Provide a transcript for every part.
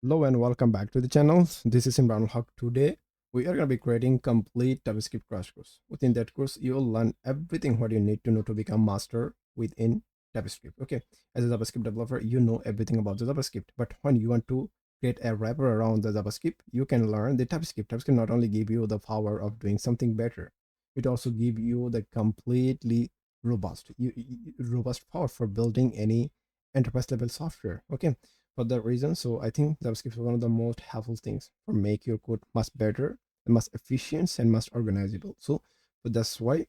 Hello and welcome back to the channel. This is Imran Haq. Today we are going to be creating complete JavaScript crash course. Within that course, you will learn everything what you need to know to become master within JavaScript. Okay, as a JavaScript developer, you know everything about the JavaScript. But when you want to create a wrapper around the JavaScript, you can learn the TypeScript. TypeScript not only give you the power of doing something better, it also give you the completely robust power for building any enterprise level software. Okay, for that reason, so I think JavaScript is one of the most helpful things for make your code much better and much efficient and much organizable. So that's why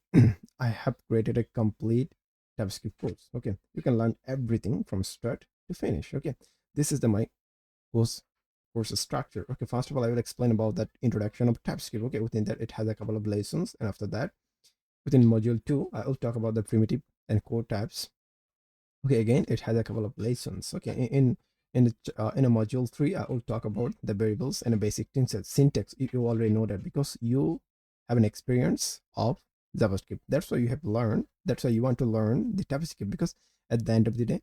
I have created a complete JavaScript course. Okay, you can learn everything from start to finish. Okay, this is the my course structure. Okay, first of all, I will explain about that introduction of TypeScript. Okay, within that it has a couple of lessons, and after that, within module 2, I will talk about the primitive and core types. Okay, again, it has a couple of lessons. Okay, in a module 3, I will talk about the variables and a basic syntax. You already know that because you have an experience of JavaScript. That's why you have learned. That's why you want to learn the JavaScript, because at the end of the day,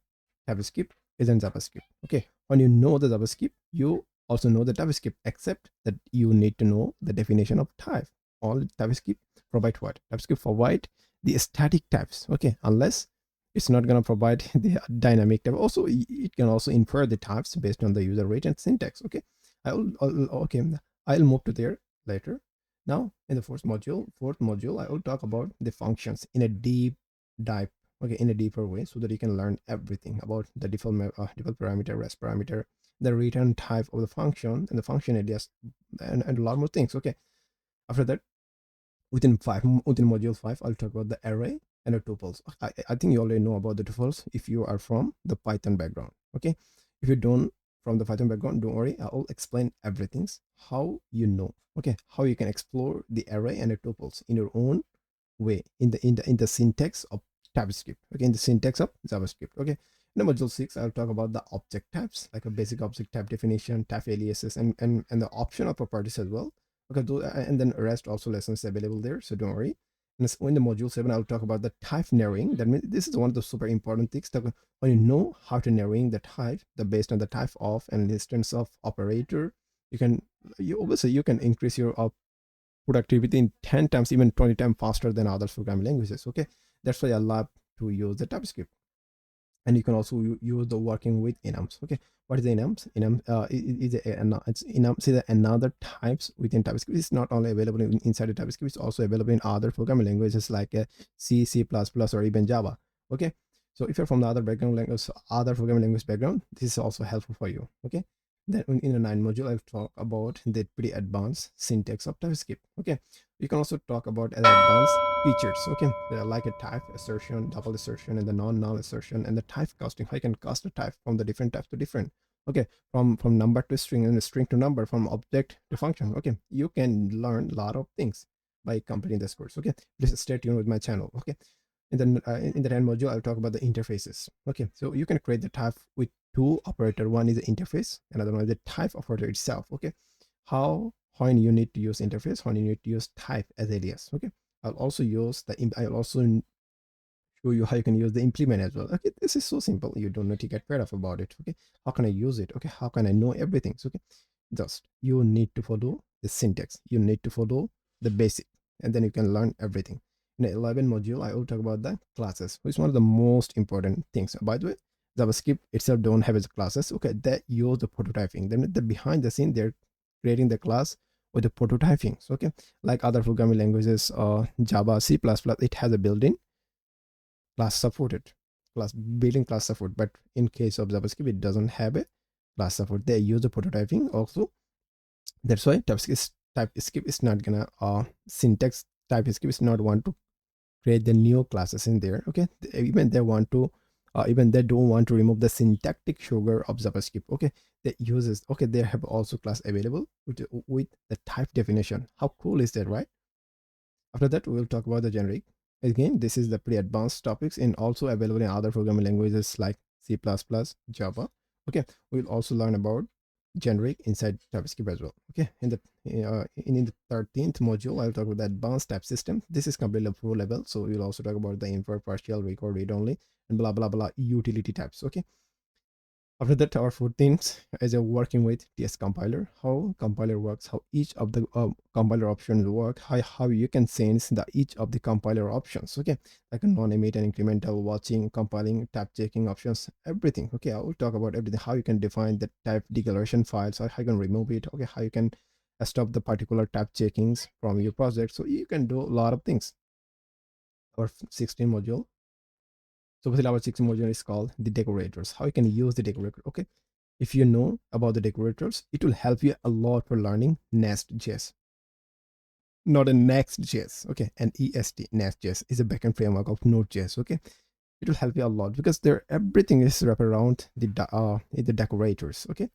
JavaScript isn't JavaScript. Okay, when you know the JavaScript, you also know the JavaScript, except that you need to know the definition of type. All JavaScript provide what? JavaScript provide the static types. Okay, unless it's not going to provide the dynamic type. Also, it can also infer the types based on the user rate and syntax. Okay, I'll move to there later. Now, in the fourth module, I will talk about the functions in a deep dive. Okay, in a deeper way, so that you can learn everything about the default parameter, rest parameter, the return type of the function, and the function areas, and a lot more things. Okay, after that, within module 5, I'll talk about the array and the tuples. I think you already know about the tuples if you are from the Python background. Okay, if you don't from the Python background, don't worry, I'll explain everything, how you know. Okay, how you can explore the array and the tuples in your own way in the syntax of TypeScript. Okay, in the syntax of JavaScript. Okay, in the module 6, I'll talk about the object types, like a basic object type definition, type aliases, and the optional properties as well. Okay, and then rest also lessons available there, so don't worry. And in the module 7, I'll talk about the type narrowing. That means this is one of the super important things. When you know how to narrowing the type, based on the type of and instance of operator, you can increase your productivity in 10 times, even 20 times faster than other programming languages. Okay, that's why I love to use the TypeScript. And you can also use the working with enums. Okay, what is enums? Enums is another types within TypeScript. It's not only available inside the TypeScript, it's also available in other programming languages like C, C++, or even Java. Okay, so if you're from the other programming language background, this is also helpful for you. Okay, then in the 9th module, I'll talk about the pretty advanced syntax of TypeScript. Okay, you can also talk about advanced features. Okay, like a type assertion, double assertion, and the non-null assertion, and the type casting. How you can cast a type from the different types to different. Okay, from number to string, and string to number, from object to function. Okay, you can learn a lot of things by completing this course. Okay, please stay tuned with my channel. Okay, in the 10th module, I'll talk about the interfaces. Okay, so you can create the type with two operator. One is the interface, another one is the type operator itself. Okay, when you need to use interface, when you need to use type as alias. Okay, I'll also show you how you can use the implement as well. Okay, this is so simple. You don't need to get fed up about it. Okay, how can I use it? Okay, how can I know everything? So, okay, just you need to follow the syntax. You need to follow the basic, and then you can learn everything. In the 11th module, I will talk about the classes, which is one of the most important things. By the way, JavaScript itself don't have its classes. Okay, that use the prototyping. Then the behind the scene, they're creating the class with the prototyping. So, okay, like other programming languages, Java, C++, it has a built-in class supported built-in class support, but in case of JavaScript, it doesn't have a class support. They use the prototyping also. That's why TypeScript is not gonna syntax. TypeScript is not want to create the new classes in there. Okay, even they want to even they don't want to remove the syntactic sugar of JavaScript. Okay, they have also class available with the type definition. How cool is that, right? After that, we'll talk about the generic. Again, this is the pretty advanced topics and also available in other programming languages like C++, Java. Okay, we'll also learn about generic inside JavaScript as well. Okay, in the 13th module, I'll talk about the advanced type system. This is completely pro level, so we'll also talk about the invert, partial, record, read only, and blah blah blah utility types. Okay, After that, our 14th is a working with TS compiler, how compiler works, how each of the compiler options work, how you can sense the each of the compiler options, okay, like a non-emit and incremental, watching, compiling, type checking options, everything. Okay, I will talk about everything, how you can define the type declaration files, how you can remove it, okay, how you can stop the particular type checkings from your project. So you can do a lot of things. Our 16 module. So basically our 16 module is called the decorators, how you can use the decorator. Okay, if you know about the decorators, it will help you a lot for learning Next.js, not a Next.js. Okay, and EST Next.js is a backend framework of Node.js. Okay, it will help you a lot because there everything is wrapped around the decorators. Okay,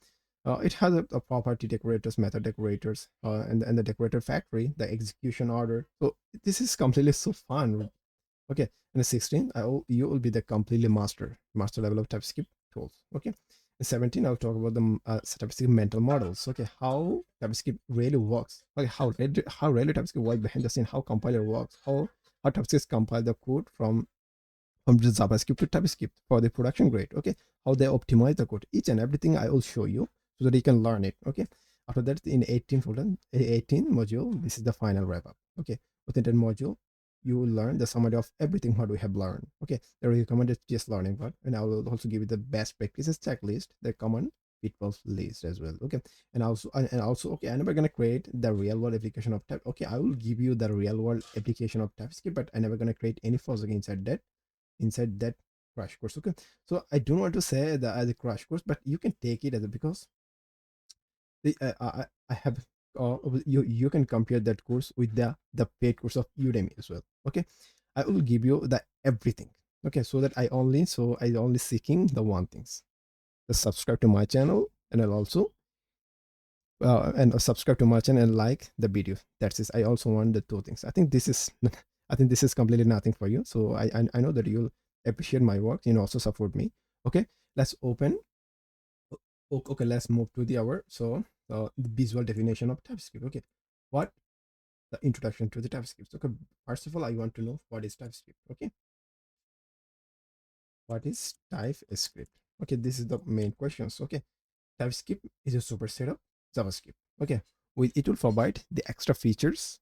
it has a property decorators, method decorators, and the decorator factory, the execution order. So this is completely so fun. Okay, and the 16, you will be the completely master level of TypeScript tools. Okay, and 17, I'll talk about the TypeScript mental models. Okay, how TypeScript really works. Okay, how really TypeScript works behind the scene, how compiler works, how TypeScript compile the code from the JavaScript to TypeScript for the production grade. Okay, how they optimize the code, each and everything I will show you so that you can learn it. Okay, after that, in 18 folder, 18 module, this is the final wrap up. Okay, within that module, you will learn the summary of everything what we have learned. Okay, the recommended just learning part, and I will also give you the best practices checklist, the common pitfalls list as well. Okay, and also okay, I'm never gonna create the real world application of type. Okay, I will give you the real world application of TypeScript, but I'm never gonna create any project inside that crash course. Okay, so I don't want to say that as a crash course, but you can take it as a, because I have you can compare that course with the paid course of Udemy as well. Okay, I will give you the everything. Okay, so that I only seeking the one things, the subscribe to my channel, and I'll also subscribe to my channel and like the video. That's it. I also want the two things. I think this is I think this is completely nothing for you. So I know that you'll appreciate my work, also support me. Okay, let's open. Okay, let's move to the hour. So the visual definition of TypeScript. Okay, what the introduction to the TypeScript. Okay, first of all, I want to know what is TypeScript. Okay, what is TypeScript? Okay, this is the main questions. Okay, TypeScript is a superset of JavaScript. Okay, with it will provide the extra features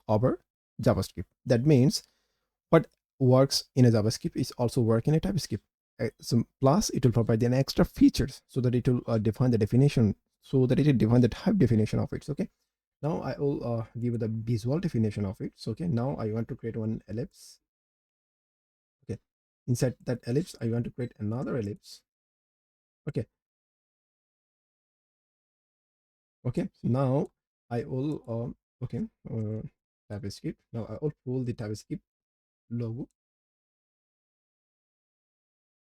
over JavaScript. That means what works in a JavaScript is also work in a TypeScript. So plus it will provide an extra features so that it will define the definition, so that it will define the type definition of it. Okay, now I will give the visual definition of it. So okay, now I want to create one ellipse. Okay, inside that ellipse I want to create another ellipse. Okay, okay, now I will okay, TypeScript. Now I will pull the TypeScript logo.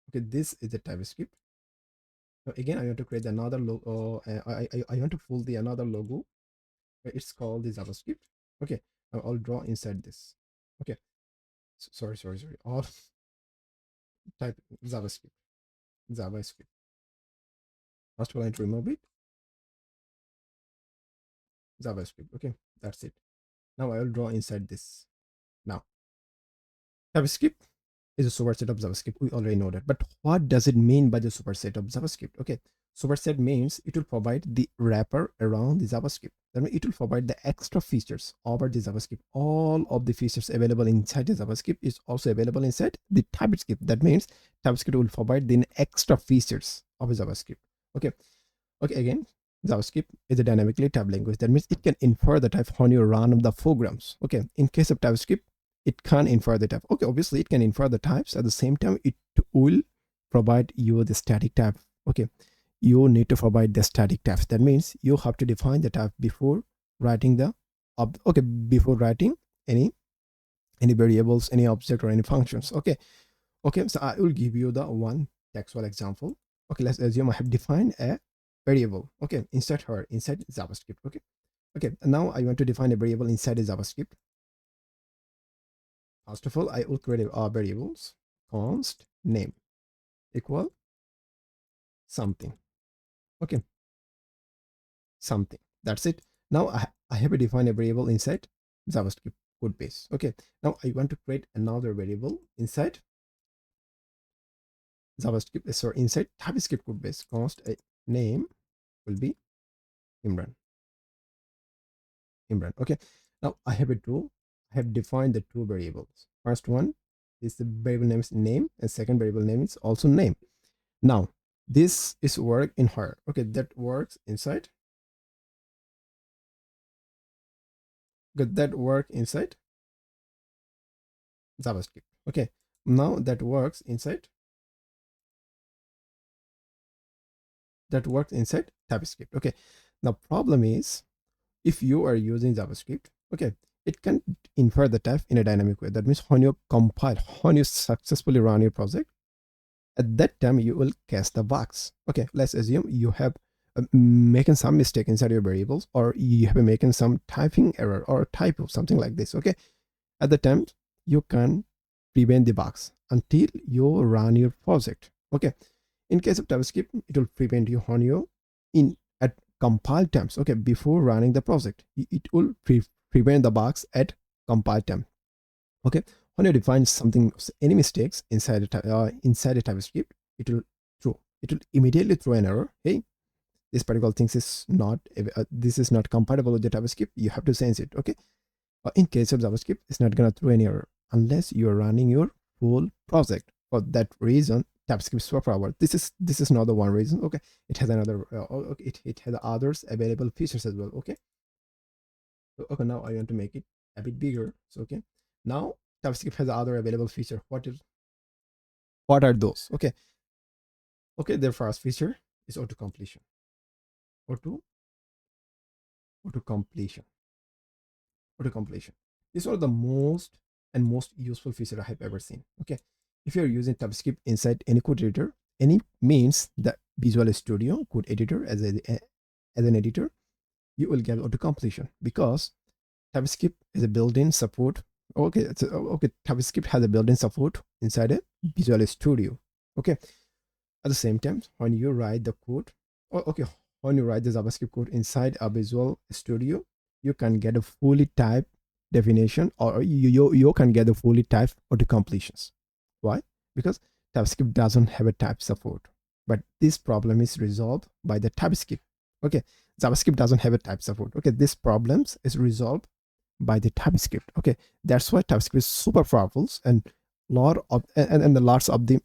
Okay, this is the TypeScript. Now again, I want to create another logo. I want to pull the another logo. It's called the JavaScript. Okay, now I'll draw inside this. Okay, sorry. All type JavaScript. First of all, I need to remove it. JavaScript. Okay, that's it. Now I will draw inside this. Now JavaScript is a superset of JavaScript. We already know that. But what does it mean by the superset of JavaScript? Okay, superset means it will provide the wrapper around the JavaScript. That means it will provide the extra features over the JavaScript. All of the features available inside the JavaScript is also available inside the TypeScript. That means TypeScript will provide the extra features of a JavaScript. Okay, okay, again, JavaScript is a dynamically typed language. That means it can infer the type when you run the programs. Okay, in case of TypeScript, it can't infer the type. Okay, obviously it can infer the types. At the same time, it will provide you the static type. Okay, you need to provide the static types. That means you have to define the type before writing before writing any variables, any object, or any functions. Okay, so I will give you the one textual example. Okay, let's assume I have defined a variable. Okay, inside JavaScript. Okay, now I want to define a variable inside a JavaScript. First of all, I will create a variables const name equal something. Okay, something. That's it. Now I have defined a variable inside JavaScript code base. Okay, now I want to create another variable inside JavaScript, sorry, inside TypeScript code base, const name will be Imran. Okay, now I have a two. I have defined the two variables. First one is the variable name is name, and second variable name is also name. Now this is work in where? Okay, that works inside. Good, that work inside JavaScript. Okay, now that works inside TypeScript. Okay, the problem is if you are using JavaScript, okay, it can infer the type in a dynamic way. That means when you compile, when you successfully run your project, at that time you will catch the bugs. Okay, let's assume you have making some mistake inside your variables, or you have making some typing error or typo, something like this. Okay, at the time you can prevent the bugs until you run your project. Okay, in case of JavaScript, it will prevent you when you at compile times. Okay, before running the project, it will prevent the bugs at compile time. Okay, when you define something, any mistakes inside a TypeScript, it will immediately throw an error. Hey, this particular thing is not this is not compatible with the JavaScript. You have to change it. Okay, in case of JavaScript, it's not gonna throw any error unless you're running your full project. For that reason, TypeScript super power. This is not the one reason. Okay, it has another. Okay, it has others available features as well. Okay, so, okay, now I want to make it a bit bigger. So okay, now TypeScript has other available feature. What are those? Okay, their first feature is auto completion. Auto completion. These are the most useful feature I have ever seen. Okay, if you're using TypeScript inside any code editor, any means the Visual Studio code editor as an editor, you will get auto completion because TypeScript is a built-in support. Okay, TypeScript has a built-in support inside a Visual Studio. Okay, at the same time, when you write the code, when you write the JavaScript code inside a Visual Studio, you can get a fully typed definition, or you can get the fully typed auto completions. Why? Because TypeScript doesn't have a type support, but this problem is resolved by the TypeScript. Okay, JavaScript doesn't have a type support. Okay, this problem is resolved by the TypeScript. Okay, that's why TypeScript is super powerful, and the lots of the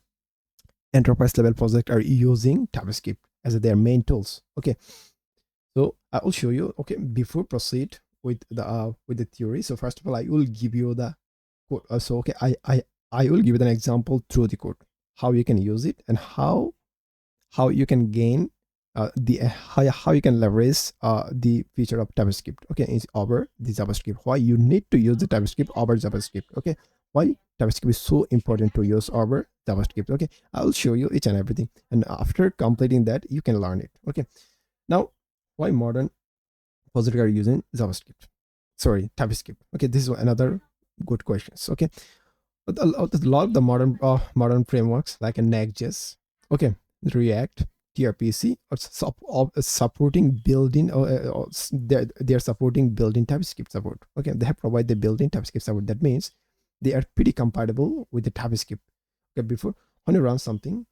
enterprise level projects are using TypeScript as their main tools. Okay, so I will show you. Okay, before proceed with the theory, so first of all, I will give you the code. So okay, I will give you an example through the code, how you can use it, and how you can gain how you can leverage the feature of TypeScript. Okay, is over the JavaScript. Why you need to use the TypeScript over JavaScript? Okay, why TypeScript is so important to use over JavaScript? Okay, I'll show you each and everything, and after completing that, you can learn it. Okay, now why modern projects are using JavaScript? Sorry, TypeScript. Okay, this is another good questions. Okay, but a lot of the modern frameworks like a Next.js, okay, React, gRPC are supporting built-in, they're supporting built-in TypeScript support. Okay, they have provided the built-in TypeScript support. That means they are pretty compatible with the TypeScript. Okay, before when you run something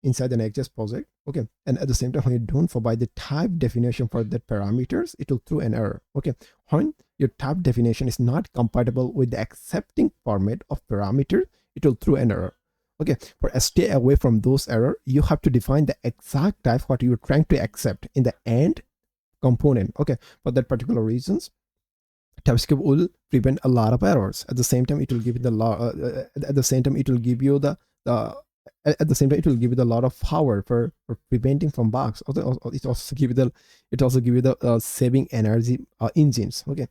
inside the Next.js project, okay, and at the same time when you don't provide the type definition for that parameters, it will throw an error. Okay, when your type definition is not compatible with the accepting format of parameter, it will throw an error. Okay, for stay away from those error, you have to define the exact type what you're trying to accept in the end component. Okay, for that particular reasons, TypeScript will prevent a lot of errors. At the same time, it will give you the at the same time it will give you the at the same time it will give you a lot of power for preventing from bugs. It also give you the saving energy engines. Okay,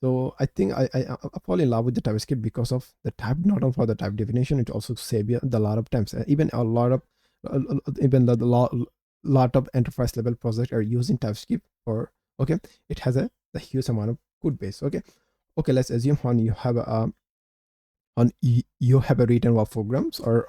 so I think I fall in love with the TypeScript because of the type, not only for the type definition, it also save you a lot of times. Even a lot of lot of enterprise level projects are using TypeScript for. Okay, it has a huge amount of code base. Okay, let's assume when you have a you have a written web programs or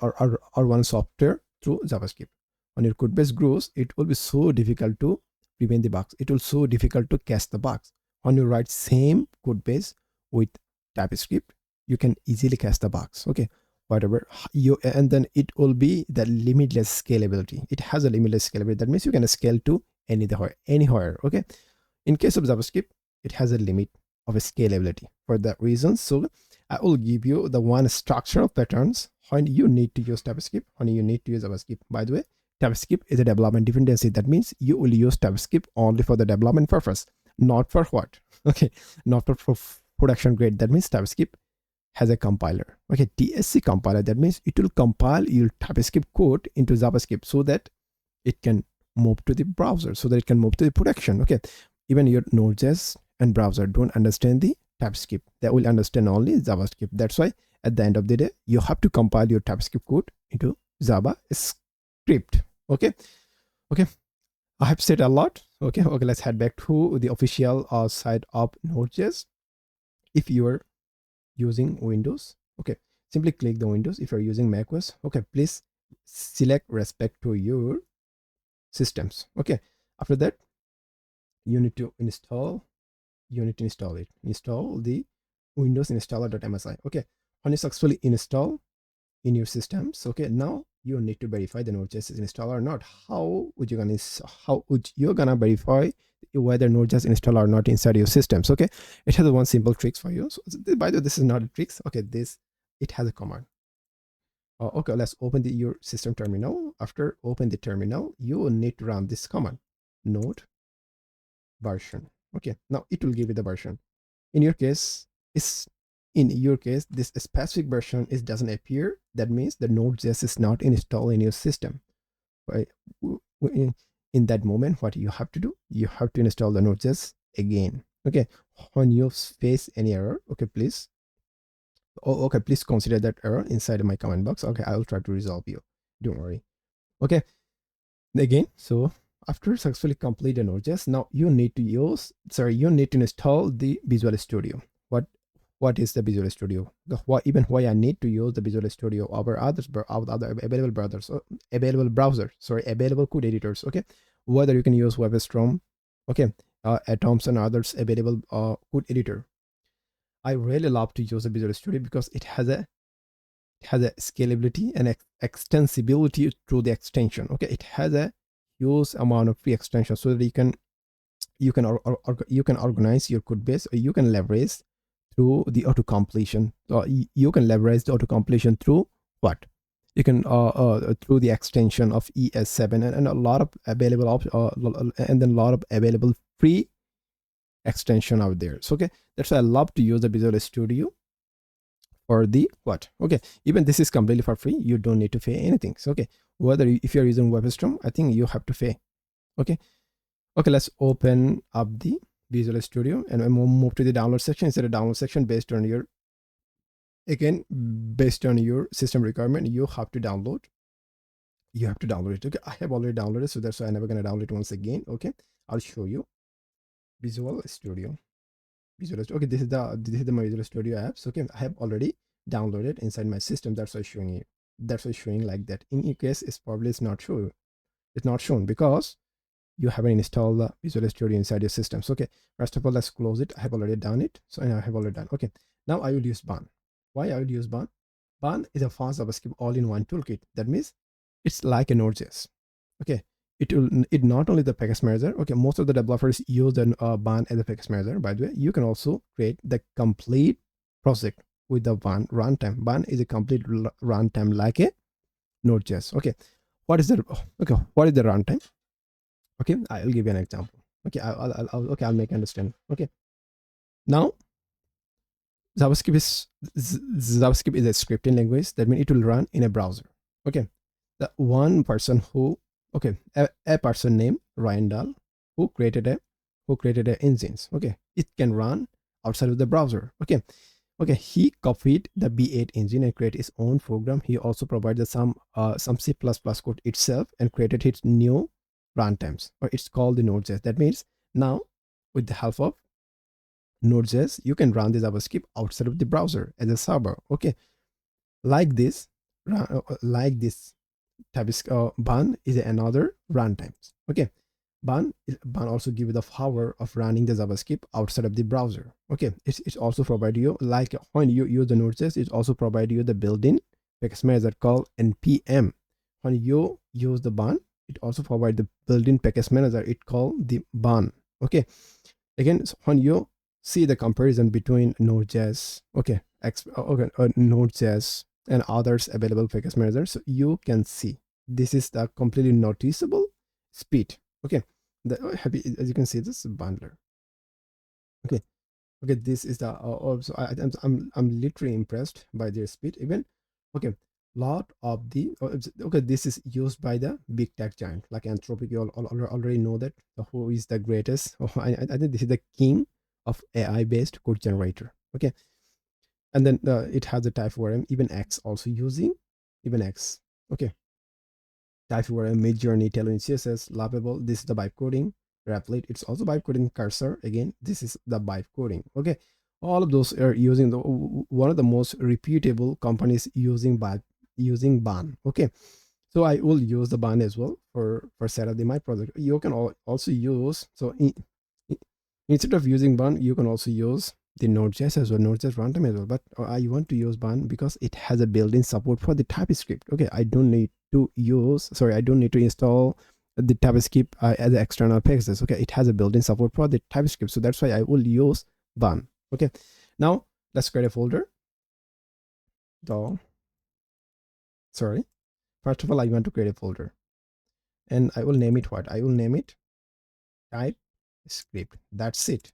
one software through JavaScript. When your code base grows, it will be so difficult to prevent the bugs. It will so difficult to catch the bugs. When you write same code base with TypeScript, you can easily catch the bugs. Okay, whatever you, and then it will be the limitless scalability. It has a limitless scalability. That means you can scale to anywhere. Okay, in case of JavaScript, it has a limit of scalability for that reason. So I will give you the one structural patterns when you need to use JavaScript, when you need to use JavaScript. By the way, JavaScript is a development dependency. That means you will use JavaScript only for the development purpose, not for what? Okay, not for production grade. That means JavaScript has a compiler. Okay, TSC compiler. That means it will compile your JavaScript code into JavaScript so that it can move to the browser, so that it can move to the production. Okay, even your Node.js and browser don't understand the TypeScript. They will understand only JavaScript. That's why at the end of the day, you have to compile your TypeScript code into JavaScript. Okay. I have said a lot. Okay, let's head back to the official side of Node.js. If you are using Windows, okay, simply click the Windows. If you're using macOS, okay, please select respect to your systems. Okay, after that, you need to install install the Windows installer.msi. Okay, when you successfully install in your systems, okay, now you need to verify the Node.js is installed or not. How would you gonna verify whether Node.js installed or not inside your systems? Okay, it has one simple trick for you. So by the way, this is not a trick. Okay, it has a command. Okay, let's open your system terminal. After open the terminal, you will need to run this command, node version. Okay, now it will give you the version. In your case, this specific version doesn't appear. That means the Node.js is not installed in your system. Right? In that moment, what you have to do, you have to install the Node.js again. Okay, when you face any error, okay, please consider that error inside my comment box. Okay, I will try to resolve you. Don't worry. Okay, again, so after successfully complete the Node.js, now you need to install the Visual Studio. What is the Visual Studio? Why I need to use the Visual Studio over other available code editors. Okay, whether you can use WebStorm, okay, Atoms and others available code editor. I really love to use the Visual Studio because it has a scalability and extensibility through the extension. Okay, it has a huge amount of free extension so that you can organize your code base, or you can leverage through the auto completion. You can leverage the auto completion through what? You can through the extension of ES7 and a lot of available and then a lot of available free extension out there. So okay, that's why I love to use the Visual Studio for the what? Okay, even this is completely for free. You don't need to pay anything. So okay, if you're using WebStorm, I think you have to pay. Okay, let's open up the Visual Studio and move to the download section. Instead of download section, based on your system requirement, you have to download it. Okay, I have already downloaded, so that's why I'm never going to download it once again. Okay, I'll show you Visual Studio. Okay, this is my Visual Studio apps. Okay, I have already downloaded inside my system. That's why showing you. That's why showing like that. In your case, it's not shown. It's not shown because you haven't installed the Visual Studio inside your system. So okay, first of all, let's close it. I have already done it. So I have already done. Okay, now I will use Ban. Why I will use Ban? Ban is a fast JavaScript all-in-one toolkit. That means it's like a Node.js. Okay, it not only the package manager. Okay, most of the developers use the Ban as a package manager. By the way, you can also create the complete project with the Ban runtime. Ban is a complete runtime like a Node.js. Okay, what is the runtime? Okay, I'll give you an example. Okay, I'll make you understand. Okay, now JavaScript is a scripting language. That means it will run in a browser. Okay, the one person who a person named Ryan Dahl who created a engines. Okay, it can run outside of the browser. Okay, he copied the V8 engine and created his own program. He also provided some C++ code itself and created his new runtimes, or it's called the Node.js. That means now with the help of Node.js, you can run the JavaScript outside of the browser as a server. Okay, like this Ban is another runtime. Okay, Ban also give you the power of running the JavaScript outside of the browser. Okay, it's also provide you, like when you use the Node.js, it also provide you the built-in package manager called npm. When you use the ban, it also provide the built-in package manager, it called the ban. Okay, again, so when you see the comparison between Node.js, okay, Node.js and others available package managers, so you can see this is the completely noticeable speed. Okay, as you can see, this is bundler. Okay, okay, this is the also I'm literally impressed by their speed. Even okay, lot of the okay, this is used by the big tech giant like Anthropic. You already know that who is the greatest. Oh, I think this is the king of AI based code generator. Okay, and then it has a type ORM, even X also using even X. Okay, type ORM, Midjourney, Tailwind CSS, Lovable. This is the vibe coding. Replit, it's also vibe coding. Cursor, again, this is the vibe coding. Okay, all of those are using the one of the most reputable companies using ban. Okay, so I will use the ban as well for set up the my project. You can also use instead of using ban, you can also use the Node.js as well, Node.js runtime as well. But I want to use ban because it has a built-in support for the TypeScript. Okay, I don't need to install the TypeScript as an external packages. Okay, it has a built-in support for the TypeScript, so that's why I will use ban. Okay, now let's create a folder. So sorry, first of all, I want to create a folder, and I will name it what? I will name it TypeScript. That's it.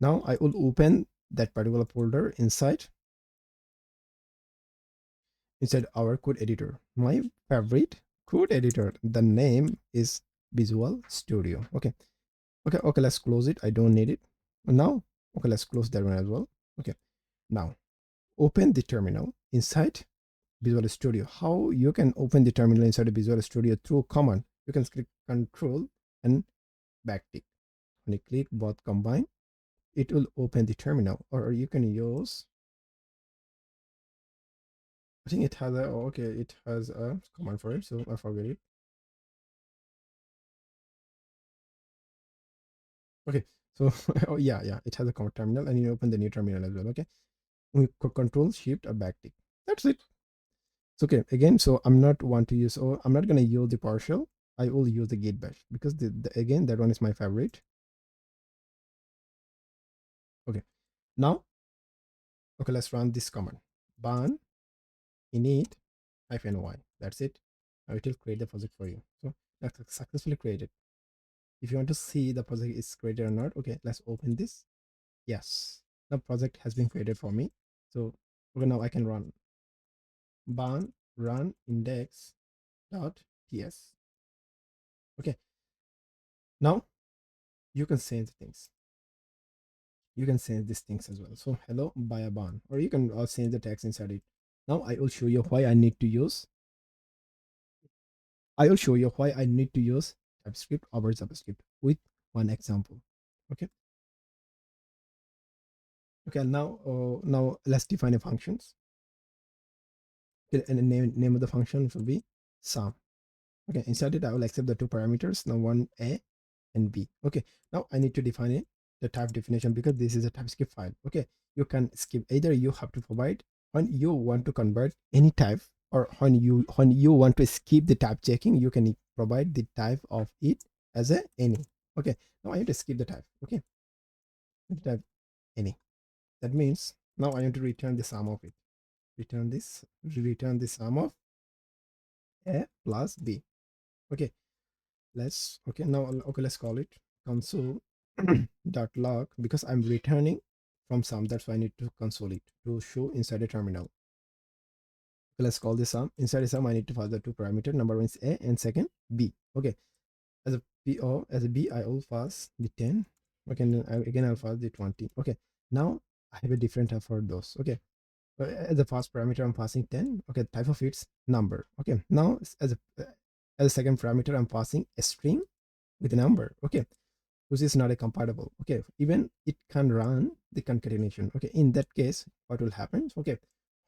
Now I will open that particular folder inside our code editor. My favorite code editor. The name is Visual Studio. Okay. Okay, let's close it. I don't need it. Now, okay, let's close that one as well. Okay. Now, open the terminal inside Visual Studio. How you can open the terminal inside of Visual Studio? Through command. You can click Control and backtick. When you click both combine, it will open the terminal. Or you can use, I think it has a, okay, it has a command for it, so I forget it. Okay, so oh yeah, it has a command terminal, and you open the new terminal as well. Okay, we control shift or backtick. That's it. It's okay. Again, so I'm not want to use, or I'm not gonna use the partial. I will use the git bash because again that one is my favorite. Okay, now okay, let's run this command. Ban init -y. That's it. Now it will create the project for you. So that's successfully created. If you want to see the project is created or not, okay, let's open this. Yes, the project has been created for me. So okay, now I can run ban run index.ts. Okay, now you can change things. You can change these things as well. So hello by a ban, or you can change the text inside it. Now I will show you why I need to use. I will show you why I need to use TypeScript over JavaScript with one example. Okay. Okay. Now let's define a functions. Okay, and the name of the function will be sum. Okay, inside it I will accept the two parameters, now one a and b. Okay, now I need to define it, the type definition, because this is a TypeScript file. Okay, you can skip, either you have to provide when you want to convert any type, or when you want to skip the type checking, you can provide the type of it as a any. Okay, now I need to skip the type. Okay, the type any. That means now I need to return the sum of it. Return the sum of a plus b. Okay, let's call it console dot log, because I'm returning from sum. That's why I need to console it to show inside a terminal. Okay, let's call this sum. Inside the sum I need to pass the two parameter, number one is a and second b. Okay, as a b I will pass the 10. Okay, and again I'll pass the 20. Okay, now I have a different type for those. Okay, as the first parameter I'm passing 10. Okay, type of it's number. Okay, now as a second parameter I'm passing a string with a number. Okay, which is not a compatible. Okay, even it can run the concatenation. Okay, in that case what will happen? Okay,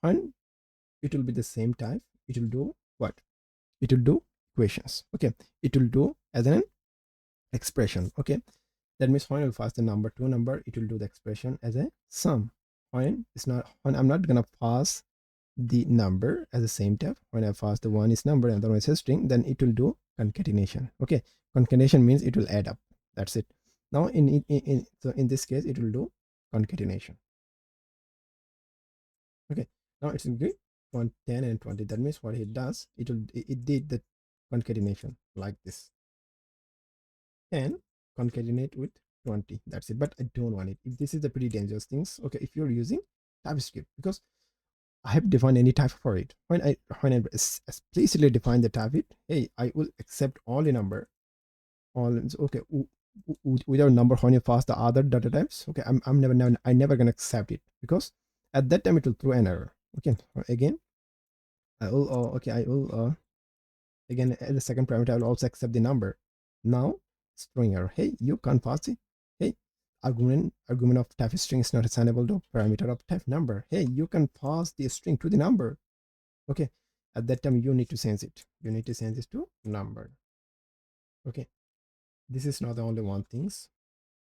when it will be the same type, it will do what? It will do equations. Okay, it will do as an expression. Okay, that means when you pass the number to a number, it will do the expression as a sum. When I'm not gonna pass the number as the same type. When I pass the one is number and the other one is a string, then it will do concatenation. Okay, concatenation means it will add up. That's it. Now so in this case it will do concatenation. Okay, now it's good. 10 and 20. That means what it does, it did the concatenation like this. 10 concatenate with 20. That's it. But I don't want it. If this is the pretty dangerous things. Okay, if you're using TypeScript, because I have defined any type for it. When I explicitly define the type, hey, I will accept all the number, all. Okay, without number when you pass the other data types. Okay, I never gonna accept it, because at that time it will throw an error. Okay, again, I will okay, I will again as the second parameter I will also accept the number. Now string error. Hey, you can't pass it. Hey, argument of type string is not assignable to parameter of type number. Hey, you can pass the string to the number. Okay, at that time you need to change it. You need to change this to number. Okay, this is not the only one things.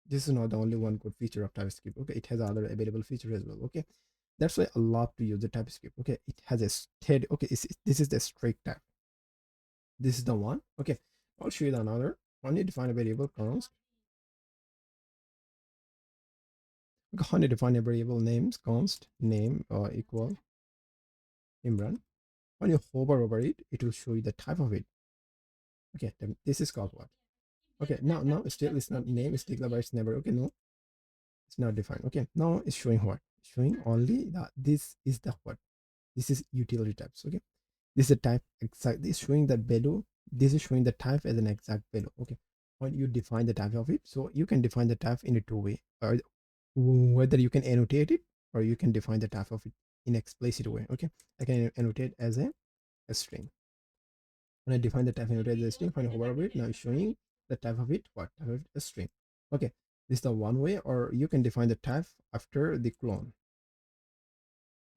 This is not the only one good feature of TypeScript. Okay, it has other available features as well. Okay, that's why I love to use the TypeScript. Okay, it has a steady. Okay, this is the strict type. This is the one. Okay, I'll show you the another. When you define a variable const, okay, when you define a variable names const name equal Imran. When you hover over it, it will show you the type of it. Okay, then this is called what? Okay, now still it's not name, it's declared, but it's never. Okay, no, it's not defined. Okay, now it's showing what? Showing only that this is the what? This is utility types. Okay, this is a type exact. This is showing the value. This is showing the type as an exact value. Okay, when you define the type of it, so you can define the type in a two-way, or whether you can annotate it or you can define the type of it in explicit way. Okay, I can annotate as a string. When I define the type annotate as a string, when I hover over it, now it's showing the type of it, what type of it, a string. Okay, this is the one way, or you can define the type after the clone.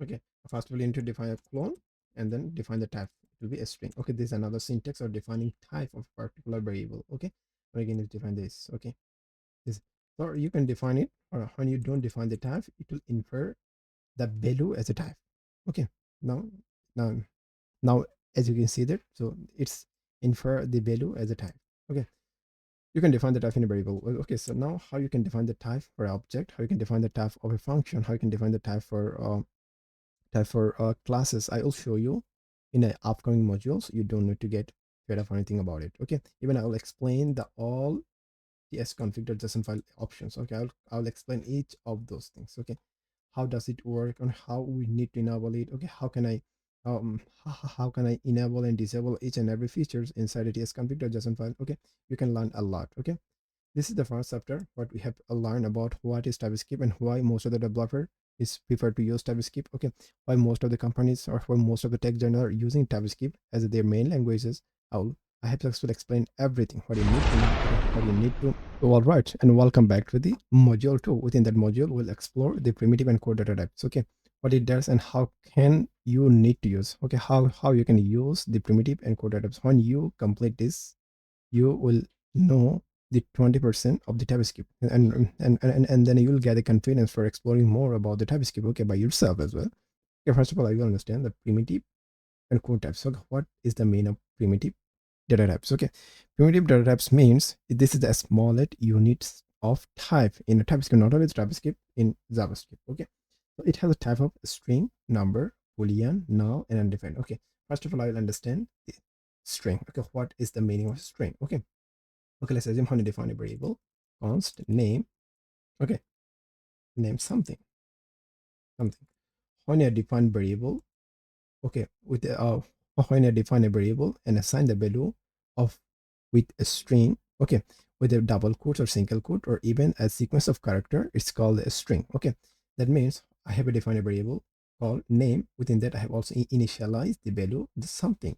Okay, first of all, you need to define a clone and then define the type. It will be a string. Okay, this is another syntax of defining type of particular variable. Okay, so again, let's define this. Okay, this, or you can define it, or when you don't define the type, it will infer the value as a type. Okay, now, now, now, as you can see that, so it's infer the value as a type. Okay, you can define the type in a variable. Okay, so now how you can define the type for an object, how you can define the type of a function, how you can define the type for classes, I will show you in the upcoming modules. You don't need to get fed up or anything about it. Okay, even I will explain the all TS config.json file options. Okay, I'll explain each of those things. Okay, how does it work and how we need to enable it. Okay, how can I how can I enable and disable each and every features inside a TS config.json file. Okay, you can learn a lot. Okay, this is the first chapter, what we have learned about what is TypeScript and why most of the developer is prefer to use TypeScript. Okay, why most of the companies or why most of the tech journals are using TypeScript as their main languages. I have successfully explained everything what you need to know, what you need to. So, all right, and welcome back to the module 2. Within that module, we'll explore the primitive and core data types. Okay, what it does and how can you need to use. Okay, how you can use the primitive and core data types. When you complete this, you will know the 20% of the TypeScript, and then you'll get the confidence for exploring more about the TypeScript, okay, by yourself as well. Okay, first of all, I will understand the primitive and core types. So what is the meaning of primitive data types? Okay, primitive data types means this is the smallest units of type in a TypeScript, not always TypeScript, in JavaScript. Okay, so it has a type of string, number, boolean, null, and undefined. Okay, first of all, I will understand the string. Okay, what is the meaning of string? Okay, let's assume how to define a variable const name. Okay, name something. When you define variable, okay, with when you define a variable and assign the value of with a string, okay, with a double quote or single quote or even a sequence of character, it's called a string. Okay, that means I have a defined variable called name. Within that, I have also initialized the value the something.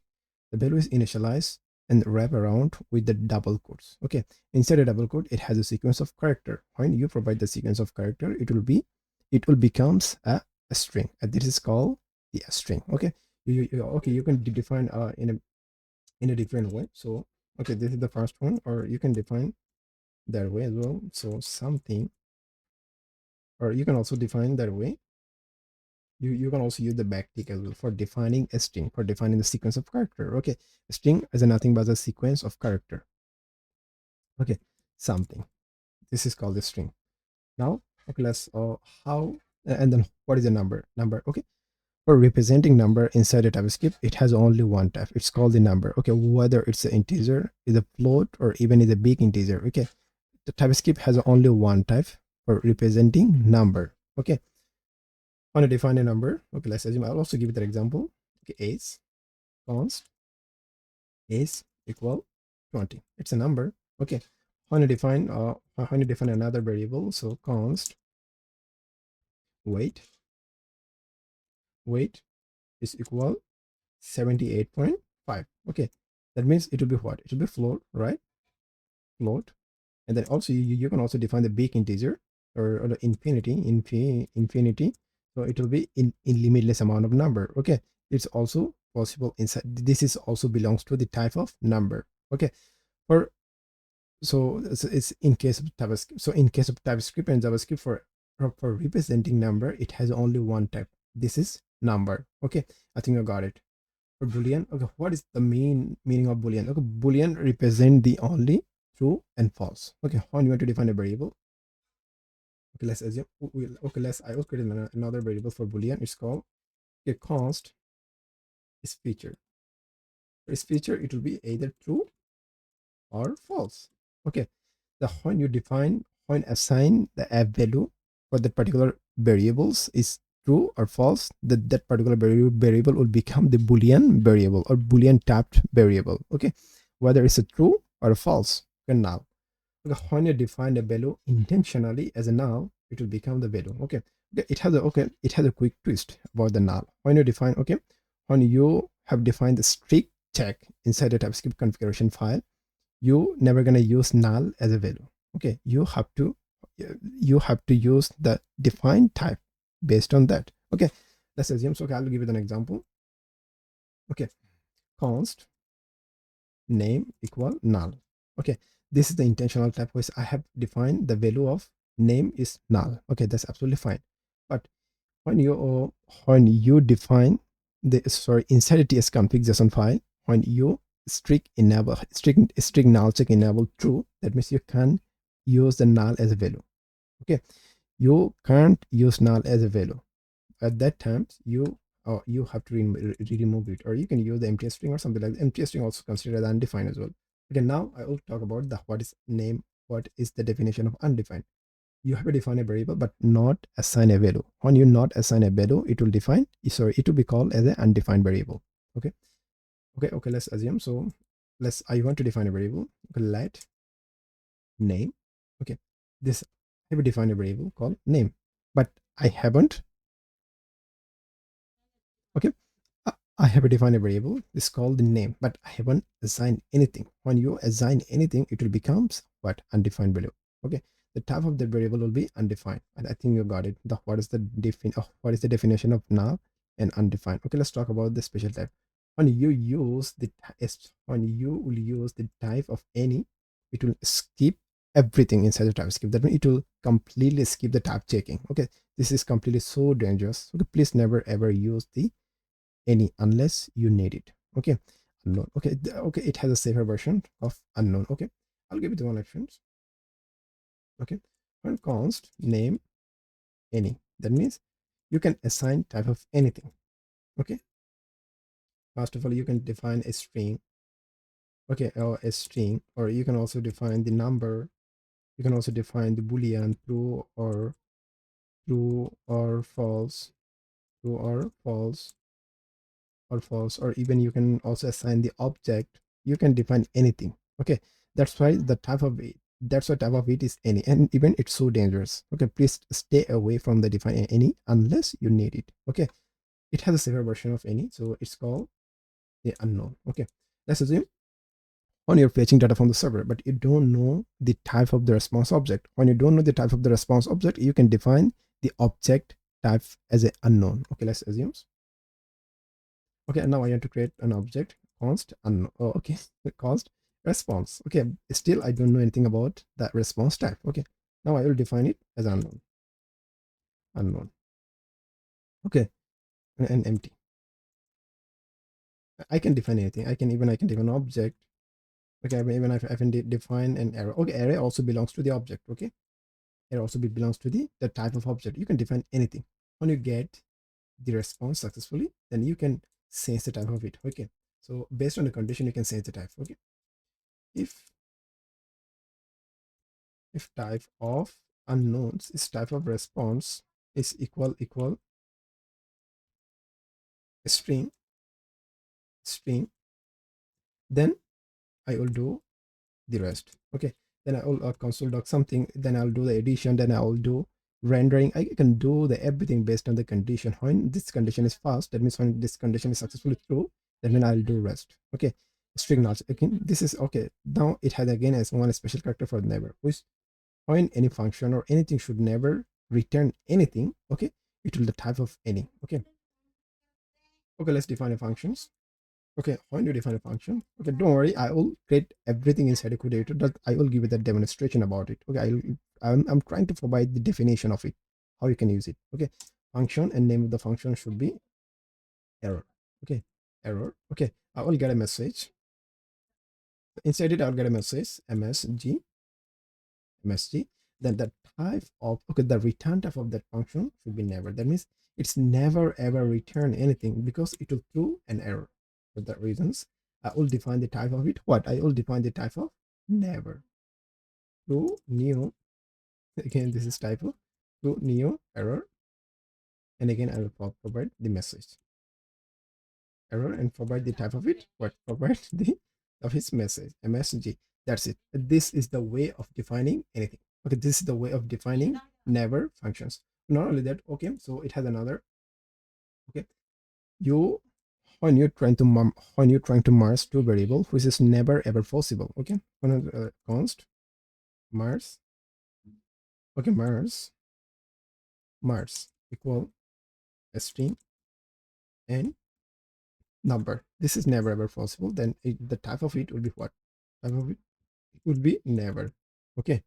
The value is initialized and wrap around with the double quotes. Okay, inside a double quote, it has a sequence of character. When you provide the sequence of character, it will becomes a string, and this is called the string. Okay, okay, you can define in a different way. So okay, this is the first one, or you can define that way as well. So something, or you can also define that way. you can also use the backtick as well for defining a string, for defining the sequence of character. Okay, a string is nothing but a sequence of character. Okay, something. This is called a string. Now, okay, let's how and then what is a number? Number. Okay, for representing number inside a TypeScript, it has only one type. It's called the number. Okay, whether it's an integer, is a float, or even is a big integer. Okay, the TypeScript has only one type for representing number. Okay, want to define a number. Okay, let's assume I'll also give it an example. Okay, age const age equal 20. It's a number. Okay, want to define another variable. So const weight is equal 78.5. Okay, that means it will be what? It will be float, right? Float. And then also you can also define the big integer, or the infinity. So it will be in limitless amount of number. Okay, it's also possible inside. This is also belongs to the type of number. Okay, for so it's in case of TypeScript. So in case of TypeScript and JavaScript, for representing number, it has only one type. This is number. Okay, I think I got it. For boolean, okay, what is the meaning of boolean? Okay, boolean represent the only true and false. Okay, how you want to define a variable? Okay, let's assume I will create another variable for boolean. It's called const is feature. For its feature, it will be either true or false. Okay, the when assign the app value for that particular variables is true or false, that particular variable will become the boolean variable or boolean typed variable. Okay, whether it's a true or a false. Okay, now when you define a value intentionally as a null, it will become the value. Okay, it has a quick twist about the null. When you define, okay, when you have defined the strict check inside the TypeScript configuration file, you never gonna use null as a value. Okay, you have to use the defined type based on that. Okay, let's assume. So okay, I'll give you an example. Okay, const name equal null. Okay, this is the intentional type which I have defined. The value of name is null. Okay, that's absolutely fine. But when you define the inside the tsconfig JSON file, when you strict null check enable true, that means you can use the null as a value. Okay, you can't use null as a value. At that time, you have to remove it, or you can use the empty string or something like that. Empty string also considered as undefined as well. Okay, now I will talk about the what is name, what is the definition of undefined. You have to define a variable but not assign a value. When you not assign a value, it will it will be called as an undefined variable. Okay, let's assume. So I want to define a variable. Okay, let name. Okay, this I will define a variable called name, but I haven't. Okay, I have defined a variable. It's called the name, but I haven't assigned anything. When you assign anything, it will becomes what? Undefined value. Okay, the type of the variable will be undefined. And I think you got it. What is the definition of null and undefined? Okay, let's talk about the special type. When you use when you will use the type of any, it will skip everything inside the TypeScript. That means it will completely skip the type checking. Okay, this is completely so dangerous. Okay, please never ever use the any unless you need it. Okay, unknown. Okay, okay, it has a safer version of unknown. Okay, I'll give it one options. Okay, when const name any, that means you can assign type of anything. Okay, first of all, you can define a string. Okay, or a string, or you can also define the number. You can also define the boolean true or false, true or false, or even you can also assign the object. You can define anything. Okay, that's why the type of it, that's why type of it is any, and even it's so dangerous. Okay, please stay away from the define any unless you need it. Okay, it has a safer version of any, so it's called the unknown. Okay, let's assume when you're fetching data from the server but you don't know the type of the response object. When you don't know the type of the response object, you can define the object type as a unknown. Okay, let's assume. Okay, now I want to create an object const unknown. Oh, okay, const response. Okay, still I don't know anything about that response type. Okay, now I will define it as unknown. Okay, and empty. I can define anything. I can define an object. Okay, even if I can define an array. Okay, array also belongs to the object. Okay, it also belongs to the type of object. You can define anything. When you get the response successfully, then you can change the type of it. Okay, so based on the condition, you can change the type. Okay, if type of unknowns is type of response is equal string, then I will do the rest. Okay, then I will console dot something, then I'll do the addition, then I will do rendering. I can do the everything based on the condition. When this condition is false, that means when this condition is successfully true, then I'll do rest. Okay, string nulls again. This is okay. Now it has again as one special character for never, which when any function or anything should never return anything. Okay, it will the type of any. Okay, let's define the functions. Okay, when you define a function, okay, don't worry, I will create everything inside a code editor that I will give you the demonstration about it. Okay, I'm trying to provide the definition of it, how you can use it. Okay, function, and name of the function should be error. Okay, error. Okay, I will get a message. Inside it, I'll get a message msg. Then the type of, okay, the return type of that function should be never. That means it's never ever return anything because it will throw an error. For that reasons, I will define the type of it. What? I will define the type of never. To new, again this is typo, to new error, and again I will provide the message error and provide the type of it. What? Provide the of his message msg. That's it. This is the way of defining anything. Okay, this is the way of defining never functions. Not only that, okay, so it has another. Okay, you when you're trying to merge two variable, which is never ever possible. Okay, when const merge, okay, merge equal a string and number. This is never ever possible. Then the type of it will be what? Type of it would be never. Okay,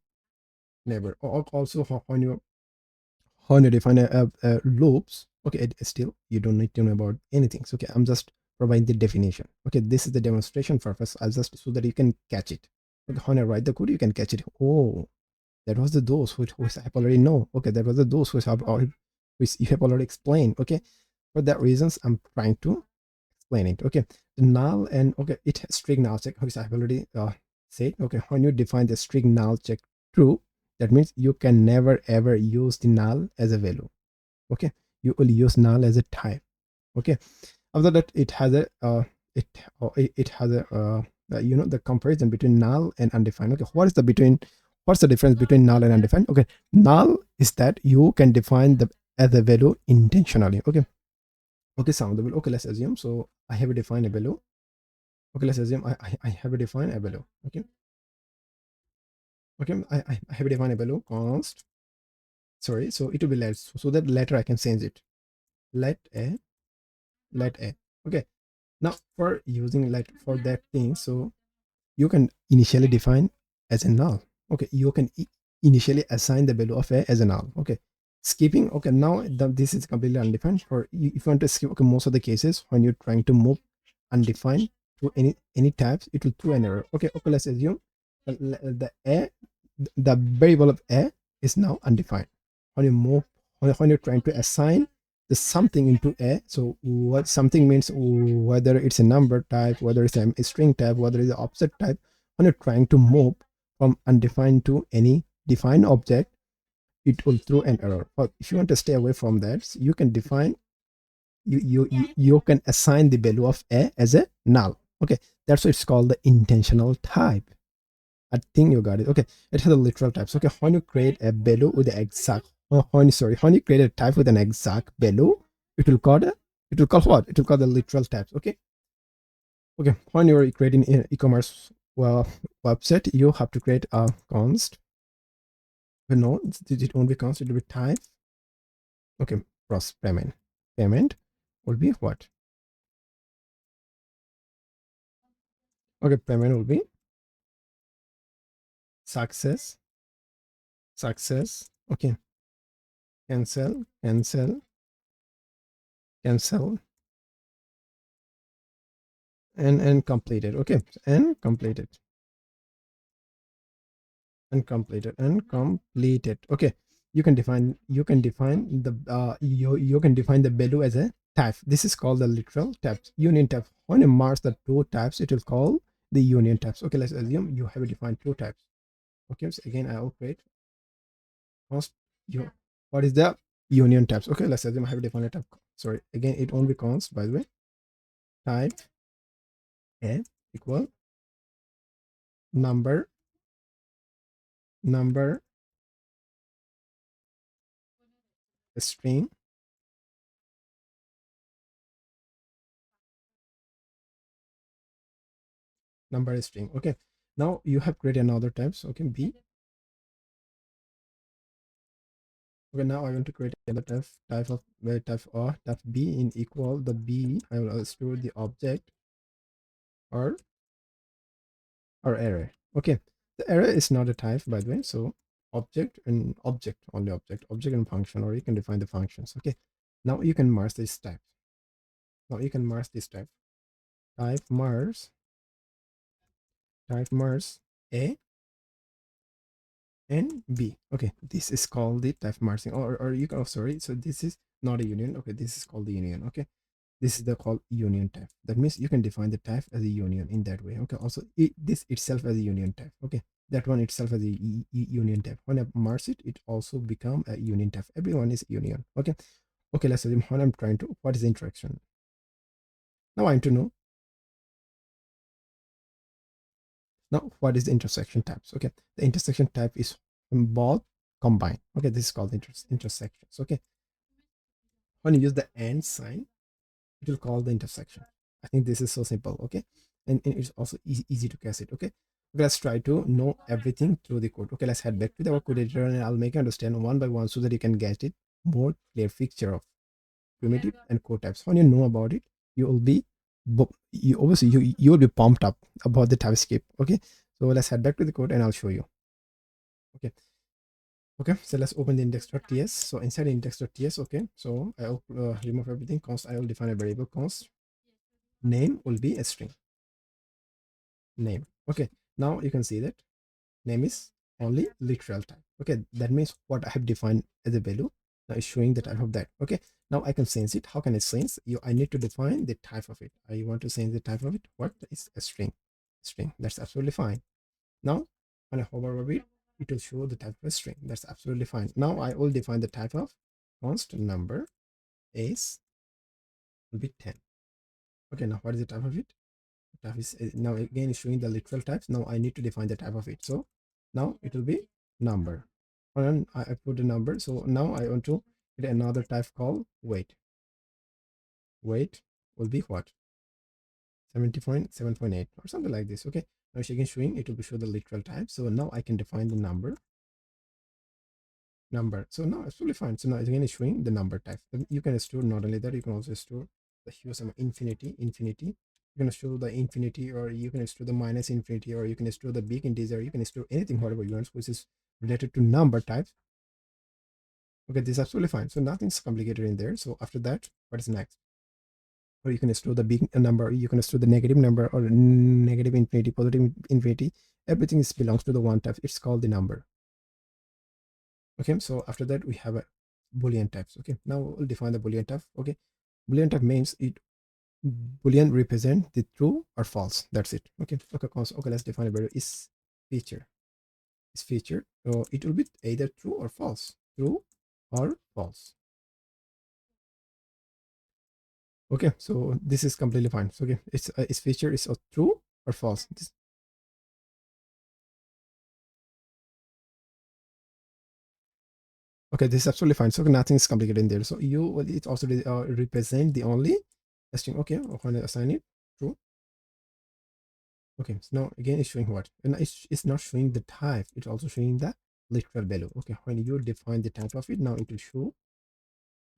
never. Or also when you define a loops, okay, still you don't need to know about anything. So okay, I'm just providing the definition. Okay, this is the demonstration purpose. I'll just so that you can catch it. Okay, when I write the code, you can catch it. Oh, that was the those which I have already know. Okay, that was the those which you have already explained. Okay, for that reasons, I'm trying to explain it. Okay, the null and okay, it has string null check, which I have already said. Okay, when you define the string null check true, that means you can never ever use the null as a value. Okay, you will use null as a type. Okay, after that it has a it has a the comparison between null and undefined. Okay, what's the difference between null and undefined? Okay, null is that you can define the as a value intentionally. Okay, sound the value. Okay, let's assume, so I have defined a value. Okay, let's assume I have defined a value. Okay, I have defined a value const, sorry, so it will be let, so that later I can change it. Let a okay, now for using let for that thing, so you can initially define as a null. Okay, you can initially assign the value of a as a null. Okay, skipping, okay, now this is completely undefined. For if you want to skip, okay, most of the cases when you're trying to move undefined to any types, it will throw an error. Okay, let's assume the variable of a is now undefined. When you move, when you're trying to assign the something into a, so what something means, whether it's a number type, whether it's a string type, whether it's an offset type. When you're trying to move from undefined to any defined object, it will throw an error. But if you want to stay away from that, you can define, you can assign the value of a as a null. Okay, that's why it's called the intentional type. I think you got it. Okay, it has a literal types. Okay, when you create a value with the exact, when you create a type with an exact value, it will call what? It will call the literal types. Okay, when you are creating an e-commerce website, you have to create a const. No, it won't be const, it will be type. Okay, cross payment will be what? Okay, payment will be success. Okay, cancel cancel, and completed. Okay, and completed, and completed, and completed. Okay, you can define the you can define the value as a type. This is called the literal types, union type. When you mark the two types, it will call the union types. Okay, let's assume you have defined two types. Okay, so again I will create const you. What is the union types? Okay, let's assume I have defined a type. Sorry, again it won't be const, by the way. Type a equal number, number string, number string. Okay, now you have created another types. Okay, b. Okay, now I want to create another type of type b in equal the b. I will store the object or array. Okay, the array is not a type, by the way. So object and object, only object and function, or you can define the functions. Okay, now you can merge this type. Now you can merge this type. Type merge, type merge a and b. Okay, this is called the type merging, or you can, oh sorry, so this is not a union. Okay, this is called the union. Okay, this is the called union type. That means you can define the type as a union in that way. Okay, also this itself as a union type. Okay, that one itself as a union type. When I merge it, it also become a union type. Everyone is union. Okay, okay, let's assume when I'm trying to, what is the interaction? Now I want to know, now what is the intersection types? Okay, the intersection type is both combined. Okay, this is called intersections. Okay, when you use the and sign, it will call the intersection. I think this is so simple. Okay, and it's also easy to guess it. Okay, let's try to know everything through the code. Okay, let's head back to our code editor and I'll make you understand one by one so that you can get it more clear picture of primitive and code types. When you know about it, you will be you obviously you will be pumped up about the TypeScript. Okay, so let's head back to the code and I'll show you. Okay, okay, so let's open the index.ts. So inside index.ts, okay, so I'll remove everything. Const, I will define a variable const name will be a string name. Okay, now you can see that name is only literal type. Okay, that means what I have defined as a value now is showing the type of that. Okay, now I can sense it. How can I sense you? I need to define the type of it. I want to sense the type of it. What is a string? String. That's absolutely fine. Now when I hover over it, it will show the type of a string. That's absolutely fine. Now I will define the type of const number is will be 10. Okay, now what is the type of it? Type is now again is showing the literal types. Now I need to define the type of it. So now it will be number. And I put a number. So now I want to get another type called weight. Weight will be what? 70.7.8 or something like this. Okay. Now it's again showing it will be show the literal type. So now I can define the number. So now it's fully fine. So now again it's showing the number type. Then you can store not only that, you can also store the here some infinity. You can store the infinity, or you can store the minus infinity, or you can store the big integer. You can store anything whatever you want, which is related to number types. Okay, this is absolutely fine. So nothing's complicated in there. So after that, what is next? Or you can store the big number, you can store the negative number, or negative infinity, positive infinity. Everything is belongs to the one type. It's called the number. Okay, so after that we have a boolean types. Okay, now we'll define the boolean type. Okay, boolean type means it boolean represent the true or false. That's it. Okay, okay, let's define a variable is feature. Is feature, so it will be either true or false. True or false. Okay, so this is completely fine. So okay, its feature is true or false. Okay, this is absolutely fine. So nothing is complicated in there. So it also represent the only string. Okay, when I assign it true. Okay, so now again it's showing what? And it's not showing the type. It's also showing the literal value. Okay, when you define the type of it, now it will show.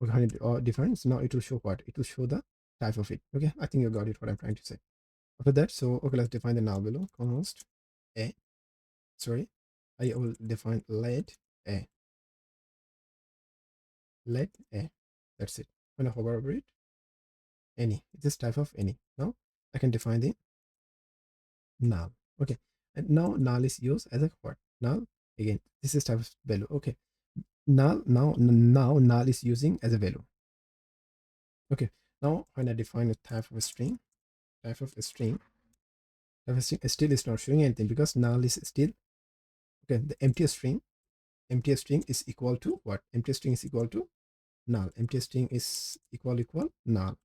Okay, when it defines, now it will show what? It will show the type of it. Okay, I think you got it. What I'm trying to say. After that, so okay, let's define the null below const a. Sorry, I will define let a. Let a. That's it. When I hover over it, any. This type of any. Now I can define the null. Okay, and now null is used as a what? Null again. This is type of value. Okay, now null is using as a value. Okay, now when I define a type of a string, type of a string, type of a string still is not showing anything because null is still okay. The empty string is equal to what? Empty string is equal to null. Empty string is equal null.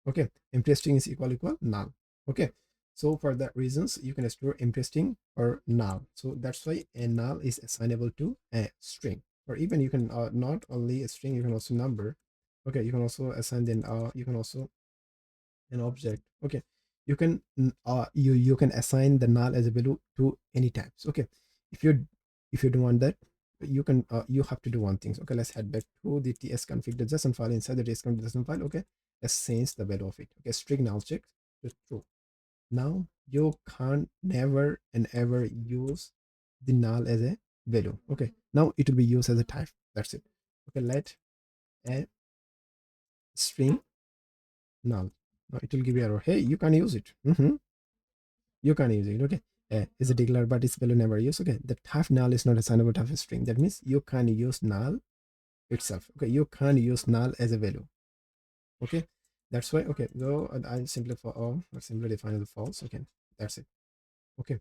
Okay, empty string is equal null. Okay, so for that reasons you can store empty string or null. So that's why a null is assignable to a string, or even you can not only a string, you can also number. Okay, you can also assign then you can also an object. Okay, you can you can assign the null as a value to any types. Okay, if you don't want that, you can you have to do one thing. Okay, let's head back to the tsconfig.json file. Inside the tsconfig.json file, okay, let's change the value of it. Okay, string null check to true. Now you can't never and ever use the null as a value. Okay, now it will be used as a type. That's it. Okay, let a string null. Now it will give you error. Hey, you can't use it. You can't use it. Okay, is a declare, but its value never used. Okay, the type null is not assignable type of string. That means you can't use null itself. Okay, you can't use null as a value. Okay, that's why. Okay, go and I simply for all or simply define as false. Okay, that's it. Okay,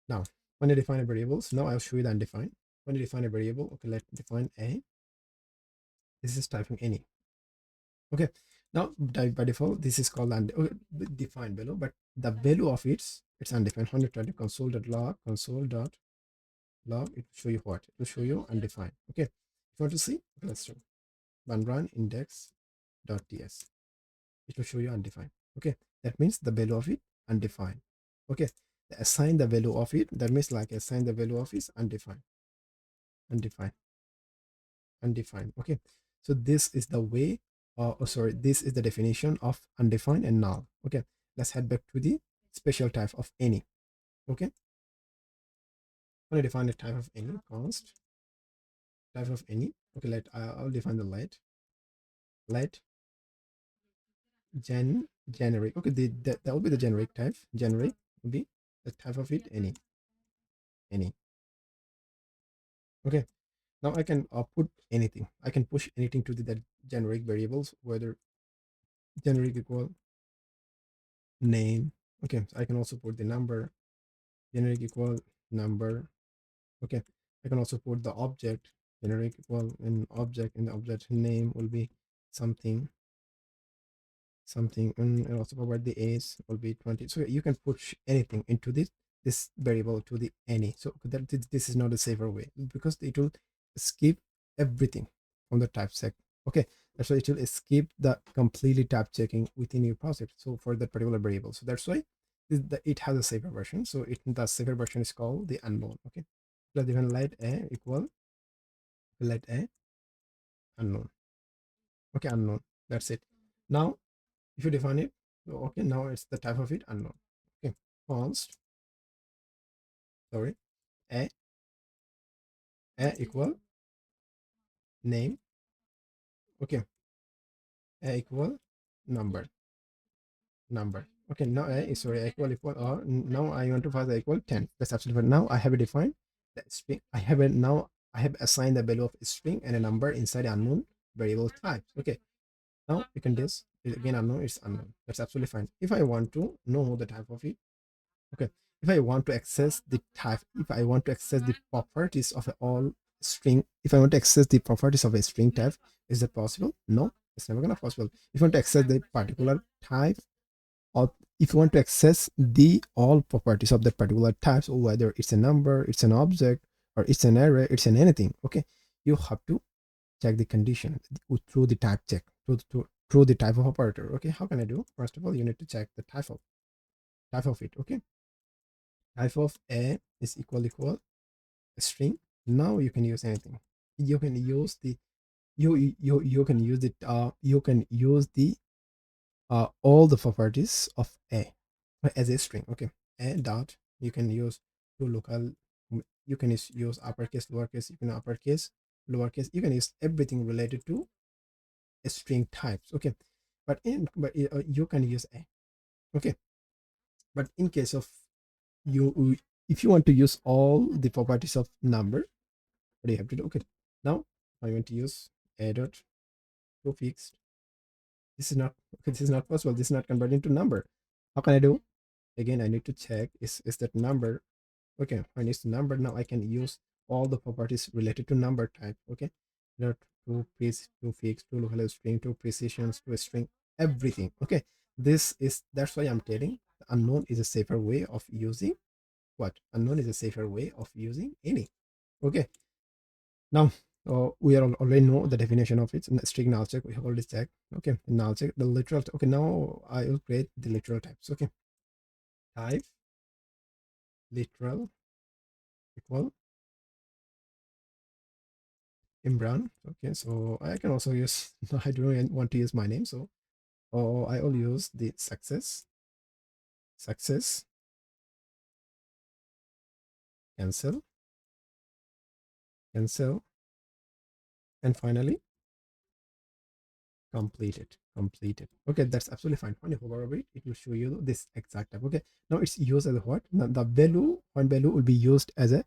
now when you define a variables, now I'll show you the undefined. When you define a variable, okay, let's define a. This is typing any. Okay, now by default this is called defined value, but the value of it's undefined. When you try to console.log it will show you what? It will show you undefined. Okay, if you want to see, okay, let's do run index.ts. It will show you undefined. Okay, that means the value of it undefined. Okay, assign the value of it, that means like assign the value of is undefined. Undefined. Okay, so this is the way sorry, this is the definition of undefined and null. Okay, let's head back to the special type of any. Okay, when I define the type of any, const type of any. Okay, I'll define the let generic. Okay, that will be the generic type. Generic will be the type of it any. Okay, now I can put anything. I can push anything to that generic variables, whether generic equal name. Okay, so I can also put the number, generic equal number. Okay, I can also put the object, generic equal an object, and the object name will be something and also provide the age will be 20. So you can push anything into this variable to the any. So that this is not a safer way because it will skip everything from the type check. Okay, that's why it will skip the completely type checking within your project, so for that particular variable. So that's why it has a safer version. So the safer version is called the unknown. Okay, let's even let a equal let a unknown. Okay, unknown. That's it. Now if you define it, okay, now it's the type of it unknown. Okay, const sorry a equal name. Okay, a equal number. Okay, now a is sorry equal or now I want to pass a equal 10. That's absolutely fine. Now I have a defined that string. I have assigned the value of a string and a number inside unknown variable types. Okay, now we can this again unknown is unknown. That's absolutely fine. If I want to know the type of it, okay, if I want to access the type, if I want to access the properties of all string, if I want to access the properties of a string type, is that possible? No, it's never gonna possible. If you want to access the particular type, or if you want to access the all properties of that particular types, or whether it's a number, it's an object, or it's an array, it's an anything, okay, you have to check the condition through the type check, through the type of operator. Okay, how can I do? First of all, you need to check the type of it. Okay, type of a is equal a string. Now you can use anything. You can use the you can use it you can use the all the properties of a as a string. Okay, a dot, you can use to local, you can use uppercase, lowercase, you can uppercase, lowercase, you can use everything related to a string types. Okay, you can use a. Okay, but in case of you, if you want to use all the properties of number, what do you have to do? Okay, now I want to use a dot to fixed. This is not okay, this is not possible. This is not converting to number. How can I do? Again, I need to check is that number. Okay, when it's number, now I can use all the properties related to number type. Okay, dot to fixed, to fixed, to local string, to precisions, to a string, everything. Okay, that's why I'm telling the unknown is a safer way of using what? Unknown is a safer way of using any. Okay, now we are already know the definition of it. String null check, we have already checked. Okay, null check the literal. Okay, now I will create the literal types. Okay, type literal equal Imran. Okay, so I can also use I don't want to use my name, so I will use the success cancel cancel, and finally completed. Okay, that's absolutely fine. When you hover over it, it will show you this exact type. Okay, now it's used as a what? Now the value, one value will be used as a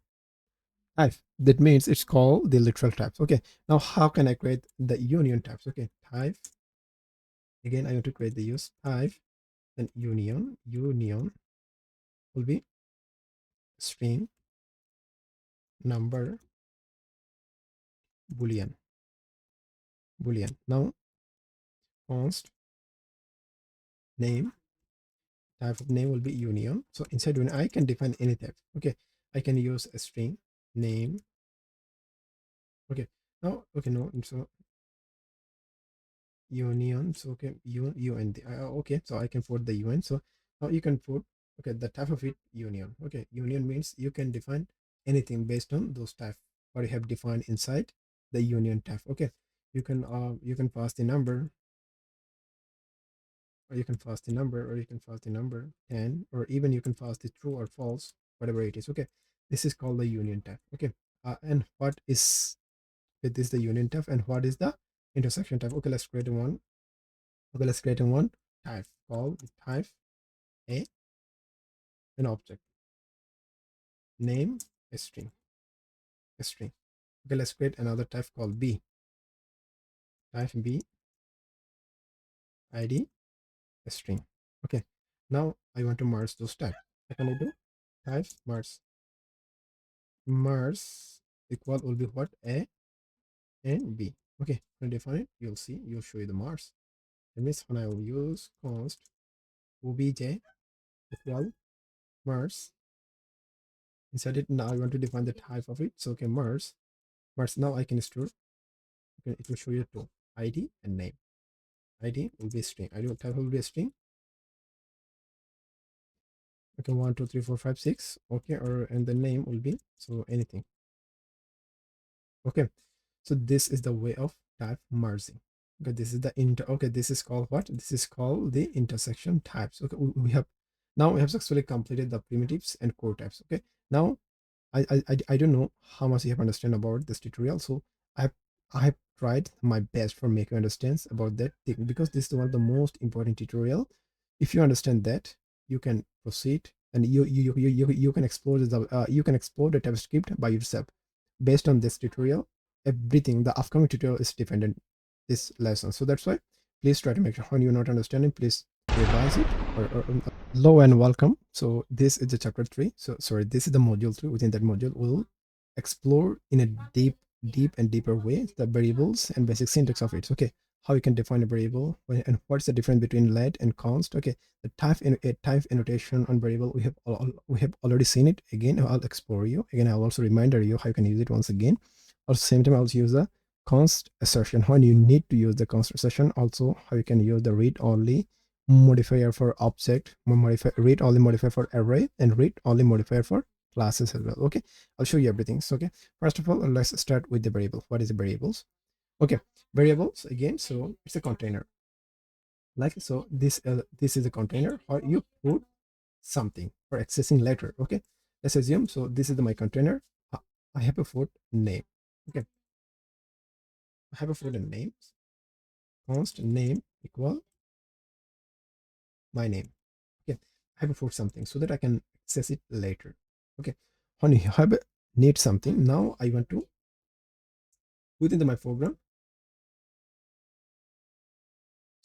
type. That means it's called the literal types. Okay, now how can I create the union types? Okay, type, again I want to create the use type, then union will be string, number, boolean. Now const name, type of name will be union. So inside union I can define any type. Okay, I can use a string name. Okay, now okay, no, so union, so okay, un okay, so I can put the un. So now you can put, okay, the type of it union. Okay, union means you can define anything based on those type what you have defined inside the union type. Okay, you can pass the number, or you can pass the number, or you can pass the number 10, or even you can pass the true or false, whatever it is. Okay, this is called the union type. Okay, and what is with this the union type, and what is the intersection type? Okay, let's create one. Okay, let's create one type called type a, an object name, a string. Okay, let's create another type called b, type b id, a string. Okay, now I want to merge those types. What can I do? Type merge equal will be what? A and b. Okay, when I define it, you'll see, you'll show you the merge. That means when I will use const obj equal merge inside it, now I want to define the type of it. So okay, merge now I can store. Okay, it will show you two, id and name. Id will be a string, id type will be a string. Okay, 1 2 3 4 5 6. Okay, or and the name will be so anything. Okay, so this is the way of type merging. Okay, this is the okay, this is called what? This is called the intersection types. Okay, we have now we have successfully completed the primitives and core types. Okay, now I don't know how much you have understand about this tutorial, so i I have tried my best for make you understand about that thing, because this is one of the most important tutorial. If you understand that, you can proceed, and you can explore you can explore the TypeScript by yourself. Based on this tutorial, everything the upcoming tutorial is dependent this lesson. So that's why please try to make sure when you're not understanding, please revise it, or hello and welcome. So this is the chapter 3. So sorry, this is the module 3. Within that module, we'll explore in a deep and deeper way the variables and basic syntax of it. Okay, how you can define a variable, and what's the difference between let and const. Okay, the type in a type annotation on variable, we have already seen it. Again, I'll explore you again. I'll also reminder you how you can use it once again. Also same time, I'll use the const assertion when you need to use the const assertion. Also how you can use the read only modifier for object, read only modifier for array, and read only modifier for classes as well. Okay, I'll show you everything. So okay, first of all, let's start with the variable. What is the variables? Okay, variables again, so it's a container. Like so, this is a container, or you put something for accessing later. Okay, let's assume, so this is my container. I have a put name. Okay, I have a put a name, const name equal my name. Okay, I have put something so that I can access it later. Okay, when you have need something, now I want to within my program.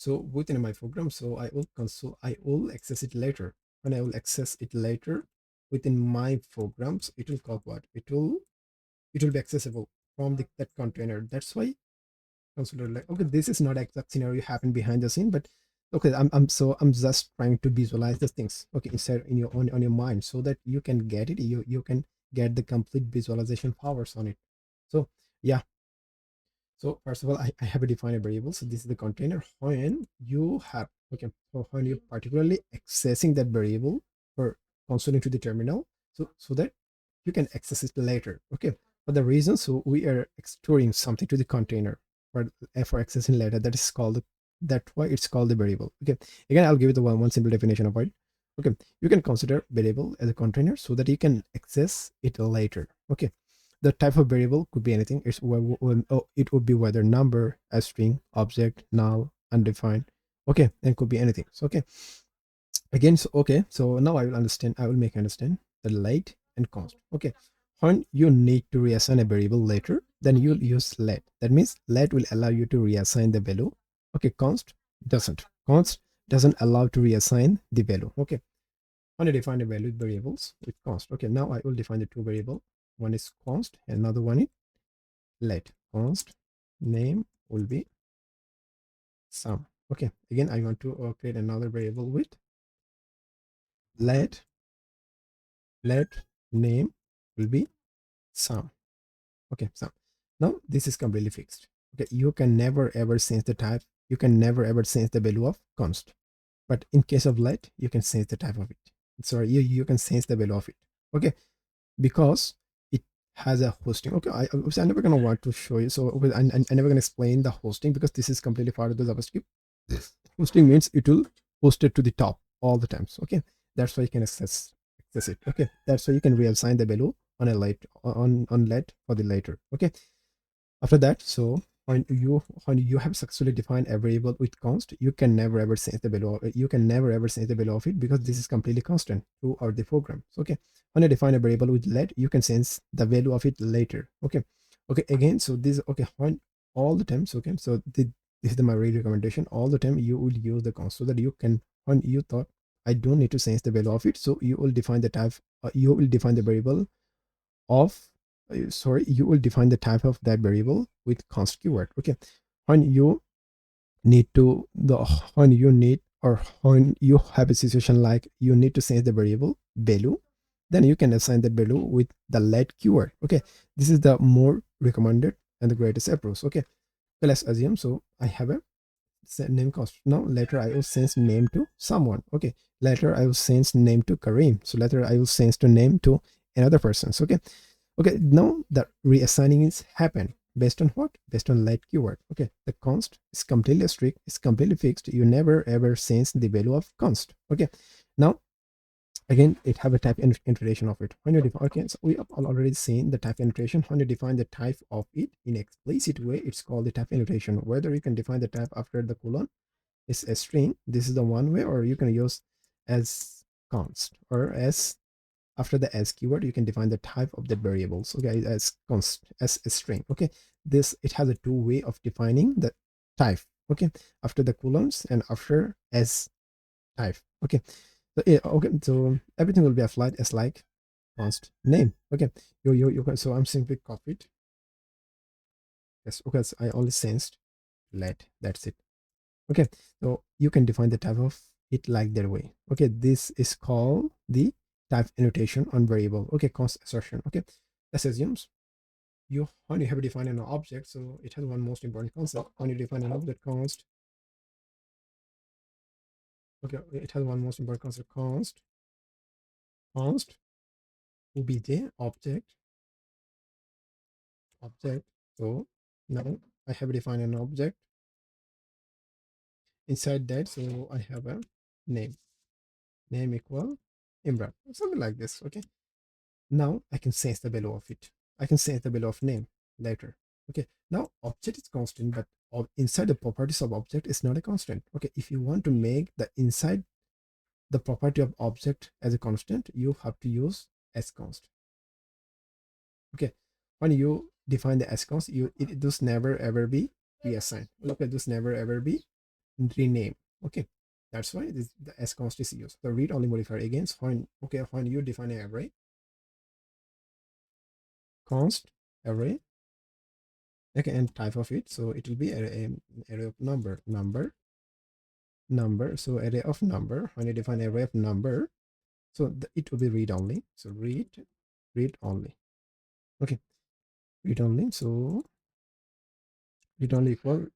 So within my program, so I will console, I will access it later. When I will access it later within my programs, it will call what? It will be accessible from that container. That's why consider like, okay, this is not exact scenario happen behind the scene, but okay, I'm just trying to visualize the things, okay, inside in your on your mind, so that you can get it, you can get the complete visualization powers on it. So yeah, so first of all, I have a defined variable. So this is the container. When you have, okay, so when you particularly accessing that variable for console into the terminal, so that you can access it later. Okay. For the reason, so we are storing something to the container for accessing later. That is called, that's why it's called the variable. Okay. Again, I'll give you the one simple definition of it. Okay. You can consider variable as a container so that you can access it later. Okay. The type of variable could be anything. It would be whether number, a string, object, null, undefined. Okay, and could be anything. So okay, again, so okay, so now I will understand. I will make understand the late and const. Okay, when you need to reassign a variable later, then you'll use let. That means let will allow you to reassign the value. Okay, const doesn't. Const doesn't allow to reassign the value. Okay, when I define the value variables with const. Okay, now I will define the two variable. One is const, another one is let. Const name will be sum. Okay, again, I want to create another variable with let name will be sum. Okay, sum. Now this is completely fixed. Okay, you can never ever change the type. You can never ever change the value of const. But in case of let, you can change the type of it. Sorry, you can change the value of it. Okay, because it has a hosting. Okay, I'm never gonna want to show you. So I never gonna explain the hosting because this is completely part of the JavaScript. This hosting means it will host it to the top all the times. Okay, that's why you can access it. Okay, that's why you can reassign the value on a late on let for the later. Okay, after that, so when you have successfully defined a variable with const, you can never ever change the value. You can never ever change the value of it because this is completely constant throughout the program. So, okay, when you define a variable with let, you can change the value of it later. Okay, okay, again, so this okay when all the times. Okay, so this is my real recommendation. All the time you will use the const so that you can, when you thought I don't need to change the value of it, so you will define the type. You will define the variable of sorry, you will define the type of that variable with const keyword. Okay, when you need to the when you need or when you have a situation like you need to change the variable value, then you can assign that value with the let keyword. Okay, this is the more recommended and the greatest approach. Okay, so let's assume, so I have a name const. Now later I will change name to someone. Okay, later I will change name to Kareem. So later I will change to name to another person. So, okay, okay, now the reassigning is happen based on what? Based on let keyword. Okay, the const is completely strict, it's completely fixed. You never ever change the value of const. Okay, now again, it have a type annotation of it. When you define, okay, so we have already seen the type annotation. When you define the type of it in explicit way, it's called the type annotation. Whether you can define the type after the colon is a string, this is the one way, or you can use as const or as after the as keyword, you can define the type of the variables. Okay, as const as a string. Okay, this it has a two way of defining the type. Okay, after the colons and after as type. Okay, so yeah, okay, so everything will be applied as like const name. Okay, you can, so I'm simply copied. Yes, okay, so I only sensed let, that's it. Okay, so you can define the type of it like that way. Okay, this is called the type annotation on variable. Okay, const assertion. Okay, let's assume you when you have defined an object, so it has one most important concept. When you define an object, const, okay, it has one most important concept, const obj object. So now I have defined an object. Inside that, so I have a name equal Imran, something like this. Okay, now I can change the value of it. I can change the value of name later. Okay, now object is constant, but inside the properties of object is not a constant. Okay, if you want to make the inside the property of object as a constant, you have to use asconst. Okay, when you define the asconst, it does never ever be reassigned. Look at this, never ever be rename. Okay, that's why the asconst is used. The read only modifier against when you define an array, const array, okay, and type of it, so it will be an array of number. So array of number, when you define array of number, so it will be read only. So read only. Okay, read only. So read only equal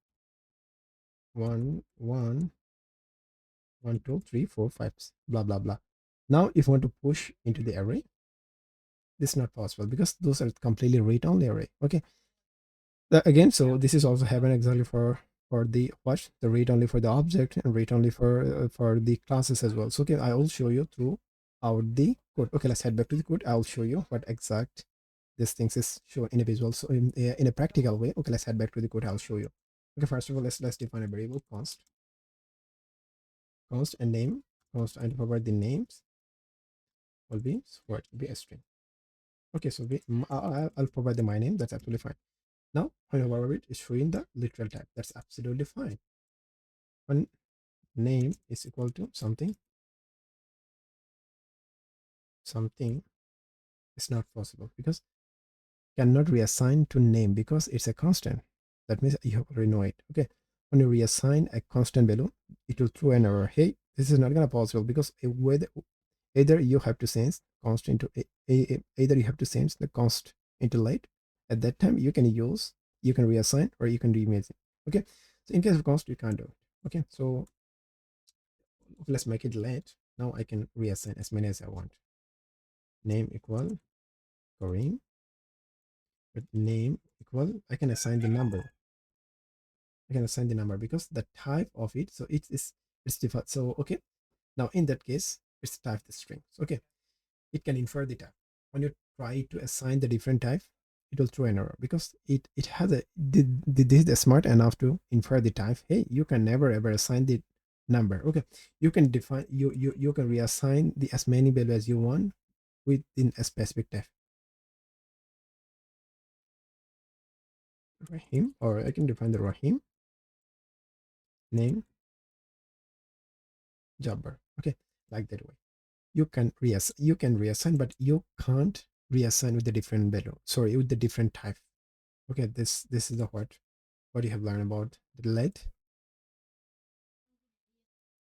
1 1 1 2 3 4 5 blah blah blah. Now if you want to push into the array, this is not possible because those are completely read only array. Okay, again, so this is also happen exactly for the what, the read only for the object and read only for the classes as well. So okay, I will show you through out the code. Okay, let's head back to the code. I'll show you what exact this things is shown in a visual, so in a practical way. Okay, let's head back to the code. I'll show you. Okay, first of all, let's define a variable const and name. Const and provide the names will be what will be a string. Okay, so I'll provide the my name. That's absolutely fine. Now, when however it is showing the literal type, that's absolutely fine. When name is equal to something is not possible because cannot reassign to name because it's a constant. That means you already know it. Okay, when you reassign a constant value, it will throw an error. Hey, this is not gonna possible because either you have to change const into either you have to change the const into late. At that time, you can reassign or you can reimage it. Okay, so in case of const, you can't do it. Okay, so let's make it late. Now I can reassign as many as I want. Name equal Kareem. With name equal, I can assign the number. Because the type of it, so it's default. So okay, now in that case, it's type the string. So, okay, it can infer the type. When you try to assign the different type, it will throw an error because it has this is smart enough to infer the type. Hey, you can never ever assign the number. Okay, you can define you can reassign the as many value as you want within a specific type. Rahim, or I can define the Rahim name Jabbar. Okay, like that way. You can reassign, but you can't reassign with the different value. Sorry, with the different type. Okay, this is the what you have learned about the let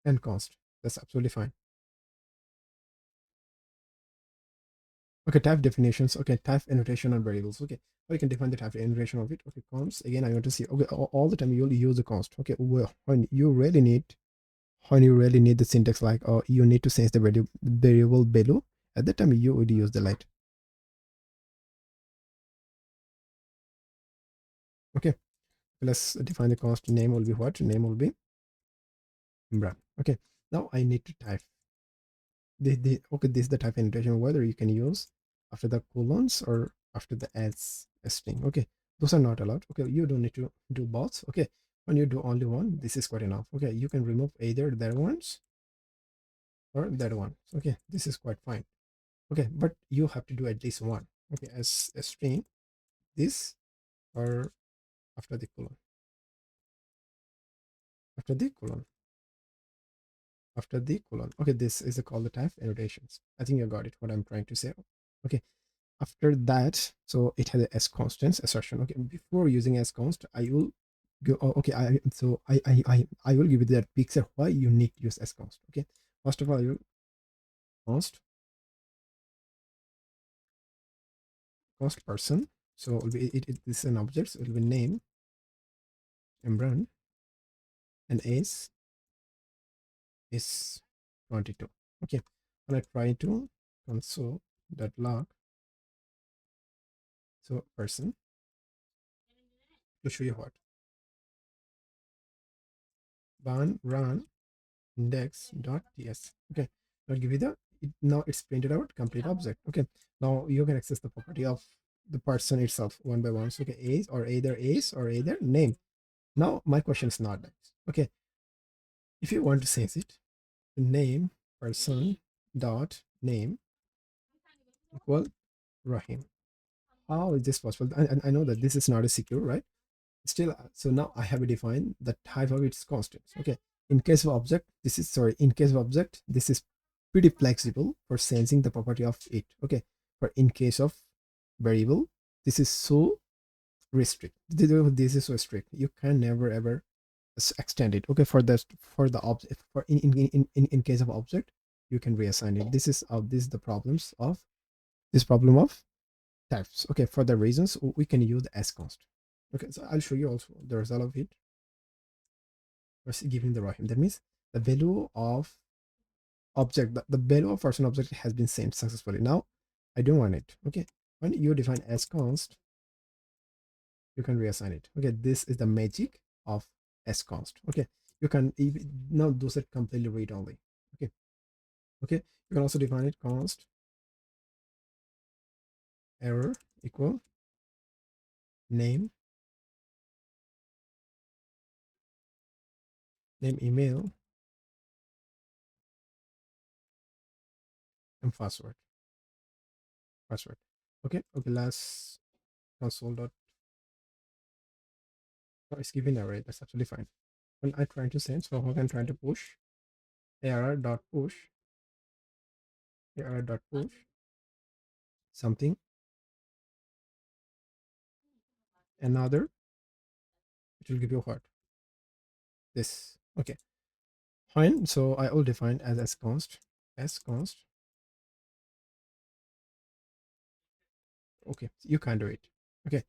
and const. That's absolutely fine. Okay, type definitions. Okay, type annotation on variables. Okay, or you can define the type annotation of it. Okay, const. Again, I want to see. Okay, all the time you'll use the const. Okay, well, when you really need the syntax, like you need to change the variable value, at that time you would use the let. Okay, let's define the const. Name will be what? Name will be Imran. Okay, now I need to type okay, this is the type annotation, whether you can use after the colons or after the as a string. Okay, those are not allowed. Okay, you don't need to do both. Okay, when you do only one, this is quite enough. Okay, you can remove either that ones or that one. Okay, this is quite fine. Okay, but you have to do at least one. Okay, as a string, this or after the colon, after the colon, after the colon. Okay, this is called the type annotations. I think you got it, what I'm trying to say. Okay, after that, so it has a as constants assertion. Okay, before using as const, I will go. Oh, okay, I will give you that picture why you need to use as const. Okay, first of all, you const person. So it will be it is an object. So it will be name Imran and age is 22. Okay, when I try to console that log, so person to show you what run index.ts. Okay, I'll give you now it's printed out complete object. Okay, now you can access the property of the person itself one by one. So okay, age or either name. Now my question is not that. Okay, if you want to change it, the name person dot name equal Rahim. How is this possible? And I know that this is not a secure, right? Still, so now I have defined the type of its constants. Okay, in case of object, this is sorry, in case of object, this is pretty flexible for sensing the property of it. Okay, but in case of variable, this is so restrict. This is so strict. You can never ever extend it. Okay, for the object, for in case of object, you can reassign it. This is the problems of this problem of types. Okay, for the reasons we can use as const. Okay, so I'll show you also the result of it. We're giving the Rahim. That means the value of object, the value of person object has been sent successfully. Now I don't want it. Okay, when you define as const, you can reassign it. Okay, this is the magic of as const. Okay, you can even now do set completely read only. Okay, okay, you can also define it const error equal name email and password. Okay, let's console dot. Oh, it's giving array. That's actually fine. When I try to send, so how can I try to push arr dot push something another, it will give you what this. Okay, fine. So I will define as const okay, you can do it. Okay,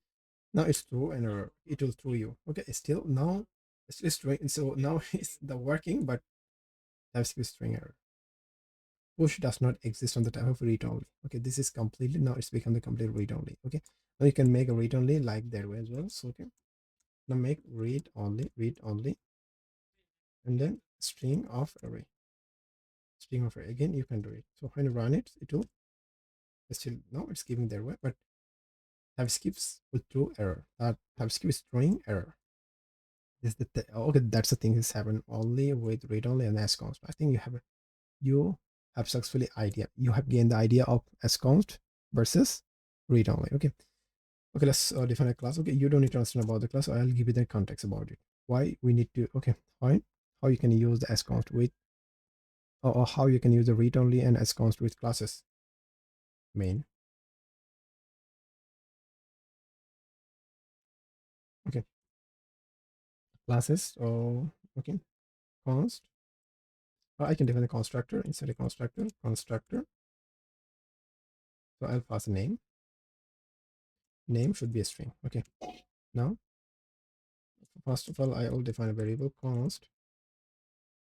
now it's true and error, it will throw you. Okay, still now it's string, so now it's the working, but TypeScript string error. Push does not exist on the type of read only. Okay, this is completely, now it's become the complete read only. Okay, now you can make a read only like that way as well. So okay, now make read only, and then string of array, again you can do it. So when you run it, it will still, now it's giving their way, but TypeScript will throw error. That TypeScript is throwing error. This is the okay, that's the thing is happen only with read only and asconst. I think you have successfully idea, you have gained the idea of asconst versus read only. Okay, let's define a class. Okay, you don't need to understand about the class, so I'll give you the context about it, why we need to. Okay, fine, how you can use the asconst with, or how you can use the read only and asconst with classes. Main. Okay, classes. Oh, okay, const. I can define a constructor inside a constructor. So I'll pass a name. Name should be a string. Okay, now first of all I will define a variable const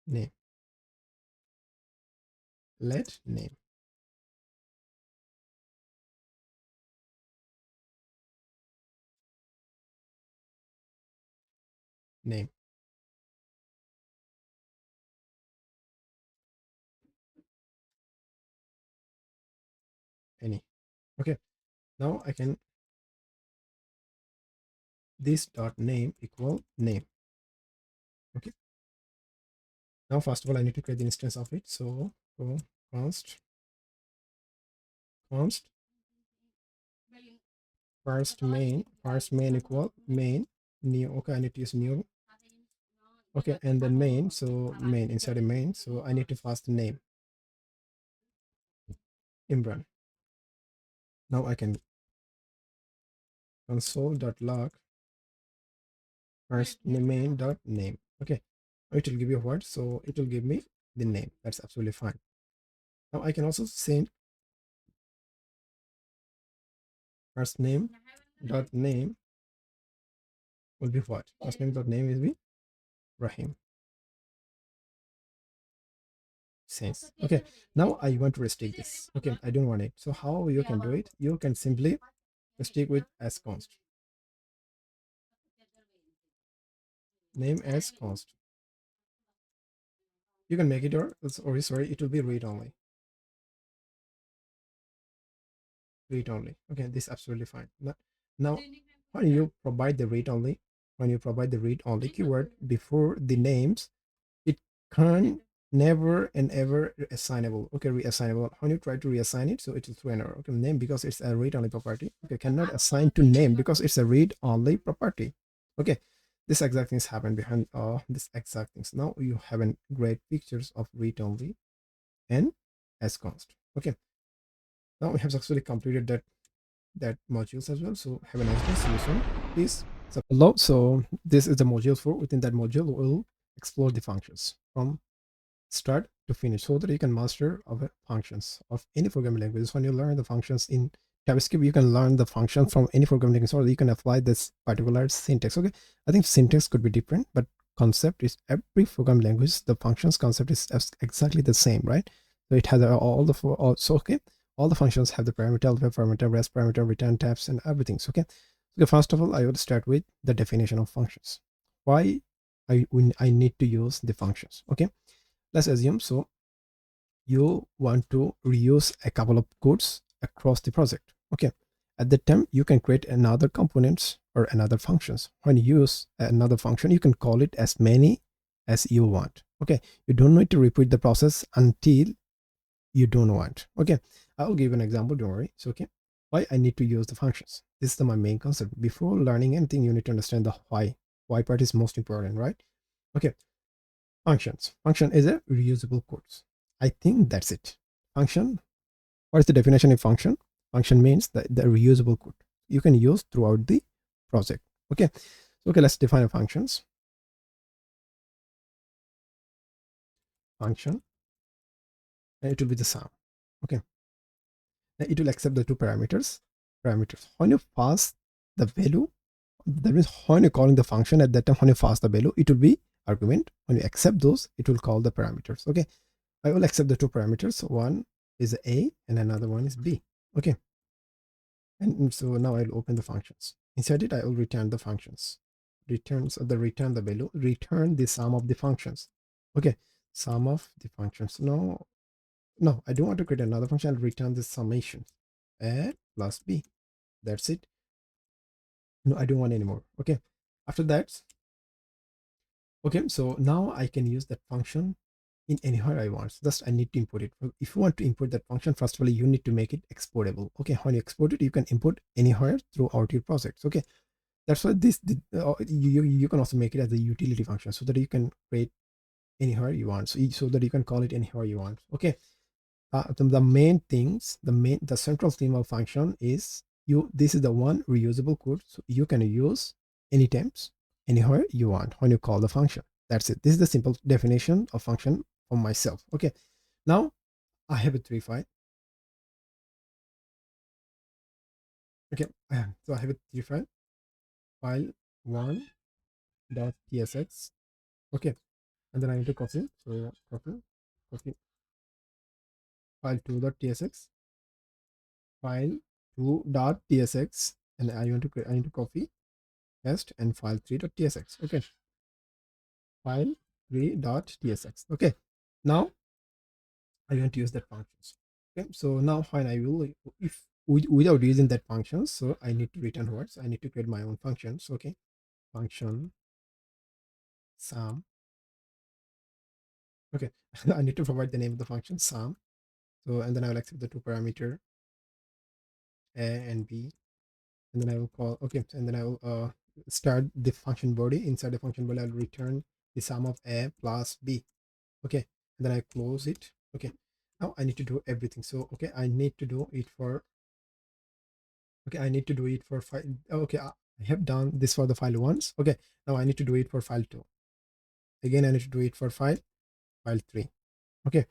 name. Let name any. Okay, now I can this dot name equal name. Okay, now first of all I need to create the instance of it. So const first main equal main new. Okay, I need to use new. Okay, and then main, so main inside a main, so I need to pass the name Imran. Now I can console.log first main dot name. Okay, it will give you what, so it will give me the name. That's absolutely fine. Now I can also send first name dot name will be what, first name dot name will be Rahim. Sense. Okay, now I want to restrict this. Okay, I don't want it. So how you can do it, you can simply restrict with as const, name as const. You can make it, or sorry, it will be read only. Okay, this is absolutely fine. Now when you provide the read only, keyword before the names, it can never and ever assignable. Okay, reassignable. When you try to reassign it, so it will throw an error. Okay, name because it's a read only property. Okay, cannot assign to name because it's a read only property. Okay, this exact things happen behind this exact things. Now you have a great pictures of read only and as const. Okay, now we have successfully completed that modules as well. So have a nice day. See you soon. Please. Hello. So this is the module for within that module we'll explore the functions from start to finish so that you can master of functions of any programming languages. When you learn the functions in JavaScript, you can learn the function from any programming language, or you can apply this particular syntax. Okay, I think syntax could be different, but concept is every programming language. The functions concept is exactly the same, right? So it has all the so okay, all the functions have the parameter, alpha parameter, rest parameter, return types, and everything. So, okay. Okay, first of all, I will start with the definition of functions. Why I need to use the functions. Okay, let's assume so you want to reuse a couple of codes across the project. Okay, at that time you can create another components or another functions. When you use another function, you can call it as many as you want. Okay, you don't need to repeat the process until you don't want. Okay, I'll give an example, don't worry. So okay, why I need to use the functions. This is my main concept. Before learning anything, you need to understand the why part is most important, right? Okay, functions. Function is a reusable codes. I think that's it. Function. What is the definition of function? Function means the reusable code you can use throughout the project. Okay. So, okay, let's define a functions. Function. And it will be the sum. Okay. And it will accept the two parameters. When you pass the value, that means when you're calling the function at that time, when you pass the value, it will be argument. When you accept those, it will call the parameters. Okay. I will accept the two parameters. One is A and another one is B. Okay. And so now I'll open the functions. Inside it, I will return the functions. Returns the return the value, return the sum of the functions. Okay, sum of the functions. No, I don't want to create another function. I'll return the summation. A plus B. That's it. No, I don't want anymore. Okay. After that, okay, so now I can use that function in anywhere I want. So just I need to import it. If you want to import that function, first of all, you need to make it exportable. Okay, when you export it, you can import anywhere throughout your projects. Okay, that's why you can also make it as a utility function so that you can create anywhere you want. So that you can call it anywhere you want. Okay, the main things, the central theme of function is this is the one reusable code, so you can use anytime, anywhere you want when you call the function. That's it. This is the simple definition of function for myself. Okay, now I have a three file. Okay, so I have a three file one dot tsx. Okay, and then I need to copy. So copy file 2.tsx, file 2.tsx, and I need to copy paste and file 3.tsx. Okay, file 3.tsx. Okay, now I want to use that functions. Okay, so now when I will, if without using that functions, so I need to return words. I need to create my own functions. Okay, function sum. Okay, I need to provide the name of the function sum. So and then I will accept the two parameter a and b, and then I will call, okay, and then I will start the function body. Inside the function body, I'll return the sum of a plus b. Okay, and then I close it. Okay, now I need to do everything. So okay, I need to do it for, okay, I need to do it for file. Okay, I have done this for the file once. Okay, now I need to do it for file 2. Again, I need to do it for file 3. Okay,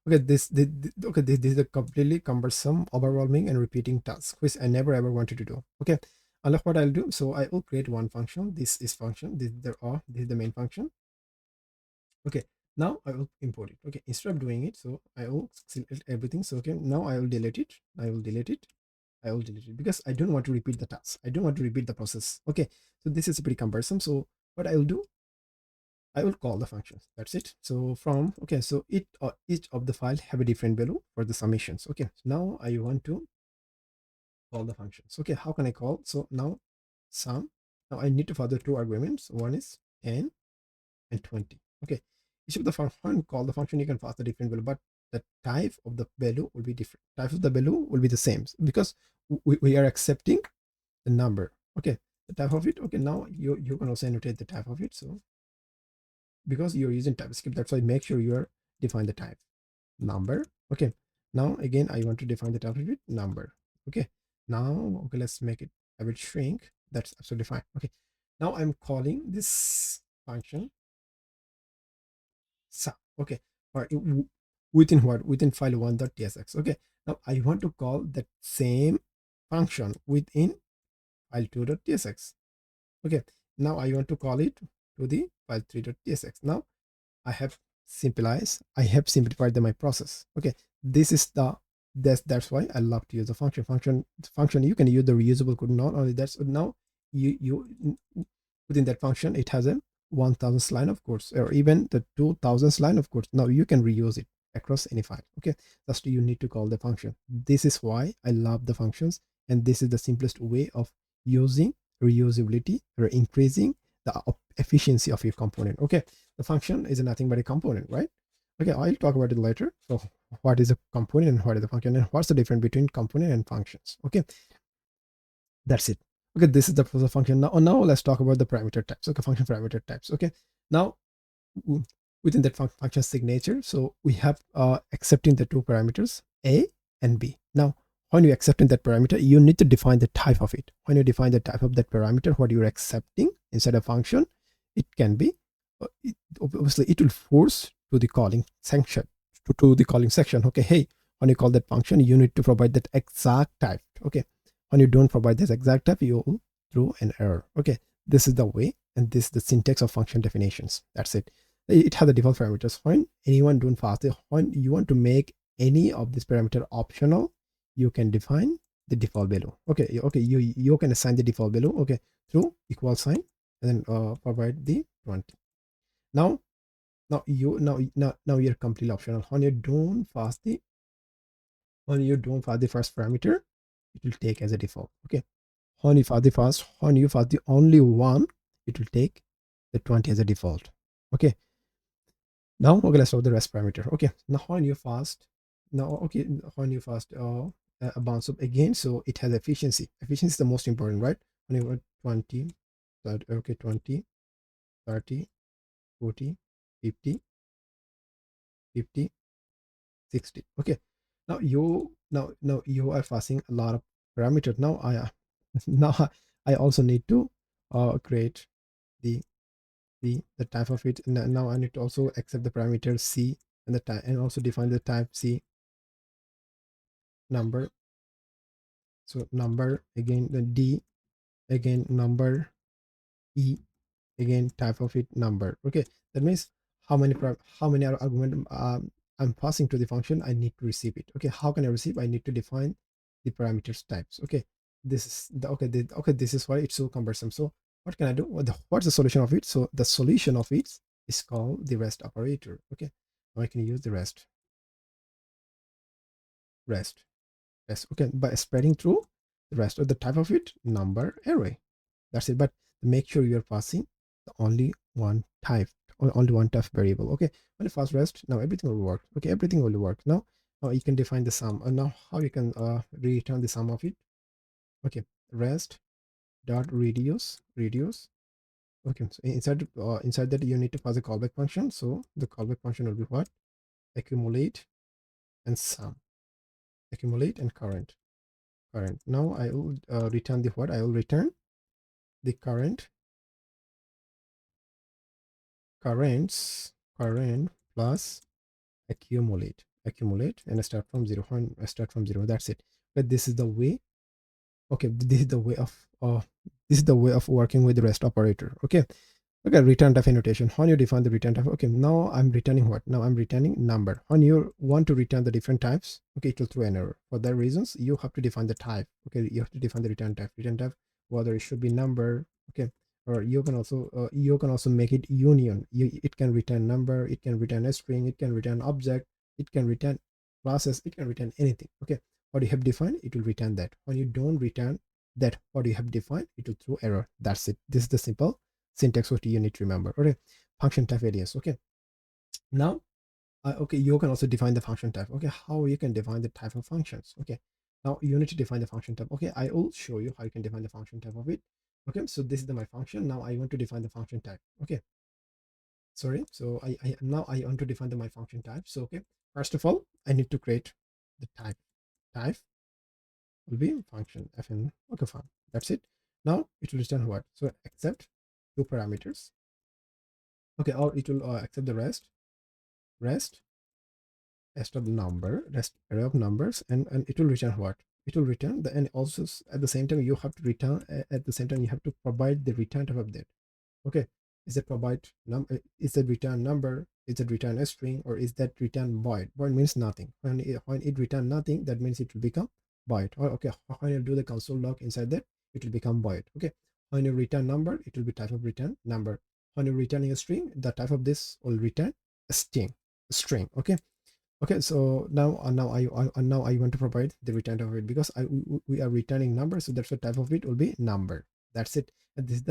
okay, this is a completely cumbersome, overwhelming, and repeating task which I never ever wanted to do. Okay, I love what I'll do. So I will create one function. This is function. This is the main function. Okay, now I will import it. Okay, instead of doing it, so I will select everything. So okay, now I will delete it. I will delete it. I will delete it because I don't want to repeat the task. I don't want to repeat the process. Okay, so this is pretty cumbersome. So what I will do, I will call the functions. That's it. So from, okay, so each of the file have a different value for the summations. Okay, so now I want to call the functions. Okay, how can I call? So now sum. Now I need to further two arguments. One is 10 and 20. Okay, each of the function call the function, you can pass the different value, but the type of the value will be different. Type of the value will be the same because we are accepting the number. Okay, the type of it. Okay, now you can also annotate the type of it. So because you're using TypeScript, that's why make sure you're define the type number. Okay, now again I want to define the type of it number. Okay, now okay, let's make it a bit shrink. That's absolutely fine. Okay, now I'm calling this function sum. Okay, or within what, within file1.tsx. Okay, now I want to call that same function within file2.tsx. Okay, now I want to call it to the file3.tsx. Now I have simplified my process. Okay, this is the that's why I love to use the function. You can use the reusable code. Not only that, so now you within that function it has a 1000th line of course, or even the 2000th line of course. Now you can reuse it across any file. Okay, that's you need to call the function. This is why I love the functions, and this is the simplest way of using reusability or increasing the efficiency of your component. Okay, the function is nothing but a component, right? Okay, I'll talk about it later. So what is a component and what is a function, and what's the difference between component and functions? Okay, that's it. Okay, this is the function. Now let's talk about the parameter types. Okay, function parameter types. Okay, now within that function signature, so we have accepting the two parameters a and b. Now when you accepting that parameter, you need to define the type of it. When you define the type of that parameter, what you're accepting inside a function, it can be obviously it will force to the calling section, to the calling section. Okay, hey, when you call that function, you need to provide that exact type. Okay, when you don't provide this exact type, you will throw an error. Okay, this is the way, and this is the syntax of function definitions. That's it. It has the default parameters. When anyone don't pass it, when you want to make any of this parameter optional, you can define the default value. Okay, you can assign the default value. Okay, through equal sign, and then provide the 20. Now you're completely optional. When you don't pass the first parameter, it will take as a default. Okay, when you pass the only one, it will take the 20 as a default. Okay, now okay, let's talk the rest parameter. Okay, now when you fast a bounce up again, so it has efficiency. Efficiency is the most important, right? When you want 20, 30, okay, 20, 30, 40, 50, 50, 60. Okay, now you are passing a lot of parameters. Now now I also need to create the the type of it. Now I need to also accept the parameter c and the type, and also define the type c number. So number again, the d again, number e again, type of it number. Okay, that means how many argument I'm passing to the function, I need to receive it. Okay, how can I receive? I need to define the parameters types. Okay, this is the okay, this is why it's so cumbersome. So what can I do? What's the solution of it? So the solution of it is called the rest operator. Okay, now I can use the rest. Yes, okay, by spreading through the rest of the type of it number array. That's it. But make sure you're passing the only one type, or only one type variable. Okay, when you pass rest, now everything will work. Okay, everything will work. Now you can define the sum. Now how you can return the sum of it? Okay, rest dot reduce. Okay, so inside that you need to pass a callback function. So the callback function will be what? Accumulate and sum. Accumulate and current. Now I will return the what? I will return the current plus accumulate and start from zero. When I start from zero, that's it. But this is the way. Okay, this is the way of working with the rest operator. Okay, return type annotation. When you define the return type, okay, now I'm returning what? Now I'm returning number. When you want to return the different types, okay, it will throw an error. For that reasons, you have to define the type. Okay, you have to define the return type. Whether it should be number. Okay, or you can also make it union. It can return number, it can return a string, it can return object, it can return classes, it can return anything. Okay, what you have defined, it will return that. When you don't return that what you have defined, it will throw error. That's it. This is the simple syntax what you need to remember. Okay, function type alias. Okay, Now, okay, you can also define the function type. Okay, how you can define the type of functions. Okay, now you need to define the function type. Okay, I will show you how you can define the function type of it. Okay, so this is my function. Now I want to define the function type. Okay, sorry. So I now I want to define my function type. So okay, first of all, I need to create the type. Type will be function fn. Okay, fine. That's it. Now it will return what? So accept two parameters. Okay, or it will accept the rest rest of the number, rest array of numbers, and it will return what? It will return the, and also at the same time you have to return at the same time you have to provide the return type of that. Okay, is that provide number? Is that return number? Is it return a string, or is that return void? Void means nothing. When it return nothing, that means it will become void. Or okay, when you do the console log inside that, it will become void. Okay, when you return number, it will be type of return number. When you returning a string, the type of this will return a string. Okay, okay, so now I want to provide the return of it because we are returning number, so that's the type of it will be number. That's it. And this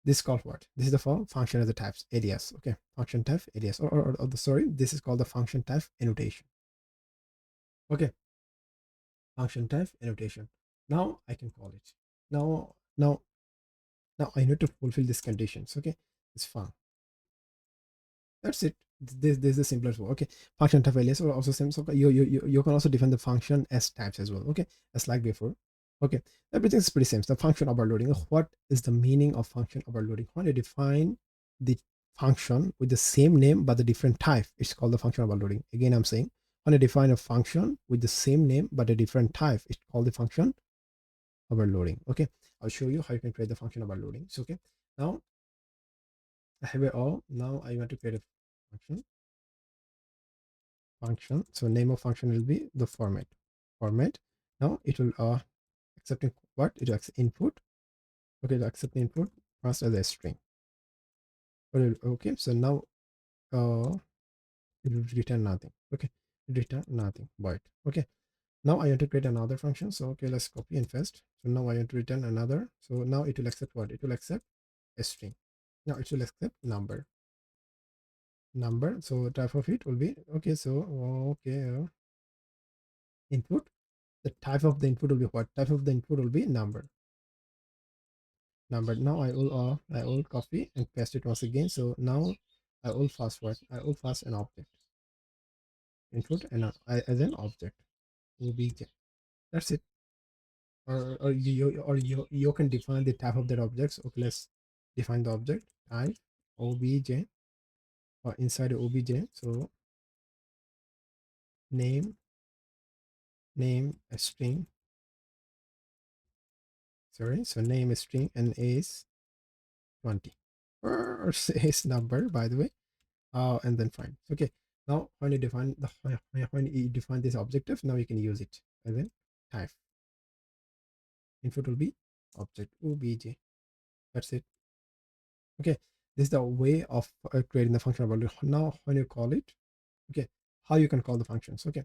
is called what? This is the function of the types alias. Okay, function type alias, or the sorry, this is called the function type annotation. Okay, function type annotation. Now I can call it. Now I need to fulfill these conditions. Okay, it's fine. That's it. This is the simplest one. Okay, function type alias or also same. So you can also define the function as types as well. Okay, as like before. Okay, everything is pretty same. The function overloading. What is the meaning of function overloading? When you define the function with the same name but the different type, it's called the function overloading. Again, I'm saying when you define a function with the same name but a different type, it's called the function overloading. Okay, I'll show you how you can create the function overloading. So okay, now I have it all. Now I want to create a function. So name of function will be the format. Now it will accepting what? It will accept input. Okay, to accept the input passed as a string. Okay, so now it will return nothing. Okay, it return nothing void. Okay, now I want to create another function. So okay, let's copy and paste. So now I want to return another. So now it will accept what? It will accept a string. Now it will accept number. So type of it will be okay. So okay, input. The type of the input will be what? Type of the input will be number. Now I will copy and paste it once again. So now I will pass what? I will pass an object input and as an object obj. That's it. Or you can define the type of that objects. Okay, let's define the object type obj or inside obj. So name a string. Sorry, so name a string and is 20 or says number, by the way. And then fine. Okay, now when you define this objective, now you can use it and then type input will be object obj. That's it. Okay, this is the way of creating the function value. Now when you call it, okay, how you can call the functions. Okay,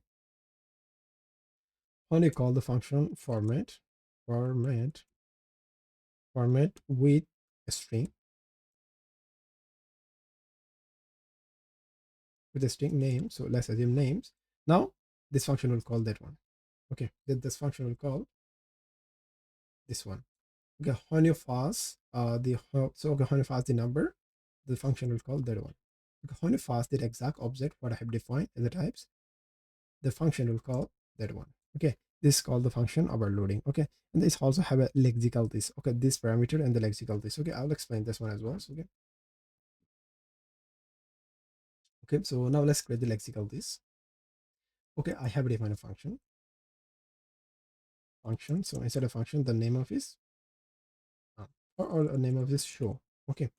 when you call the function format with a string, with a string name, so let's assume names. Now this function will call that one. Okay, this function will call this one. Okay, when you pass okay, when you pass the number, the function will call that one. Okay, when you pass that exact object what I have defined in the types, the function will call that one. Okay, this is called the function overloading. Okay, and this also have a lexical this. Okay, this parameter and the lexical this. Okay, I'll explain this one as well. So, okay, so now let's create the lexical this. Okay, I have defined a function. So inside a function, the name of is uh, or a name of this show. Okay,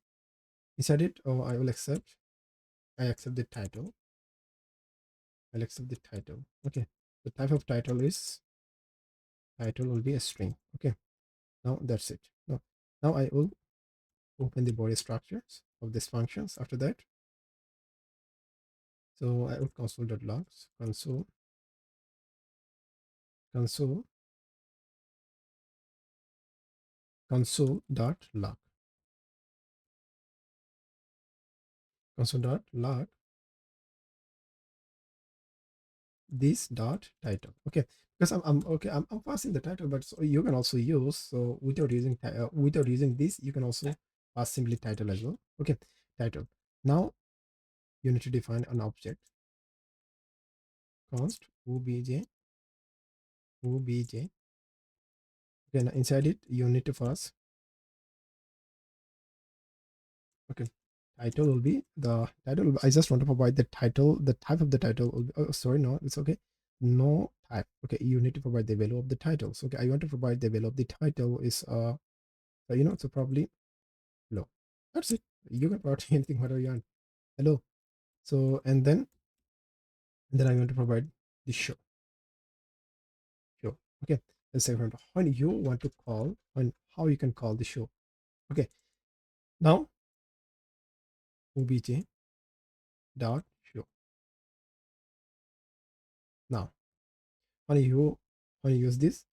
inside it, I will accept. I accept the title. I'll accept the title. Okay, the type of title will be a string. Okay, now that's it. Now I will open the body structures of these functions after that. So I will console.logs console console.log console.log this dot title. Okay, because I'm passing the title, but so you can also use, so without using this, you can also pass simply title as well. Okay, title. Now you need to define an object, const obj. Okay, now inside it you need to pass. Okay, title will be the title. I just want to provide the title. The type of the title will be, oh, sorry, no, it's okay. No type. Okay, you need to provide the value of the title. So okay, I want to provide the value of the title is so probably hello. That's it. You can provide anything whatever you want. Hello. So and then I want to provide the show. Okay. The second when you want to call, when how you can call the show. Okay. Now obj dot show. Now when you use this,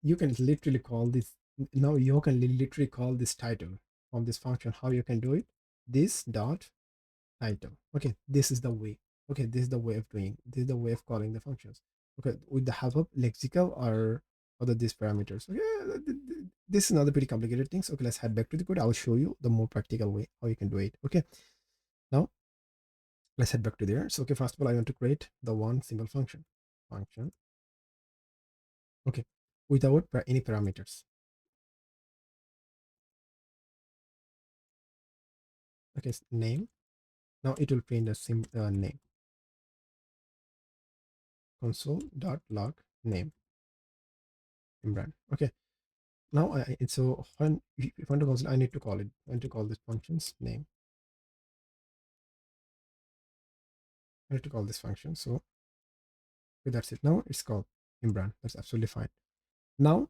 you can literally call this. Now you can literally call this title from this function. How you can do it? This dot title. Okay, this is the way. Okay, this is the way of doing. This is the way of calling the functions. Okay, with the help of lexical or other these parameters. Okay, this is another pretty complicated things. Okay, let's head back to the code. I'll show you the more practical way how you can do it. Okay, now let's head back to there. So okay, first of all, I want to create the one simple function. Okay, without any parameters. Okay, name. Now it will print the same name, console.log name Imran. Okay, now so when if I want to console, I need to call it. I need to call this function's name. I need to call this function. So okay, that's it. Now it's called Imran. That's absolutely fine. Now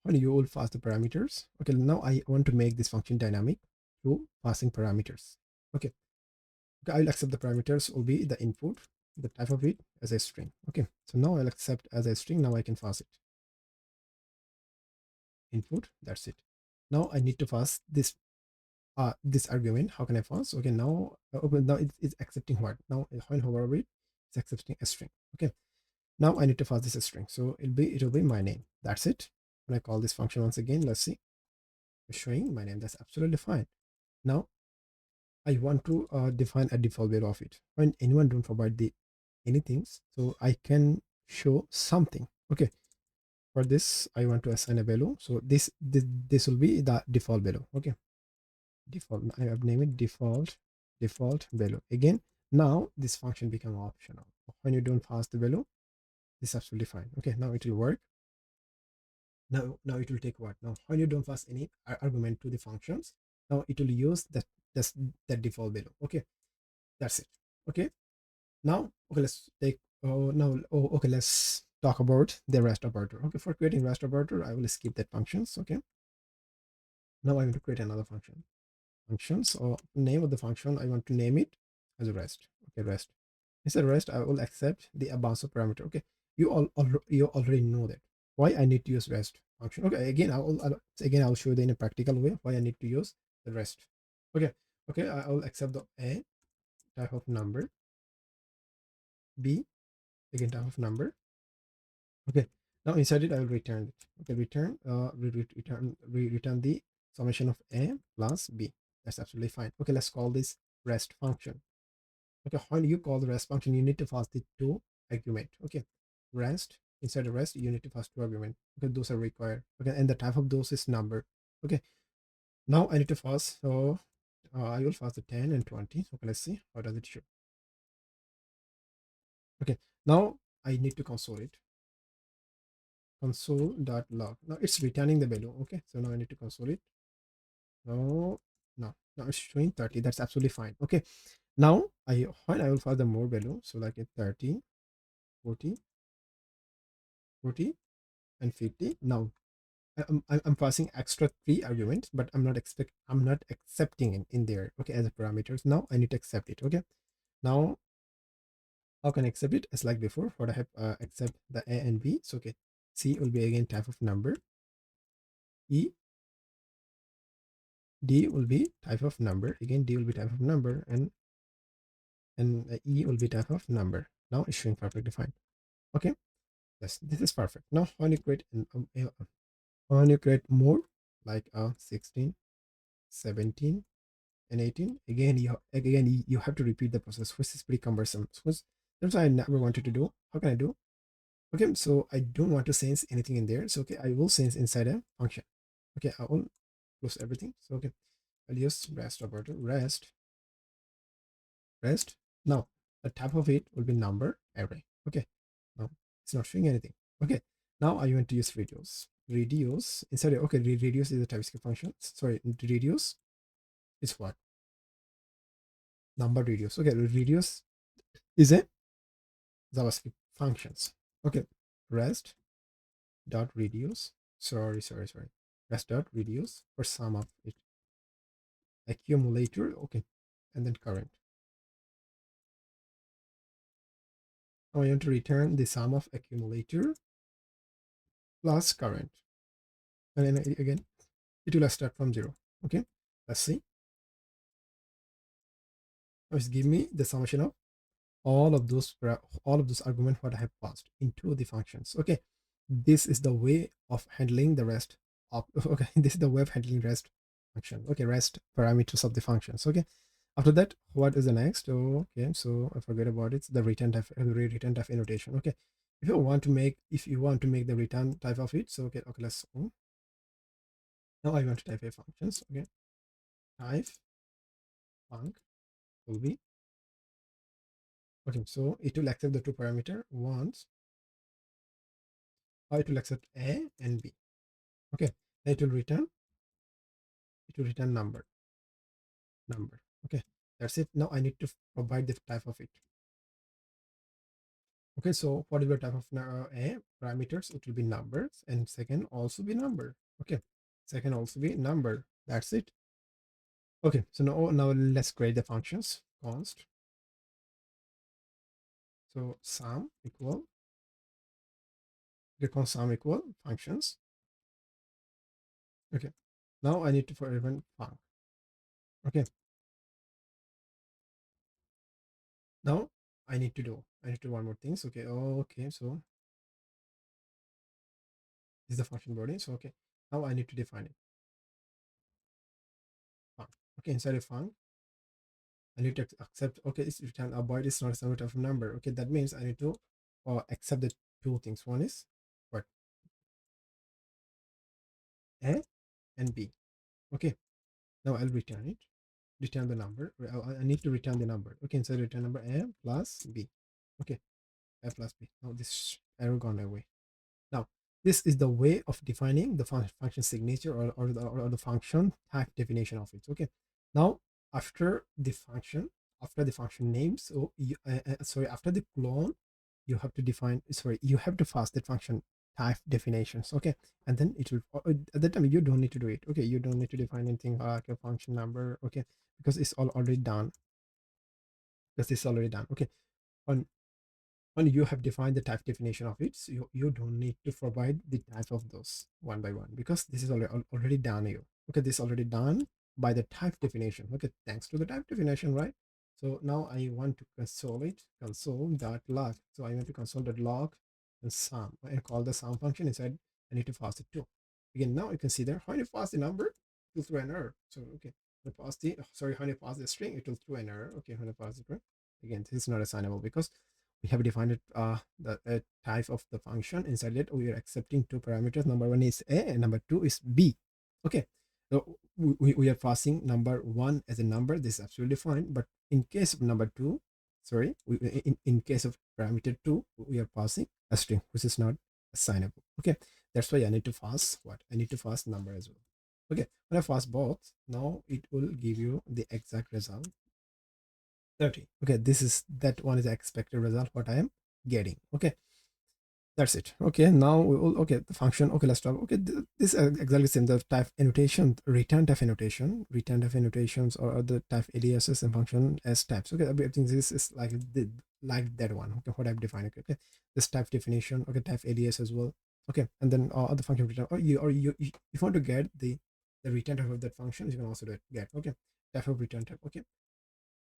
when you will pass the parameters, okay, now I want to make this function dynamic through passing parameters. Okay, okay, I'll accept the parameters will be the input, the type of it as a string. Okay, so now I'll accept as a string. Now I can pass it input. That's it. Now I need to pass this argument. How can I pass? Okay, now now it's accepting what? Now when hover over it, it's accepting a string. Okay, now I need to pass this a string. So it'll be my name. That's it. When I call this function once again, let's see. It's showing my name. That's absolutely fine. Now I want to define a default value of it. When anyone don't provide the anything, so I can show something. Okay, for this I want to assign a value. So this will be the default value. Okay, default. I have named it default value. Again, now this function become optional. When you don't pass the value, this is absolutely fine. Okay, now it will work. Now it will take what? Now when you don't pass any argument to the functions, now it will use that's that default value. Okay, that's it. Okay, now okay, let's take okay, let's talk about the rest operator. Okay, for creating rest operator, I will skip that functions. Okay, now I want to create another functions or name of the function. I want to name it as a rest. Okay, rest. Instead of rest, I will accept the above parameter. Okay, you already know that why I need to use rest function. Okay, again I'll show you in a practical way why I need to use the rest. Okay, okay, I will accept the a type of number, b again type of number. Okay, now inside it I will return it. Okay, return the summation of a plus b. That's absolutely fine. Okay, let's call this rest function. Okay, when you call the rest function, you need to pass the two argument. Okay, rest, inside the rest you need to pass two argument. Okay, those are required. Okay, and the type of those is number. Okay, now I need to pass, so I will pass the 10 and 20. Okay, let's see what does it show. Okay, now I need to console it, console.log. Now it's returning the value. Okay, so now I need to console it. Now it's showing 30. That's absolutely fine. Okay, now when I will pass the more value, so like a 30, 40, 40 and 50. Now I'm passing extra three arguments, but I'm not accepting it in there. Okay, as a parameters. Now I need to accept it. Okay, now how can I accept it? As like before, what I have accept the a and b. So okay, c will be again type of number, e d will be type of number, again d will be type of number, and e will be type of number. Now it's showing perfectly fine. Okay, yes, this is perfect. Now when you create when you create more, like 16, 17, and 18, again you have to repeat the process, which is pretty cumbersome. So that's why I never wanted to do. How can I do? Okay, so I don't want to sense anything in there. So okay, I will sense inside a function. Okay, I will close everything. So okay, I'll use rest operator, rest. Now the type of it will be number array. Okay, now it's not showing anything. Okay, now I want to use reduce inside. Okay, reduce is a TypeScript function. Sorry, reduce is what? Number reduce. Okay, reduce is a JavaScript functions. Okay, rest dot reduce. Sorry. Rest dot reduce for sum of it. Accumulator. Okay, and then current. Now I want to return the sum of accumulator plus current. And then again, it will start from 0. Okay, let's see. Now it's give me the summation of all of those arguments what I have passed into the functions. Okay, this is the way of handling the rest of okay, this is the way of handling rest function. Okay, rest parameters of the functions. Okay, after that, what is the next? Okay, so I forget about it. The return type annotation. Okay, if you want to make the return type of it, so okay, let's now I want to type a functions. Okay, type func will be okay, so it will accept the two parameter once, or it will accept a and b. Okay, it will return number. Okay, that's it. Now I need to provide the type of it. Okay, so what is the type of a parameters? It will be numbers, and second also be number. Okay, second also be number. That's it. Okay, so now let's create the functions. Const, so sum equal, const sum equal functions. Okay, now I need to for even func. Okay, now I need to do one more things. Okay, okay, so this is the function body. So okay, now I need to define it. Func. Okay, inside a func, I need to accept. Okay, it's return a byte is not a standard type of number. Okay, that means I need to accept the two things. One is what, a and b. Okay, now I'll return it. Return the number. I need to return the number. Okay, inside return number a plus b. Okay, a plus b. Now this error gone away. Now, this is the way of defining the function signature or the function type definition of it. Okay. Now, after the function, name, so after the clone, you have to define, you have to pass the function type definitions. Okay. And then it will, at that time, you don't need to do it. Okay. You don't need to define anything like a function number. Okay. Because it's already done. Okay. On when you have defined the type definition of it, so you don't need to provide the type of those one by one, because this is already done here. Okay, this is already done by the type definition. Okay, thanks to the type definition, right? So now I want to console.log. So I want to console.log and sum, and call the sum function inside. I need to pass it too. Again, now you can see there, when you pass the number, it will throw an error. So okay, when I pass the when you pass the string, it will throw an error. Okay, when I pass the string, again, this is not assignable because we have defined the type of the function. Inside it, we are accepting two parameters. Number one is a and number two is b. Okay, so we are passing number one as a number. This is absolutely fine. But in case of number two, in case of parameter two, we are passing a string, which is not assignable. Okay, that's why I need to pass what? I need to pass number as well. Okay, when I pass both, now it will give you the exact result 30. Okay, that one is the expected result what I am getting. Okay, that's it. Okay, now we will, okay, the function. Okay, let's talk. Okay, this is exactly same. The type annotation, return type annotations, or the type aliases and function as types. Okay, everything this is like that one. Okay, what I've defined. Okay, this type definition. Okay, type alias as well. Okay, and then the function return. Or you if you want to get the return type of that function, you can also get. Okay, type of return type. Okay,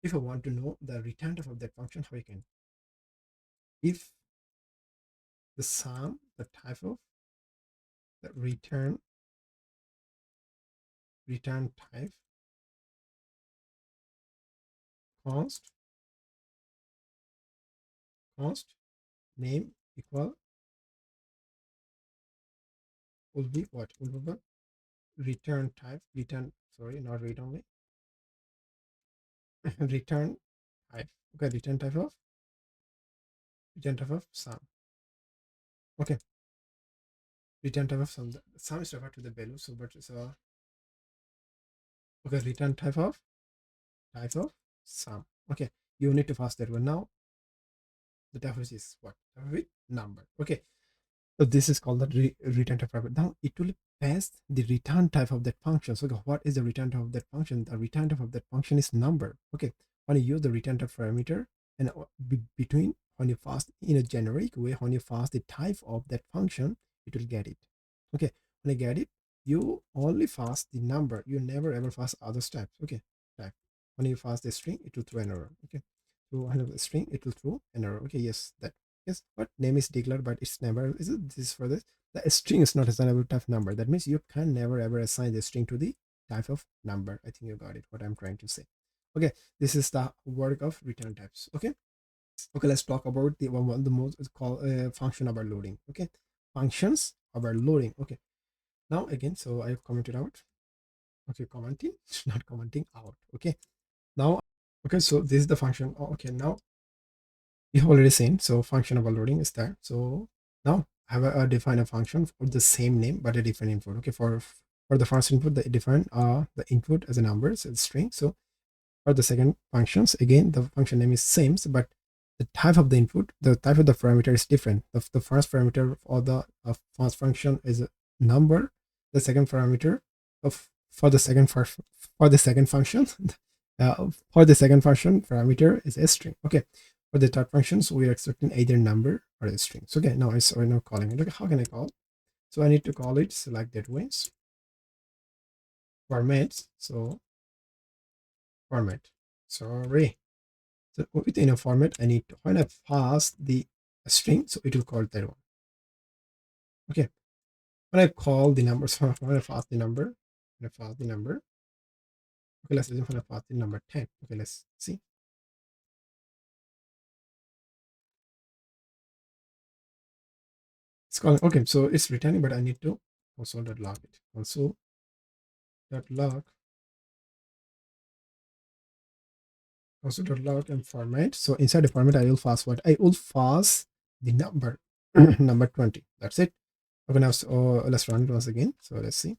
if I want to know the return type of that function, how you can, if the sum, the type of the return type, const name equal will be what? Will be the return type, sorry, not read only, return type. Okay, return type of sum. Okay, return type of sum. The sum is referred to the value. So, but so okay, return type of sum. Okay, you need to pass that one. Now the type is what? With number. Okay, so this is called the return type parameter. Now it will pass the return type of that function. So what is the return type of that function? The return type of that function is number. Okay, when you use the return type parameter and between when you pass in a generic way, when you pass the type of that function, it will get it. Okay, when I get it, you only pass the number. You never ever pass other types. Okay, type. When you pass the string, it will throw an error. Okay, so when the string, it will throw an error. Okay, yes, that. Yes, but name is declared, but it's never is it this for this. The string is not assignable type number. That means you can never ever assign the string to the type of number. I think you got it. What I'm trying to say. Okay, this is the work of return types. Okay, okay. Let's talk about the one the most is called function overloading. Okay, functions overloading. Okay, now again, so I have commented out. Okay, commenting, not commenting out. Okay, now okay. So this is the function. Oh, okay, now we have already seen. So function overloading is there. So now I have define a function for the same name but a different input. Okay, for the first input, they define the input as a number, so it's string. So for the second functions, again the function name is same, but the type of the input, the type of the parameter is different. The first parameter for the first function is a number. The second parameter of for the second function for the second function parameter is a string. Okay, for the third functions, we are expecting either number or a string. So okay, now it's we're now calling it. Okay, how can I call? So I need to call it select that way. Format. So format. Sorry. So within a format, I need to when I pass the string, so it will call that one. Okay. When I call the number, so when I pass the number, okay, let's assume when I pass the number 10. Okay, let's see. It's calling. Okay, so it's returning, but I need to also log it. Also log and format. So inside the format, I will pass what? I will pass the number number 20. That's it. Okay, now so let's run it once again. So let's see.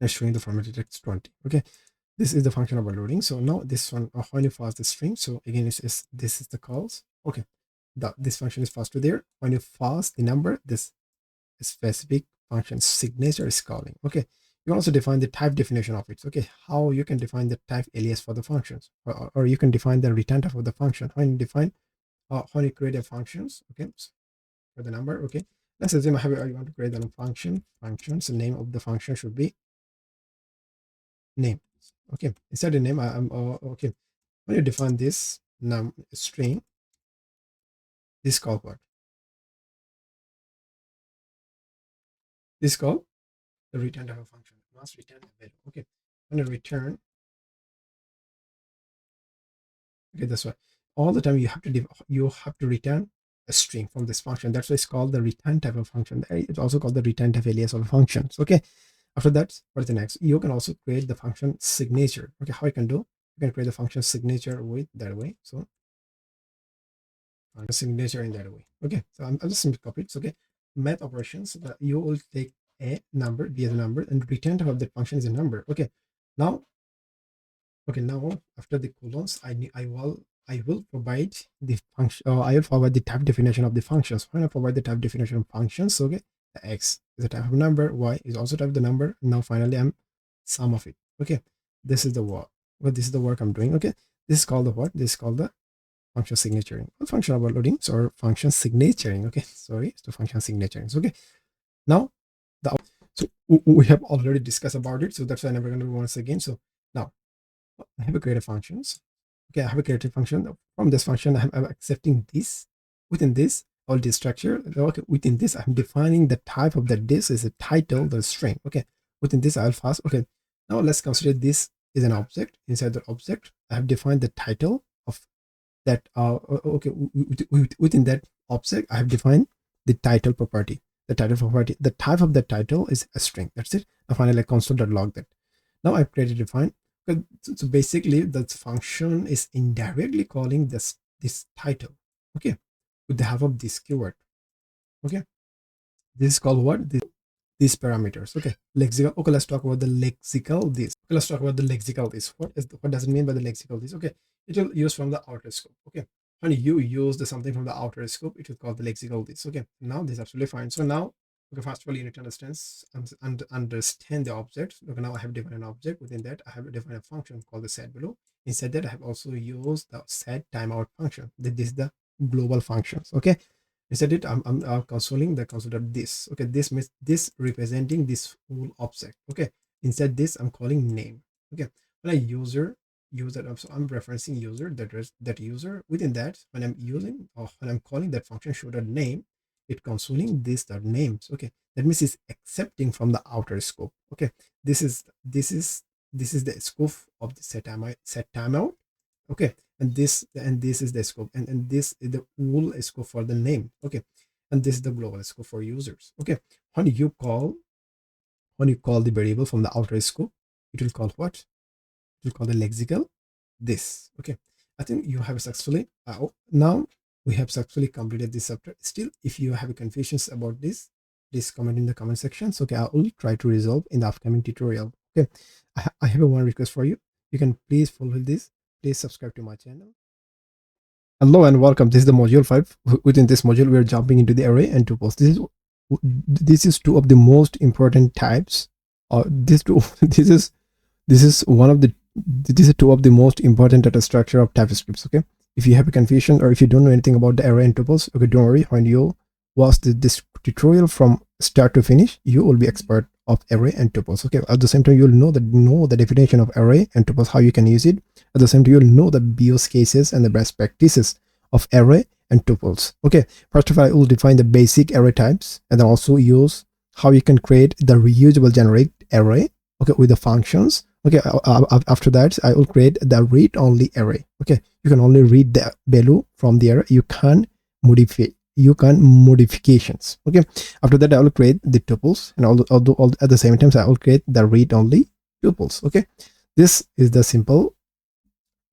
Let's show you the formatted text 20. Okay, this is the function overloading. So now this one when you pass the string. So again, this is the calls. Okay, this function is passed to there. When you pass the number, this specific function signature is calling. Okay, you can also define the type definition of it. Okay, how you can define the type alias for the functions, or you can define the return type of the function when you define when you create a functions. Okay, for the number. Okay, let's assume I want to create a function. Functions. The name of the function should be name. Okay, instead of name, I'm okay. When you define this string, this call what? This call the return type of function. It must return a value. Okay, when you return. Okay, that's why all the time you have to return a string from this function. That's why it's called the return type of function. It's also called the return type alias of functions. Okay, after that, what's the next? You can also create the function signature. Okay, how you can do? You can create the function signature with that way. So signature in that way. Okay, so I'll just simply copy it. So, okay, math operations. You will take a number, be a number, and return type of that function is a number. Okay, now now after the colons, I will provide the function. I will provide the type definition of the functions. When I provide the type definition of functions, okay, the x is a type of number, y is also type of the number. Now finally, I'm sum of it. Okay, this is the work. Well, this is the work I'm doing. Okay, this is called the what? This is called the function signaturing. Well, function overloading or function signaturing. Okay, sorry, it's the function signaturing. Okay, now the so we have already discussed about it. So that's why I'm never going to do once again. So now I have a created functions. Okay, I have a created function. From this function, I'm accepting this. Within this, all this structure. Okay, within this, I'm defining the type of that. This is a title, the string. Okay, within this, I'll pass. Okay, now let's consider this is an object. Inside the object, I have defined the title of that. Okay, within that object, I have defined the title property. The title property. The type of the title is a string. That's it. I finally console.log that. Now I've created define. So basically, the function is indirectly calling this title. Okay, with the help of this keyword. Okay, this is called what? These parameters. Okay, lexical. Okay, let's talk about the lexical this. Okay, let's talk about the lexical this. What does it mean by the lexical this? Okay, it will use from the outer scope. Okay, when you use something from the outer scope, it will call the lexical this. Okay, now this is absolutely fine. So now, okay, first of all, you need to understand the object. Okay, now I have defined an object. Within that, I have defined a function called the set below. Inside that, I have also used the set timeout function. This is the global functions. Okay, instead it I'm consoling the console of this. Okay, this means this representing this whole object. Okay, inside this I'm calling name. Okay, when I user so I'm referencing user, that user. Within that, when I'm using or when I'm calling that function show that name, it consoling this that names. Okay, that means it's accepting from the outer scope. Okay, this is the scope of the set timeout. Okay, and this is the scope, and this is the whole scope for the name. Okay, and this is the global scope for users. Okay, when you call the variable from the outer scope, it will call what? It will call the lexical this. Okay, I think you have successfully now we have successfully completed this chapter. Still, if you have confusions about this, please comment in the comment section. So okay, I will try to resolve in the upcoming tutorial. Okay, I have one request for you. You can please follow this. Please subscribe to my channel. Hello and welcome. This is the module 5. Within this module, we are jumping into the array and tuples. This is two of the most important types. This is one of the this is two of the most important data structure of TypeScript. Okay, if you have a confusion or if you don't know anything about the array and tuples, okay, don't worry. When you watch this tutorial from start to finish, you will be expert of array and tuples. Okay, at the same time, you'll know the definition of array and tuples, how you can use it. At the same time, you'll know the BIOS cases and the best practices of array and tuples. Okay, first of all, I will define the basic array types and then also use how you can create the reusable generate array. Okay, with the functions. Okay, after that, I will create the read-only array. Okay, you can only read the value from the array. You can modify. You can modifications. Okay, after that, I will create the tuples, and all at the same time, I will create the read-only tuples. Okay, this is the simple.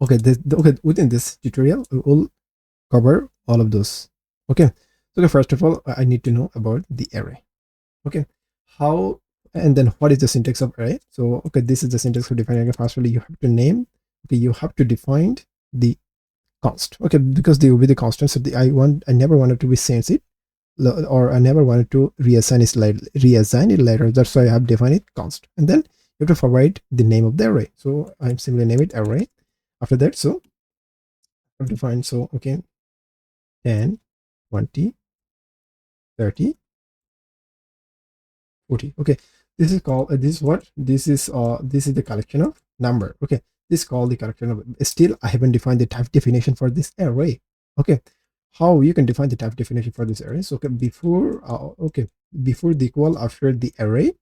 Okay, okay, within this tutorial, we will cover all of those. Okay, so first of all, I need to know about the array. Okay, how and then what is the syntax of array? So okay, this is the syntax for defining. Firstly, you have to name. Okay, you have to define the const. Okay, because they will be the constants. So I never wanted to be change it, or I never wanted to reassign it later. That's why I have defined it const. And then you have to provide the name of the array. So I'm simply name it array. After that, so I have to find, so okay, 10, 20, 30, 40. Okay, this is called this is what this is the collection of number. Okay, this is called the collection of. Still I haven't defined the type definition for this array. Okay, how you can define the type definition for this array? So okay, before the equal after the array.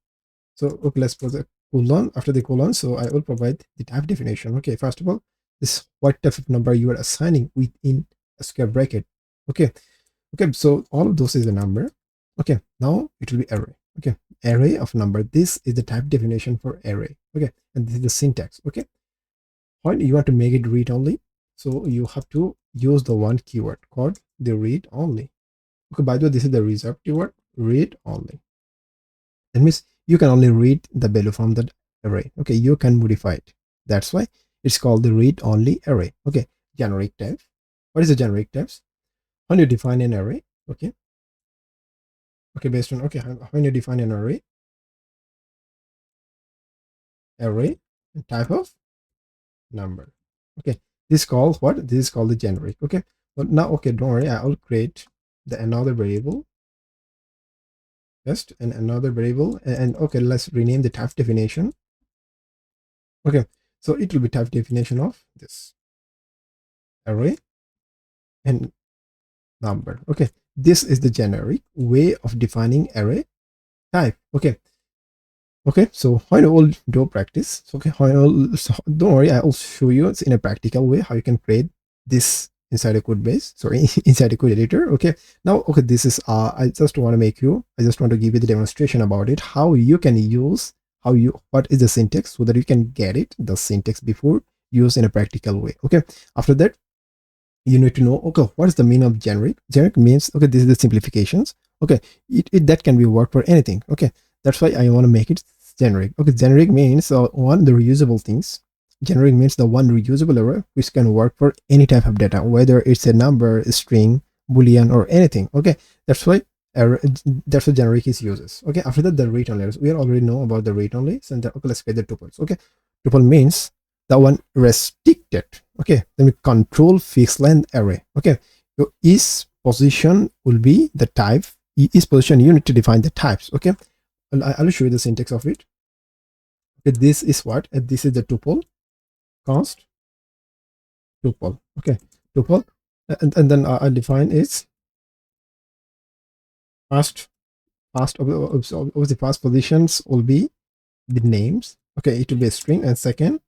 So okay, let's put a colon after the colon. So I will provide the type definition. Okay, first of all, this what type of number you are assigning within a square bracket. Okay, so all of those is a number. Okay, now it will be array. Okay, array of number. This is the type definition for array. Okay, and this is the syntax. Okay, when you want to make it read only, so you have to use the one keyword called the read only. Okay, by the way, this is the reserved keyword, read only. That means you can only read the value from that array. Okay, you can modify it. That's why it's called the read only array. Okay, generic type. What is the generic types? When you define an array, okay, based on, okay, when you define an array and type of number. Okay, this calls what? This is called the generic. Okay, but now, okay, don't worry, I will create another variable just and another variable, and okay, let's rename the type definition. Okay, so it will be type definition of this array and number. Okay, this is the generic way of defining array type. Okay, so why not all do practice? So, okay, so don't worry, I'll show you it's in a practical way how you can create this inside a code base, sorry, inside a code editor. Okay, now, okay, this is I just want to give you the demonstration about it, how you can use, what is the syntax, so that you can get it, the syntax before use in a practical way. Okay, after that, you need to know, okay, what is the meaning of generic? Generic means, okay, this is the simplifications. Okay, that can be work for anything. Okay, that's why I want to make it generic. Okay, generic means one, the reusable things. Generic means the one reusable array which can work for any type of data, whether it's a number, a string, boolean, or anything. Okay, that's why that's what generic is uses. Okay, after that, the read only. We already know about the read only. So okay, let's create the tuples. Okay, tuple means the one restricted. Okay, then we control fixed length array. Okay, so each position will be the type. Each position you need to define the types. Okay, I'll show you the syntax of it. Okay, this is what this is the tuple const tuple. Okay, tuple, and then I'll define its first of the first positions will be the names. Okay, it will be a string, and second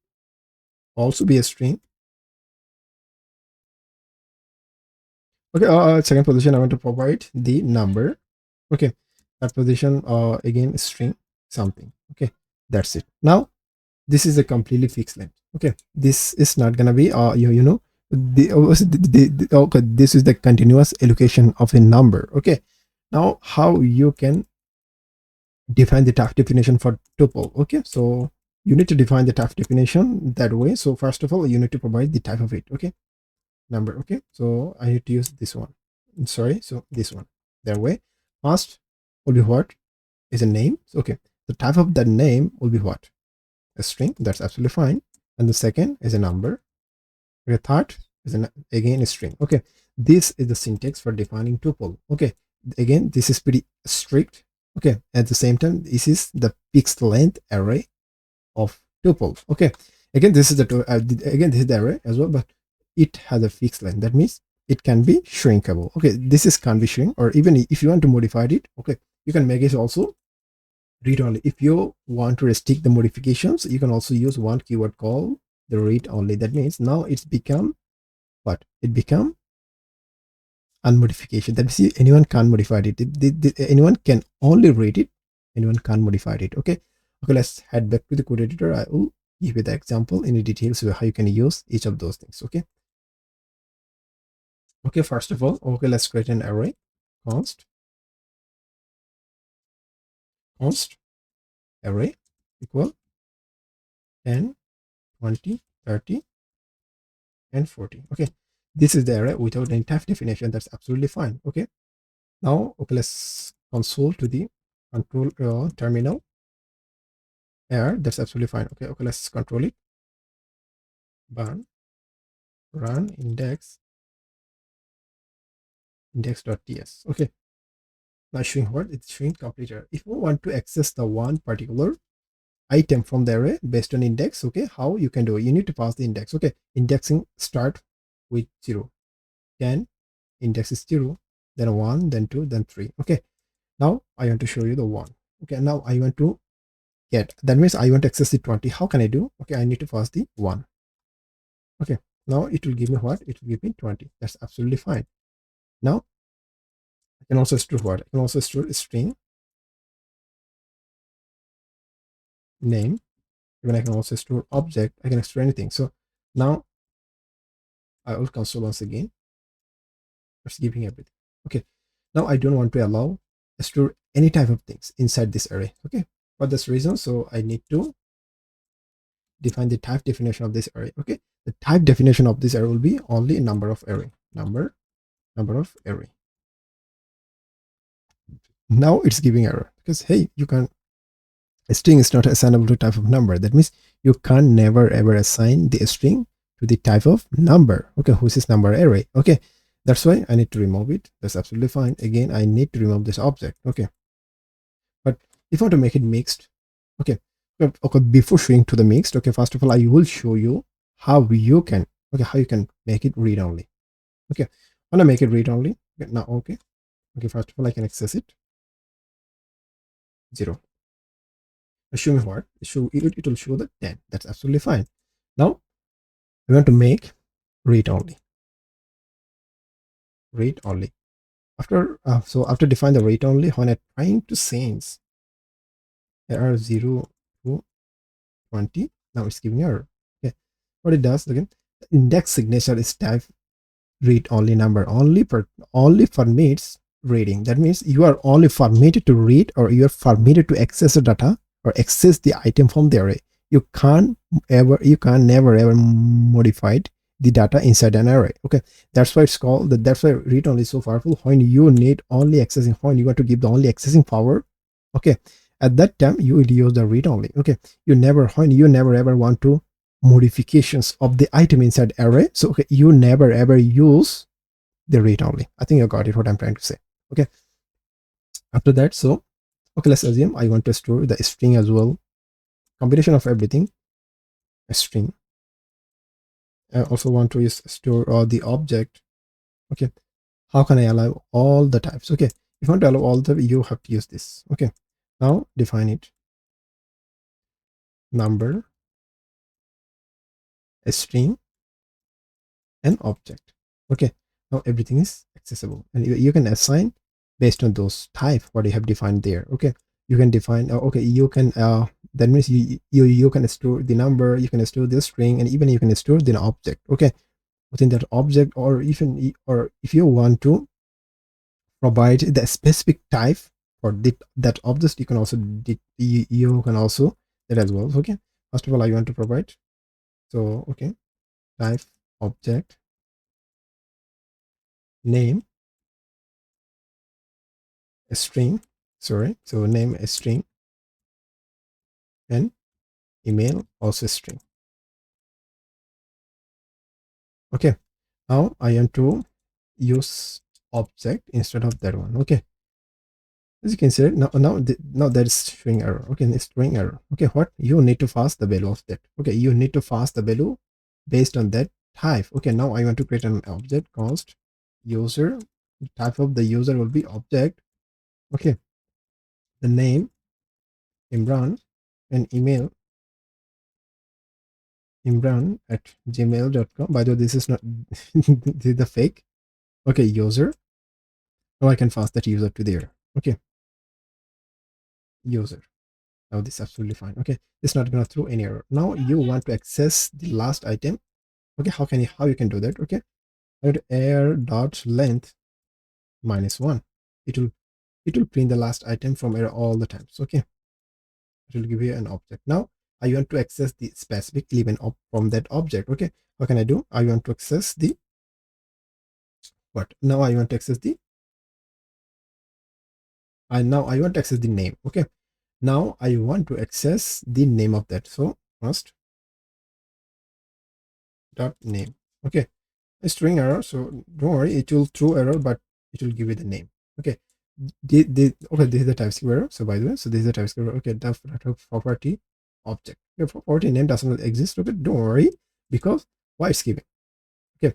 also be a string. Okay, second position I want to provide the number. Okay, that position again string something. Okay, that's it. Now this is a completely fixed length. Okay, this is not gonna be you know okay, this is the continuous allocation of a number. Okay, now how you can define the type definition for tuple? Okay, so you need to define the type definition that way. So first of all, you need to provide the type of it. Okay, number. Okay, so I need to use this one, sorry, so this one, that way. First will be what is a name. Okay, the type of that name will be what, a string. That's absolutely fine. And the second is a number. The third is again a string. Okay, this is the syntax for defining tuple. Okay, again, this is pretty strict. Okay, at the same time, this is the fixed length array of tuple. Okay, again, this is the array as well, but it has a fixed length. That means it can be shrinkable. Okay, this is can be shrink, or even if you want to modify it, okay, you can make it also read only. If you want to restrict the modifications, you can also use one keyword called the read only. That means now it's become what? It become unmodification. That means anyone can modify it. Anyone can only read it. Anyone can modify it. Okay. Okay, let's head back to the code editor. I will give you the example in the details of how you can use each of those things. Okay. Okay, first of all, okay, let's create an array. Const array equal 10, 20, 30, and 40. Okay, this is the array without any type definition. That's absolutely fine. Okay, now, okay, let's console to the control terminal. Error, that's absolutely fine. Okay, okay, let's control it. Run index.ts. Okay, now showing what it's showing complete error. If we want to access the one particular item from the array based on index, okay, how you can do it? You need to pass the index. Okay, indexing start with 0, 10, index is 0, then 1, then 2, then 3. Okay, now I want to show you the 1. Okay, now I want to get, that means I want to access the 20. How can I do? Okay, I need to pass the 1. Okay, now it will give me what? It will give me 20. That's absolutely fine. Now I can also store what? I can also store a string name. Even I can also store object. I can store anything. So now I will console once again. It's giving everything. Okay, now I don't want to allow store any type of things inside this array. Okay, for this reason, so I need to define the type definition of this array. Okay, the type definition of this array will be only number of array. Number of array. Now it's giving error because hey, you can, a string is not assignable to type of number. That means you can never ever assign the string to the type of number. Okay, which is number array. Okay, that's why I need to remove it. That's absolutely fine. Again, I need to remove this object. Okay, but if I want to make it mixed, okay, okay, before showing to the mixed, okay, first of all, I will show you how you can, okay, how you can make it read only. Okay, I want to make it read only. Okay, now, okay, Okay, first of all, I can access it. 0. Show me what? It will show the 10. That's absolutely fine. Now we want to make read only. Read only. After define the read only, when I'm trying to change error 0 to 20, now it's giving error. Okay, what it does again, the index signature is type read only number, only permits reading. That means you are only permitted to read, or you are permitted to access the data or access the item from the array. You can never ever modify the data inside an array. Okay, that's why it's called that's why read only is so powerful. When you need only accessing, when you want to give the only accessing power, okay, at that time you will use the read only. Okay, you never ever want to modifications of the item inside array, so okay, you never ever use the read only. I think you got it what I'm trying to say. Okay, after that, so okay, let's assume I want to store the string as well, combination of everything, a string. I also want to store the object. Okay, how can I allow all the types? Okay, if you want to allow all the, you have to use this. Okay, now define it, number, a string, and object. Okay, now everything is accessible, and you can assign based on those type what you have defined there. Okay, you can define okay, you can that means you can store the number, you can store the string, and even you can store the object. Okay, within that object, or even or if you want to provide the specific type for that object, you can also you can also that as well. Okay, first of all, I want to provide, so okay, type object name a string, sorry, so name a string, and email also a string. Okay, now I want to use object instead of that one. Okay, as you can see, now that is showing error. Okay, it's showing error. Okay, what you need to pass the value of that. Okay, you need to pass the value based on that type. Okay, now I want to create an object const user. Type of the user will be object. Okay, the name Imran, and email imran@gmail.com. By the way, this is not this is the fake. Okay, user. Now I can pass that user to there. Okay, user. Now this is absolutely fine. Okay, it's not gonna throw any error. Now you want to access the last item. Okay, how you can do that? Okay, air dot length -1. It will print the last item from error all the times. Okay, it will give you an object. Now I want to access the specific element from that object. Okay, what can I do? I want to access the what? Now I want to access the now I want to access the name. Okay, now I want to access the name of that. So first dot name. Okay, a string error, so don't worry, it will throw error, but it will give you the name. Okay, okay, this is the TypeScript error. So by the way, so this is the TypeScript error. Okay, the property object. Your property name does not exist. Okay, don't worry, because why it's giving. Okay,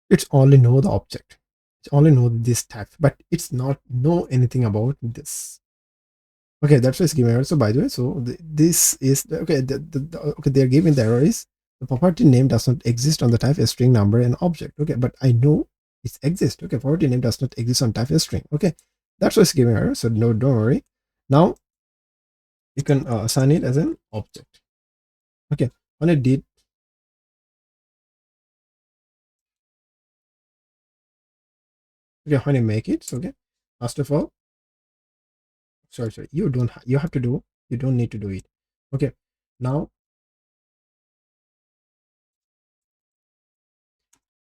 it's only know the object. It's only know this type, but it's not know anything about this. Okay, that's why it's giving error. So by the way, so this is okay. Okay, they're giving the error is the property name does not exist on the type a string, number, and object. Okay, but I know it exists. Okay, property name does not exist on type a string. Okay, that's why it's giving error. So no, don't worry. Now you can assign it as an object. Okay, when I did, okay, when I make it, so okay, first of all, sorry, you have to do, you don't need to do it. Okay, now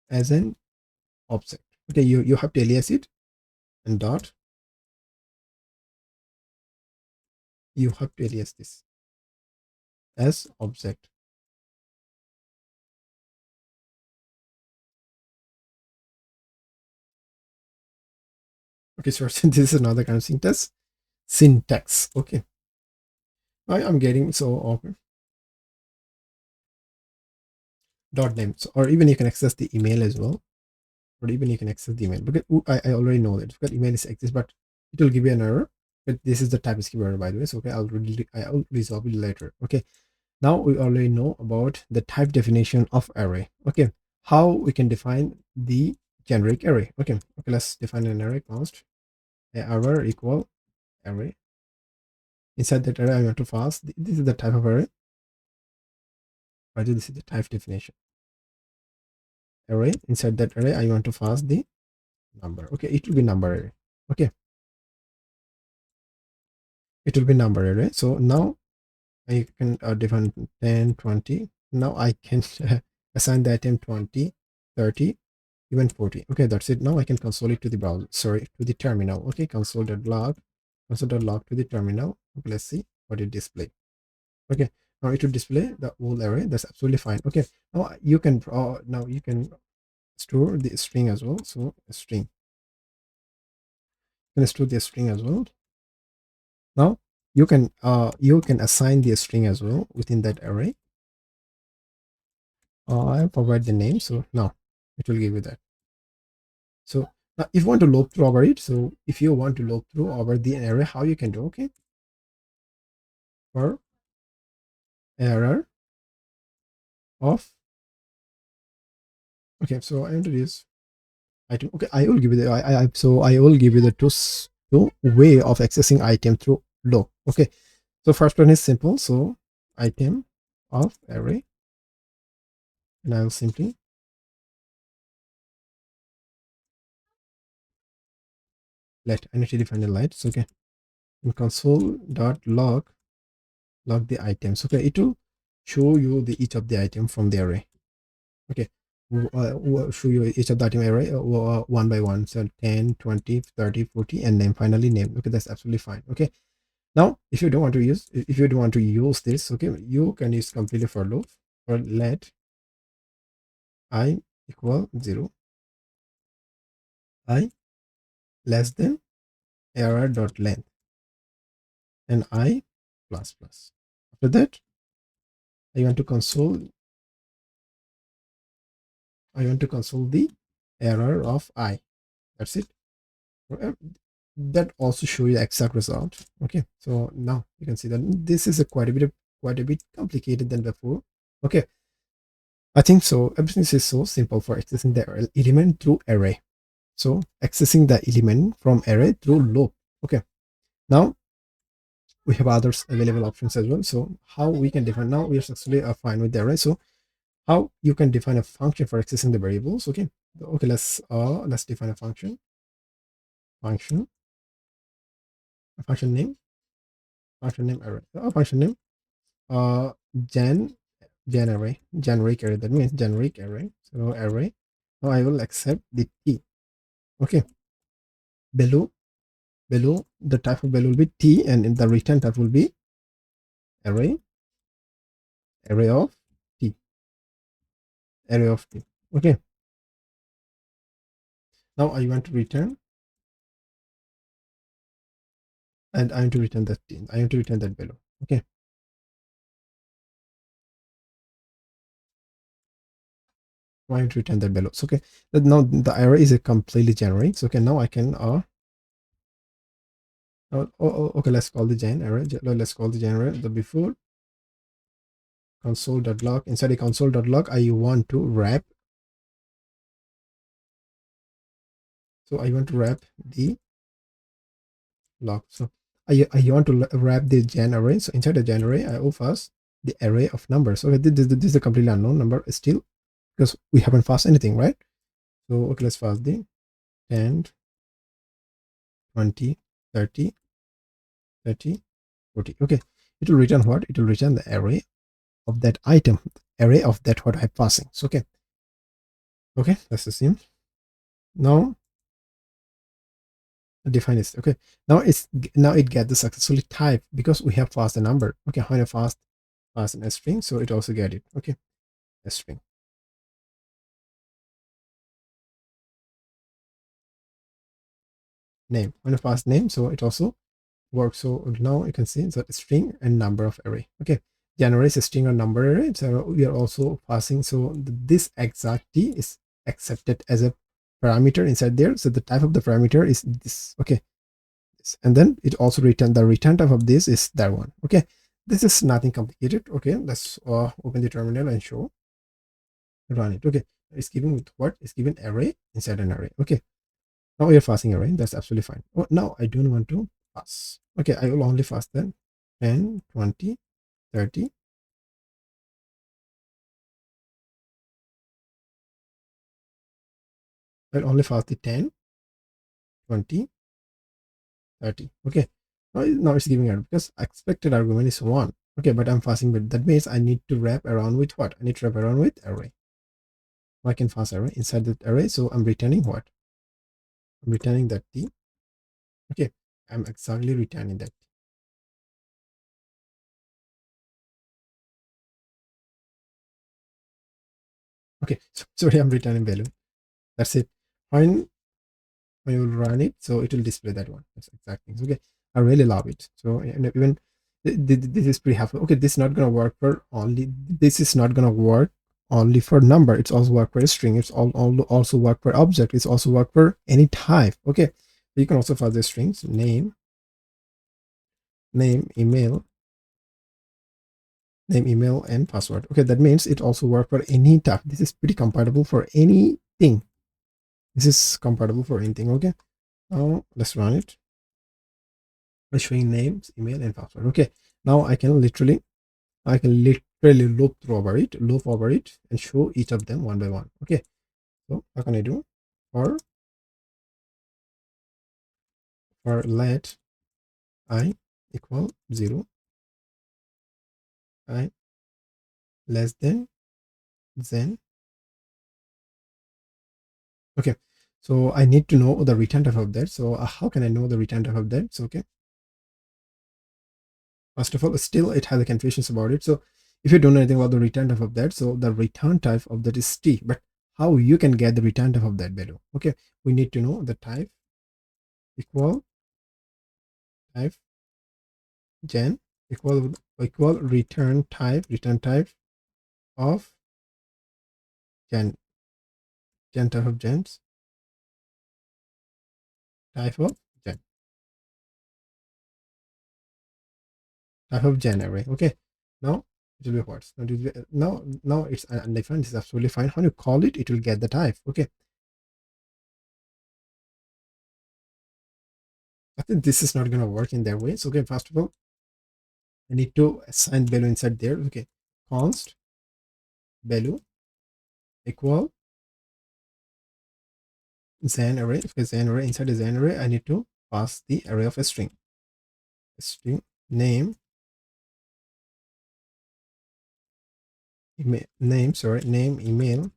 as an object. Okay, you have to alias it, and dot, you have to alias this as object. Okay, so this is another kind of syntax. Okay, I'm getting so okay. Dot name, so, or even you can access the email as well. or even you can access the email, because I already know that because email is accessed, but it will give you an error. But this is the TypeScript error, by the way. So okay, I'll resolve it later. Okay, now we already know about the type definition of array. Okay, how we can define the generic array. Okay, let's define an array const array equal array. Inside that array, I want to pass this is the type of array. By the way, this is the type definition array. Inside that array, I want to pass the number. Okay, it will be number array. Okay, it will be number array. So now I can define 10, 20. Now I can assign the item 20, 30, even 40. Okay, that's it. Now I can console it to the browser, sorry, to the terminal. Okay, console.log to the terminal. Okay, let's see what it display. Okay, now it will display the whole array. That's absolutely fine. Okay, now you can store the string as well. So a string, you can store the string as well. Now you can assign the string as well within that array. I provide the name, so now it will give you that. So now if you want to loop through over it, so if you want to loop through over the array, how you can do? Okay, for error of, okay, so I introduce item. Okay, I will give you the I will give you the two way of accessing item through loop. Okay, so first one is simple. So item of array, and I will simply let I need to define the light. So okay, in console.log the items. Okay, it will show you the each of the item from the array. Okay, show you each of the item array one by one. So 10, 20, 30, 40, and then finally name. Okay, that's absolutely fine. Okay, now if you don't want to use this, okay, you can use completely for loop or let I equal 0, I less than error dot length, and I plus plus. After that, I want to console the error of I. That's it. That also show you the exact result. Okay, so now you can see that this is quite a bit complicated than before. Okay, I think so everything is so simple for accessing the element through array. So accessing the element from array through loop. Okay, now we have others available options as well. So how we can define, now we are successfully fine with the array. So how you can define a function for accessing the variables. Okay, let's define a function name array, function name generic array. That means generic array. So array, now I will accept the t. Okay, below the type of value will be t, and in the return type will be array of t. Okay, now I want to return, and I want to return that t. I want to return that value. Okay, I want to return that value. So okay, that now the array is a completely generic. So okay, now I can okay, let's call the gen array. Let's call the gen array the before console.log. Inside the console.log, I want to wrap. So I want to wrap the log. So I want to wrap the gen array. So inside the gen array, I will pass the array of numbers. Okay, this is a completely unknown number still because we haven't passed anything, right? So okay, let's pass the 10, 20, 30, 30, 40. Okay, it will return what? It will return the array of that item, array of that what I'm passing. So okay, let's assume. Now define this. Okay, now it get the successfully type because we have passed the number. Okay, when I pass a string, so it also get it. Okay, a string name. When I pass name, so it also works. So now you can see that string and number of array. Okay, generates a string or number array. So we are also passing. So this exact t is accepted as a parameter inside there. So the type of the parameter is this. Okay, and then it also return the return type of this is that one. Okay, this is nothing complicated. Okay, let's open the terminal and show, run it. Okay, it's giving with what? It's given array inside an array. Okay, now we are passing array. That's absolutely fine. Oh, now I don't want to pass. Okay, I will only pass then 10, 20, 30. I'll only pass the 10, 20, 30. Okay, now it's giving error because expected argument is 1. Okay, but I'm passing, but that means I need to wrap around with what? I need to wrap around with array. I can pass array inside that array. So I'm returning what? I'm returning that t. Okay, I'm exactly returning that. Okay, so sorry, I'm returning value. That's it. When you run it, so it will display that one. That's exact things. Okay, I really love it. So even this is pretty helpful. Okay, this is not gonna work for only. This is not gonna work only for number. It's also work for a string. It's also work for object. It's also work for any type. Okay, so you can also pass the strings name, email, and password. Okay, that means it also work for any type. This is pretty compatible for anything. This is compatible for anything. Okay, now let's run it. By showing names, email, and password. Okay, now I can literally loop over it and show each of them one by one. Okay, so how can I do? For let I equal 0, I less than then. Okay, so I need to know the return type of that. So how can I know the return type of that? So okay, first of all, still it has a confusions about it. So if you don't know anything about the return type of that, so the return type of that is t. But how you can get the return type of that value? Okay, we need to know the type equal type gen equal return type of gen type of gens type of gen array. Okay, now it will be what? Now it's undefined. It's absolutely fine. When you call it, it will get the type. Okay, I think this is not gonna work in that way. So okay, first of all, I need to assign value inside there. Okay, const value equal Zen array. Okay, Zen array, inside the Zen array, I need to pass the array of a string name, email,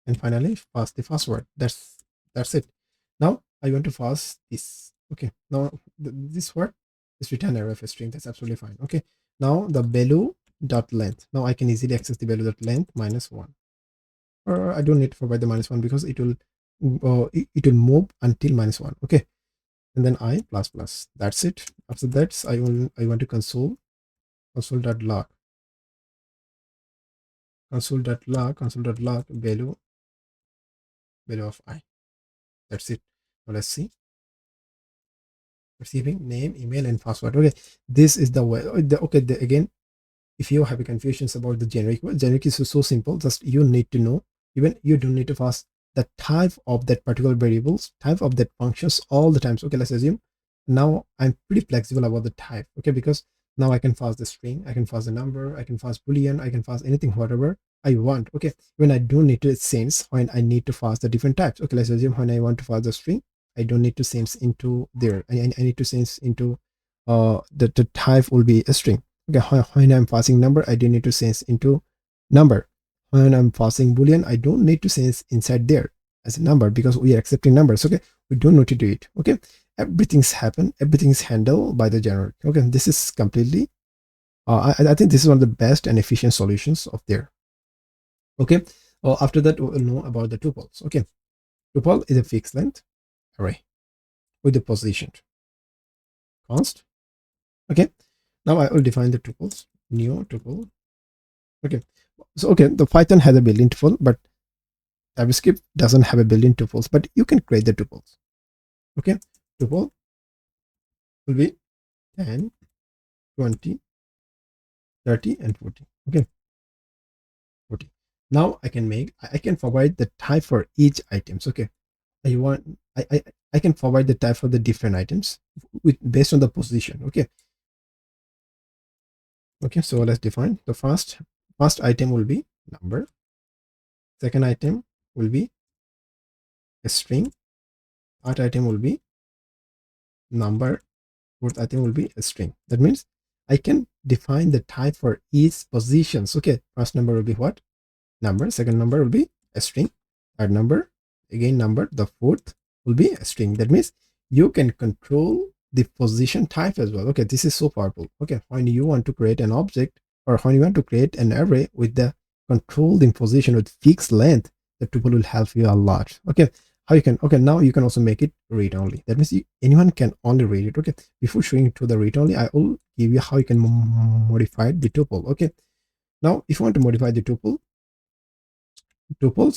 and finally pass the password. That's it. Now I want to pass this. Okay, now this word is return array of a string. That's absolutely fine. Okay, now the value dot length. Now I can easily access the value dot length -1, or I don't need to provide the -1 because it will move until -1. Okay, and then I plus plus. That's it. After that, I want to console dot log value of I. That's it. Now let's see. Receiving name, email, and password. Okay, this is the way. Again, if you have confusions about the generic, well, generic is so simple. Just you need to know. Even you don't need to pass the type of that particular variables, type of that functions all the time. So okay, let's assume now I'm pretty flexible about the type. Okay, because now I can pass the string, I can pass the number, I can pass boolean, I can pass anything, whatever I want. Okay, when I don't need to sense when I need to pass the different types. Okay, let's assume when I want to pass the string, I don't need to sense into there. I need to sense into the type will be a string. Okay, when I'm passing number, I don't need to sense into number. When I'm passing boolean, I don't need to sense inside there as a number because we are accepting numbers. Okay, we don't need to do it. Okay, everything's handled by the generic. Okay, this is completely I think this is one of the best and efficient solutions of there. Okay, after that we'll know about the tuples. Okay, tuple is a fixed length array with the position const. Okay, now I will define the tuples. New tuple. Okay, so okay, the Python has a built-in tuple, but TypeScript doesn't have a built-in tuples, but you can create the tuples. Okay, tuple will be 10, 20, 30, and 40. Okay, 40. Now I can provide the type for each items. Okay, I can provide the type for the different items based on the position. Okay, so let's define the first item will be number. Second item will be a string. Third item will be number. Fourth item will be a string. That means I can define the type for each positions. Okay, first number will be what? Number. Second number will be a string. Third number, again number. The fourth will be a string. That means you can control the position type as well. Okay, this is so powerful. Okay, when you want to create an object, or when you want to create an array with the controlled in position with fixed length, the tuple will help you a lot. Okay, how you can, okay, now you can also make it read only. That means anyone can only read it. Okay, before showing it to the read only, I will give you how you can modify the tuple. Okay, now if you want to modify the tuples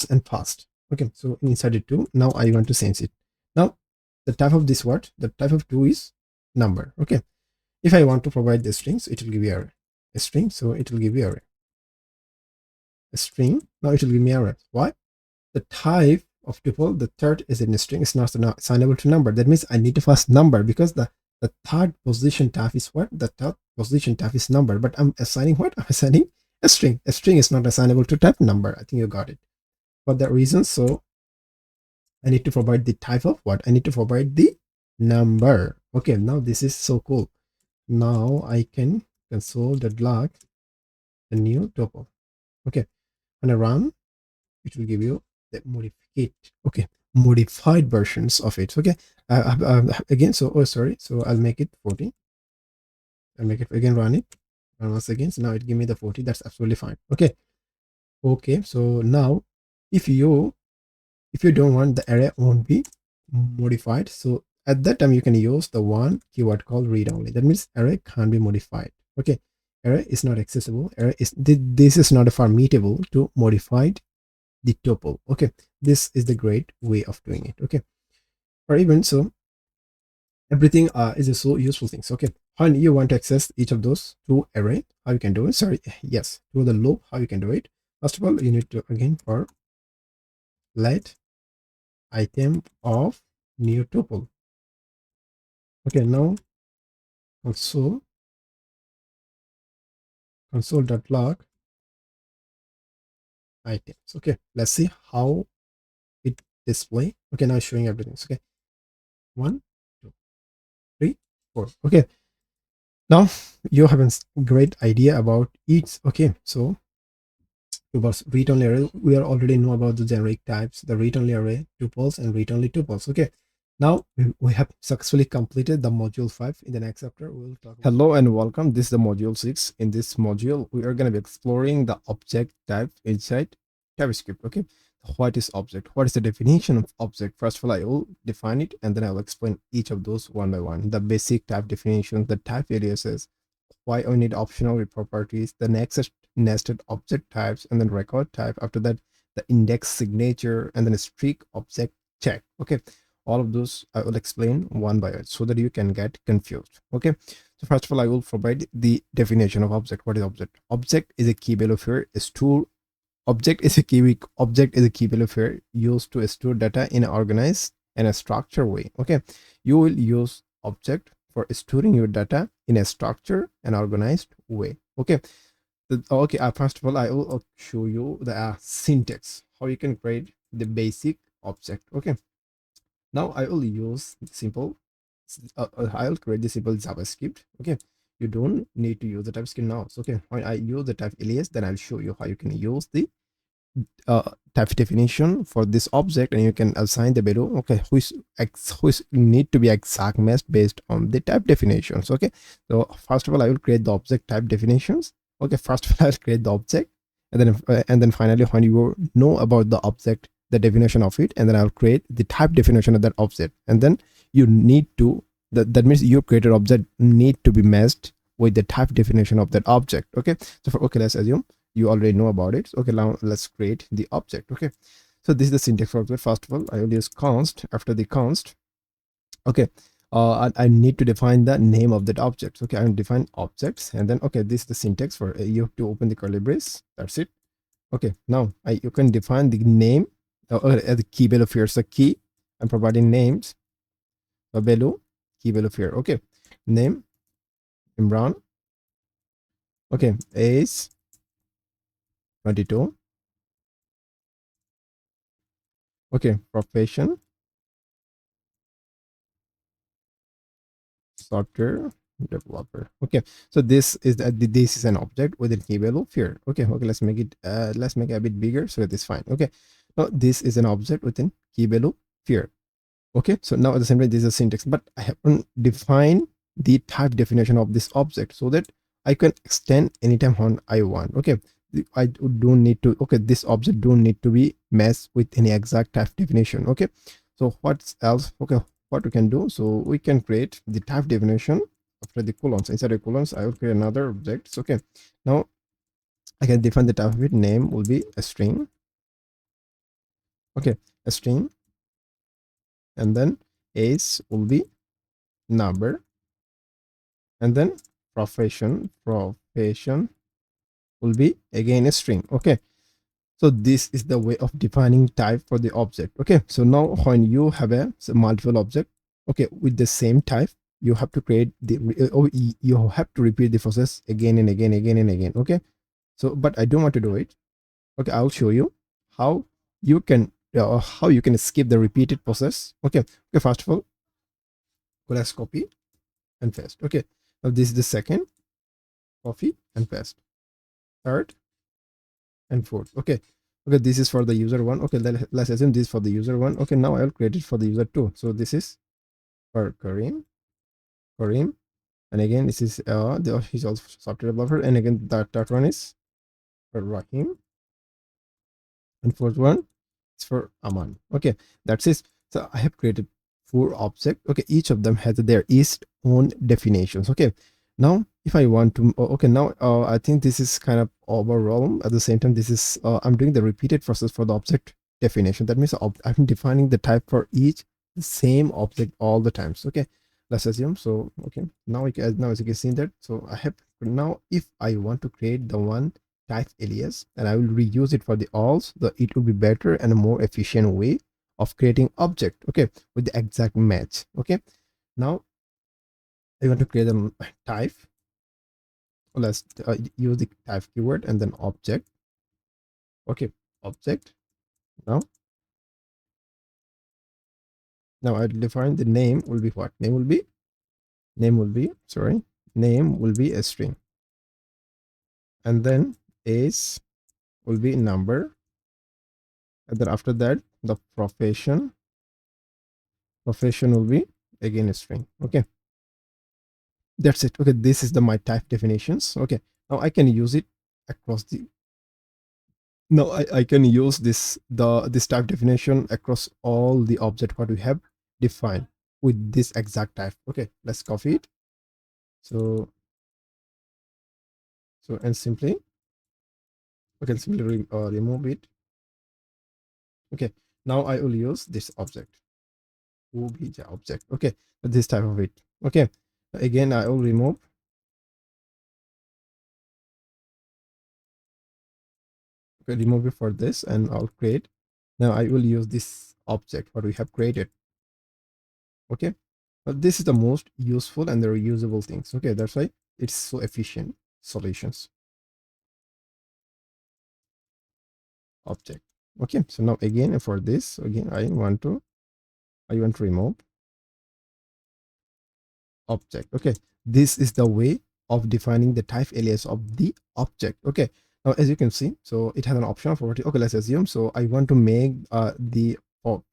and fast. Okay, so inside it two. Now I want to change it. Now the type of this word, the type of two is number. Okay, if I want to provide the strings, it will give you array. A string, so it will give you array. A string, now it will give me array. Why? The type of tuple, the third is in a string, is not assignable to number. That means I need to first number, because the third position type is what? The third position type is number, but I'm assigning what? I'm assigning a string. A string is not assignable to type number. I think you got it. For that reason, so I need to provide the type of what? I need to provide the number. Okay, now this is so cool. Now I can console.log the new tuple. Okay, when I run, it will give you the modified versions of it. Okay, again, so sorry, so I'll make it 40. I'll make it again, run it, and once again, so now it give me the 40. That's absolutely fine. Okay, so now if you don't want the array won't be modified, so at that time you can use the one keyword called read only. That means array can't be modified. Okay, array is not accessible. Array is this is not a permittable to modify the tuple. Okay, this is the great way of doing it. Okay, or even so, everything is a so useful things. Okay, when you want to access each of those to array, how you can do it? Sorry, yes, to the loop, how you can do it? First of all, you need to again for let item of new tuple. Okay, now console.log items. Okay, let's see how it display. Okay, now it's showing everything. Okay, 1, 2, 3, 4. Okay, now you have a great idea about each. Okay, so tuples, read only array, we already know about the generic types, the read only array, tuples, and read only tuples. Okay, now we have successfully completed the module 5. In the next chapter we will talk. Hello and welcome. This is the module 6. In this module we are going to be exploring the object type inside TypeScript. Okay, what is object? What is the definition of object? First of all, I will define it, and then I will explain each of those one by one. The basic type definition, the type aliases, why we need optional properties, the next nested object types, and then record type. After that, the index signature, and then a strict object check. Okay, all of those I will explain one by one so that you can get confused. Okay, so first of all, I will provide the definition of object. What is object? Object is a key value for a store. Object is a key value for used to store data in an organized and a structured way. Okay, you will use object for storing your data in a structured and organized way. Okay, okay, first of all, I will show you the syntax, how you can create the basic object. Okay, now I will use simple I'll create the simple JavaScript. Okay, you don't need to use the TypeScript now. So, okay, when I use the type alias, then I'll show you how you can use the type definition for this object, and you can assign the value, okay, which need to be exact match based on the type definitions. Okay, so first of all, I will create the object type definitions. Okay, first of all, I'll create the object, and then finally, when you know about the object, the definition of it, and then I'll create the type definition of that object, and then you need to that means your created object need to be matched with the type definition of that object. Okay, so okay, let's assume you already know about it. Okay, now let's create the object. Okay, So this is the syntax for object. First of all, I will use const. After the const, okay, I need to define the name of that object. Okay, I will define objects, and then okay, this is the syntax for you have to open the curly brace. That's it. Okay, now you can define the name the key value here. So key, I'm providing names value key value here. Okay, name Imran. Okay, age 22. Okay, profession software developer. Okay, so this is this is an object with a key value here. Okay, let's make it a bit bigger so that it's fine. Okay, now this is an object within key value here. Okay, so now at the same time this is a syntax, but I haven't defined the type definition of this object so that I can extend anytime when I want. Okay, I don't need to, okay, this object don't need to be messed with any exact type definition. Okay, so what else? Okay, what we can do, so we can create the type definition after the colons. Inside the colons I will create another object. Okay, now I can define the type of it. Name will be a string. Okay, a string, and then age will be number, and then profession will be again a string. Okay, so this is the way of defining type for the object. Okay, so now when you have a multiple object, okay, with the same type, you have to create the you have to repeat the process again and again and again. Okay, so but I don't want to do it. Okay, I'll show you how you can skip the repeated process. Okay, first of all, let's copy and paste. Okay, now this is the second, copy and paste, third and fourth. Okay, this is for the user one. Okay, let's assume this is for the user one. Okay, now I'll create it for the user two. So this is for Karim, and again this is he's also software developer, and again that one is for Rahim, and fourth one is for Aman. Okay, that's it. So I have created 4 objects. Okay, each of them has their its own definitions. Okay, now if I want to okay, now I think this is kind of overall. At the same time, this is I'm doing the repeated process for the object definition. That means I'm defining the type for each the same object all the times. Okay, let's assume. So okay, now as you can see that, so I have now if I want to create the one type alias and I will reuse it for the alls, it will be better and a more efficient way of creating object, okay, with the exact match. Okay, now I want to create a type. Let's use the type keyword and then object. Okay, object. Now I define the name will be what? Name will be a string, and then age will be number, and then after that the profession will be again a string. Okay, that's it. Okay, this is the my type definitions. Okay, now I can use it across the now I can use this type definition across all the object what we have defined with this exact type. Okay, let's copy it. So and simply we can simply remove it. Okay, now I will use this object obj object. Okay, this type of it. Okay, again I will remove. Okay, remove it for this, and I'll create. Now I will use this object what we have created. Okay, this is the most useful and the reusable things. Okay, that's why it's so efficient solutions. Object. Okay, so now again for this, again I want to remove object. Okay, this is the way of defining the type alias of the object. Okay, now as you can see, so it has an optional property. Okay, let's assume, so I want to make the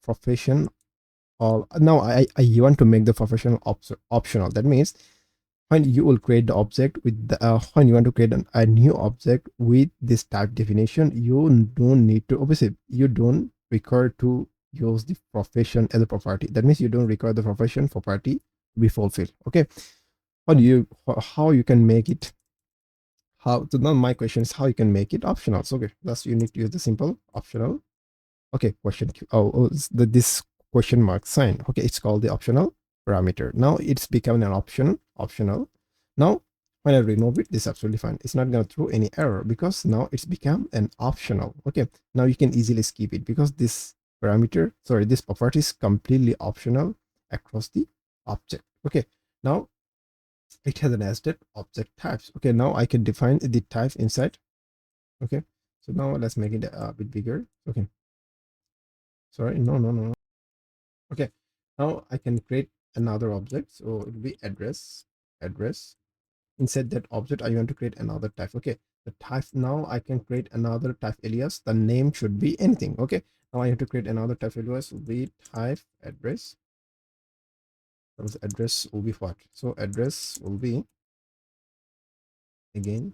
profession, or now I want to make the professional optional. That means when you will create the object with the when you want to create a new object with this type definition, you don't need to, obviously you don't require to use the profession as a property. That means you don't require the profession property to be fulfilled. Okay, how you can make it, how, so now my question is how you can make it optional. So okay, that's you need to use the simple optional. Okay, this question mark sign. Okay, it's called the optional parameter. Now it's becoming an optional. Now when I remove it, this is absolutely fine. It's not going to throw any error because now it's become an optional. Okay, now you can easily skip it because this parameter, sorry, this property is completely optional across the object. Okay, now it has an nested object types. Okay, now I can define the types inside. Okay, so now let's make it a bit bigger. Okay, sorry, no. Okay, now I can create another object. So it will be address. Inside that object, I want to create another type. Okay, the type, now I can create another type alias. The name should be anything. Okay, now I have to create another type alias. Will be type address. So address will be what? So address will be again,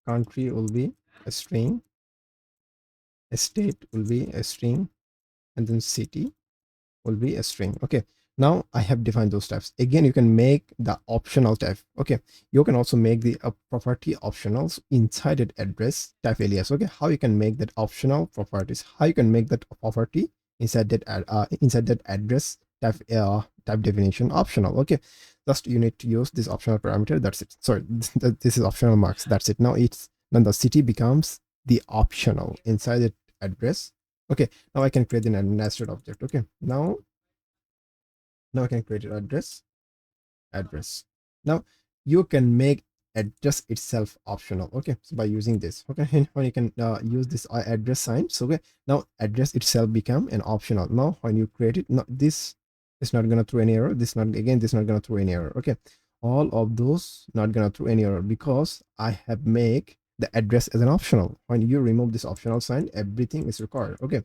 country will be a string, a state will be a string, and then city will be a string. Okay, now I have defined those types. Again, you can make the optional type. Okay, you can also make the property optionals inside that address type alias. Okay, how you can make that optional properties, how you can make that property inside that address type definition optional. Okay, just you need to use this optional parameter. That's it. Sorry, this is optional marks. That's it. Now the city becomes the optional inside the address. Okay, now I can create an nested object. Okay, now I can create an address. Now you can make address itself optional. Okay, so by using this, okay, and when you can use this address sign. So okay, now address itself become an optional. Now when you create it, no, this is not gonna throw any error. This not gonna throw any error. Okay, all of those not gonna throw any error because I have make the address as an optional. When you remove this optional sign, everything is required. Okay,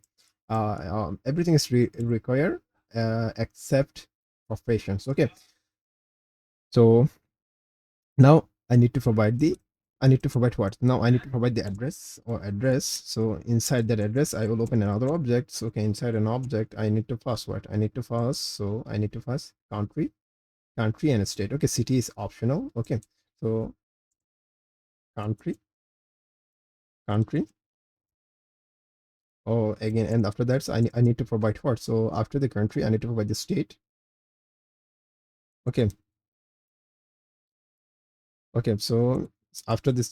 everything is required except operations. Okay, so now I need to provide what? Now I need to provide the address. So inside that address, I will open another object. So okay, inside an object, I need to pass what? I need to pass. So I need to pass country and state. Okay, city is optional. Okay, so country, country. Oh, again, and after that, so I need to provide what? So after the country, I need to provide the state. Okay, okay, so after the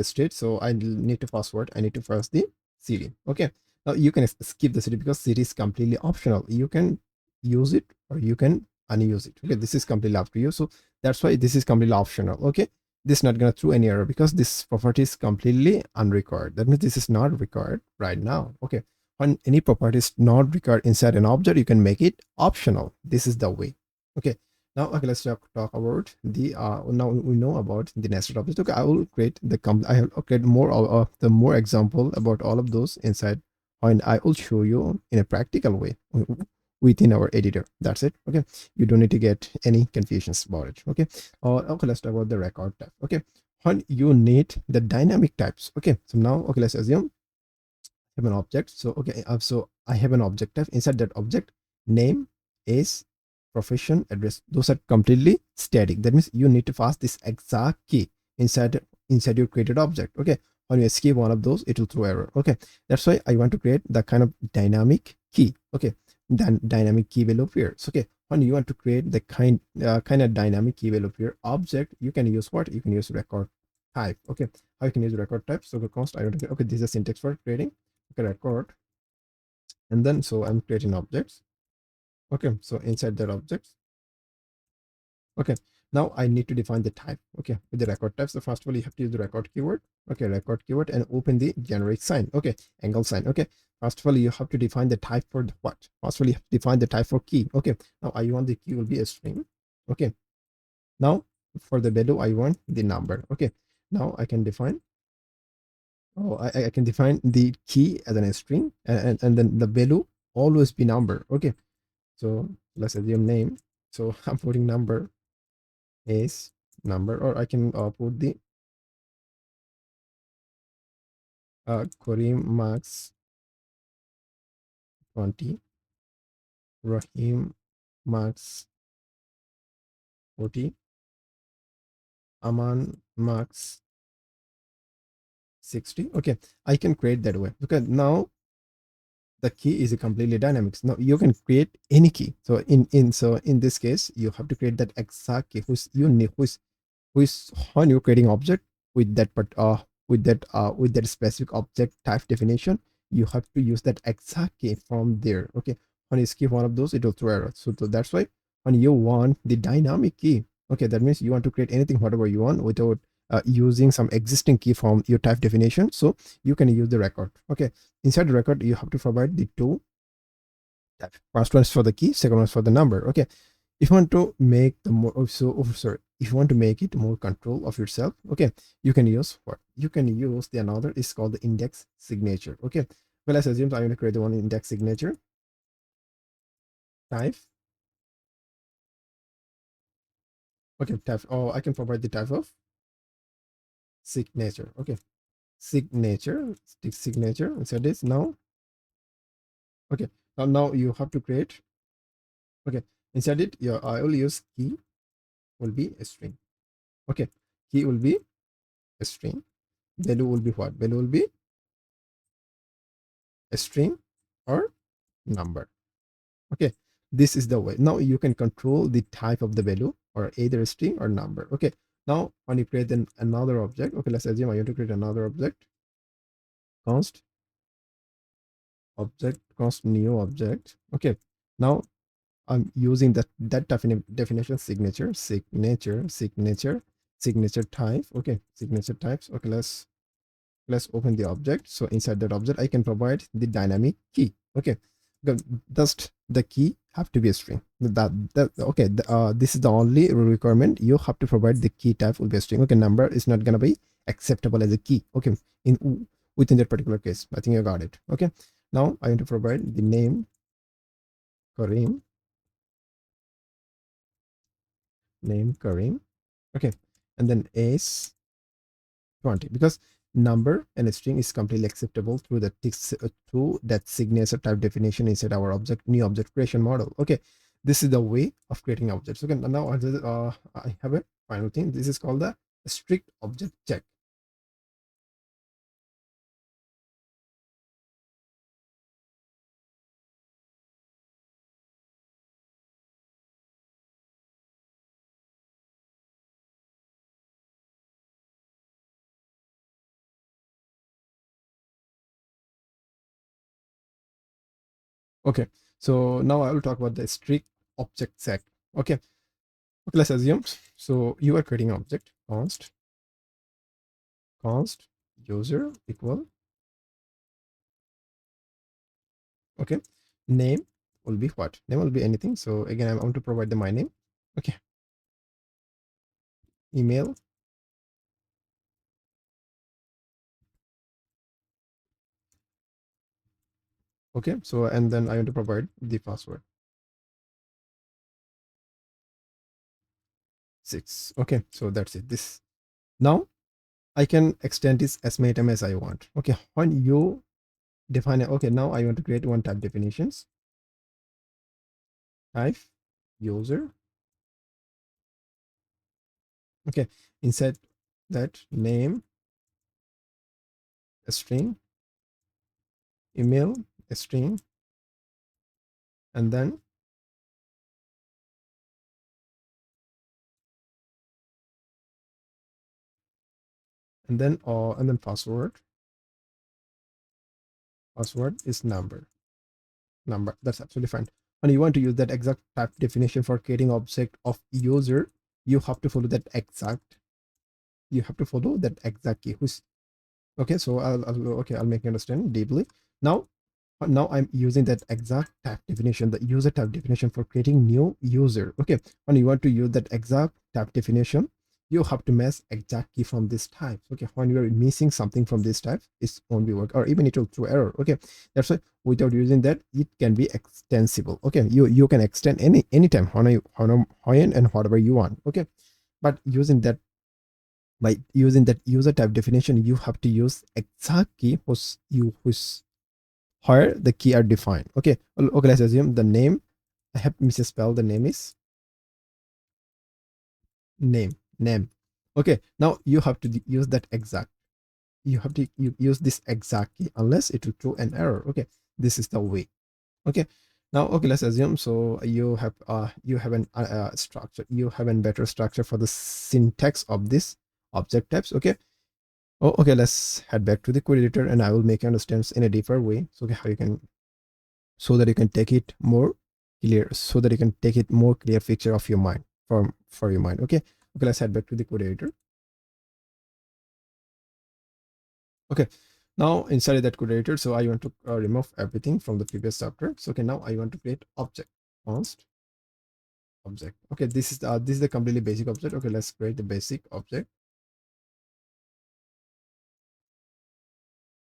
state, so I need to password. I need to pass the city. Okay, now you can skip the city because city is completely optional. You can use it or you can unuse it. Okay, this is completely up to you. So that's why this is completely optional. Okay, this is not gonna throw any error because this property is completely unrequired. That means this is not required right now. Okay, when any property is not required inside an object, you can make it optional. This is the way. Okay, now, okay, let's talk about the now we know about the nested object. Okay, I will create I have create more of the more example about all of those inside, and I will show you in a practical way within our editor. That's it. Okay, you don't need to get any confusions about it. Okay, okay, let's talk about the record type. Okay, when you need the dynamic types. Okay, so now, okay, let's assume I have an object. So okay, so I have an object type. Inside that object, name, is, profession, address, those are completely static. That means you need to pass this exact key inside your created object. Okay, when you escape one of those, it will throw error. Okay, that's why I want to create the kind of dynamic key. Okay, then dynamic key will appear. So okay, when you want to create the kind of dynamic key will appear object, you can use what? You can use record type. Okay, how you can use record type? So the const I want to, okay, this is a syntax for creating, okay, record, and then so I'm creating objects. Okay, so inside that objects, okay, now I need to define the type. Okay, with the record type. So first of all, you have to use the record keyword. Okay, record keyword, and open the generate sign. Okay, angle sign. Okay, first of all, you have to define the type for the what? First of all, you have to define the type for key. Okay, now I want the key will be a string. Okay, now for the value, I want the number. Okay, now I can define, oh, I can define the key as a string, and then the value always be number. Okay, so let's assume name. So I'm putting number is number, or I can put the Kareem max 20, Rahim max 40, Aman max 60. Okay, I can create that way because now the key is a completely dynamics. Now you can create any key. So in this case, you have to create that exact key who's unique, who's when you're creating object with that, but with that specific object type definition, you have to use that exact key from there. Okay, when you skip one of those, it will throw error. So that's why when you want the dynamic key, okay, that means you want to create anything whatever you want without using some existing key from your type definition. So you can use the record. Okay, inside the record you have to provide the two type. First one is for the key, second one is for the number. Okay, if you want to make the more sorry, if you want to make it more control of yourself, okay, you can use what, you can use the another is called the index signature. Okay, well, let's assume I'm going to create the one index signature type. Okay, type, oh, I can provide the type of signature. Okay, signature, stick signature inside this. Now, okay, now you have to create, okay, inside it your I will use key will be a string. Okay, key will be a string, value will be what, value will be a string or number. Okay, this is the way. Now you can control the type of the value or either a string or number. Okay, now when you create another object, okay, let's assume I want to create another object, const object, const new object. Okay, now I'm using that definition signature type. Okay, signature types. Okay, let's open the object. So inside that object I can provide the dynamic key. Okay, just the key have to be a string. That okay, this is the only requirement. You have to provide the key type will be a string. Okay, number is not gonna be acceptable as a key. Okay, in within that particular case, I think you got it. Okay, now I want to provide the name Karim, okay, and then is 20 because number and a string is completely acceptable through the through that signature type definition inside our object new object creation model. Okay, this is the way of creating objects. Okay, now I have a final thing. This is called the strict object check. Okay, so now I will talk about the strict object check. Okay, okay, let's assume so you are creating an object const user equal, okay, name will be what, name will be anything. So again, I want to provide the my name. Okay, email, okay, so and then I want to provide the password 6. Okay, so that's it. This now I can extend this as many times as I want. Okay, when you define it, okay, now I want to create one type definitions, type user. Okay, inside that name a string, email a string, and then and then password is number. That's absolutely fine. And you want to use that exact type definition for creating object of user, you have to follow that exact, you have to follow that exact key who's, okay, so I'll make you understand deeply. Now I'm using that exact type definition, the user type definition for creating new user. Okay, when you want to use that exact type definition, you have to match exact key from this type. Okay, when you are missing something from this type, it won't be work, or even it will throw error. Okay, that's why without using that, it can be extensible. Okay, you can extend anytime when and whatever you want. Okay, but using that, by using that user type definition, you have to use exact key whose where the key are defined. Okay, okay, let's assume the name, I have misspelled the name is name. Okay, now you have to use that exact, you have to use this exact key unless it will throw an error. Okay, this is the way. Okay, now okay, let's assume so you have an structure, you have a better structure for the syntax of this object types. Okay. Oh, okay, let's head back to the code editor and I will make you understand in a deeper way. So okay, how you can, so that you can take it more clear, so that you can take it more clear picture of your mind for your mind. Okay. Okay, let's head back to the code editor. Okay, now inside that code editor, so I want to remove everything from the previous chapter. So okay, now I want to create object, const object. Okay, this is the completely basic object. Okay, let's create the basic object,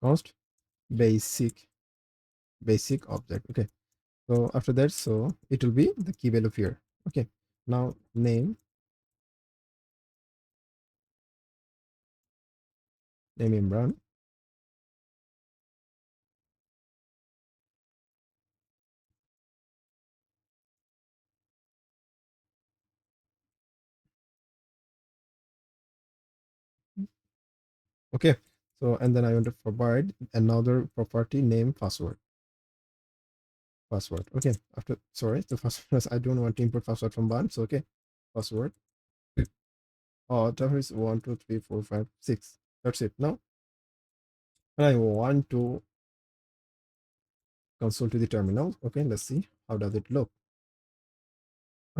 const basic object. Okay, so after that, so it will be the key value here. Okay, now name Imran. Okay, so and then I want to provide another property name password. Okay, after, sorry, the password, I don't want to import password from one. So okay, password. That is 1 2 3 4 5 6. That's it. Now I want to console to the terminal. Okay, let's see how does it look.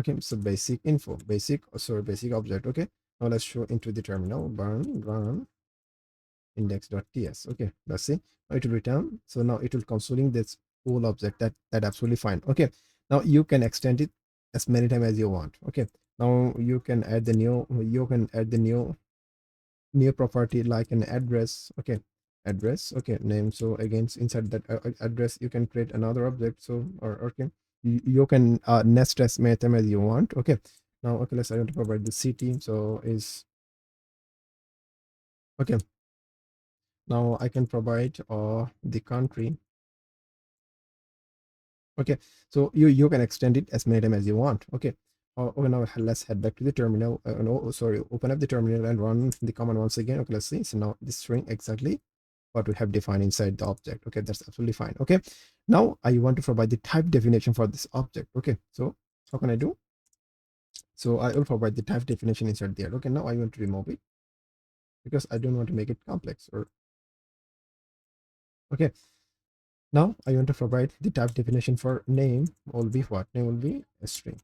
Okay, so basic info, basic object. Okay, now let's show into the terminal, run index.ts. Okay, let's see. Now it will return. So now it will consoling this whole object. That absolutely fine. Okay, now you can extend it as many times as you want. Okay, now you can add the new property like an address. Okay, address. Okay, name. So again, inside that address you can create another object. So or okay, you can nest as many times as you want. Okay, now okay, let's I want to provide the city. So is okay, now I can provide the country. Okay, so you can extend it as many times as you want. Okay, okay, now let's head back to the terminal. No, sorry, open up the terminal and run the command once again. Okay, let's see. So now this string exactly what we have defined inside the object. Okay, that's absolutely fine. Okay, now I want to provide the type definition for this object. Okay, so how can I do? So I will provide the type definition inside there. Okay, now I want to remove it because I don't want to make it complex. Or okay, now I want to provide the type definition for name will be what? Name will be a string.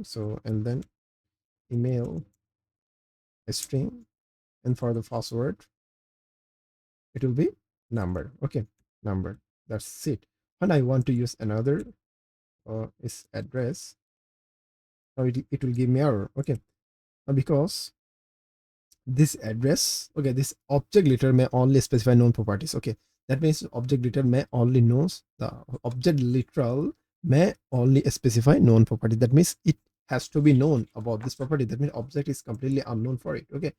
So and then email a string, and for the password it will be number. Okay, number. That's it. And I want to use another is address. Now it will give me error. Okay, now because this address, okay, this object literal may only specify known properties. Okay, that means object literal may only knows the object literal may only specify known property. That means it has to be known about this property. That means object is completely unknown for it. Okay,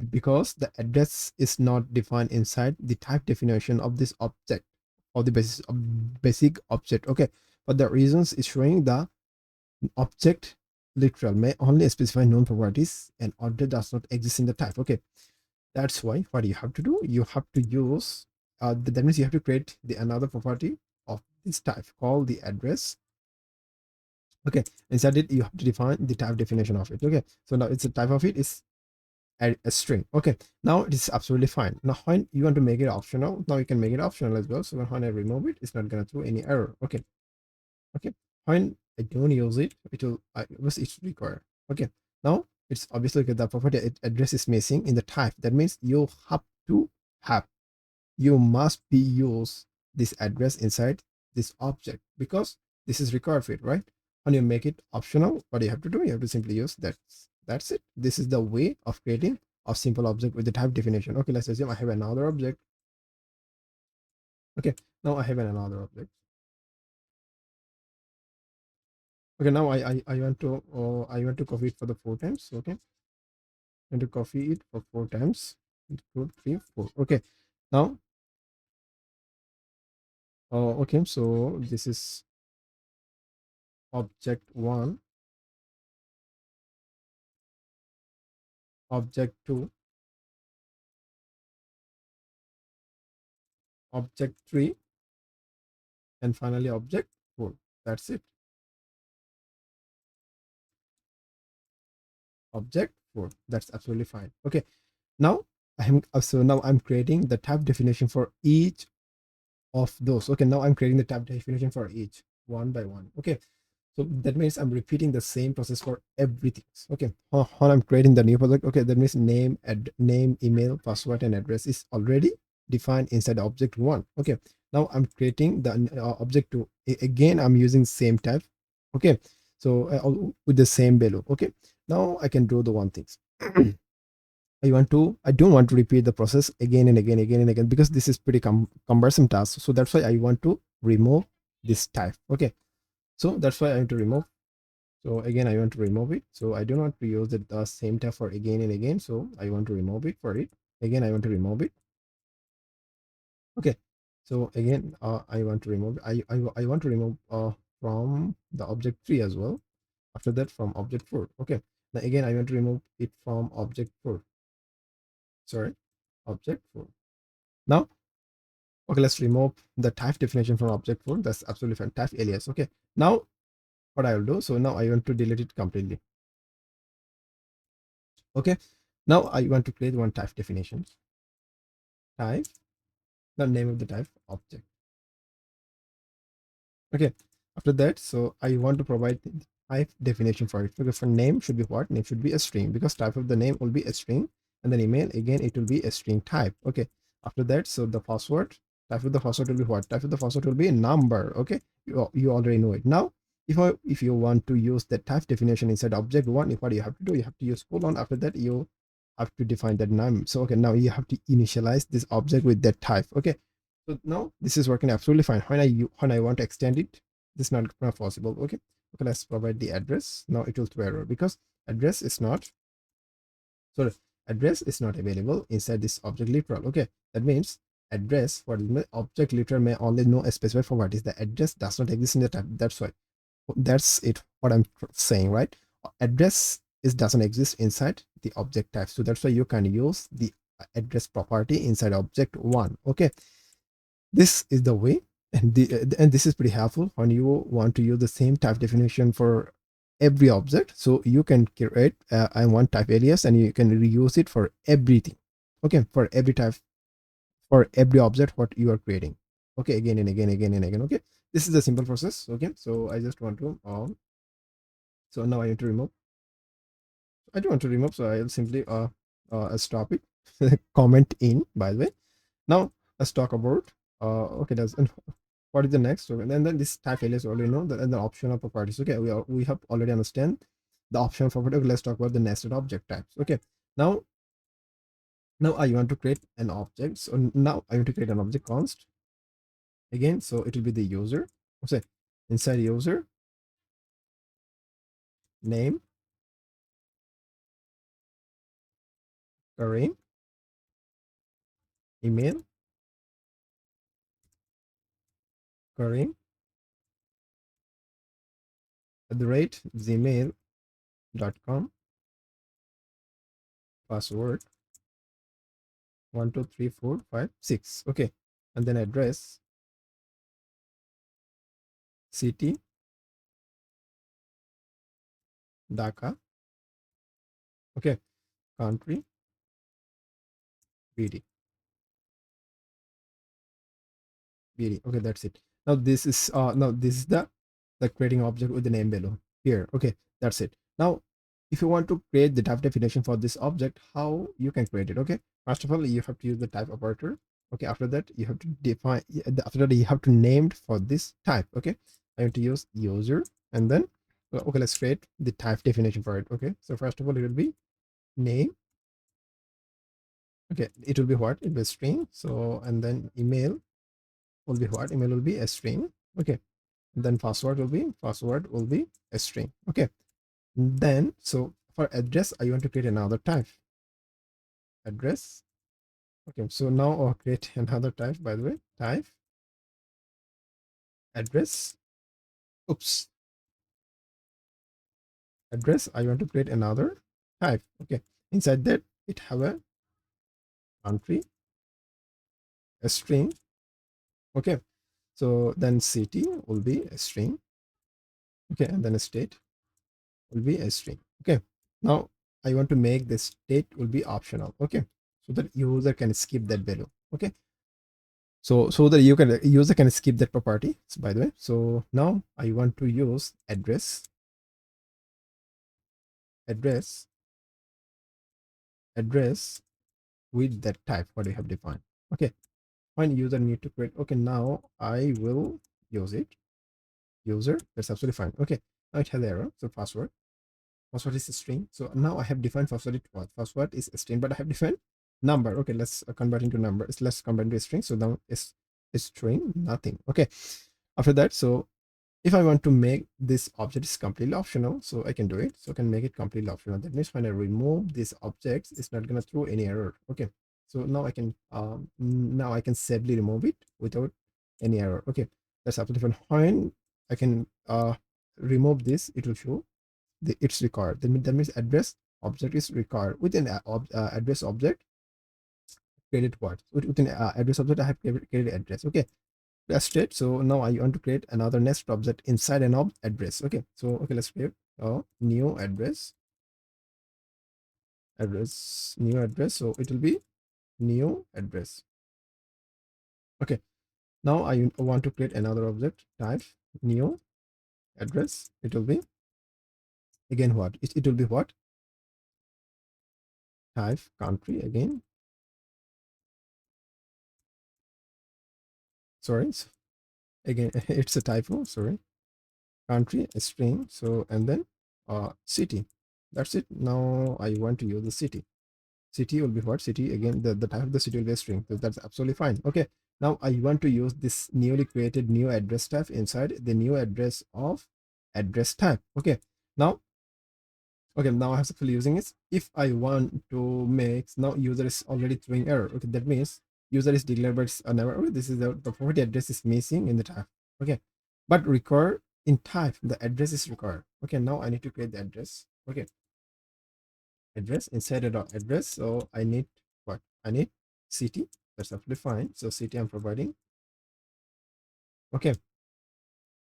because the address is not defined inside the type definition of this object or the basis of basic object. Okay, but the reasons is showing the object literal may only specify known properties and order does not exist in the type. Okay, that's why what you have to do, you have to use that means you have to create the another property of this type called the address. Okay, inside it you have to define the type definition of it. Okay, so now it's the type of it is a string. Okay, now it is absolutely fine. Now when you want to make it optional, now you can make it optional as well. So when I remove it, it's not gonna throw any error. Okay, okay, when I don't use it, it will was it's required. Okay, now it's obviously the property address is missing in the type. That means you have to have, you must be use this address inside this object because this is required for it, right? When you make it optional, what you have to do, you have to simply use that. That's it. This is the way of creating a simple object with the type definition. Okay, let's assume I have another object. Okay, now I have another object. Okay, now I want to I want to copy it for the 4 times. Okay, and to copy it for 4 times. 2 3 4. Okay, now okay, so this is object 1, object 2, object 3, and finally object 4. That's it. Object 4. That's absolutely fine. Okay. Now I'm creating the type definition for each of those. Okay. Now I'm creating the type definition for each one by one. Okay. So that means I'm repeating the same process for everything. Okay. When I'm creating the new project, okay, that means name, email, password, and address is already defined inside object 1. Okay. Now I'm creating the object 2. Again, I'm using same type. Okay. So with the same value. Okay. Now I can do the one things. I don't want to repeat the process again and again and again, because this is pretty cumbersome task. So that's why I want to remove this type. Okay. So that's why I want to remove. So again, I want to remove it. So I do not use the same type for again and again. So I want to remove it for it. Again, I want to remove it. Okay. So again, I want to remove, I want to remove from the object 3 as well. After that, from object 4. Okay. Now again, I want to remove it from object 4. Sorry, object 4. Now, okay, let's remove the type definition from object 4. That's absolutely fine. Type alias. Okay. Now what I will do, so now I want to delete it completely. Okay. Now I want to create one type definition. Type, the name of the type, object. Okay. After that, so I want to provide the type definition for it. Okay, for name should be what? Name should be a string, because type of the name will be a string, and then email, again, it will be a string type. Okay. After that, so the password, type of the password will be what? Type of the password will be a number. Okay. You already know it. Now, if you want to use the type definition inside object 1, what do you have to do? You have to use colon. After that, you have to define that name. So okay, now you have to initialize this object with that type. Okay. So now this is working absolutely fine. When I want to extend it, this is not possible. Okay. Okay, let's provide the address. Now it will throw error because address is not, sorry, address is not available inside this object literal. Okay, that means address for the object literal may only know a specified for what is the address does not exist in the type. That's why, that's it, what I'm saying, right? Address is doesn't exist inside the object type, so that's why you can use the address property inside object 1. Okay, this is the way, and this is pretty helpful when you want to use the same type definition for every object. So you can create I want type alias, and you can reuse it for everything. Okay, for every type, for every object what you are creating. Okay, again and again. Okay, this is the simple process. Okay, so I just want to so now I need to remove. I don't want to remove, so I'll simply stop it. Comment in, by the way. Now let's talk about okay, that's, and what is the next? Okay, then this type alias already know, and the optional properties. Okay, we have already understand the optional property. Okay, let's talk about the nested object types. Okay, now I want to create an object. So now I want to create an object const again. So it will be the user. Okay, inside user name, Kareem, email, Kareem @gmail.com, password 12345 6. Okay, and then address city Dhaka. Okay, country BD. BD. Okay, that's it. Now this is the creating object with the name below here. Okay, that's it. Now if you want to create the type definition for this object, how you can create it? Okay, first of all, you have to use the type operator. Okay, after that you have to define, after that you have to name for this type. Okay, I have to use user, and then okay, let's create the type definition for it. Okay, so first of all, it will be name. Okay, it will be what? It will be string. So, and then email will be what? Email will be a string. Okay, then password will be a string. Okay, then so for address I want to create another type, address. Okay, so now I'll create another type, by the way, type address. Oops, address, I want to create another type. Okay, inside that it have a country, a string, Okay, so then city will be a string. Okay, and then a state will be a string. Okay, now I want to make the state will be optional. Okay, so that user can skip that value. Okay, so that you can user can skip that property. So by the way, so now I want to use address address with that type what we have defined. Okay, when user need to create. Okay, now I will use it. User, that's absolutely fine. Okay, now it has error. So password is a string. So now I have defined password. What password is a string, but I have defined number. Okay, let's convert into number. Let's convert into a string. So now it's a string, nothing. Okay, after that, so if I want to make this object is completely optional, so I can do it. So I can make it completely optional. That means when I remove this object, it's not gonna throw any error. Okay, so now I can safely remove it without any error. Okay, that's absolutely fine. When I can remove this, it will show it's required. That means address object is required within address object. Created what within address object I have created address. Okay, that's it. So now I want to create another next object inside an address. Okay, so okay, let's create a new new address. So it will be new address. Okay, now I want to create another object type new address. It will be again what it will be what type country again. Sorry, again it's a typo. Sorry, country a string. So and then city. That's it. Now I want to use the city will be what city again, the type of the city will be a string. So that's absolutely fine. Okay, now I want to use this newly created new address type inside the new address of address type. Okay, now now I have successfully using it. If I want to make now user is already throwing error. Okay, that means user is declared but an error. Okay, this is the property address is missing in the type. Okay, but required in type the address is required. Okay, now I need to create the address. Okay, address inside the address. So I need what I need city. That's absolutely fine. So city I'm providing. Okay,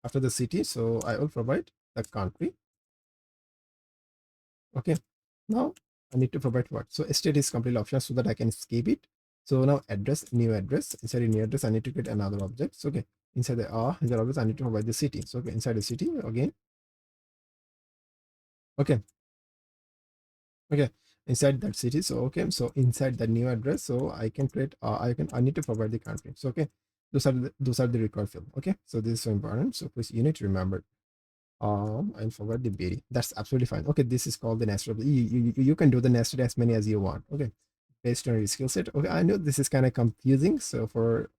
after the city, so I will provide the country. Okay, now I need to provide what? So state is completely optional so that I can skip it. So now address, new address. Inside the new address, I need to create another object. So okay, inside the object, I need to provide the city. So okay, inside the city again. Okay, okay, inside that city. So okay, so inside the new address, so I can create. I need to provide the country. So okay, those are the required field. Okay, so this is so important. So please you need to remember and forward the BD. That's absolutely fine. Okay, this is called the nested. You can do the nested as many as you want. Okay, based on your skill set. Okay, I know this is kind of confusing. So for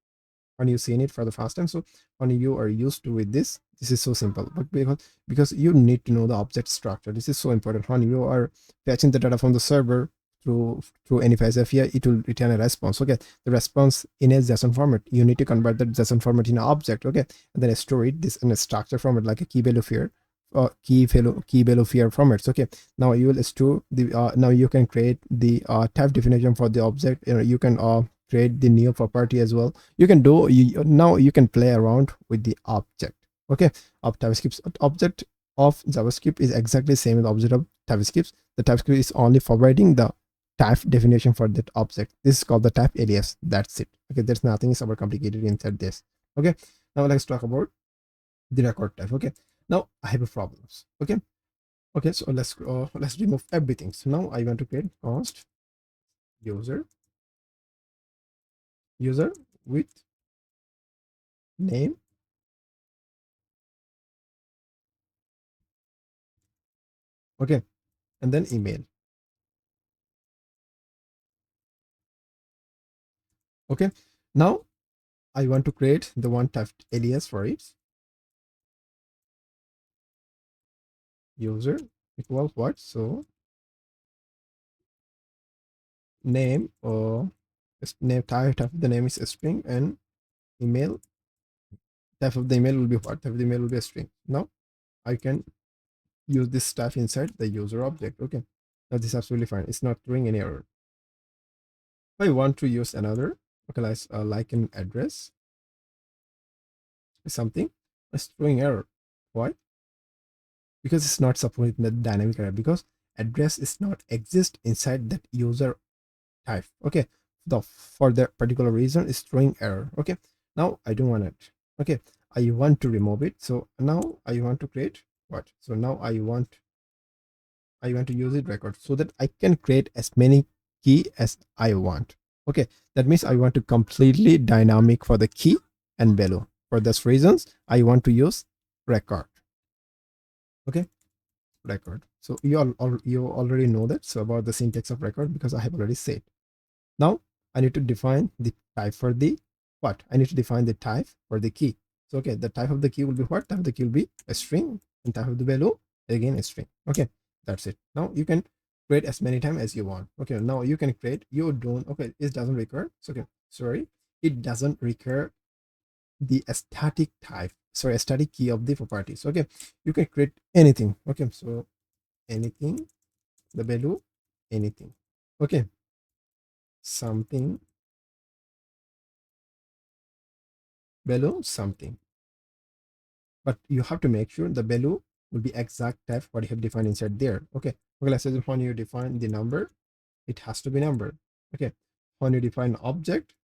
when you seen it for the first time, so when you are used to with this is so simple. But because you need to know the object structure, this is so important. When you are fetching the data from the server through any here, it will return a response. Okay, the response in a JSON format, you need to convert the JSON format in an object. Okay, and then store it this in a structure format like a key value here key value here formats. Okay, now you will store the now you can create the type definition for the object. You can create the new property as well. You can do now you can play around with the object. Okay, of TypeScript. Object of JavaScript is exactly the same as the object of TypeScript. The TypeScript is only providing the type definition for that object. This is called the type alias. That's it. Okay, there's nothing super complicated inside this. Okay, now let's talk about the record type. Okay, now I have a problems. Okay, okay, so let's remove everything. So now I want to create const user with name. Okay, and then email. Okay, now I want to create the one type alias for it. User equals what? So name or name type of the name is a string, and email type of the email will be what? Type of the email will be a string. Now I can use this stuff inside the user object. Okay, now this is absolutely fine. It's not throwing any error. I want to use another, okay, like an address. something is throwing error. Why? Because it's not supporting the dynamic array, because address is not exist inside that user type. Okay, for that particular reason it's throwing error. Okay, now I don't want it. Okay, I want to remove it. So now I want to create what? So now I want to use it record so that I can create as many key as I want. Okay, that means I want to completely dynamic for the key and value. For those reasons, I want to use record. Okay, record. So you already know that. So about the syntax of record, because I have already said. Now I need to define the type for the what? I need to define the type for the key. So okay, the type of the key will be what? Type of the key will be a string, and type of the value again a string. Okay, that's it. Now you can create as many times as you want. Okay, now you can create. You don't. Okay, it doesn't require. So okay, sorry, it doesn't require the static type. Sorry, static key of the properties. Okay, you can create anything. Okay, so anything, the value, anything. Okay, something, value, something. But you have to make sure the value will be exact type what you have defined inside there. Okay, let's say when you define the number, it has to be number. Okay, when you define object,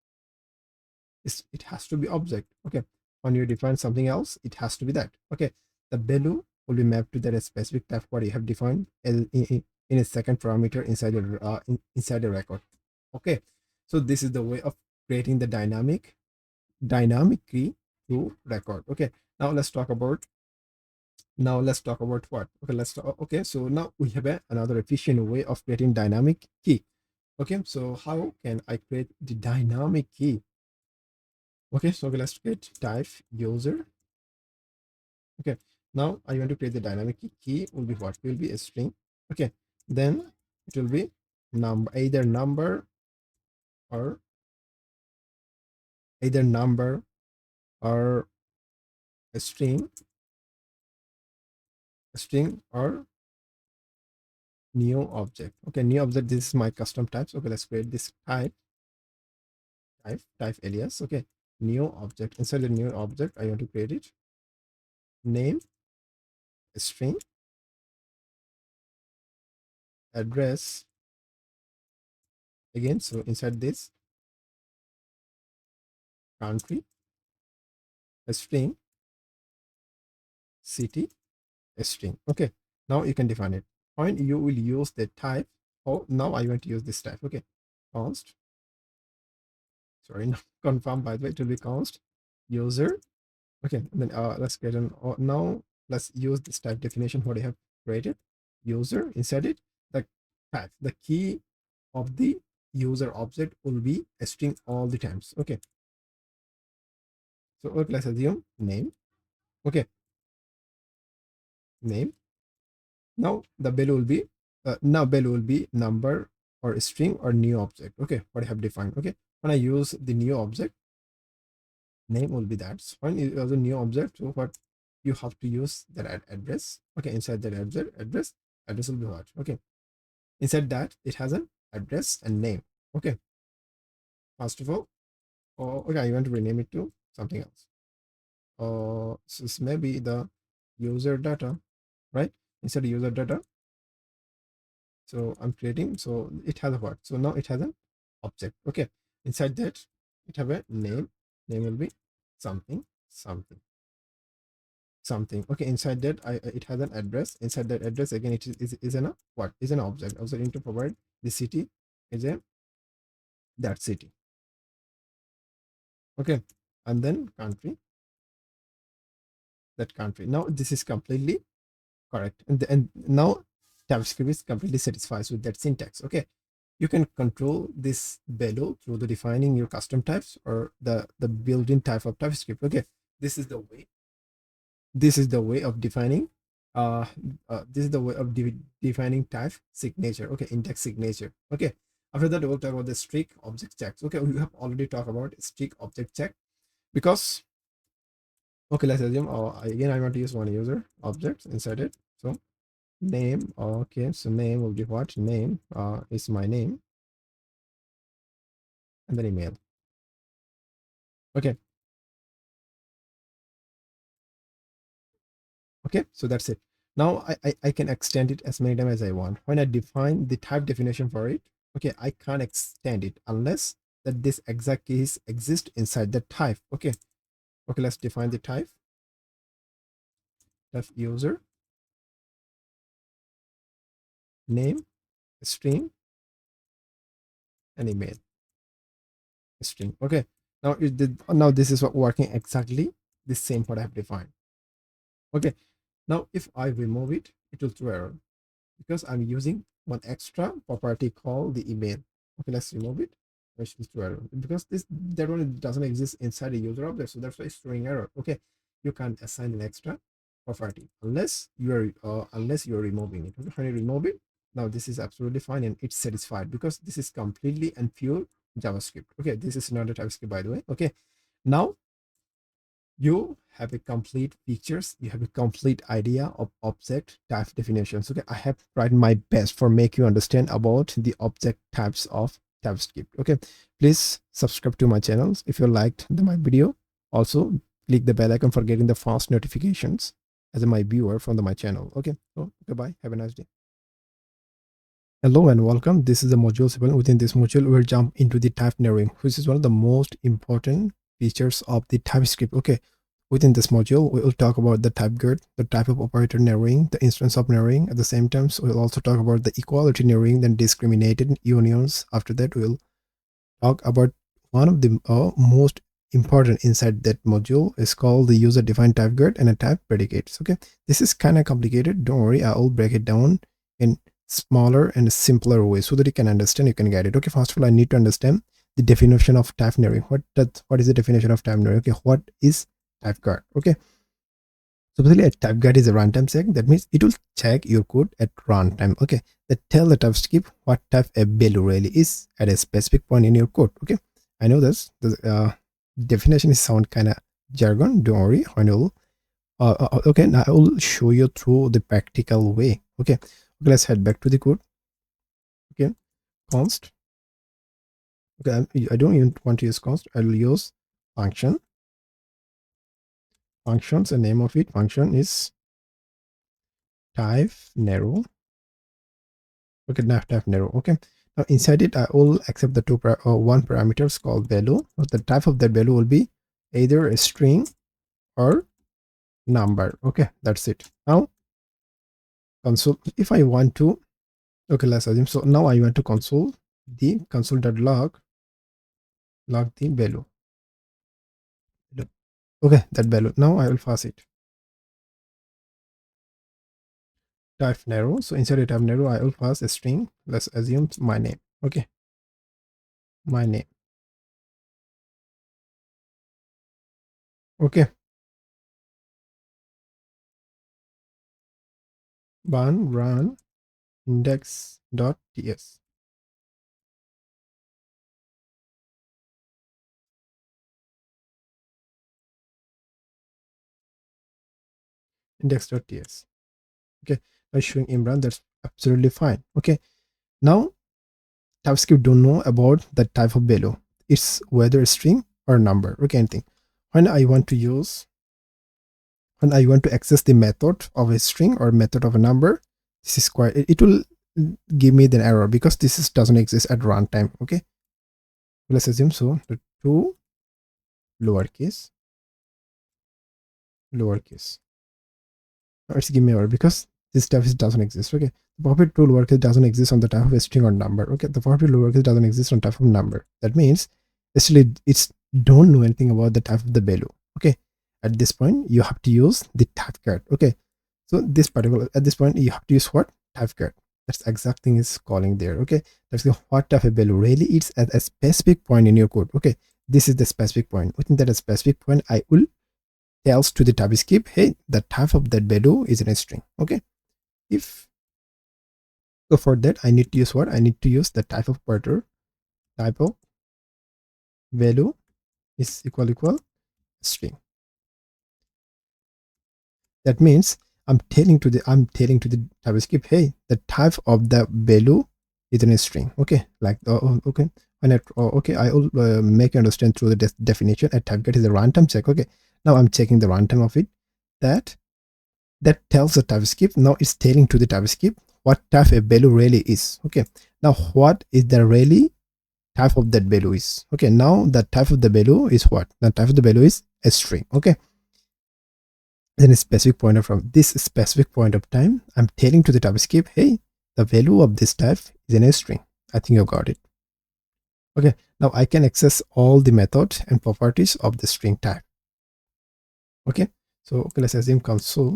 it has to be object. Okay, when you define something else, it has to be that. Okay, the value will be mapped to that specific type what you have defined in a second parameter inside inside the record. Okay, so this is the way of creating the dynamic key to record. Okay, now let's talk about what. Okay, okay, so now we have another efficient way of creating dynamic key. Okay, so how can I create the dynamic key? Okay, so okay, let's create type user. Okay, now I want to create the dynamic key will be what? Will be a string. Okay, then it will be either number or or a string or new object. Okay, new object, this is my custom types. Okay, let's create this type alias. Okay, new object. Inside the new object I want to create it name, string, address. Again, so inside this country, a string, city, a string. Okay, now you can define it. When you will use the type. Oh, now I want to use this type. Okay, const, sorry, not confirm, by the way, it will be const user. Okay, and then let's get an now let's use this type definition what I have created. User, inside it, the type, the key of the user object will be a string all the times. Okay, so okay, let's assume name. Okay, name. Now the value will be number or string or new object. Okay, what I have defined. Okay, when I use the new object, name will be that. So when you use a new object, so what you have to use that address. Okay, inside that address will be what? Okay, inside that it has an address and name. Okay, first of all, okay, I want to rename it to something else. So it's maybe the user data, right? Inside user data, so I'm creating, so it has a what? So now it has an object. Okay, inside that it have a name will be something, something. Okay, inside that it has an address. Inside that address again it is an a what? Is an object. Also need to provide the city is a that city. Okay, and then country, that country. Now this is completely correct, and now TypeScript is completely satisfied with that syntax. Okay, you can control this value through the defining your custom types or the built-in type of TypeScript. Okay, this is the way. This is the way of defining. Uh, this is the way of defining type signature. Okay, index signature. Okay. After that, we'll talk about the strict object checks. Okay, we have already talked about strict object check because okay, let's assume again I want to use one user object inside it. So name. Okay, so name will be what? Name is my name, and then email. Okay, Okay, so that's it. Now I can extend it as many times as I want. When I define the type definition for it, okay, I can't extend it unless that this exact case exists inside the type. Okay, let's define the type of user name, string, and email string. Okay, now now this is what working exactly the same what I have defined. Okay, now if I remove it, it will throw error because I'm using one extra property called the email. Okay, let's remove it. Which is to error because that one doesn't exist inside a user object, so that's why it's throwing error. Okay, you can assign an extra property unless you're removing it. Okay, when you remove it, now this is absolutely fine and it's satisfied because this is completely and pure JavaScript. Okay, this is not a TypeScript, by the way. Okay, now you have a complete pictures, you have a complete idea of object type definitions. Okay, I have tried my best for make you understand about the object types of TypeScript. Okay, please subscribe to my channels if you liked my video. Also click the bell icon for getting the fast notifications as my viewer from my channel. Okay, so goodbye, have a nice day. Hello and welcome. This is the module 7. Within this module, we'll jump into the type narrowing, which is one of the most important features of the TypeScript. Okay, within this module, we will talk about the type guard, the type of operator narrowing, the instance of narrowing. At the same time, so we'll also talk about the equality narrowing, then discriminated unions. After that, we'll talk about one of the most important inside that module is called the user defined type guard and a type predicates. Okay, this is kind of complicated. Don't worry, I will break it down in smaller and simpler way so that you can understand, you can get it. Okay, first of all, I need to understand the definition of type narrowing. What is the definition of type narrowing? Okay, what is type guard? Okay, so basically a type guard is a runtime check. That means it will check your code at runtime. Okay, that tell the TypeScript what type a value really is at a specific point in your code. Okay, I know this the definition is sound kind of jargon. Don't worry, I know. Okay, now I will show you through the practical way. Okay, let's head back to the code. Okay, const. Okay, I don't even want to use const. I will use function. Functions, the name of it function is type narrow. Okay, type narrow. Okay, now inside it I will accept the one parameters called value. The type of that value will be either a string or number. Okay, that's it. Now console, if I want to, okay, let's assume, so now I want to console.log the value. Okay, that value. Now I will pass it type narrow. So inside a type narrow, I will pass a string. Let's assume my name. Okay, my name. Okay, run index.ts. Index.ts. Okay, by showing imran, that's absolutely fine. Okay, now TypeScript don't know about the type of value. It's whether a string or number. Okay, anything. When I want to access the method of a string or method of a number, this is quite, it will give me the error because doesn't exist at runtime. Okay, let's assume so the two lowercase. It's give me error because this type doesn't exist. Okay, the property to lowercase doesn't exist on the type of a string or number. Okay, the property lowercase doesn't exist on type of number. That means actually it's don't know anything about the type of the value. Okay, at this point you have to use the type guard. Okay, so this particular at this point you have to use what type guard. That's the exact thing is calling there. Okay, that's what type of value really it's at a specific point in your code. Okay, this is the specific point. Within that specific point, I will tells to the TypeScript, hey, the type of that value is in a string. Okay, if so for that I need to use what? I need to use the type of operator. Type of value is equal string. That means I'm telling to the TypeScript, hey, the type of the value is in a string. Okay, like okay, and okay, I will make you understand through the definition. A type get is a runtime check. Okay, now I'm checking the runtime of it that that tells the TypeScript. Now it's telling to the TypeScript what type a value really is. Okay, now what is the really type of that value is. Okay, now the type of the value is what? The type of the value is a string. Okay, then a specific pointer. From this specific point of time, I'm telling to the TypeScript, hey, the value of this type is in a string. I think you got it. Okay, now I can access all the methods and properties of the string type. Okay, so okay, let's assume console.log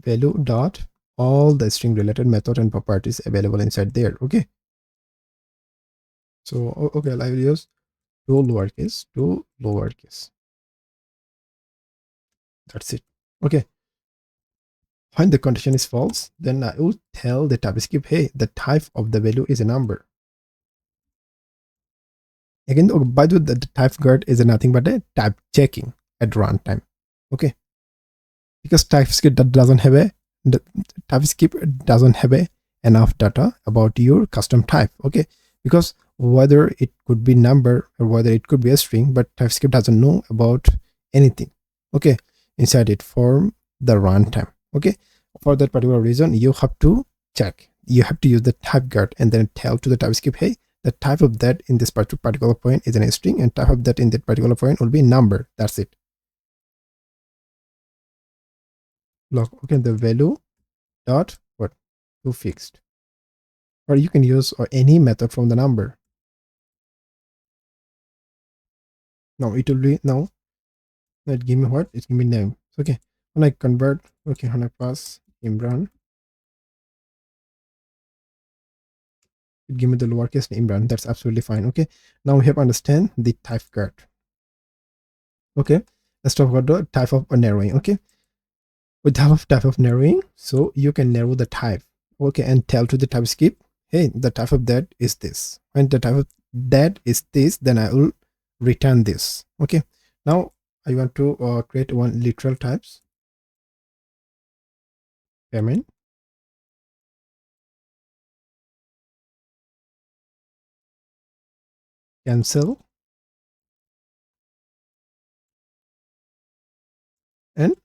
value dot all the string related method and properties available inside there. Okay, so okay, I will use to lowercase. That's it. Okay, when the condition is false, then I will tell the TypeScript, hey, the type of the value is a number. Again, oh, by the way, the type guard is nothing but a type checking at runtime. Okay, because TypeScript doesn't have a the TypeScript doesn't have a enough data about your custom type. Okay, because whether it could be number or whether it could be a string, but TypeScript doesn't know about anything. Okay, inside it for the runtime. Okay, for that particular reason, you have to check. You have to use the type guard and then tell to the TypeScript, hey, the type of that in this particular point is a string, and type of that in that particular point will be number. That's it. Log. Okay, the value dot what to fixed, or you can use or any method from the number. Now it will be now. It give me what? It give me name. So, okay, when I convert, okay, when I pass Imran, it give me the lowercase Imran. That's absolutely fine. Okay, now we have understand the type guard. Okay, let's talk about the type of narrowing. Okay, with type of narrowing, so you can narrow the type. Okay, and tell to the TypeScript, hey, the type of that is this. When the type of that is this, then I will return this. Okay, now I want to create one literal types payment, cancel, and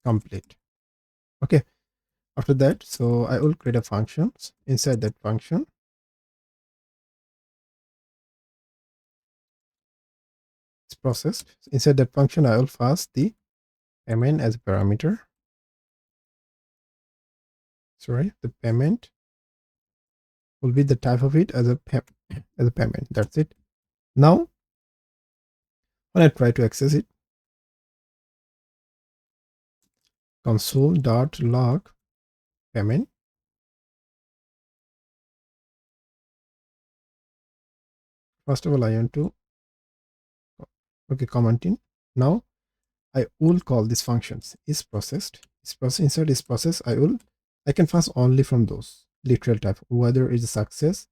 complete. Okay, after that, so I will create a functions. Inside that function, it's processed. Inside that function, I will pass the payment as a parameter. Sorry, the payment will be the type of it as a payment. That's it. Now when I try to access it, console.log payment. First of all, I want to okay, comment in. Now I will call these functions is processed. Is processed inside is process. I can pass only from those literal type, whether it's a success,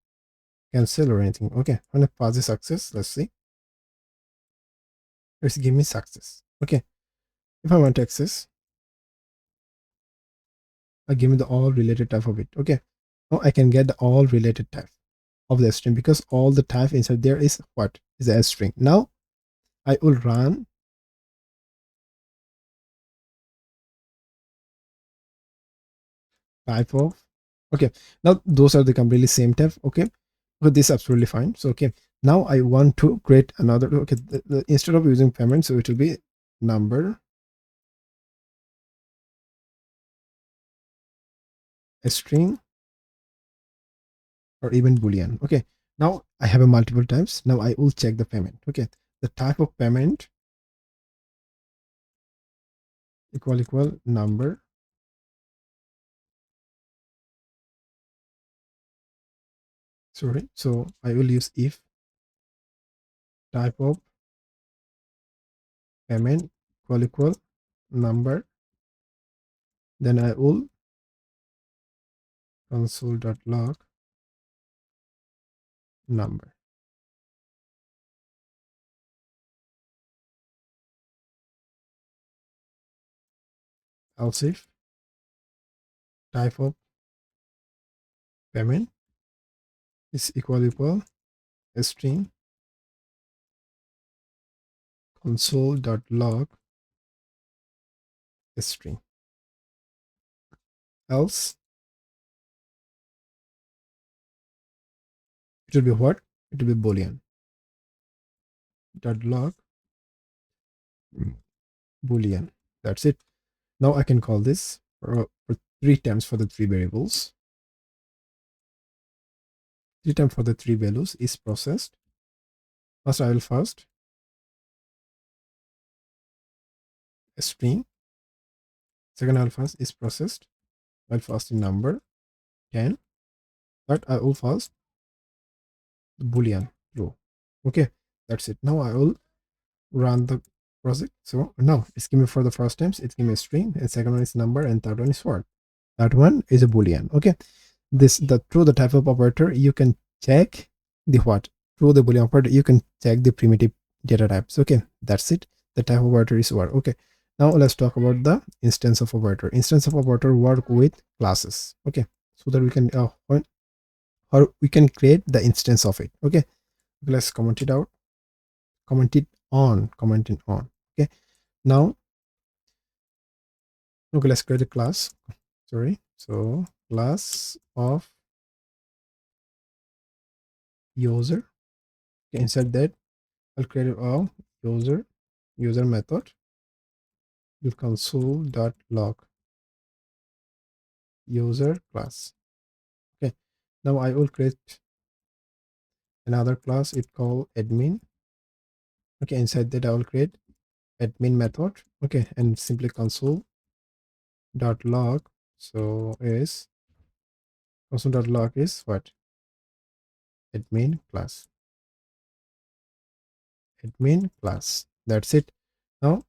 cancel, or anything. Okay, when I pass the success, let's see. Let's give me success. Okay, if I want to access, I give me the all related type of it. Okay, now I can get the all related type of the string because all the type inside there is what is a string. Now I will run type of. Okay, now those are the completely same type. Okay, but this is absolutely fine. So okay, now I want to create another. Okay, instead of using payment, so it will be number, a string, or even boolean. Okay, now I have a multiple types. Now I will check the payment. Okay, the type of payment equal number, sorry, so I will use if type of payment equal number, then I will console.log number. Else if type of payment is equal a string console.log string, else it will be what? It will be boolean dot log boolean. That's it. Now I can call this for 3 times for the 3 variables. 3 times for the 3 values is processed. First I will first a string. Second I will first is processed. I will first in number 10. But I will first the boolean true. Okay, that's it. Now I will run the project. So now it's giving me for the first times, it's giving me a string, and second one is number, and third one is what? That one is a boolean. Okay, this the through the type of operator you can check the what? Through the boolean operator you can check the primitive data types. Okay, that's it. The type of operator is what? Okay, now let's talk about the instance of operator. Instance of operator work with classes. Okay, so that we can or we can create the instance of it. Okay, let's comment it out, comment it on. Okay, now okay, let's create a class. Sorry, so class of user. Okay, inside that I'll create a user method with console.log user class. Okay, now I will create another class, it called admin. Okay, inside that I will create admin method. Okay, and simply console.log. So is console.log is what? Admin class. That's it. Now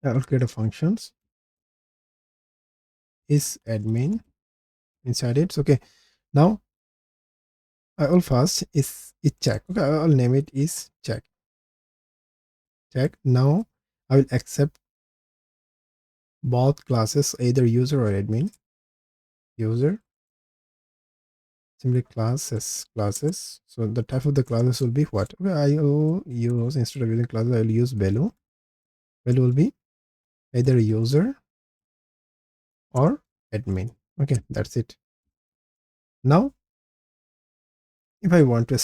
I will create a functions is admin inside it. Okay, now I will first is it check. Okay, I'll name it is check. Now I will accept both classes, either user or admin. User, simply classes. So the type of the classes will be what? Okay, I will use, instead of using classes, I will use value. Value will be either user or admin. Okay, that's it. Now if I want to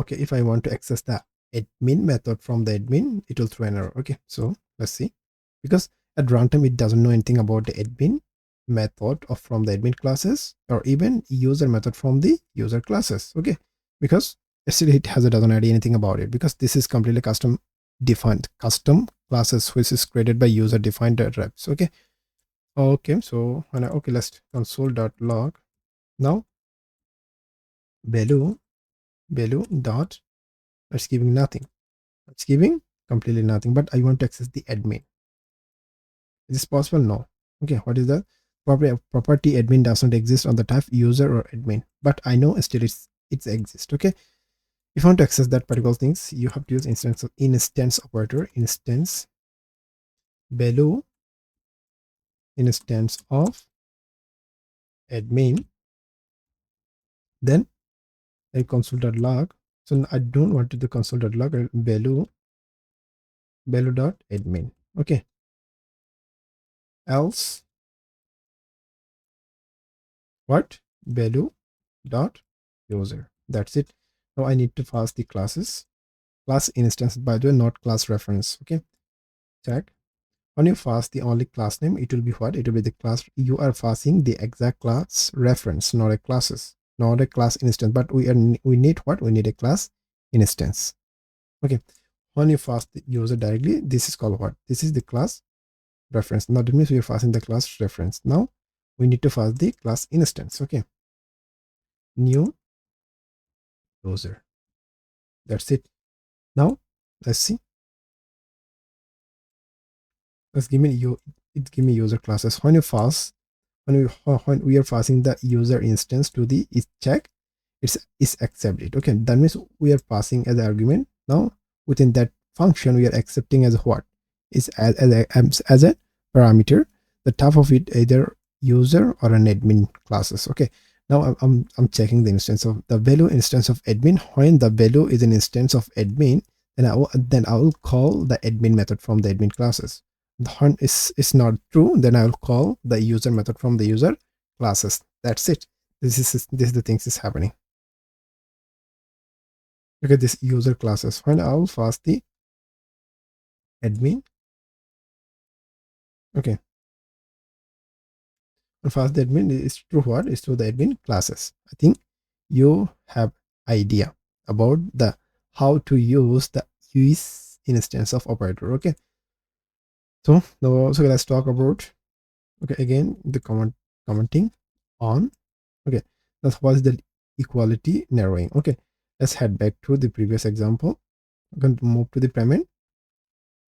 if I want to access the admin method from the admin, it will throw an error. Okay, so let's see, because at runtime it doesn't know anything about the admin method of from the admin classes, or even user method from the user classes. Okay, because actually it doesn't know anything about it, because this is completely custom classes which is created by user defined reps. Okay, so okay, let's console.log. Now value dot, it's giving nothing, it's giving completely nothing, but I want to access the admin. Is this possible? No. Okay, what is that? Property admin does not exist on the type user or admin, but I know still it exists. Okay, if you want to access that particular things, you have to use instance operator, instance value instance of admin, then a console.log. So I don't want to the console.log, value dot admin. Okay, else what? Value dot user. That's it. Now I need to pass the classes. Class instance, by the way, not class reference. Okay, check. When you pass the only class name, it will be what? It will be the class. You are passing the exact class reference, not a classes, not a class instance. But we need what? We need a class instance. Okay, when you pass the user directly, this is called what? This is the class reference. Now that means we are passing the class reference. Now we need to pass the class instance. Okay, new user. That's it. Now let's see. Let's give me user classes. When we are passing the user instance to the is check, it's accepted. Okay, that means we are passing as an argument. Now within that function we are accepting as what? Is as a parameter, the type of it either user or an admin classes. Okay, now I'm checking the instance of the value instance of admin. When the value is an instance of admin, then I will call the admin method from the admin classes. The horn is not true, then I will call the user method from the user classes. That's it. This is the things is happening. Look at this user classes. When I will pass the admin, okay, and pass the admin is true. What is to the admin classes? I think you have idea about the how to use the use instance of operator. Okay, so now so let's talk about, okay, again the commenting on, okay, that's what is the equality narrowing. Okay, let's head back to the previous example. I'm going to move to the payment.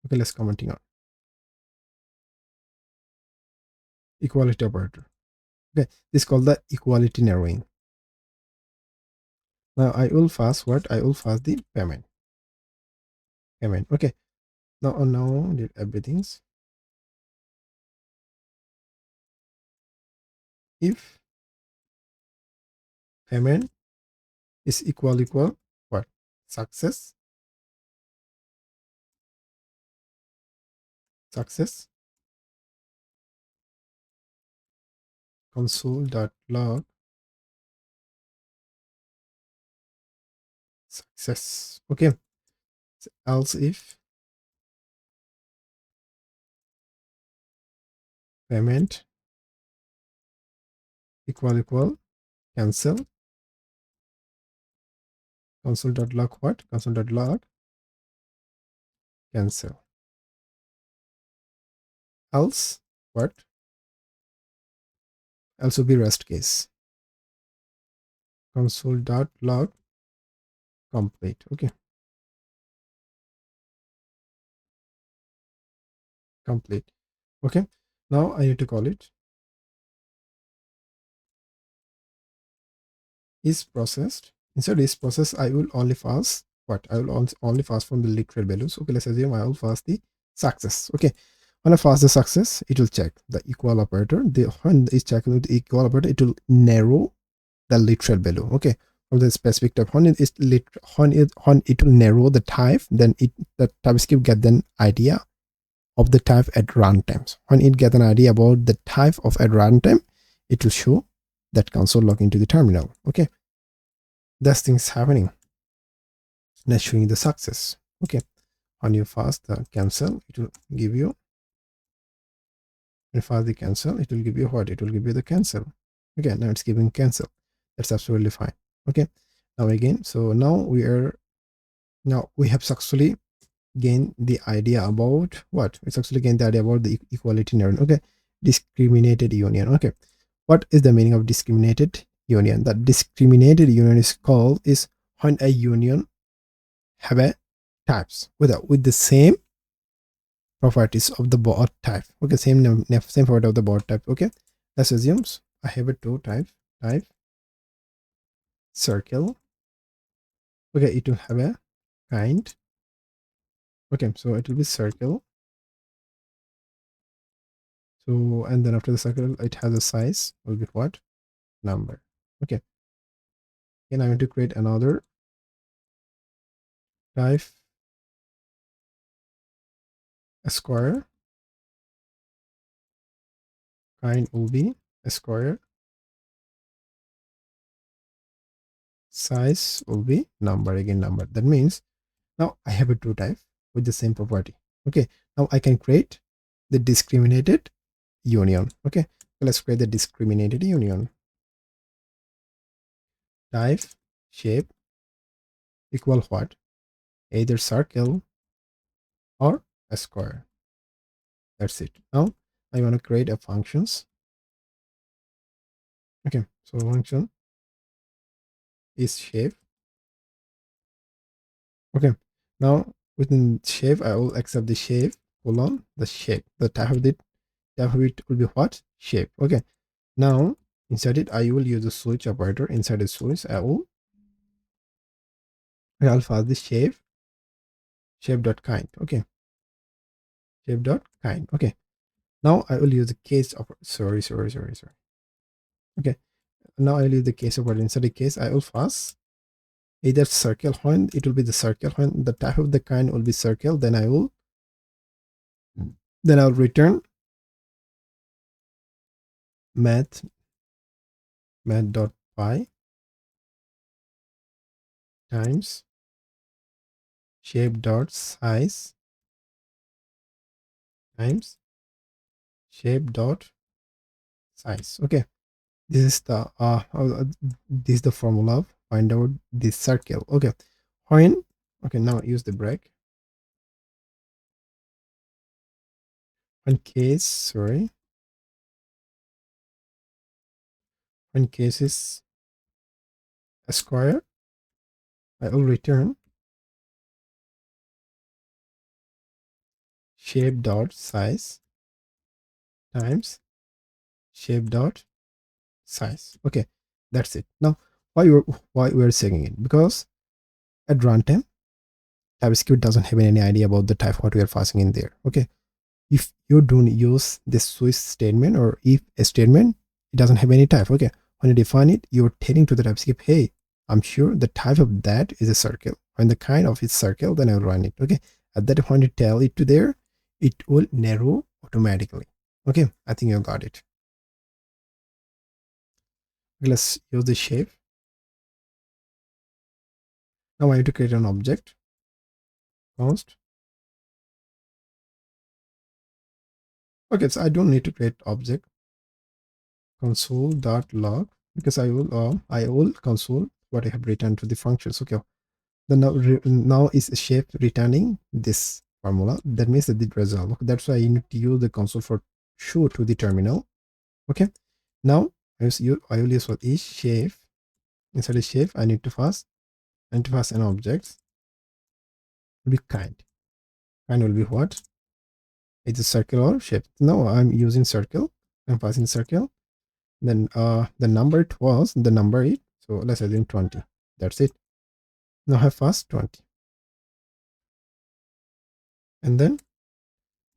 Okay, let's commenting on equality operator. Okay, this is called the equality narrowing. Now I will fast what? I will fast the payment. Okay, now did everything's, if payment is equal what? Success console.log success. Okay, else if payment equal cancel console.log what? Console.log cancel. Else what? Else will be rest case console.log complete. Okay, complete. Okay, now I need to call it is processed. Inside is process, I will only pass what? I will only pass from the literal values. Okay, let's assume I will pass the success. Okay, when I pass the success, it will check the equal operator. When it's checking with the equal operator, it will narrow the literal value. Okay, from the specific type. When it will narrow the type, then the TypeScript get an idea of the type at runtimes. When it get an idea about the type of at runtime, it will show that console log into the terminal. Okay, that's things happening. Let's showing the success. Okay, when you fast the cancel, it will give you, and fast the cancel, it will give you what? It will give you the cancel. Okay, now it's giving cancel. That's absolutely fine. Okay, now again, so now we have successfully gained the idea about what? We successfully gained the idea about the equality neuron. Okay, discriminated union. Okay, what is the meaning of discriminated union? That discriminated union is called is when a union have a types with the same properties of the board type. Okay, same property of the board type. Okay, let's assume I have a two type circle. Okay, it will have a kind. Okay, so it will be circle. So and then after the circle, it has a size will be what? Number. Okay, and I'm going to create another type a square. Kind will be a square. Size will be number, again number. That means now I have a two type with the same property. Okay, now I can create the discriminated union. Okay, so let's create the discriminated union. Type shape equal what? Either circle or a square. That's it. Now I want to create a functions. Okay, so function is shape. Okay, now within shape I will accept the shape colon the shape. The type of it will be what? Shape. Okay, now inside it I will use the switch operator. Inside the switch I'll pass the shape.kind. Okay, shape.kind. Okay, now I will use the case of sorry. Okay, now I will use the case operator. Inside the case I will pass either circle. When it will be the circle, when the type of the kind will be circle, then I'll return math.py times shape.size times shape.size. Okay, this is the this is the formula of find out this circle. Okay, when now use the break. When case is a square, I will return shape.size times shape.size. Okay, that's it. Now why we're saying it? Because at runtime TypeScript doesn't have any idea about the type what we are passing in there. Okay, if you don't use this switch statement or if a statement, it doesn't have any type. Okay, when you define it, you're telling to the TypeScript, hey, I'm sure the type of that is a circle. When the kind of is circle, then I'll run it. Okay, at that point you tell it to there, it will narrow automatically. Okay, I think you got it. Let's use the shape. Now I have to create an object. Const. Okay, so I don't need to create object. Console.log, because I will console what I have written to the functions. Okay, the now is shape returning this formula. That means that the result. Okay, that's why you need to use the console for show to the terminal. Okay, now I will use what is shape. Inside the shape, I need to pass an object. Will be kind. Kind will be what? It's a circle or shape. Now I'm using circle. I'm passing circle. Then the number it was the number 8. So let's assume 20. That's it. Now I have passed 20. And then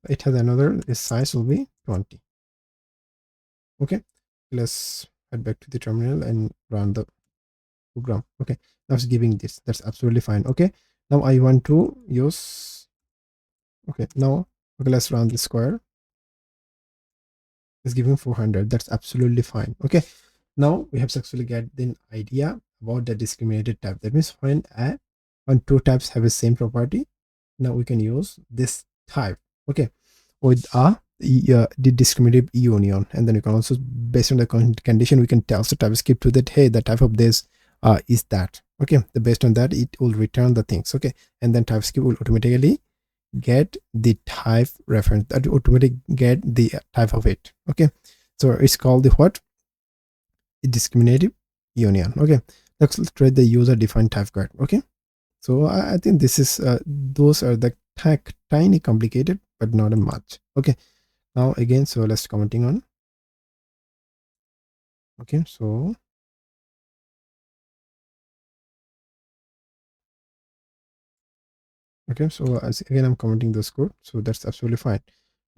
it has another, its size will be 20. Okay, let's head back to the terminal and run the program. Okay, now it's giving this. That's absolutely fine. Okay, now I want to use, okay, now, okay, let's run the square. It's giving 400. That's absolutely fine. Okay, now we have successfully get the idea about the discriminated type. That means when two types have the same property, now we can use this type. Okay, with the discriminative union, and then you can also, based on the condition, we can tell the TypeScript to that, hey, the type of this is that. Okay, based on that, it will return the things. Okay, and then TypeScript will automatically get the type reference, that automatically get the type of it. Okay, so it's called the what? Discriminative union. Okay, let's try the user defined type guard. Okay, so I think this is those are the tiny complicated but not much. Okay, now again, so let's commenting on. Okay, so okay, so as again I'm commenting this code, so that's absolutely fine.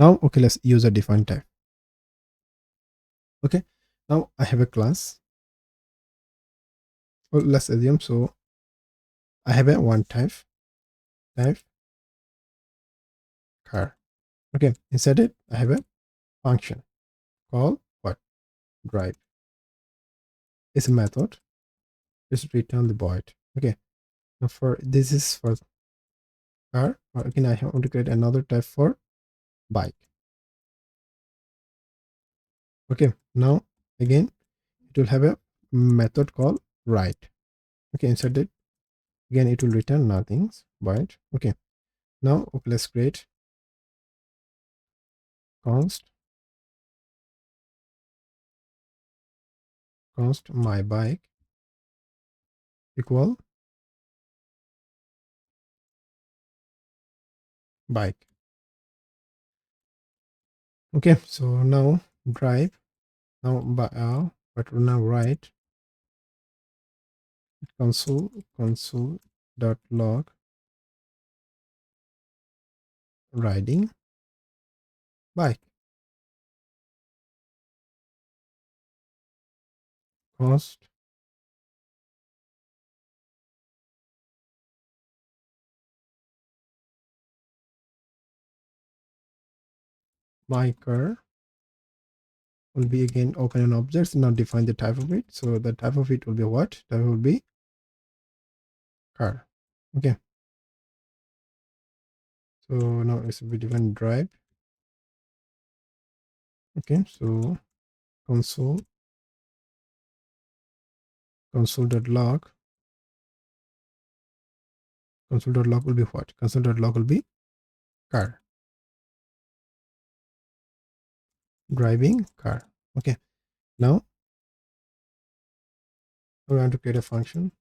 Now okay, let's use a define type. Okay, now I have a class. Well, let's assume, so I have a one type car. Okay, inside it I have a function called what? Drive. It's a method. Just return the void. Okay, now for this is for car. Or again, I want to create another type for bike. Okay, now again it will have a method called write. Okay, inside it again it will return nothing but okay. Now okay, let's create const my bike equal bike. Okay, so now drive, now but now write console.log riding bike. Const My car will be again open an object, now define the type of it. So the type of it will be what? Type will be car. Okay. So now it's will be different drive. Okay, so console.log console.log will be what? Console.log will be car, driving car. Okay, now we want to create a function.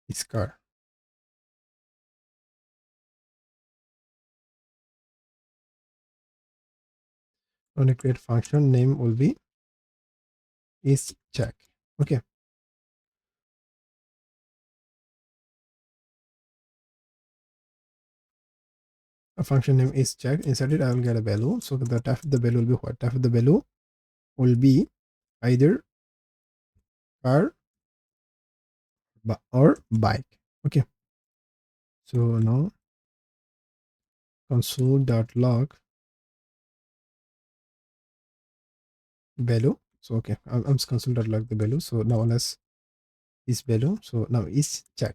It's car. When I create function, name will be is check. Okay, a function name is check. Inside it I will get a value. So the type of the value will be what? Type of the value will be either car or bike. Okay, so now console.log value. So okay, I'm console.log the value. So now let's is value. So now is check.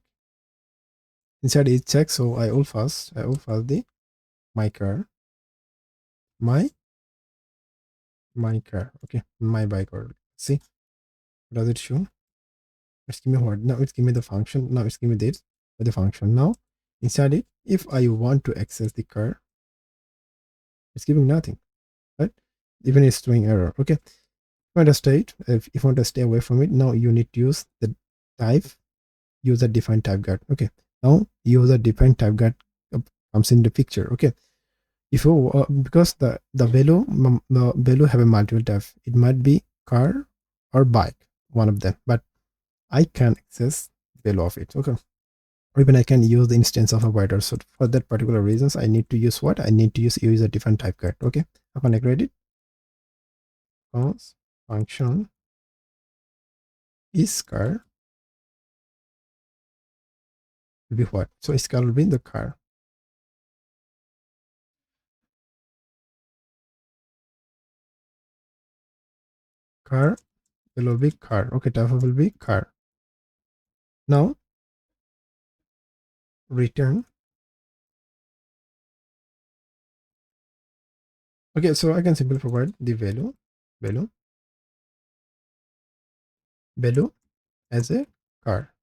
Inside is check. So I will first the my car, my car. Okay, my bike. Or see, what does it show? It's give me what? Now it's give me the function. Now it's give me this for the function. Now inside it, if I want to access the car, it's giving nothing, right? Even it's throwing error. Okay, if you want to stay away from it, now you need to use the type user defined type guard. Okay, now user defined type guard comes in the picture. Okay, if you because the value have a multiple type, it might be car or bike, one of them, but I can access value of it. Okay, or even I can use the instance of a pointer. So for that particular reasons, I need to use what? I need to use user defined type guard. Okay, how can I create it? Function is car will be what? So is car will be the car. Car will be car. Okay, type will be car. Now return. Okay, so I can simply provide the value value as a car,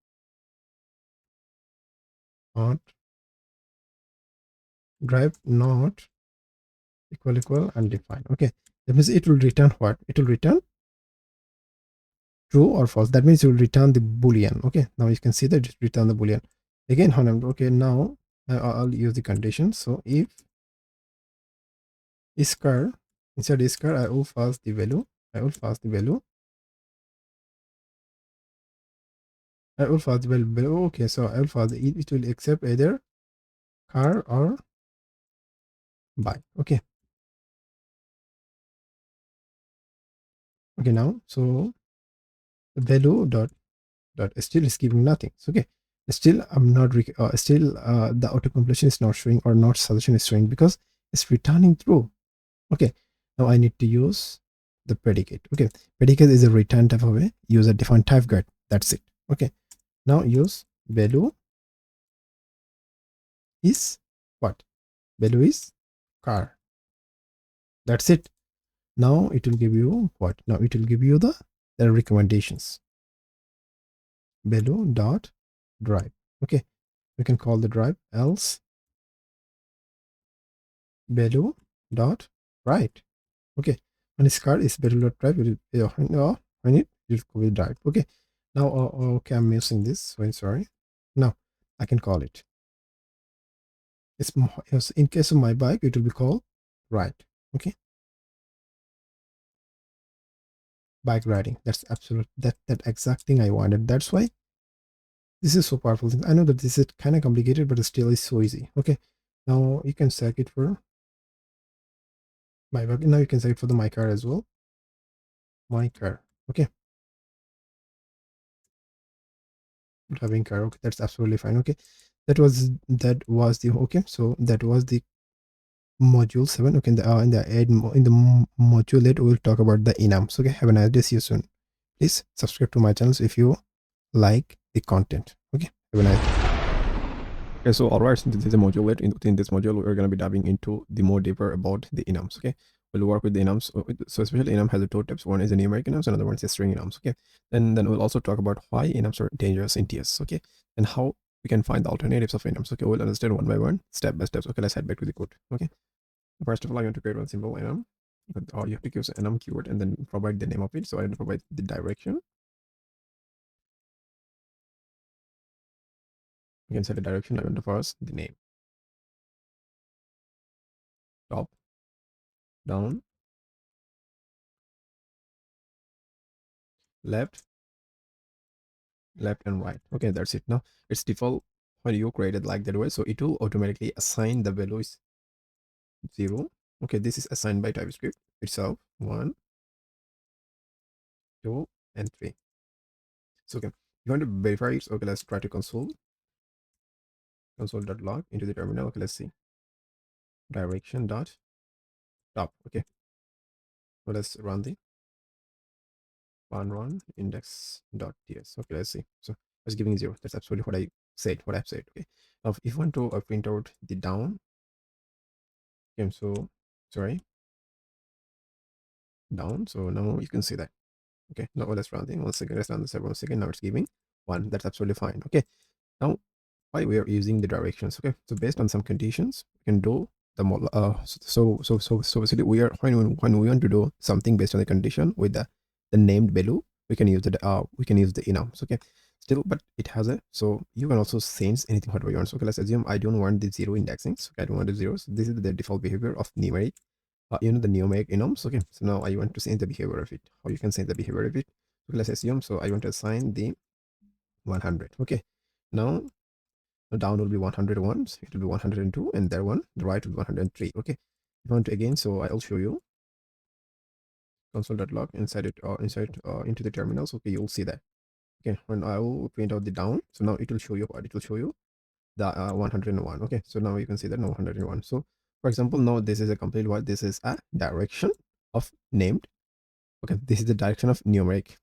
not drive, not equal undefined. Okay, that means it will return what? It will return true or false. That means it will return the boolean. Okay, now you can see that it return the boolean again. Okay, now I'll use the condition. So if is car, inside is car, I will pass the value. I will pass the value. I will pass the value. Okay, so I will pass it will accept either car or bike. Okay. Okay, now so value dot still is giving nothing. So okay, still I'm not still the auto completion is not showing or not solution is showing because it's returning true. Okay, now I need to use the predicate. Okay, predicate is a return type of a user defined type guard. That's it. Okay, now use value is what? Value is car. That's it. Now it will give you what? Now it will give you the recommendations. Value dot drive. Okay, we can call the drive else value dot write. Okay, when this card is value dot drive, when it will copy drive. Okay, now okay, I'm using this. So sorry. Now I can call it. It's in case of my bike, it will be called write. Okay, bike riding. That's absolute that exact thing I wanted. That's why this is so powerful. I know that this is kind of complicated, but it still is so easy. Okay, now you can set it for my bike. Now you can set it for the my car as well. My car. Okay, not having car. Okay, that's absolutely fine. Okay, that was the okay. So that was the module 7. Okay, in the module 8 we'll talk about the enums. Okay, have a nice day, see you soon. Please subscribe to my channels if you like the content. Okay, have a nice day. Okay, so all right, this is a module 8. In this module we're going to be diving into the more deeper about the enums. Okay, we'll work with the enums. So especially enum has two types. One is a numeric enums, another one is a string enums. Okay, then we'll also talk about why enums are dangerous in TS. Okay, and how we can find the alternatives of enums. Okay, we'll understand one by one, step by step. Okay, let's head back to the code. Okay, first of all, I want to create one simple enum. Or you have to use enum keyword and then provide the name of it. So I want to provide the direction. You can set the direction. I want to first the name. Top, down, left, left and right. Okay, that's it. Now it's default when you created like that way, so it will automatically assign the values 0. Okay, this is assigned by TypeScript itself. 1, 2 and 3. So okay, you want to verify it. So okay, let's try to console.log into the terminal. Okay, let's see direction dot top. Okay, so let's run the run index.ts. Okay, let's see. So it's giving 0. That's absolutely what I've said. Okay, now if you want to print out the down, okay, so sorry, down. So now you can see that. Okay, now let's run the once again. Let's run the server once again. Now it's giving 1. That's absolutely fine. Okay, now why we are using the directions. Okay, so based on some conditions, we can do the model. So basically, when we want to do something based on the condition with the named value, we can use the enums. Okay, still, but it has a, so you can also change anything whatever you want. So okay, let's assume I don't want the 0 indexing. So I don't want the zeros. This is the default behavior of numeric. The numeric enums. Okay, so now I want to change the behavior of it. How you can change the behavior of it? Okay, let's assume. So I want to assign the 100. Okay, now the down will be 101, it will be 102, and there one, the right will be 103. Okay, if you want to again, so I'll show you console.log inside it, into the terminals. Okay, you'll see that. Okay, when I will print out the down, so now it will show you what? It will show you the 101. Okay, so now you can see that no 101. So for example, now this is a complete what? This is a direction of named. Okay, this is the direction of numeric.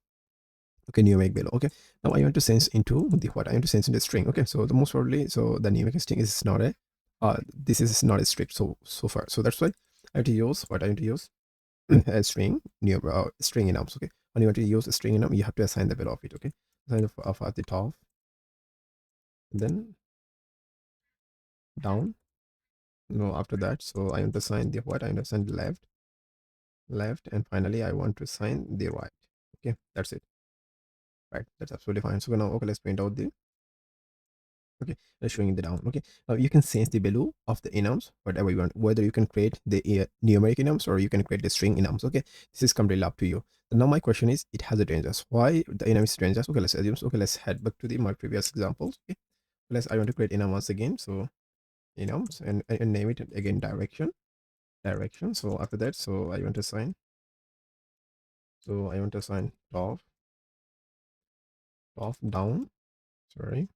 Okay, numeric value. Okay, now I want to sense into the what? I want to sense into string. Okay, so the most probably, so the numeric string is not a this is not a strict so far. So that's why I have to use what? I want to use a string string enums. Okay, when you want to use a string enum, you have to assign the value of it. Okay, assign of at the top, then down. No, after that, so I want to assign the what? I want to assign the left, and finally I want to assign the right. Okay, that's it. Right, that's absolutely fine. So now, okay, let's print out the, okay, let's showing the down. Okay, now you can change the value of the enums whatever you want, whether you can create the numeric enums or you can create the string enums. Okay, this is completely up to you. So now my question is, it has a dangerous, why the enum is dangerous? Okay, let's assume, okay, let's head back to the my previous examples. Okay, I want to create enum once again. So enums, and name it again direction. So after that, so I want to assign, top, down, sorry,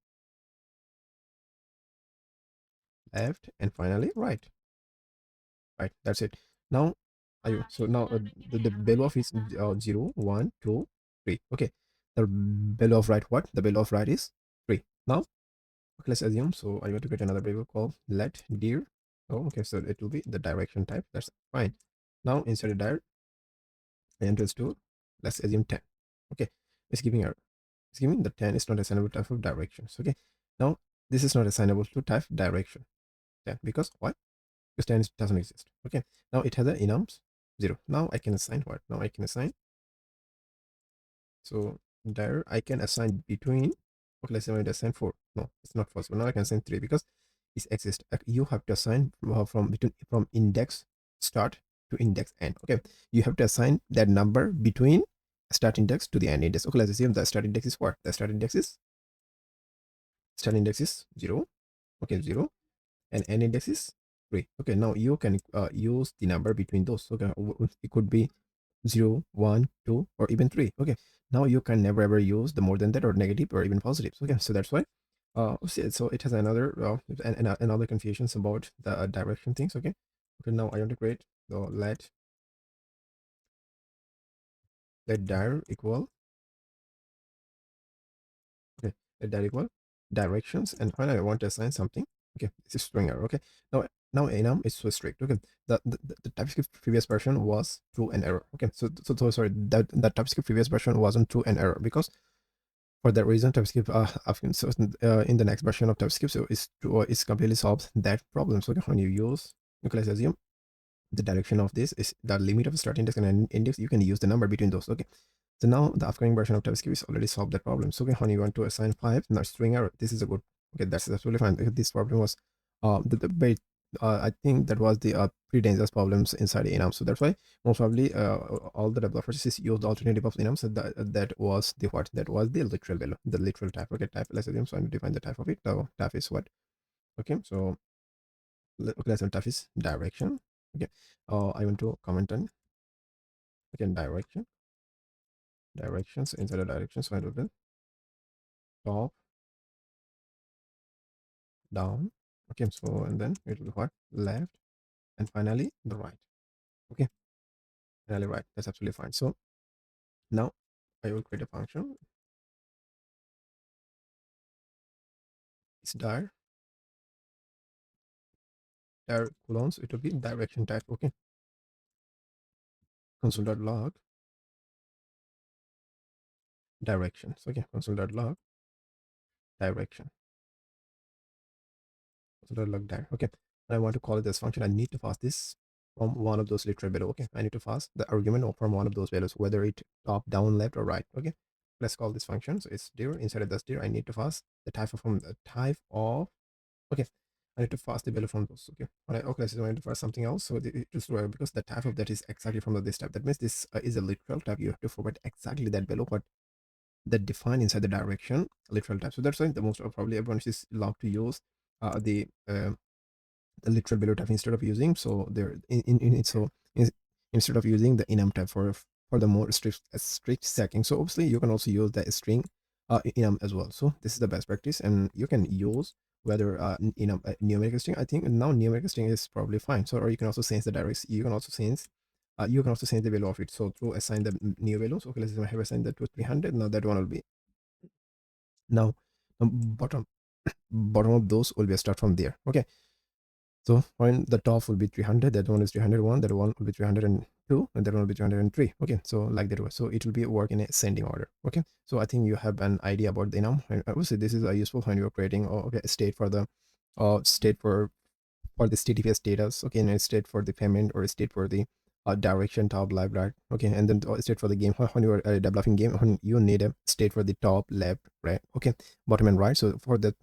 left, and finally right. Right, that's it. Now so now the value of is 0 1 2 3. Okay, the value of right, what? The value of right is 3. Now okay, let's assume, so I want to get another variable called let dir. Oh, okay, so it will be the direction type. That's fine. Now inside the dir, I enter to, let's assume 10. Okay, it's giving error. It's giving the 10 is not assignable type of directions. Okay, now this is not assignable to type direction 10 because why? Because 10 doesn't exist. Okay, now it has a enums 0. Now I can assign what? Now I can assign, so there I can assign between, okay, let's say I assign 4. No, it's not possible. Now I can assign 3 because it exists. You have to assign from index start to index end. Okay, you have to assign that number between start index to the end index. Okay, let's assume the start index is what? The start index is 0. Okay, 0, and n index is 3. Okay, now you can use the number between those. Okay, it could be 0, 1, 2, or even 3. Okay, now you can never ever use the more than that or negative or even positives. Okay, so that's why so it has another another confusions about the direction things. Okay, now I want to create the let dir equal, okay, let dir equal directions, and when I want to assign something, okay, this is string error. Okay, now enum is so strict. Okay, the TypeScript previous version was true and error. Okay, so sorry, that TypeScript previous version wasn't true and error, because for that reason TypeScript in the next version of TypeScript, so it's completely solves that problem. So okay, when you use, okay, let's assume the direction of this is the limit of start index and end index, you can use the number between those. Okay, so now the upcoming version of TypeScript is already solved that problem. So okay, when you want to assign 5, now string error, this is a good, okay, that's absolutely fine. This problem was the very I think that was the pretty dangerous problems inside Enums. So that's why most probably all the developers just used the alternative of Enums. So that was the what, that was the literal value, the literal type. Okay, type, let's assume, so I define the type of it. So type is what? Okay, so okay, let's say type is direction. Okay, I want to comment on, again, directions, inside the directions, so I do the top, down. Okay, so and then it will be what, left, and finally the right. Okay, finally right, that's absolutely fine. So now I will create a function. It's dir colons, it will be direction type. Okay, console.log directions. Okay, console.log direction, console.log dir. Okay, and I want to call it this function. I need to pass this from one of those literal below. Okay, I need to pass the argument from one of those values, whether it top, down, left, or right. Okay, let's call this function. So it's dir. Inside of this dir, I need to pass the type of, from the type of, okay, I need to pass the value from those. Okay, okay, so I need to pass something else. So it just because the type of that is exactly from this type. That means this is a literal type. You have to forward exactly that value what that define inside the direction literal type. So that's why the most probably everyone is allowed to use the literal value type instead of using, so there instead of using the enum type for the more strict stacking. So obviously you can also use the string enum as well. So this is the best practice, and you can use whether enum numeric string. I think now numeric string is probably fine. So, or you can also change the directs. You can also change the value of it. So to assign the new values, okay, let's say I have assigned that to 300. Now that one will be, now bottom of those will be a start from there. Okay, so when the top will be 300, that one is 301, that one will be 302, and that one will be 303. Okay, so like that. So it will be work in ascending order. Okay, so I think you have an idea about the enum. And obviously this is useful when you're creating okay, a state for the state for the state TPS status. Okay, and a state for the payment, or a state for the direction, top, left, right. Okay, and then state for the game. When you are developing game, when you need a state for the top, left, right, okay, bottom and right. So for that,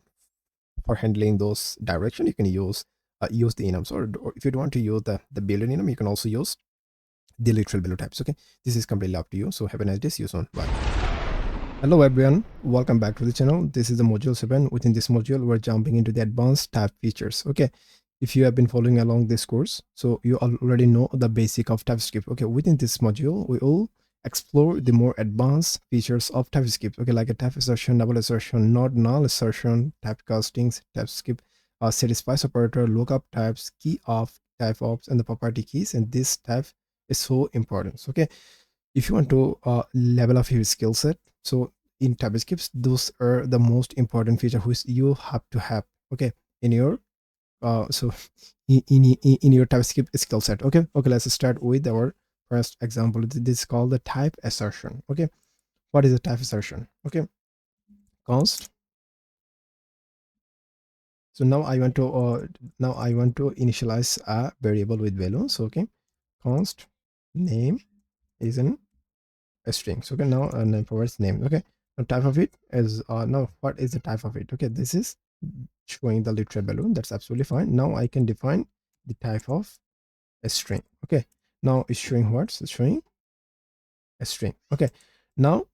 for handling those direction, you can use the enums, or if you don't want to use the boolean enum, you can also use the literal value types. Okay, this is completely up to you. So have a nice day. See you soon. Bye. Hello everyone, welcome back to the channel. This is the module 7. Within this module, we're jumping into the advanced type features. Okay, if you have been following along this course, so you already know the basic of TypeScript. Okay, within this module, we will explore the more advanced features of TypeScript. Okay, like a type assertion, double assertion, not null assertion, type castings, TypeScript satisfies operator, lookup types, key off, type ops, and the property keys. And this type is so important. So, okay, if you want to level up your skill set, so in TypeScript, those are the most important feature which you have to have, okay, in your so in your TypeScript skill set. Okay, let's start with our first example. This is called the type assertion. Okay, what is a type assertion? Okay, const. So now I want to initialize a variable with value. So okay, const name is an a string. So okay, now name provides name. Okay, the type of it is now what is the type of it? Okay, this is showing the literal value. That's absolutely fine. Now I can define the type of a string. Okay, now it's showing what? It's showing a string. Okay, now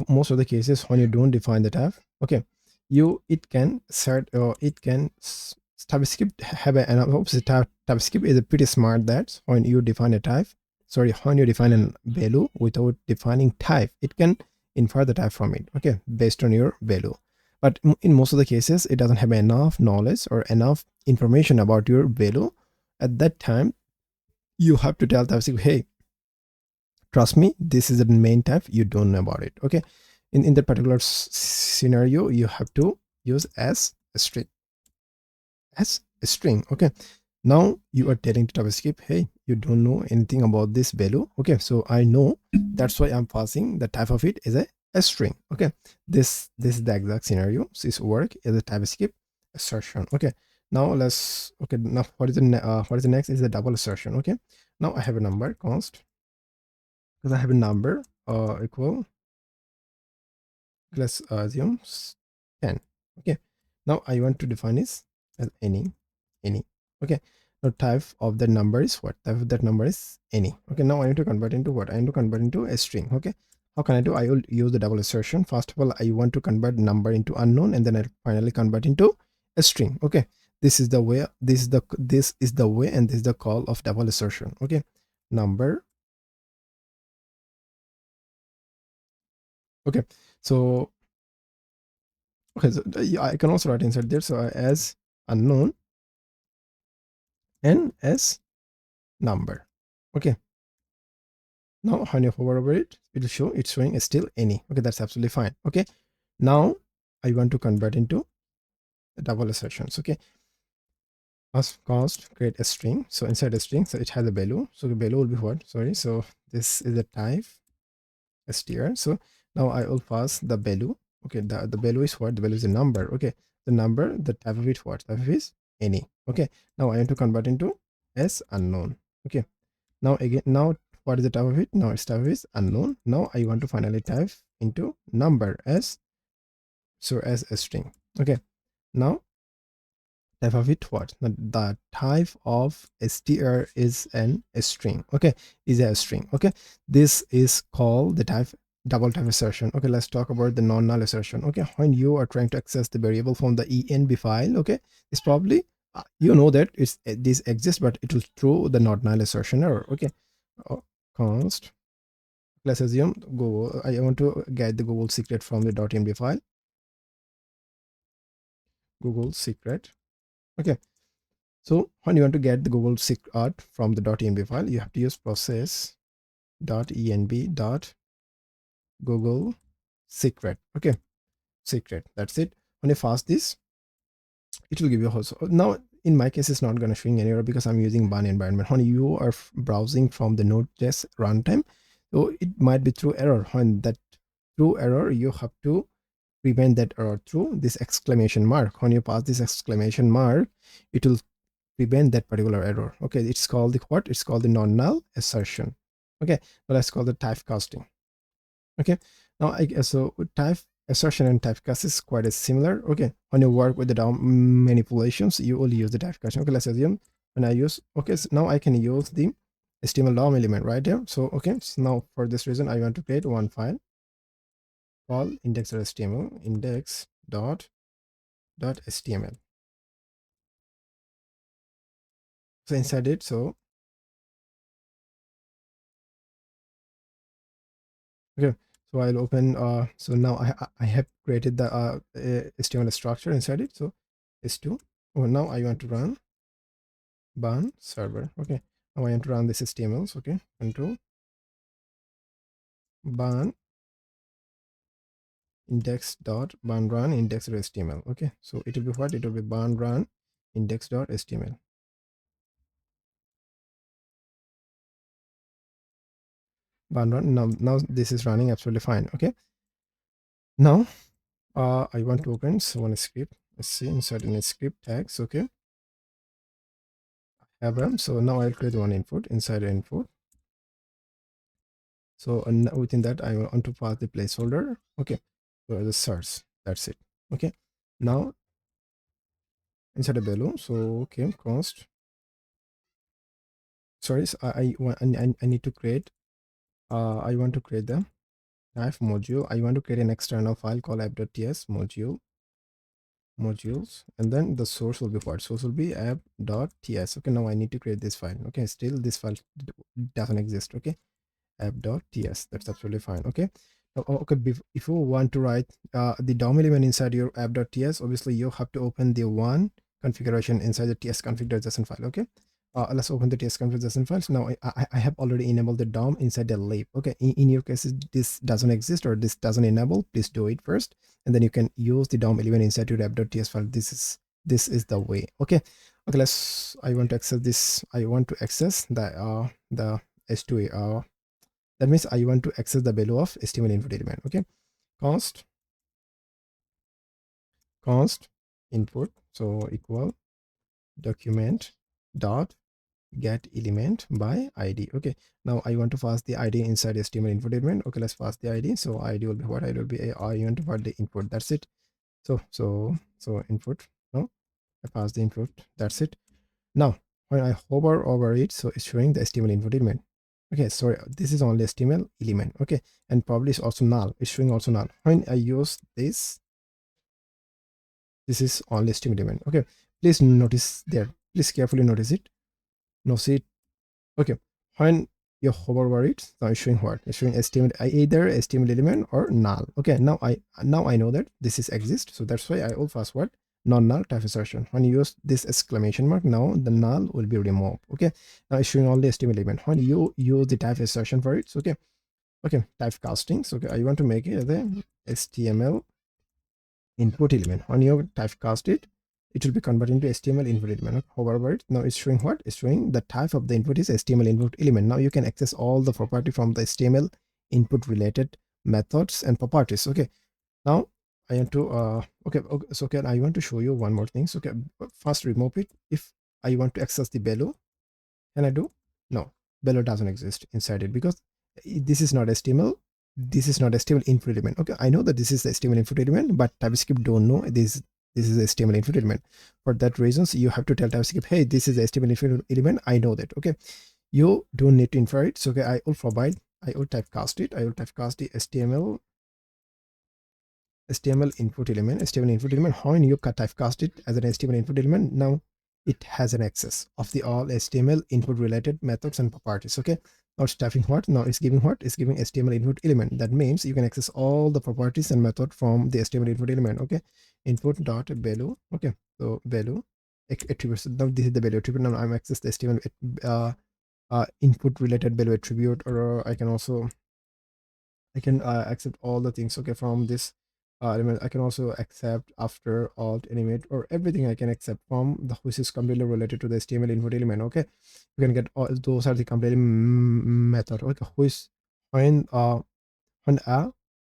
most of the cases when you don't define the type, okay, it can set TypeScript have an opposite type. TypeScript is a pretty smart that when you define a type, sorry, when you define a value without defining type, it can infer the type from it, okay, based on your value. But in most of the cases, it doesn't have enough knowledge or enough information about your value. At that time, you have to tell TypeScript, hey, trust me, this is the main type, you don't know about it, okay. In that particular scenario, you have to use as a string, okay. Now you are telling to JavaScript, hey, you don't know anything about this value, okay, so I know, that's why I'm passing the type of it as a string, okay. This is the exact scenario. So this work as a TypeScript assertion, okay. Now let's, okay, now what is the next is the double assertion, okay. Now I have a number const, because I have a number equal, let's assume 10, okay. Now I want to define this as any, okay. Now type of the number is what? Type of that number is any, okay. Now I need to convert into what? I need to convert into a string, okay. How can I do? I will use the double assertion. First of all, I want to convert number into unknown, and then I finally convert into a string, okay. This is the way, this is the way, and this is the call of double assertion, okay. Number, okay. So okay, so I can also write inside there, so as unknown and as number, okay. Now when you hover over it, it will show it's showing still any, okay. That's absolutely fine, okay. Now I want to convert into the double assertions, okay. As const create a string, so inside a string, so it has a value, so the value will be what? Sorry, so this is the type str. So now I will pass the value, okay. The value is what? The value is a number, okay. The number, the type of it, what type of is any, okay. Now I want to convert into as unknown, okay. Now again, now what is the type of it? Now its type is unknown. Now I want to finally type into number as, so as a string, okay. Now type of it, what? The type of str is a string, okay, is a string, okay. This is called the type double type assertion, okay. Let's talk about the non-null assertion, okay. When you are trying to access the variable from the env file, okay, it's probably you know that it's this exists, but it will throw the not null assertion error, okay. Const, let's assume Google, I want to get the Google secret from the .env file, Google secret, okay. So when you want to get the Google secret from the .env file, you have to use process.env.google secret, okay, secret, that's it. When you pass this, it will give you also. Now in my case, it's not going to showing any error because I'm using one environment. When you are browsing from the Node.js runtime, so it might be through error. When that through error, you have to prevent that error through this exclamation mark. When you pass this exclamation mark, it will prevent that particular error, okay. It's called the what? It's called the non-null assertion, okay. Now let's call the typecasting, okay. Now so type assertion and typecast is quite a similar, okay. When you work with the DOM manipulations, you will use the typecasting, okay. Let's assume when I use, okay, so now I can use the HTML DOM element right there. So okay, so now for this reason I want to create one file called index.html, index.html. So inside it, so okay, so I'll open so now I have created the HTML structure inside it. So s2, oh, now I want to run ban server, okay. Now I want to run this HTMLs, okay. Control ban index.ban run index.html, okay. So it will be what? It will be ban run index.html, ban run. Now this is running absolutely fine, okay. Now I want to open so one script. Let's see, inside in a script tags, okay. Abram, so now I'll create one input inside the input. So within that I want to pass the placeholder, okay. So the search, that's it, okay. Now inside a value, so okay, const, sorry, so I need to create I want to create the type module. I want to create an external file called app.ts module, modules, and then the source will be what? Source will be app.ts. Okay, now I need to create this file. Okay, still this file doesn't exist. Okay, app.ts, that's absolutely fine. Okay, now, okay, if you want to write the DOM element inside your app.ts, obviously you have to open the one configuration inside the ts config.json file. Okay, let's open the ts config.json files. Now I have already enabled the DOM inside the lib. Okay, in your case this doesn't exist or this doesn't enable, please do it first, and then you can use the DOM element inside your app.ts file. This is the way. Okay, okay, let's I want to access this. I want to access the h2a. That means I want to access the value of HTML input element. Okay, const input, so equal document dot get element by id. Okay, now I want to pass the id inside HTML input element. Okay, let's pass the id. So id will be what? Id will be a I want to pass the input. That's it. So input. No, I pass the input. That's it. Now when I hover over it, so it's showing the HTML input element. Okay, sorry, this is only HTML element. Okay, and probably it's also null. It's showing also null. When I use this is only HTML element. Okay, please notice there. Please carefully notice it. No, see it. Okay, when you hover over it, now it's showing what? It's showing HTML, either HTML element or null. Okay, now I know that this is exist. So that's why I will pass what? Non-null type assertion. When you use this exclamation mark, now the null will be removed. Okay, now it's showing only HTML element. When you use the type assertion for it, so okay, type casting. So okay, I want to make it as a HTML input element. When you typecast it, it will be converted into HTML input element. However, now it's showing what? It's showing the type of the input is HTML input element. Now you can access all the property from the HTML input related methods and properties. Okay, now I want to okay, so okay, I want to show you one more thing. So okay, first remove it. If I want to access the value, can I do? No, value doesn't exist inside it because this is not HTML. This is not HTML input element. Okay, I know that this is the HTML input element, but TypeScript don't know this is the HTML input element. For that reasons, you have to tell TypeScript, hey, this is the HTML input element. I know that. Okay, you don't need to infer it. So okay, I will typecast it. I will typecast the HTML input element. HTML input element. When you typecast it as an HTML input element, now it has an access of the all HTML input related methods and properties. Okay, now it's typing what? Now it's giving what? It's giving HTML input element. That means you can access all the properties and method from the HTML input element. Okay, input dot value. Okay, so value attributes. Now this is the value attribute. Now I'm access the HTML input related value attribute, or I can accept all the things. Okay, from this element I can also accept after alt animate or everything I can accept from the which is completely related to the HTML input element. Okay, you can get all those are the completely method. Okay, which when a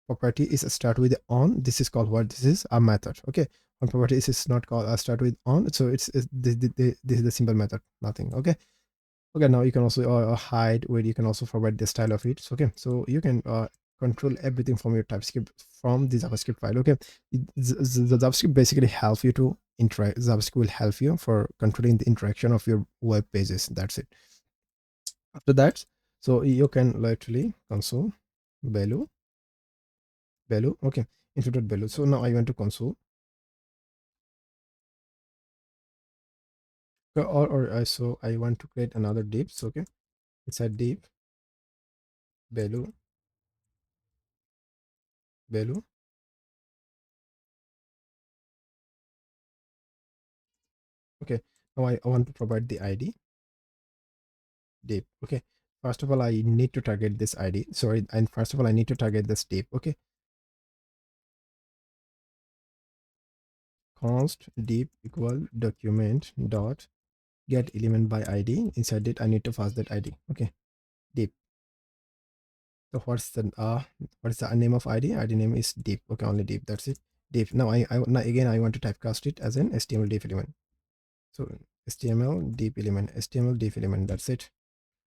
property is start with on, this is called what? This is a method. Okay, when property is not called start with on, so it's this is the simple method, nothing. Okay, okay, now you can also hide where you can also forward the style of it. So, okay, so you can control everything from your TypeScript from the JavaScript file. Okay, the JavaScript basically help you to interact. JavaScript will help you for controlling the interaction of your web pages. That's it. After that, so you can literally console value. Okay, input value. So now I went to console. So I want to create another div. So okay, inside div value. Okay, now I want to provide the ID div. Okay, first of all I need to target this ID, sorry, and first of all I need to target this div. Okay, const div equal document dot get element by ID. Inside it I need to pass that ID. Okay, div. So what's the name of ID name is div. Okay, only div, that's it, div. Now now again I want to typecast it as an HTML div element. So HTML div element, that's it.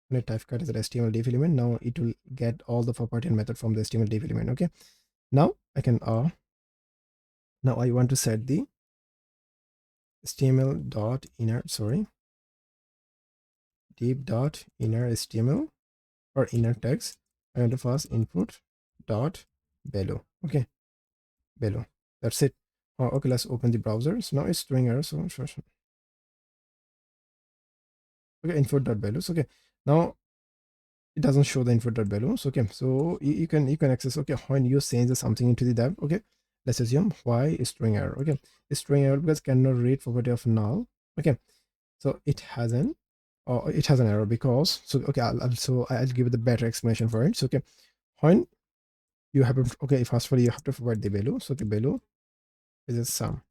When I typecast as an HTML div element, now it will get all the property and method from the HTML div element. Okay, now I can now I want to set the HTML dot inner, sorry, div dot inner HTML or inner text. I want to pass input dot value. Okay, value, that's it. Okay, let's open the browser. So now it's throwing error. So sure. Okay, input.values. Okay, now it doesn't show the input.values. Okay, so you can access. Okay, when you change something into the div. Okay, let's assume why is throwing error. Okay, it's throwing error because cannot read property of null. Okay, so it has an error because, so okay, I'll give it the better explanation for it. So okay, when you have okay, first of all you have to provide the value. So the value is a sum.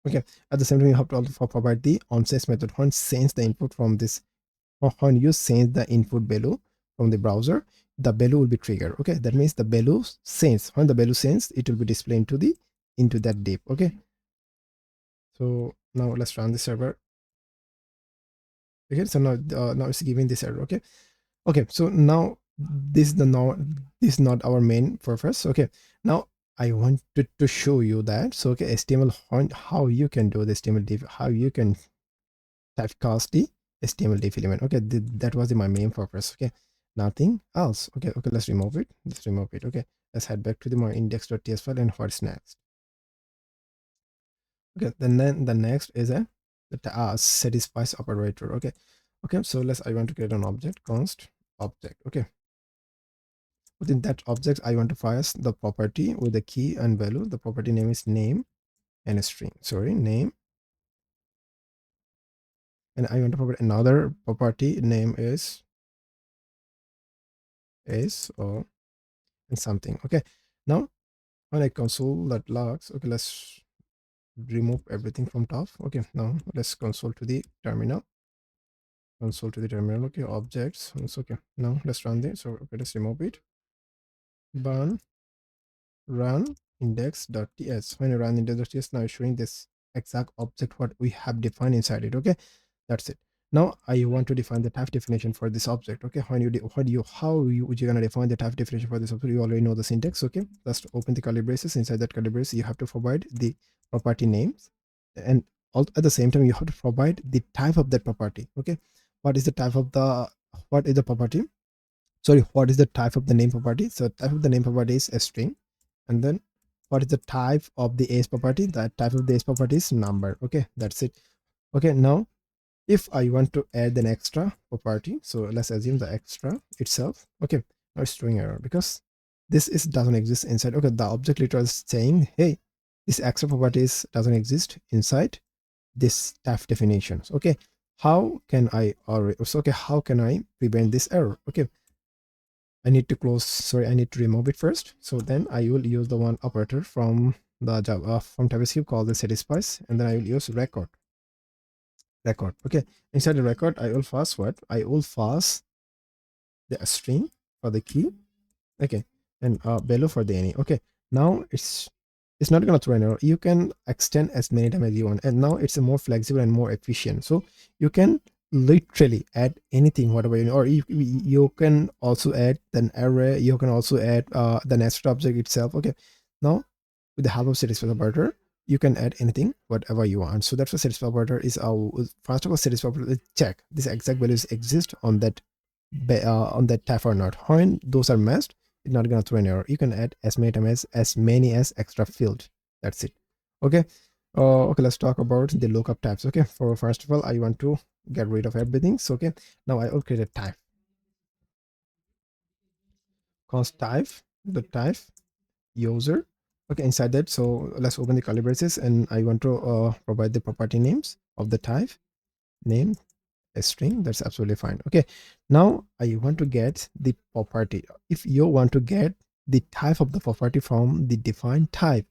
Okay, at the same time you have to also provide the onSense method. When change the input from this, or when you change the input value from the browser, the value will be triggered. Okay, that means the value change. When the value changes, it will be displayed into that div. Okay, so now let's run the server. Okay, so now it's giving this error. Okay, okay, so now this is not our main purpose. Okay, now I wanted to show you that. So okay, HTML, how you can do the HTML div, how you can typecast the HTML div element. Okay, that was my main purpose. Okay, nothing else. Okay, let's remove it. Okay, let's head back to my index.ts file. And what's next? Okay, then the next is the satisfies operator. Okay, so I want to create an object, const object. Okay, within that object I want to pass the property with the key and value. The property name is name and a string. Sorry, name. And I want to provide another property name is or and something. Okay, now when I console that logs, okay, let's remove everything from top. Okay, now let's console to the terminal. Okay, objects. It's okay. Now let's run this. So okay, let's remove it. Run index.ts. When you run index.ts, now it's showing this exact object what we have defined inside it. Okay, that's it. Now I want to define the type definition for this object. Okay, how you're gonna define the type definition for this object? You already know the syntax. Okay, just open the curly braces. Inside that curly brace you have to provide the property names, and at the same time you have to provide the type of that property. Okay, what is the type of the property? Sorry, what is the type of the name property? So type of the name property is a string. And then what is the type of the age property? The type of the age property is number. Okay, that's it. Okay, now if I want to add an extra property, so let's assume the extra itself. Okay, now it's throwing error because this doesn't exist inside. Okay, the object literally is saying, hey, this extra properties doesn't exist inside this type definitions. Okay, how can I how can I prevent this error? Okay, I need to remove it first. So then I will use the one operator from the Java from TypeScript called the satisfies, and then I will use record. Okay, inside the record I will pass what? I will pass the string for the key. Okay, and value for the any. Okay, now it's not going to throw an error. You can extend as many times as you want, and now it's a more flexible and more efficient. So you can literally add anything whatever you know, or you can also add an array. You can also add the nested object itself. Okay, now with the help of satisfy operator you can add anything whatever you want. So that's what satisfy operator is. First of all, satisfy operator check this exact values exist on that type or not. When those are matched, it's not gonna throw an error. You can add as many times as many as extra field. That's it. Okay, okay, let's talk about the lookup types. Okay, for first of all I want to get rid of everything. So okay, now I will create a type, const type, the type user. Okay, inside that, so let's open the curly braces, and I want to provide the property names of the type name a string. That's absolutely fine. Okay, now I want to get the property. If you want to get the type of the property from the defined type,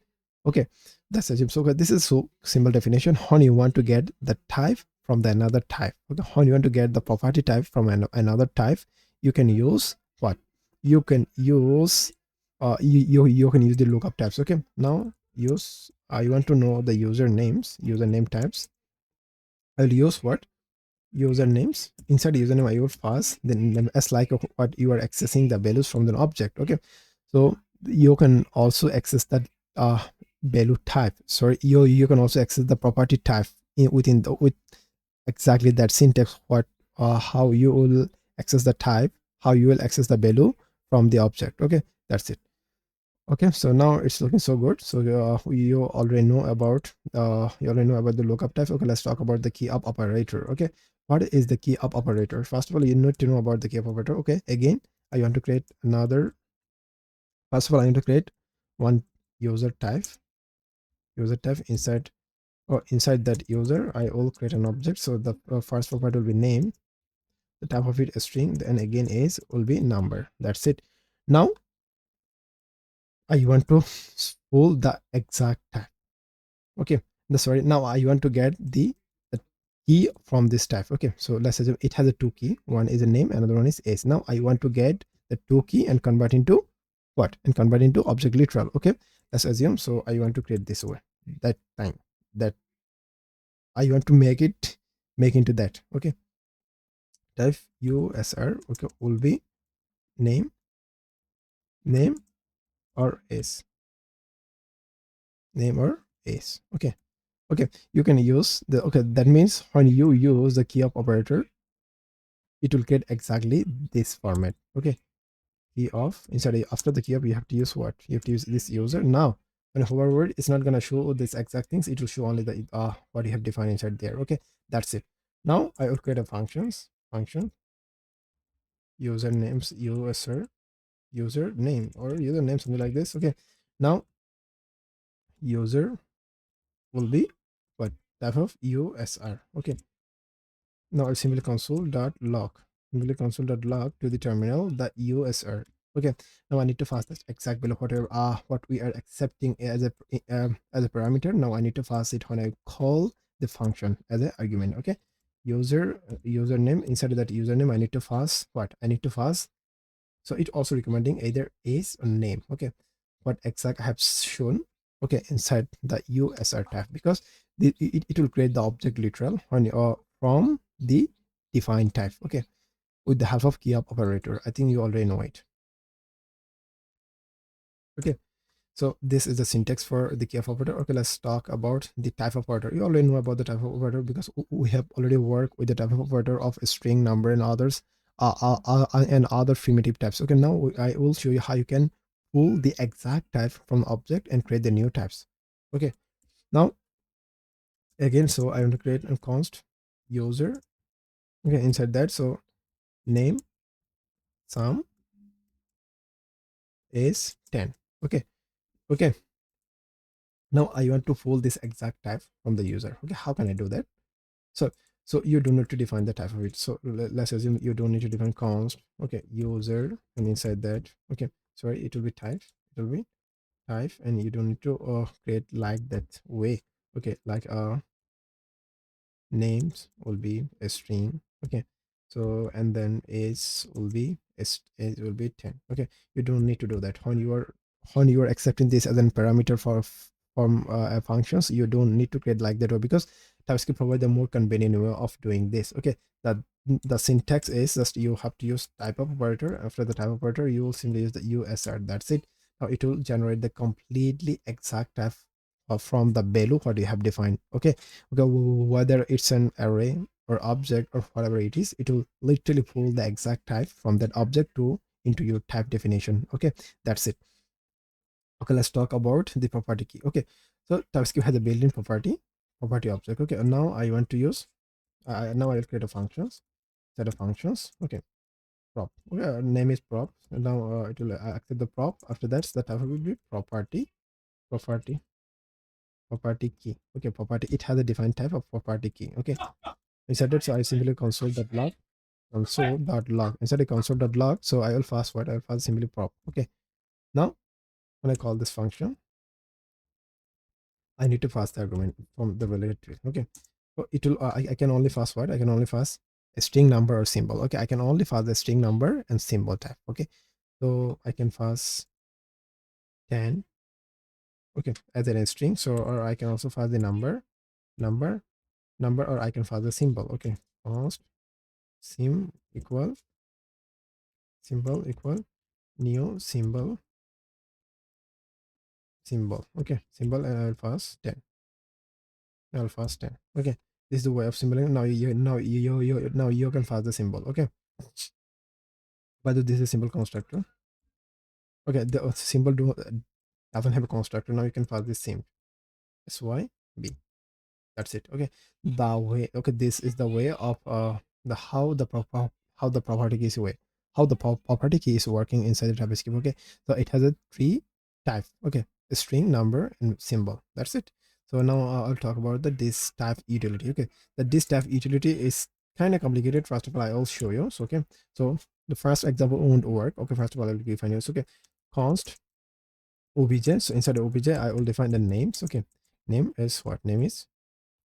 okay, that's assume. So this is so simple definition. When you want to get the type from the another type, okay, when you want to get the property type from another type, you can use what? You can use you can use the lookup types. Okay, now use I want to know the username types. I'll use what? Usernames. Inside username I will pass the name as like what you are accessing the values from the object. Okay, so you can also access that value type. Sorry, you can also access the property type within with exactly that syntax. What how you will access the type, how you will access the value from the object. Okay, that's it. Okay, so now it's looking so good. So you already know about the lookup type. Okay, let's talk about the key up operator. Okay, what is the key up operator? First of all, you need to know about the key up operator. Okay, again, I want to create another. First of all, I need to create one user type. Inside, or inside that user, I will create an object. So the first property will be name. The type of it is string. Then again, is will be number. That's it. Now I want to pull the exact type. Okay, sorry, now I want to get the key from this type. Okay, so let's assume it has a two key. One is a name, another one is s. Now I want to get the two key and convert into what? And convert into object literal. Okay, let's assume. So I want to create this way. That time that I want to make into that. Okay, type usr. Okay, will be name or s, name or s. Okay, okay, you can use the, okay, that means when you use the key of operator, it will get exactly this format. Okay, key of, inside after the key of, you have to use what? You have to use this user. Now when I hover over it, it's not going to show this exact things. It will show only the what you have defined inside there. Okay, that's it. Now I will create a function user names, user name or username, something like this. Okay, now user will be what? Type of usr. Okay, now I simply console.log to the terminal the usr. Okay, now I need to pass this exact below whatever what we are accepting as a parameter. Now I need to pass it when I call the function as an argument. Okay, username, inside of that username I need to pass what? I need to pass, so it also recommending either is or name. Okay, what exact I have shown, okay, inside the usr type, because it will create the object literal when from the defined type. Okay, with the help of key up operator. I think you already know it. Okay, so this is the syntax for the key of operator. Okay, let's talk about the type of operator. You already know about the type of operator because we have already worked with the type of operator of string, number, and others, and other primitive types. Okay, now I will show you how you can pull the exact type from the object and create the new types. Okay, now again, so I want to create a const user. Okay, inside that, so name sum is 10. Okay, okay, now I want to pull this exact type from the user. Okay, how can I do that? So you don't need to define the type of it. So let's assume you don't need to define const. Okay, user, and inside that, okay, sorry, it will be type. It will be type, and you don't need to create like that way. Okay, like names will be a string. Okay, so and then age will be age will be 10. Okay, you don't need to do that when you are accepting this as a parameter for from functions. You don't need to create like that way, because TypeScript provides a more convenient way of doing this. Okay, that the syntax is just you have to use type of operator. After the type of operator, you will simply use the usr. That's it. Now it will generate the completely exact type from the value what you have defined. Okay, whether it's an array or object or whatever it is, it will literally pull the exact type from that object to into your type definition. Okay, that's it. Okay, let's talk about the property key. Okay, so TypeScript has a built-in property object. Okay, and now I want to use now I will create a set of functions. Okay, prop. Okay, name is prop, and now it will accept the prop. After that, the type will be property property key. Okay, property, it has a defined type of property key. Okay, inside that, so I simply console.log inside the console.log. So I will pass what? I will pass simply prop. Okay, now when I call this function, I need to pass the argument from the related to it. Okay, so it will I can only pass what? I can only pass a string number or symbol. Okay, I can only pass the string number and symbol type. Okay, so I can pass 10, okay, as a string. So or I can also pass the number number, or I can pass the symbol. Okay, const sim equal symbol equal new symbol. Okay, symbol, and I will pass 10. I will pass 10. Okay, this is the way of symboling. Now now you can pass the symbol. Okay, but this is a simple constructor. Okay, the symbol do doesn't have a constructor. Now you can pass the same sy b. That's it. Okay, the way, okay, this is the way of the how the property key is way, how the property key is working inside the JavaScript. Okay, so it has a three type. Okay, a string, number, and symbol. That's it. So now I'll talk about the this type utility. Okay, the this type utility is kind of complicated. First of all, I'll show you. So okay, so the first example won't work. Okay, first of all, I'll define you. So okay, const obj. So inside the obj, I will define the names. Okay, name is what? Name is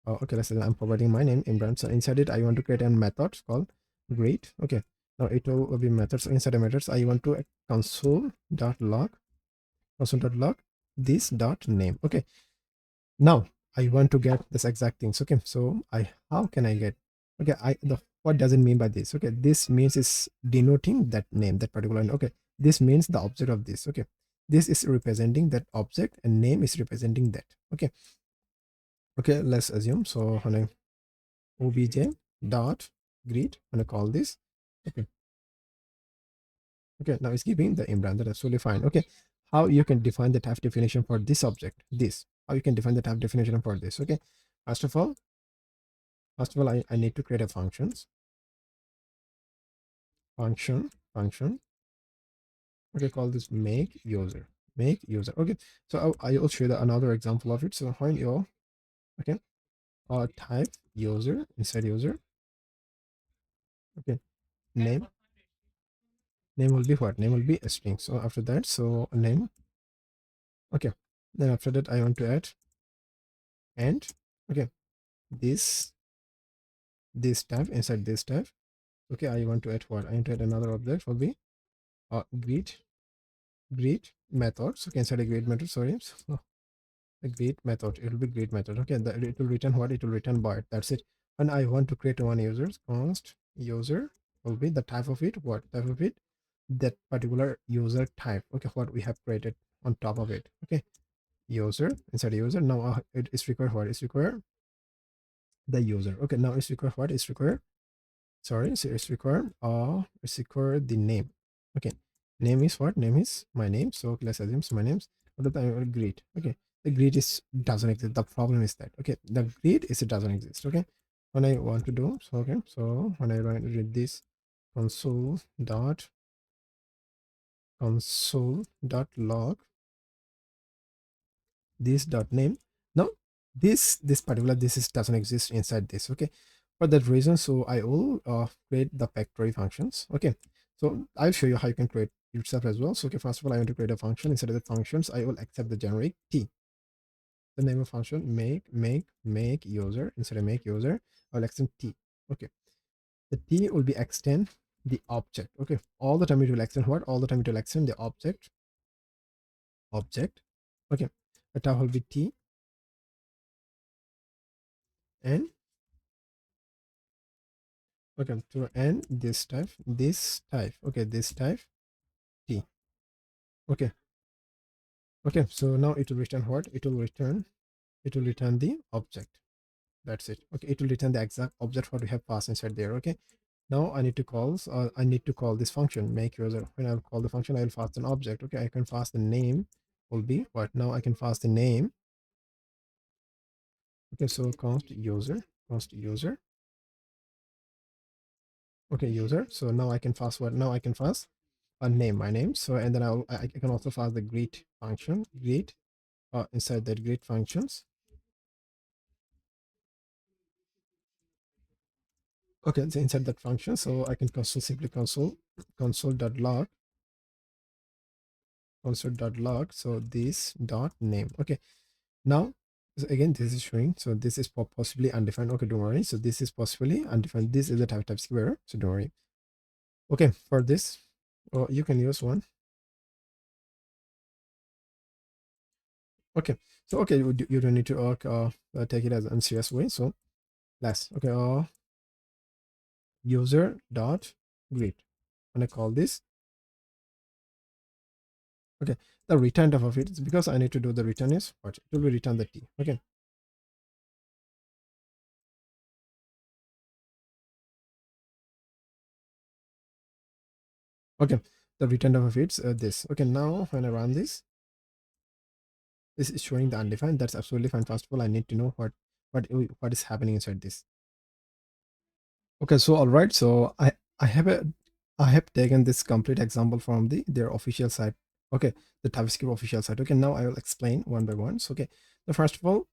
okay, let's say I'm providing my name Imran. So inside it, I want to create a method called greet. Okay, now it will be methods. So inside the methods, I want to console.log this dot name. Okay, now I want to get this exact things. Okay, so I how can I get? Okay, what does it mean by this? Okay, this means is denoting that name, that particular name. Okay, this means the object of this. Okay, this is representing that object and name is representing that. Okay, okay, let's assume. So when I obj dot greet, I'm gonna call this. Okay, okay, now it's giving the Imran. That's absolutely fine. Okay, how you can define the type definition for this object, this, how you can define the type definition for this. Okay, first of all, I need to create a function. Okay, call this make user. Okay, so I will show you another example of it. So when you, okay, type user inside user. Okay, name will be what? Name will be a string. So after that, so name. Okay, then after that I want to add and, okay, this tab, inside this tab. Okay, I want to add what? I want to add another object will be greet methods. Okay, inside a greet method, sorry, so a greet method, it will be greet method. Okay, it will return what? It will return byte. That's it. And I want to create one user, const user will be the type of it, what type of it, that particular user type. Okay, what we have created on top of it. Okay, user, inside user. Now it is required what? It's required the user. Okay, now it's required what? It's required, sorry, so it's required the name. Okay, name is what? Name is my name. So let's assume my name's what the time greet. Okay, the greet is doesn't exist. The problem is that, okay, the greet is it doesn't exist. Okay, when I want to do so, okay, so when I read this console.log this dot name. Now this particular this is doesn't exist inside this. Okay, for that reason, so I will create the factory functions. Okay, so I'll show you how you can create yourself as well. So okay, first of all, I want to create a function. Instead of the functions, I will accept the generic t, the name of function make user. Instead of make user, I'll extend t. Okay, the t will be extend the object. Okay, all the time it will extend what? All the time it will extend the object. Okay, the type will be t and, okay, to end this type, okay, this type t. Okay, okay, so now it will return what? It will return the object. That's it. Okay, it will return the exact object what we have passed inside there. Okay, now I need to call this function make user. When I call the function, I will pass an object. Okay, I can pass the name will be what? Now I can pass the name. Okay, so const user. Okay, user. So now I can pass what? Now I can pass a name, my name. So and then I can also pass the greet function, greet, inside that greet functions. Okay, so inside that function, so I can simply console.log console.log. So this dot name. Okay, now, so again this is showing, so this is possibly undefined. Okay, don't worry. So this is possibly undefined. This is the TypeScript error, so don't worry. Okay, for this, you can use one. Okay, so okay, you don't need to take it as an unserious way. So last, okay, user dot greet. And I call this, okay, the return type of it is because I need to do the return is what? It will be return the t. Okay, okay, the return type of it's this. Okay, now when I run this, this is showing the undefined. That's absolutely fine. First of all, I need to know what is happening inside this. Okay, so all right, so I have taken this complete example from their official site. Okay, the TypeScript official site. Okay, now I will explain one by one. So okay, the first of all,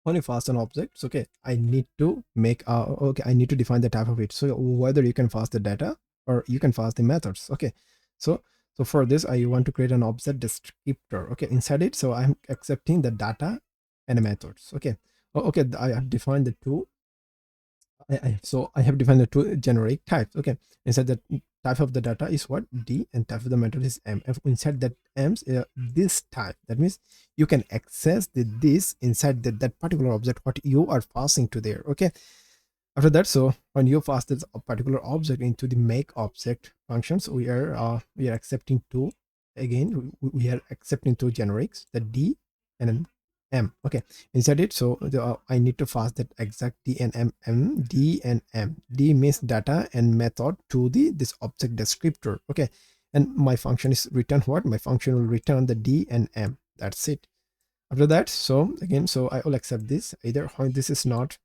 when you pass an object, so okay, I need to make okay, I need to define the type of it. So whether you can pass the data or you can pass the methods. Okay, so for this I want to create an object descriptor. Okay, inside it, so I'm accepting the data and the methods. Okay, okay, I have defined the two. So I have defined the two generic types. Okay, inside the type of the data is what, D, and type of the method is M. If inside that M's this type, that means you can access this inside that particular object what you are passing to there. Okay, after that, so when you pass this particular object into the make object functions, we are accepting two. Again, we are accepting two generics, the D and then M. Okay, inside it, so I need to pass that exact D and M. D and M. D means data and method to this object descriptor. Okay, and my function is return what? My function will return the D and M. That's it. After that, so again, so I will accept this. Either when this is not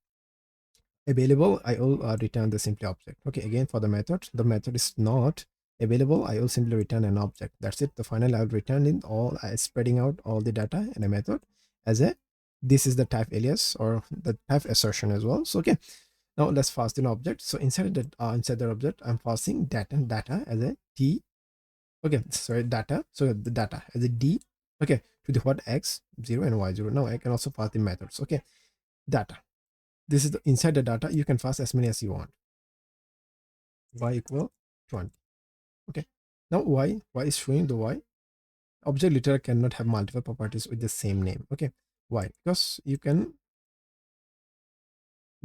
available, I will return the simply object. Okay, again for the method is not available, I will simply return an object. That's it. The final I will return in all spreading out all the data in a method as a, this is the type alias or the type assertion as well. So okay, now let's pass an object. So inside the object I'm passing data as a t. Okay, sorry, data, so the data as a d. Okay, to the what, x0 and y0. Now I can also pass the methods. Okay, data, this is the inside the data, you can pass as many as you want. Y equal 20. Okay, now y is showing the y object literal cannot have multiple properties with the same name. Okay, why? Because you can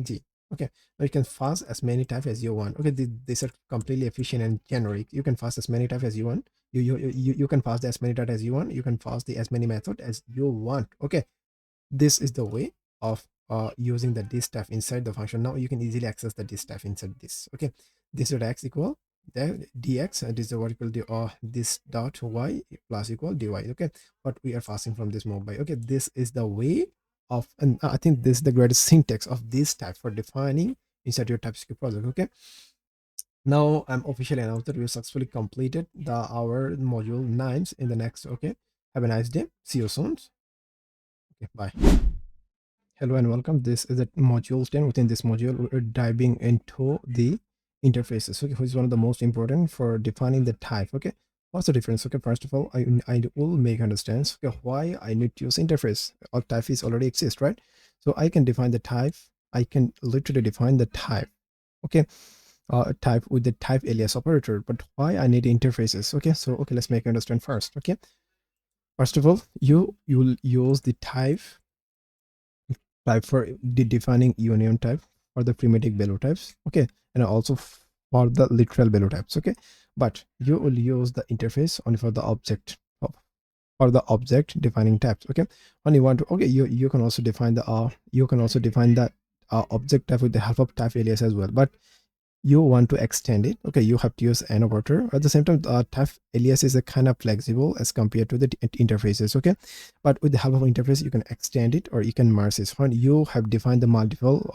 g. Okay, now you can pass as many types as you want. Okay, these are completely efficient and generic. You can pass as many types as you want. You can pass the as many data as you want. You can pass the as many method as you want. Okay, this is the way of using the this stuff inside the function. Now you can easily access the this stuff inside this. Okay, this dot x equal the dx, and this is what equal to this dot y plus equal dy. Okay, what we are passing from this mobile. Okay, this is the way of, and I think this is the greatest syntax of this type for defining inside your TypeScript project. Okay, now I'm officially announced that we successfully completed our module 9 in the next. Okay, have a nice day, see you soon. Okay, bye. Hello and welcome. This is the module 10. Within this module, we're diving into the interfaces, okay, which is one of the most important for defining the type. Okay, what's the difference? Okay, first of all, I will make understand, okay, why I need to use interface. All type is already exist, right? So I can define the type. I can literally define the type. Okay, type with the type alias operator. But why I need interfaces? Okay, so okay, let's make understand first. Okay, first of all, you will use the type for defining union type for the primitive value types. Okay, and also for the literal value types. Okay, but you will use the interface only for the object for the object defining types. Okay, when you want to, okay, you can also define the object type with the help of type alias as well, but you want to extend it. Okay, you have to use an operator. At the same time, type alias is a kind of flexible as compared to the interfaces. Okay, but with the help of interface you can extend it or you can merge it. When you have defined the multiple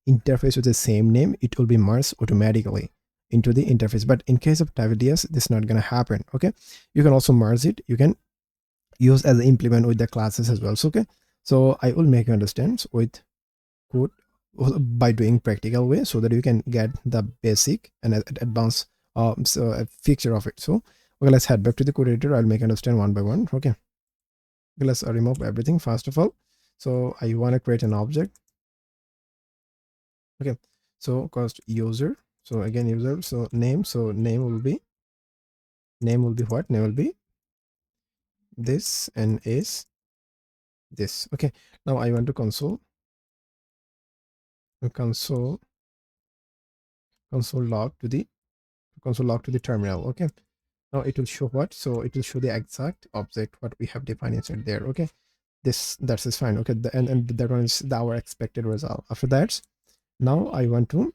interface with the same name, it will be merged automatically into the interface. But in case of type alias, this is not going to happen. Okay, you can also merge it. You can use as an implement with the classes as well. So okay, so I will make you understand with code by doing practical way so that you can get the basic and advanced a feature of it. So okay, let's head back to the code editor. I'll make understand one by one. Okay, let's remove everything first of all. So I want to create an object. Okay, so cost user, so again user, so name, name will be what? Name will be this and is this. Okay, now I want to console log to the terminal. Okay, now it will show what? So it will show the exact object what we have defined inside there. Okay, that is fine. Okay, and that one is our expected result. After that, now I want to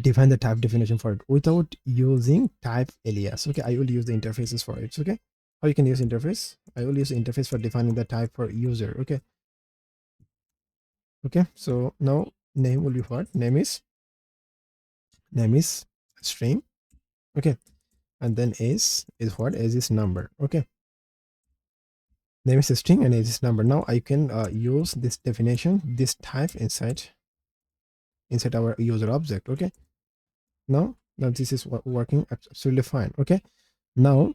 define the type definition for it without using type alias. Okay, I will use the interfaces for it. Okay, how you can use interface. I will use interface for defining the type for user. Okay. Okay, so now name will be what? Name is string. Okay, and then is what? Age is number. Okay, name is a string and age is number. Now I can use this definition, this type inside our user object. Okay, now this is working absolutely fine. Okay, now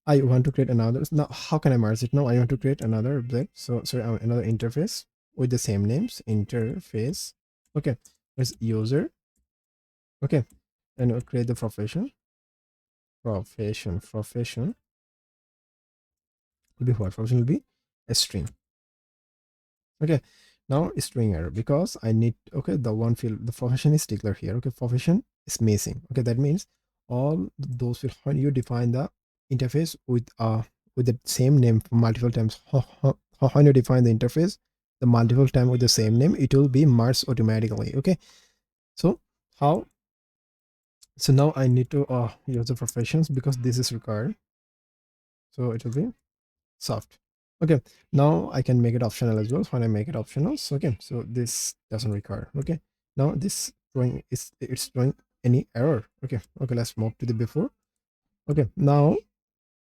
I want to create another. Now how can I merge it? Now I want to create another object. So sorry, another interface with the same names. Interface. Okay, there's user. Okay, and we'll create the profession will be what? Profession will be a string. Okay, now string error because I need, okay, the one field, the profession is declared here. Okay, profession is missing. Okay, that means all those fields, when you define the interface with the same name for multiple times, when you define the interface the multiple time with the same name, it will be merged automatically. Okay, so how? So now I need to use the professions because this is required, so it will be soft. Okay, now I can make it optional as well. When I make it optional, so okay, so this doesn't require. Okay, now this drawing is, it's throwing any error. Okay, let's move to the before. Okay, now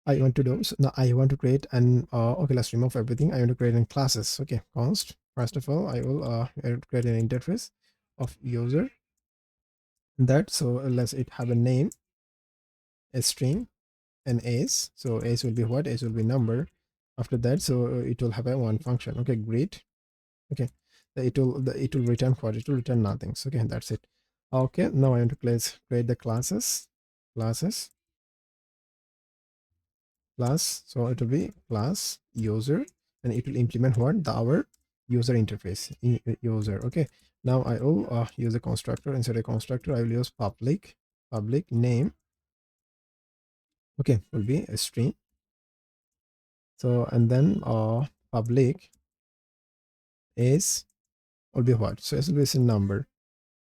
I want to do, so now I want to create an okay, let's remove everything. I want to create in classes. Okay, const, first of all I will create an interface of user, that, so let's it have a name, a string, and age. So age will be what? Age will be number. After that, so it will have a one function. Okay, great. Okay, it will return what? It will return nothing. So okay, that's it. Okay, now I want to create the classes. Class, so it will be class user, and it will implement what? Our user interface user. Okay, now I will use a constructor. Inside a constructor I will use public name. Okay, will be a string. So and then public is will be what? So it will be a number.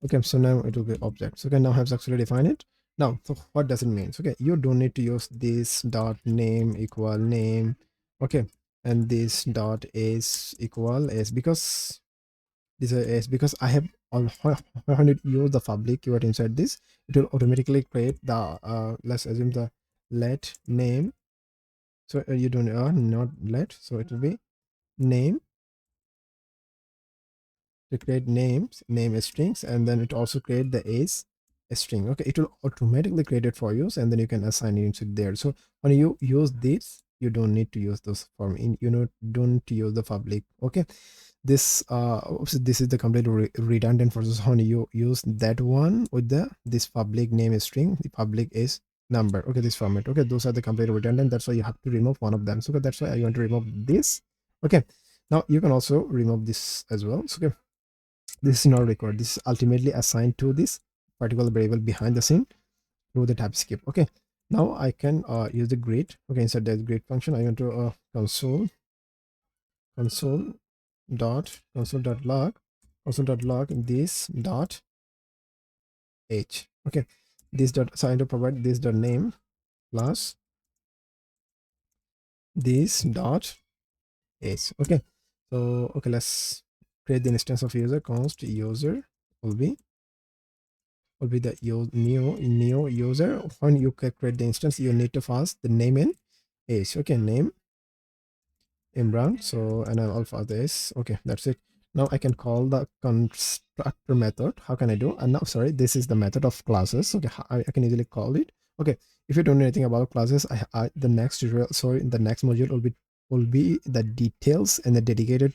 Okay, so now it will be objects. Okay, now I have successfully defined it. Now, so what does it mean? Okay, you don't need to use this dot name equal name. Okay, and this dot is equal is because this is because I have when you use the public keyword inside this, it will automatically create the let's assume the let name. So you don't not let, so it will be name, to create name strings, and then it also create the age string. Okay, it will automatically create it for you, and then you can assign it into there. So when you use this, you don't need to use those form in, you know, don't use the public. Okay, this this is the completely redundant process. When you use that one with the this public name string, the public is number. Okay, this format. Okay, those are the completely redundant, that's why you have to remove one of them. So okay, that's why I want to remove this. Okay, now you can also remove this as well. So okay, this is not required. This is ultimately assigned to this particular variable behind the scene through the TypeScript. Okay, now I can use the greet. Okay, inside the greet function I want to console dot log this dot h. Okay, this dot, so I want to provide this dot name plus this dot h. Okay, so okay, let's create the instance of user. Const user will be the new user. When you create the instance, you need to pass the name and age. Okay, name Imran. So and I'll pass this. Okay, that's it. Now I can call the constructor method. How can I do? And now, sorry, this is the method of classes. Okay, I can easily call it. Okay, if you don't know anything about classes, the next tutorial, sorry, the next module will be the details and the dedicated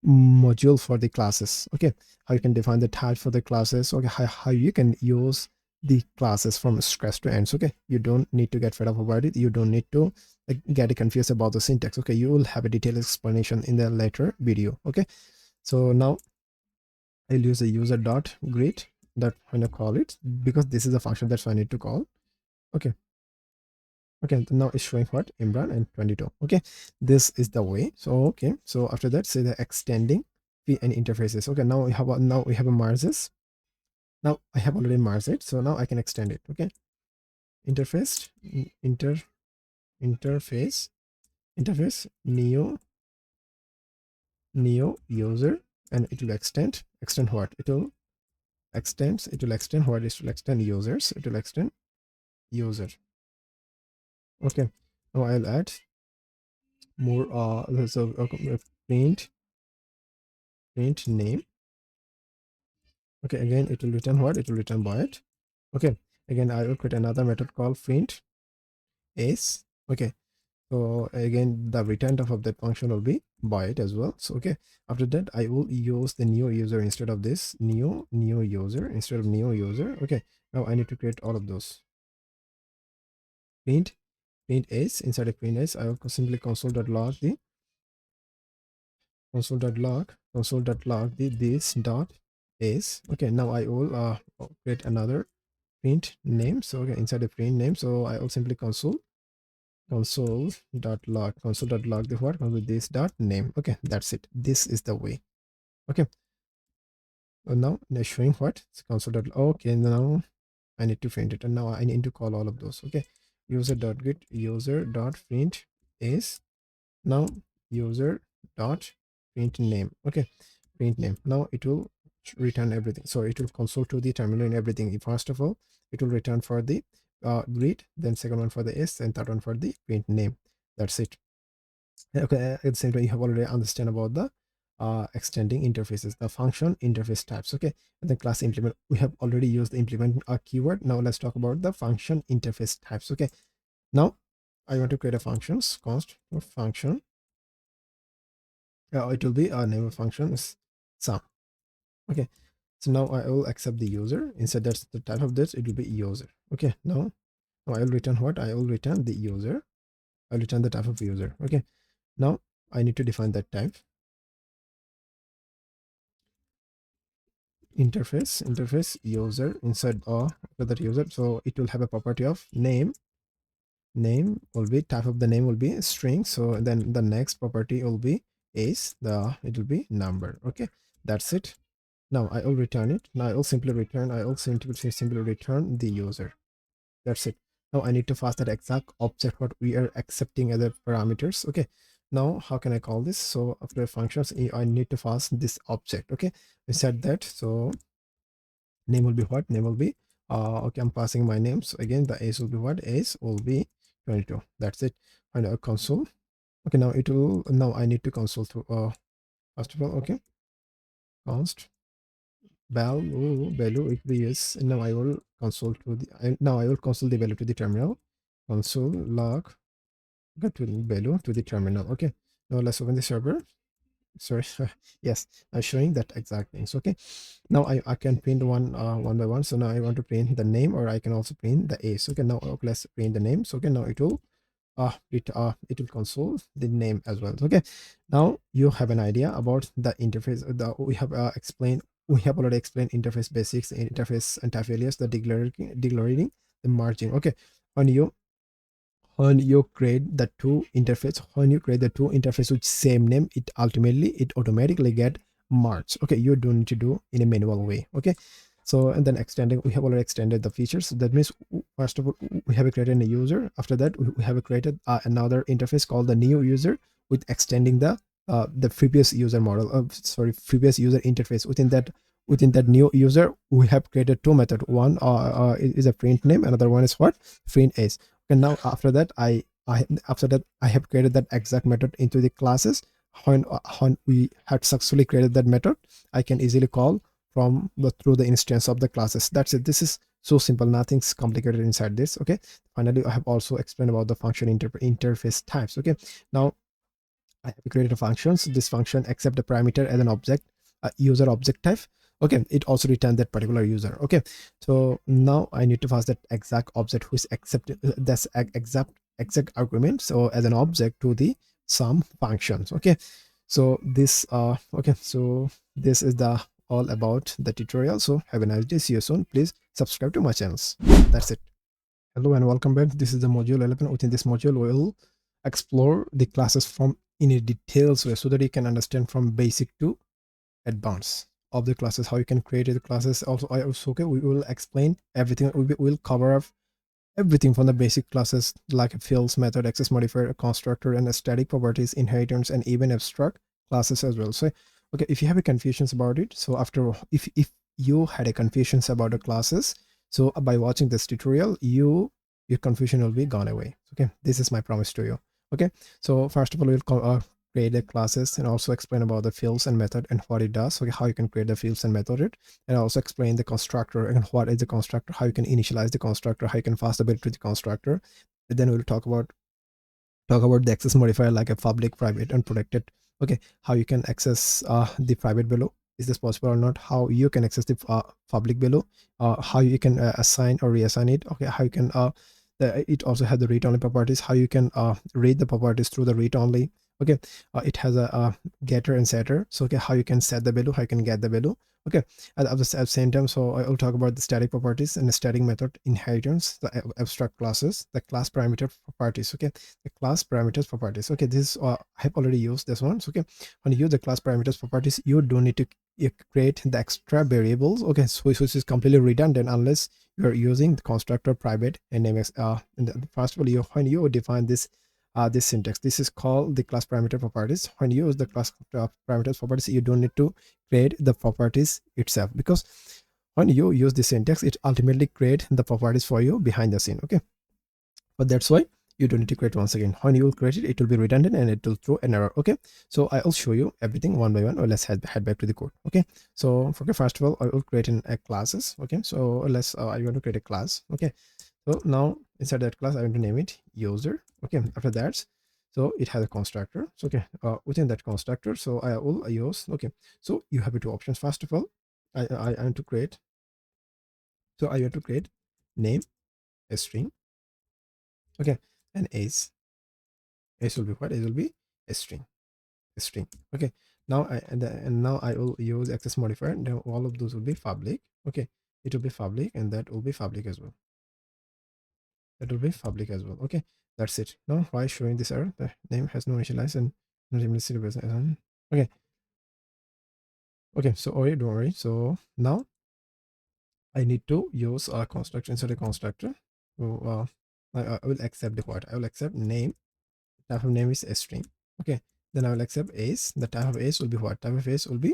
module for the classes. Okay, how you can define the type for the classes. Okay, how you can use the classes from scratch to ends. Okay, you don't need to get fed up about it. You don't need to like get confused about the syntax. Okay, you will have a detailed explanation in the later video. Okay, so now I'll use a user dot greet that when I call it, because this is a function that's I need to call. Okay, now it's showing what? Imran and 22. Okay, this is the way. So okay, so after that, say the extending and interfaces. Okay, now we have a marges. Now I have already marged it, so now I can extend it. Okay, interface interface new user, and it will extend what it will extend what is to extend users, it will extend user. Okay, now I'll add more so print name. Okay, again it will return what it will return void. Okay, again I will create another method called print s. Okay, so again the return type of that function will be void as well. So okay, after that I will use the new user instead of this new user instead of new user. Okay, now I need to create all of those. Print s. Inside of print s I will simply console.log the this dot s. Okay, now I will create another print name. So okay, inside the print name, so I will simply console.log the what with this dot name. Okay, that's it. This is the way. Okay, so now they're showing what it's console. Okay, now I need to print it, and now I need to call all of those. Okay, user.get user.print is now user.print name. Okay, print name. Now it will return everything, so it will console to the terminal and everything. First of all it will return for the greet, then second one for the s, and third one for the print name. That's it. Okay, at the same time you have already understand about the extending interfaces, the function interface types. Okay, and the class implement, we have already used the implement keyword. Now let's talk about the function interface types. Okay, now I want to create a functions const function. It will be a name of function is sum. Okay, so now I will accept the user. Instead that's the type of this, it will be user. Okay, now I will return what I will return the user. I'll return the type of user. Okay, now I need to define that type. Interface user inside after that user, so it will have a property of name will be type of the name will be string. So then the next property will be is it will be number. Okay, that's it. Now I will return it. Now I will simply return the user. That's it. Now I need to pass that exact object what we are accepting as a parameters. Okay, now how can I call this? So after functions I need to pass this object. Okay, we said that. So name will be what name will be okay, I'm passing my name. So again the age will be what age will be 22. That's it. And a console. Okay, now it will, now I need to console to first of all. Okay, const value it will be yes. Now I will console to the now I will console the value to the terminal. Console log get to value to the terminal. Okay, now let's open the server. Sorry. Yes, I'm showing that exact things. Okay, now I can print one by one. So now I want to print the name, or I can also print the age. Okay, now okay, let's print the name. So okay, now it will it will console the name as well. Okay, now you have an idea about the interface. We have already explained interface basics, interface and type alias, the declarating, the merging. Okay, when you create the two interface with same name, it automatically get merged. Okay, you don't need to do in a manual way. Okay, so and then extending, we have already extended the features. That means first of all we have created a user. After that we have created another interface called the new user with extending the previous user model previous user interface. Within that new user we have created two methods. One is a print name, another one is what print age. And now after that I have created that exact method into the classes. When we had successfully created that method, I can easily call from through the instance of the classes. That's it. This is so simple, nothing's complicated inside this. Okay, finally I have also explained about the function interface types. Okay, now I have created a function. So this function accept the parameter as an object, a user object type. Okay, it also returns that particular user. Okay, so now I need to pass that exact object who is accepted that's exact argument, so as an object to the sum functions. Okay, so this okay, so this is the all about the tutorial. So have a nice day, see you soon. Please subscribe to my channels. That's it. Hello and welcome back. This is the module 11. Within this module we will explore the classes from in a details way, so that you can understand from basic to advanced of the classes, how you can create the classes. Also okay, we will explain everything. We will cover up everything from the basic classes like fields, method, access modifier, constructor, and static properties, inheritance, and even abstract classes as well. So okay, if you have a confusions about it, so after if you had a confusions about the classes, so by watching this tutorial, your confusion will be gone away. Okay, this is my promise to you. Okay, so first of all, we'll create the classes and also explain about the fields and method and what it does. Okay, how you can create the fields and method, and also explain the constructor and what is the constructor, how you can initialize the constructor, how you can pass the build to the constructor. And then we'll talk about the access modifier like a public, private, and protected. Okay, how you can access the private below, is this possible or not, how you can access the public below, how you can assign or reassign it. Okay, how you can it also has the read only properties, how you can read the properties through the read only. Okay, it has a getter and setter, so okay, how you can set the value, how you can get the value. Okay, at the same time, so I will talk about the static properties and the static method, inheritance, the abstract classes, the class parameter properties. Okay, the class parameters properties. Okay, this I have already used this one. So okay, when you use the class parameters properties, you don't need to create the extra variables. Okay, so which is completely redundant unless you are using the constructor private and name. First of all, when you define this syntax, this is called the class parameter properties. When you use the class parameters properties, you don't need to create the properties itself, because when you use the syntax, it ultimately create the properties for you behind the scene. Okay, but that's why you don't need to create once again. When you will create it, it will be redundant and it will throw an error. Okay, so I will show you everything one by one, or let's head back to the code. Okay, so okay, first of all, I will create a classes. Okay, so let's I want to create a class. Okay, so now inside that class, I want to name it user. Okay, after that, so it has a constructor. So okay, within that constructor, so I will use, okay, so you have two options. First of all, I want to create, so I want to create name, a string. Okay, and age will be what? It will be a string, a string. Okay, now and now I will use access modifier, and then all of those will be public. Okay, it will be public, and that will be public as well. That will be public as well. Okay, that's it. Now why showing this error? The name has no initialize and not even listed. Okay, okay, so okay, don't worry. So now I need to use a constructor inside a constructor. So I will accept the what? I will accept name. Type of name is a string. Okay, then I will accept age. The type of age will be what? Type of age will be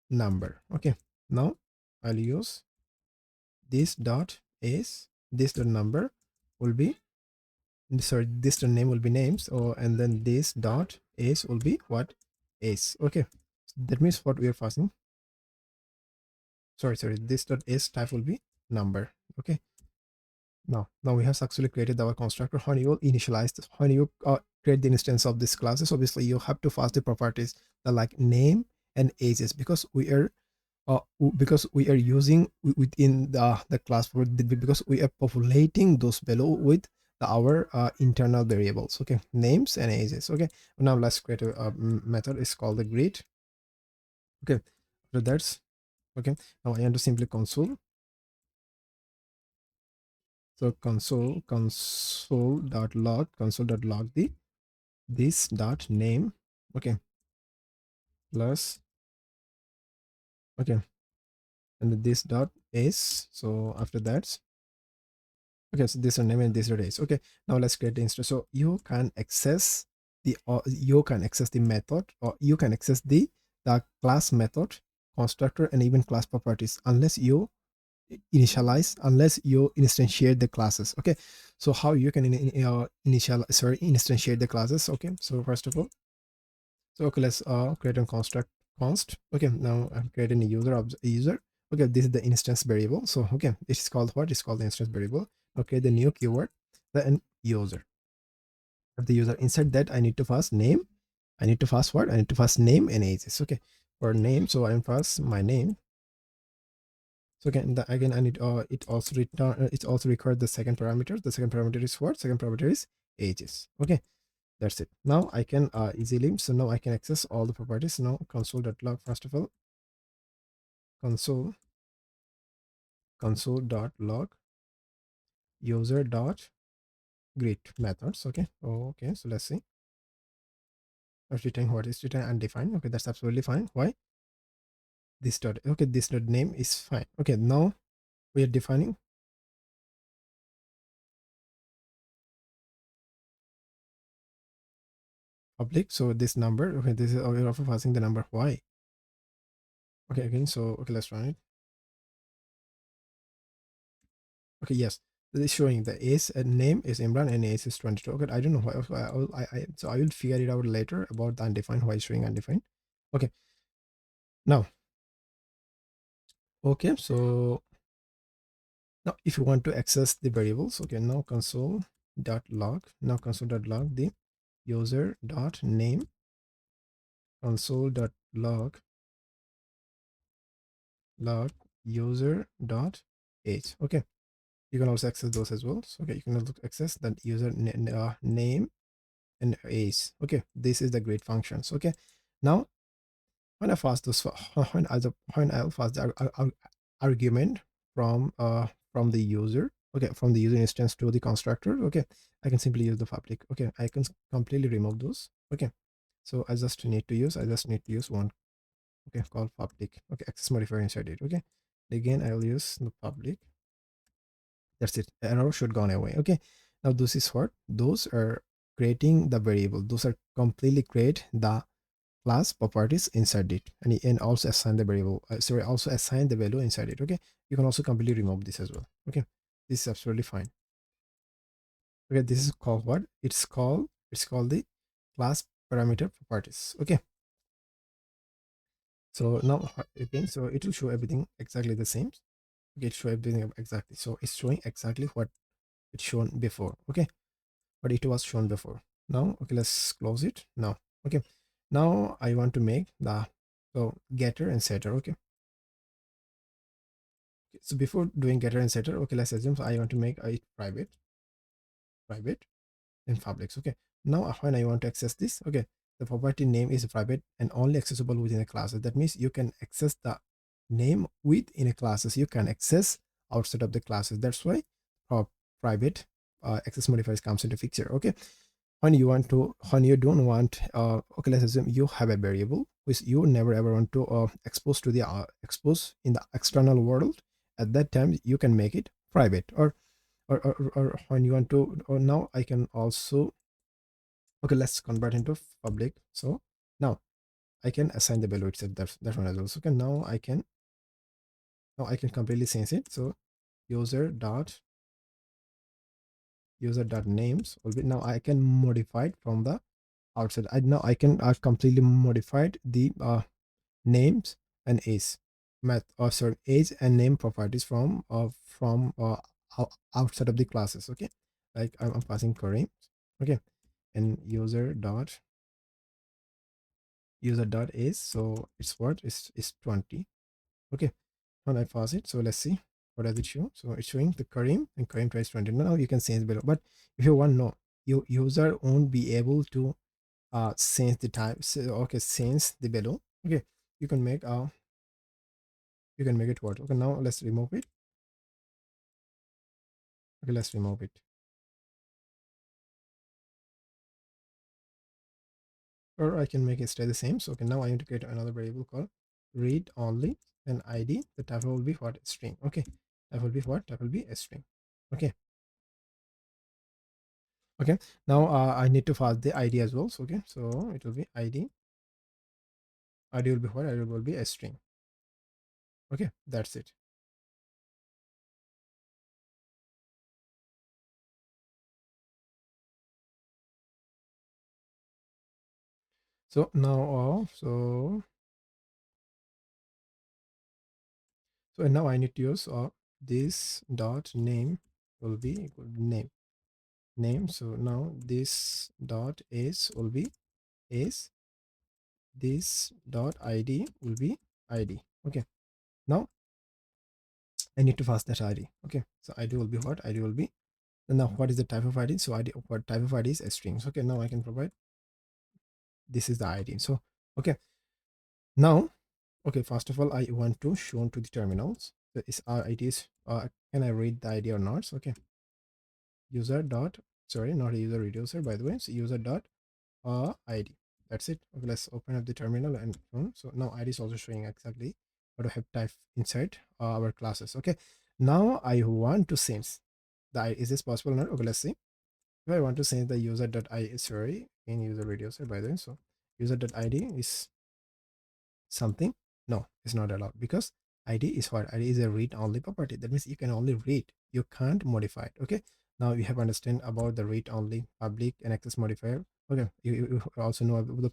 number. Okay, now I'll use this dot age, this dot number will be, sorry, this dot name will be names, or and then this dot age will be what? Age. Okay, that means what we are passing, sorry, this dot age type will be number. Okay, now we have successfully created our constructor. When you initialize this, when you create the instance of this classes, obviously you have to pass the properties that like name and ages, because we are using within the class, because we are populating those below with our internal variables. Okay, names and ages. Okay, now let's create a method. It's called the greet. Okay, so that's okay. Now I want to simply console. So console.log the this dot name. Okay, plus, okay, and this dot is, so after that, okay, so this is name and this is okay. Now let's create the instance. So you can access the method, or you can access the class method, constructor, and even class properties unless you unless you instantiate the classes. Okay, so how you can instantiate the classes? Okay, so first of all, so okay, let's create a construct const. Okay, now I'm creating a user. Okay, this is the instance variable. So okay, it's called what? It's called the instance variable. Okay, the new keyword, then user. Of the user, inside that I need to pass name. I need to pass what? I need to pass name and ages. Okay, for name, so I'm pass my name. So again I need it also return it also requires the second parameter. The second parameter is what? Second parameter is ages. Okay, that's it. Now I can easily, so now I can access all the properties. Now console.log, first of all, console.log user dot greet methods. Okay, okay, so let's see. Let's return what is return undefined. Okay, that's absolutely fine. Why? This dot, okay, this dot name is fine. Okay, now we are defining public. So this number, okay, this is we're also passing the number y. Okay, again, so okay, let's run it. Okay, yes, this is showing the age and name is Imran and age is 22. Okay, I don't know why. So I will figure it out later about the undefined, why it's showing undefined. Okay, now, okay, so now if you want to access the variables, okay, now console.log, now console.log the user.name, console.log log user.age. Okay, you can also access those as well. So okay, you can also access that user name and age. Okay, this is the great functions. Okay, now when I pass those when I'll pass the argument from the user, okay, from the user instance to the constructor, okay, I can simply use the public. Okay, I can completely remove those. Okay, so I just need to use one, okay, called public. Okay, access modifier inside it. Okay, again I'll use the public. That's it, error should gone away. Okay, now this is what those are creating the variable, those are completely create the class properties inside it, and also assign the variable, sorry, also assign the value inside it. Okay, you can also completely remove this as well. Okay, this is absolutely fine. Okay, this is called what, it's called the class parameter properties. Okay, so now again, so it will show everything exactly the same. Okay, it show everything exactly, so it's showing exactly what it's shown before. Okay, but it was shown before. Now, okay, let's close it now. Okay, now I want to make the, so getter and setter. Okay, so before doing getter and setter, okay, let's assume I want to make it private and public. Okay, now when I want to access this, okay, the property name is private and only accessible within a class. That means you can access the name within a classes, you can access outside of the classes. That's why private access modifiers comes into picture. Okay, when you don't want, okay, let's assume you have a variable which you never ever want to expose to the expose in the external world. At that time you can make it private, or when you want to, or now I can also, okay, let's convert into public. So now I can assign the value itself, that one as well. So okay, now I can completely change it. So user dot names will be, now I can modify it from the outside. I can completely modified the names and age math, or sorry, age and name properties from outside of the classes. Okay, like I'm passing Kareem. Okay, and user dot age, so it's what is 20. Okay, when I pass it, so let's see what does it show. So it's showing the Kareem, and Kareem tries 20. Now you can change below, but if you want, no, you user won't be able to change the type. So okay, change the value. Okay, you can make it what. Okay, now let's remove it. Okay, let's remove it, or I can make it stay the same. So okay, now I need to create another variable called read only, and id, the type will be what, string. Okay, that will be what, that will be a string. Okay, okay, now I need to pass the id as well. So okay, so it will be id will be what, id will be a string. Okay, that's it. So now and now I need to use this dot name will be equal to name. So now this dot age will be age, this dot id will be id. Okay, now I need to pass that id. Okay, so id will be what, id will be, and now what is the type of id? So id, what type of id is a string. So okay, now I can provide, this is the id. So okay, now, okay, first of all I want to show to the terminals, so is it is can I read the id or not. So okay, user dot, sorry, not a user reducer, by the way, so user dot id, that's it. Okay, let's open up the terminal, and so now id is also showing exactly what I have typed inside our classes. Okay, now I want to sense the is this possible or not. Okay, let's see. if I want to change the user.id, sorry, in user reducer by the way, so user.id is something, no, it's not allowed, because id is what, id is a read only property. That means you can only read, you can't modify it. Okay, now you have understand about the read only, public and access modifier. Okay, you also know about the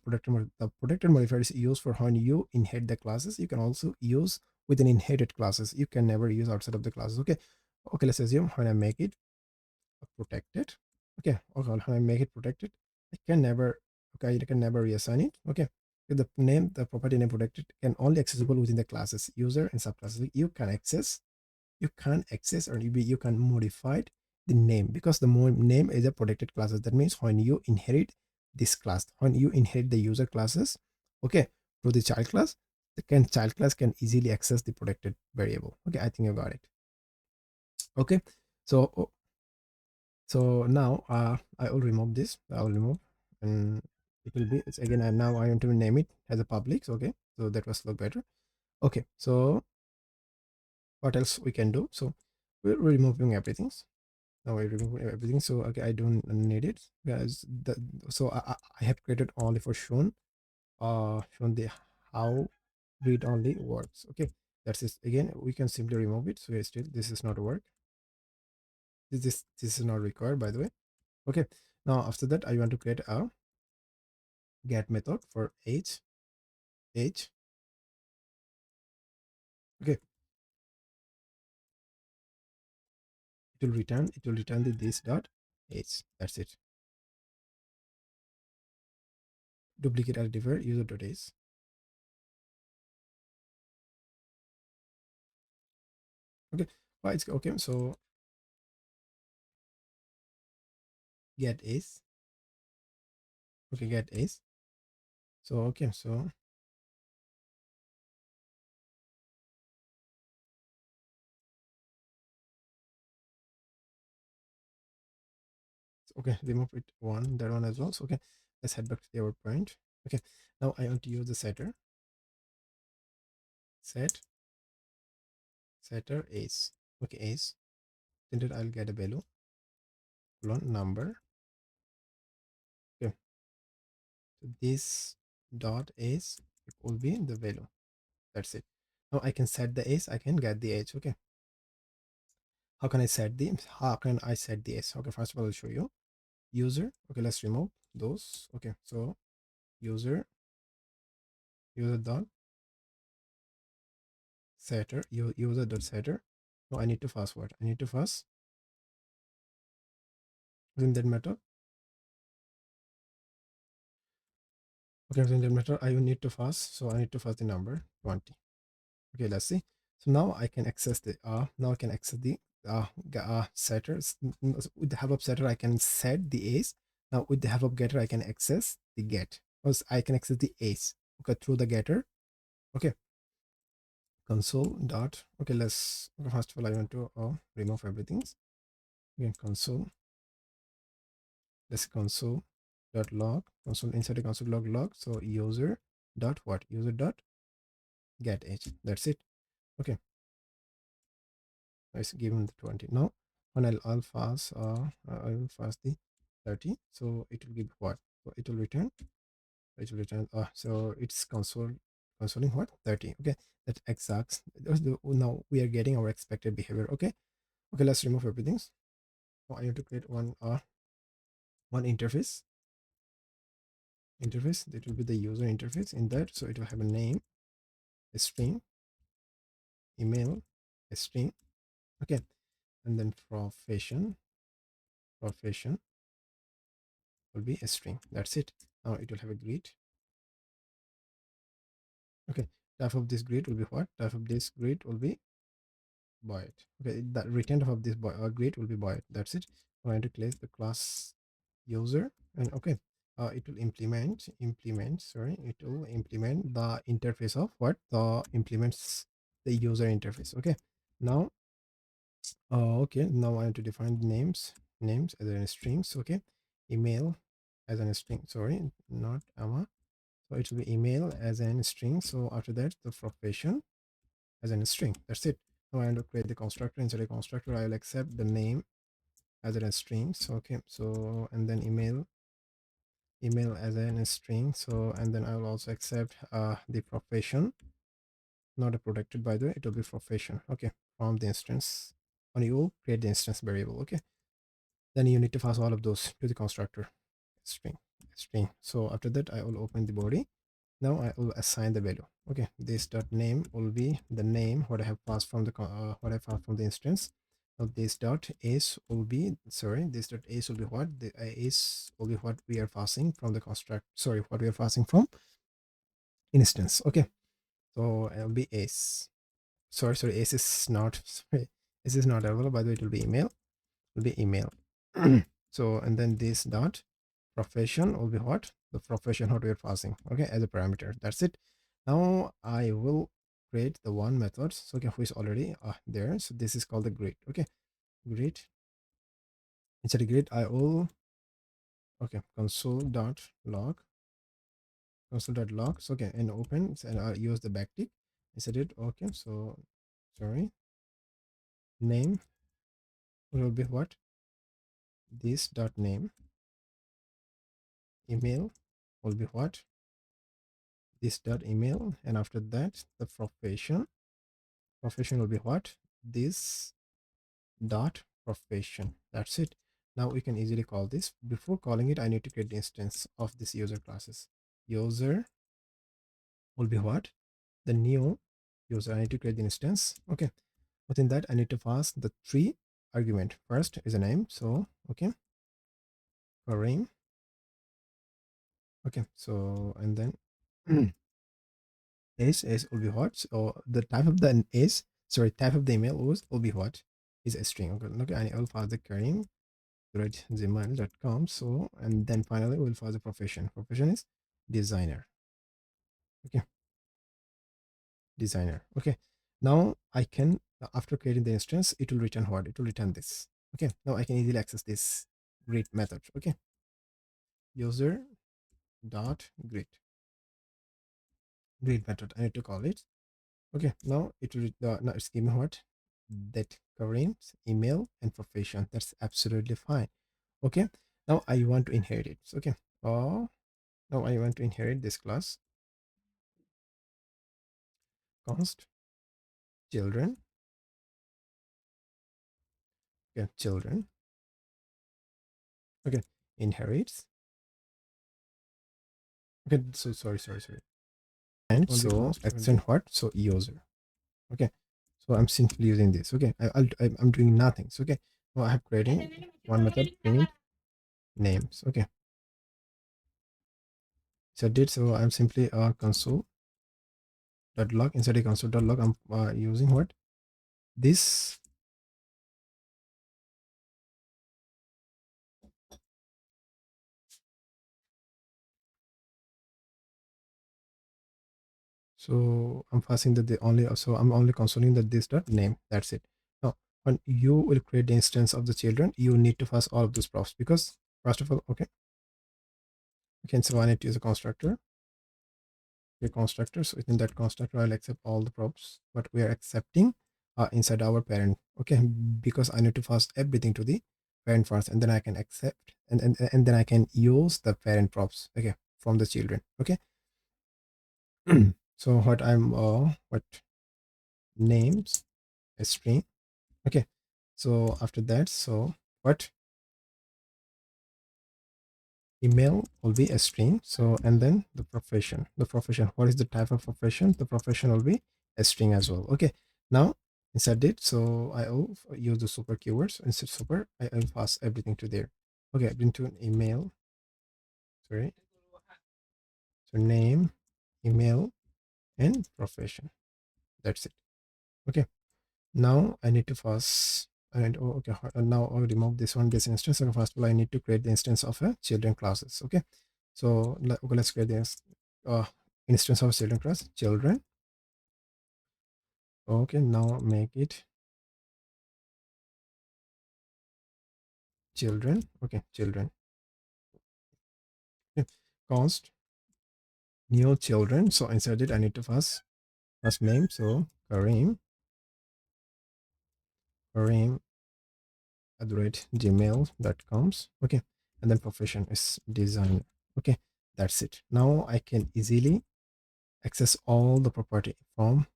the protected modifier is used for when you inherit the classes. You can also use within inherited classes, you can never use outside of the classes. Okay, okay, let's assume when I make it protected. Okay, okay, when I make it protected, I can never, okay, I can never reassign it. Okay, the name, the property name protected can only accessible within the classes user and subclasses. You can access, you can access, or you can modify the name, because the name is a protected classes. That means when you inherit this class, when you inherit the user classes, okay, through the child class, the child class can easily access the protected variable. Okay, I think you got it. Okay, so so now I will remove this, I will remove, and it will be, it's again, and now I want to name it as a public. So, okay, so that was look better. Okay, so what else we can do? So we're removing everything. Now I remove everything. So okay, I don't need it, guys. So I have created only for shown shown the how read only works. Okay, that's it. Again, we can simply remove it. So still this is not work. This is not required, by the way. Okay, now after that I want to create a get method for age. Okay, it will return the this dot age. That's it. Duplicate identifier user dot age. Okay, well, it's okay. So get age. Okay, get age. So okay, so okay, remove it one, that one as well. So okay, let's head back to the our point. Okay, now I want to use the setter age. Okay, age. Then I'll get a value colon number. Okay, so this dot age will be the value. That's it. Now I can set the age, I can get the age. Okay, how can I set the age? Okay, first of all I'll show you user. Okay, let's remove those. Okay, so user dot setter, user dot setter. No, I need to pass what, I need to pass within that method. Okay, within that method I will need to pass, so I need to pass the number 20. Okay, let's see. So now I can access the setter. With the help of setter I can set the age. Now with the help of getter I can access the get, because I can access the age, okay, through the getter. Okay, console dot, okay, let's, okay, first of all I want to remove everything. Again, console, let's console dot log, console, inside the console log. So user dot what, user dot get age. That's it. Okay, let's give him the 20. Now when I'll pass I will pass the 30, so it will give what, so it will return, so it's consoling what, 30. Okay, that exact, now we are getting our expected behavior. Okay, okay, let's remove everything. So I need to create one interface that will be the user interface. In that, so it will have a name, a string, email, a string. Okay, and then profession will be a string. That's it. Now it will have a grid. Okay, type of this grid will be what, type of this grid will be void. Okay, the return type of this grid will be void. That's it. I'm going to place the class user, and okay, it will it will implement the interface of what, the implements the user interface. Okay, now okay, now I want to define names as a strings. Okay, email as a string, sorry, not ama. So it will be email as a string. So after that the profession as a string. That's it. Now I want to create the constructor. Inside the constructor I will accept the name as a string. So okay, so and then email as a string. So and then I will also accept the profession, not a protected, by the way, it will be profession. Okay, from the instance, and you will create the instance variable. Okay, then you need to pass all of those to the constructor string. So after that I will open the body. Now I will assign the value. Okay, this dot name will be the name what I have passed from the what I passed from the instance. Now this dot is will be, sorry, this dot is will be what the is will be what we are passing from the construct, sorry, what we are passing from instance. Okay, so it will be is, sorry, is is not, sorry, this is not available, by the way, it will be email, will be email. So and then this dot profession will be what the profession what we are passing, okay, as a parameter. That's it. Now I will create the one method, so okay, which is already there. So this is called the grid. Okay, grid. Inside the grid I will, okay, console.log, so okay, and open, and I use the backtick inside it. Okay, so sorry, name will be what, this dot name, email will be what, this dot email, and after that the profession will be what, this dot profession. That's it. Now we can easily call this. Before calling it, I need to create the instance of this user classes. User will be what, the new user. I need to create the instance. Okay, within that I need to pass the three argument. First is a name, so okay, Kareem. Okay, so and then is will be what, so the type of the is, sorry, type of the email will be what, is a string. Okay, okay, I will pass the Kareem gmail.com. So and then finally we'll pass the profession is designer. Okay, designer. Okay, now I can, after creating the instance, it will return what, it will return this. Okay, now I can easily access this grid method. Okay, user dot grid method, I need to call it. Okay, now it will now it's giving what, that current email and profession. That's absolutely fine. Okay, now I want to inherit it. So, okay, now I want to inherit this class, const children. Okay, children. Okay, inherits. Okay, so sorry, and only so accent what, so user. Okay, so I'm simply using this. Okay, I'm doing nothing. So okay, now I have creating one method print names. Okay, so did, so I'm simply console.log. Inside the console.log I'm using what, this. So I'm passing that the only, so I'm only consoling that this dot name. That's it. Now when you will create the instance of the children, you need to pass all of those props, because first of all, okay, so I need to use a constructor, a constructor. So within that constructor I'll accept all the props, but we are accepting inside our parent. Okay, because I need to pass everything to the parent first, and then I can accept, and then I can use the parent props, okay, from the children. Okay. So what I'm what names a string. Okay, so after that, so what, email will be a string. So and then the profession, what is the type of profession, the profession will be a string as well. Okay, now inside it, so I will use the super keywords. Instead super, I will pass everything to there. Okay, I've been to an email, sorry, so name, email, and profession. That's it. Okay, now I need to pass, and oh, okay, now I'll remove this one, this instance. So first of all I need to create the instance of a children classes. Okay, so okay, let's create this instance of children class, children. Okay, now make it children. Okay, children. Okay. Const new children. So inside it I need to pass first name, so Kareem gmail.com. Okay, and then profession is designer. Okay, that's it. Now I can easily access all the property from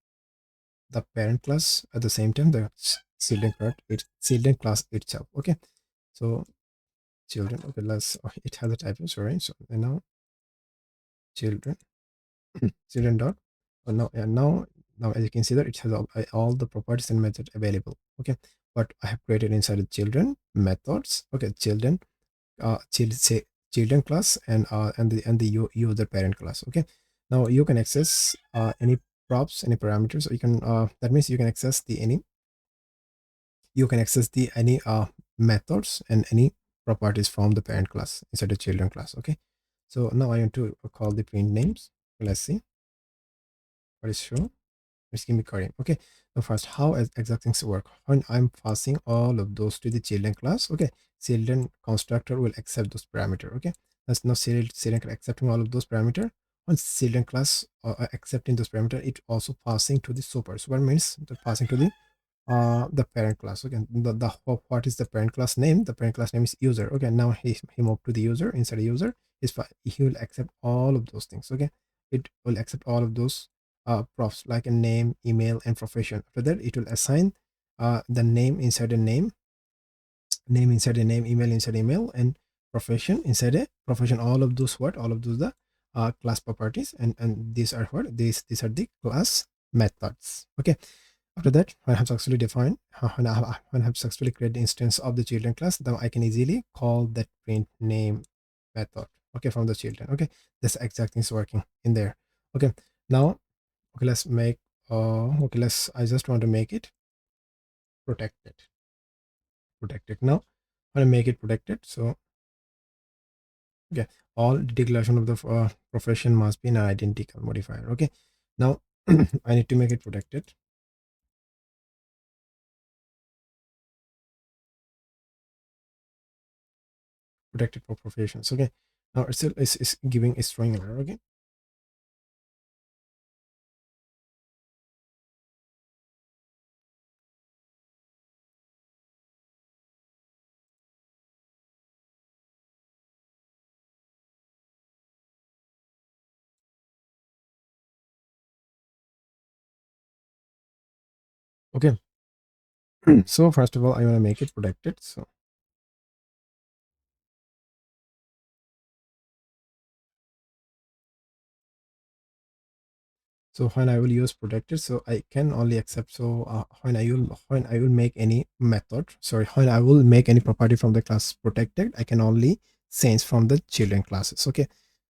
the parent class at the same time the children class itself. Okay, so children. Okay, let's. It has a typo. Sorry. So and now children children dot. Now now as you can see that it has all the properties and methods available. Okay, but I have created inside the children methods. Okay, children say children class and the user parent class. Okay, now you can access any props, any parameters. So you can that means you can access the any methods and any properties from the parent class inside the children class. Okay, so now I want to call the print names. Let's see what is shown. It's gonna be Karim. Okay, now first, how exact things work? When I'm passing all of those to the children class, okay, children constructor will accept those parameter. Okay, that's now children accepting all of those parameter. Once children class accepting those parameter, it also passing to the super. Super means the passing to the parent class. Okay, what is the parent class name? The parent class name is user. Okay, now he moved to the user. Inside the user is he will accept all of those things. Okay, it will accept all of those profs like a name, email, and profession. After that, it will assign the name inside a name inside a name, email inside email, and profession inside a profession. All of those all of those the class properties, and these are these are the class methods. Okay, after that, when I have successfully defined, when I have successfully created the instance of the children class, then I can easily call that print name method. Okay, from the children. Okay, this exact thing is working in there. Okay, now okay, let's make okay, I just want to make it protected. Protected. Now I want to make it protected. So okay, all declaration of the profession must be an identical modifier. Okay, now I need to make it protected. Protected for professions. Okay, now it's giving a string error. Okay, okay. So first of all, I want to make it protected. So when I will use protected, so I can only accept. So when I will make any method, sorry, when I will make any property from the class protected, I can only change from the children classes. Okay,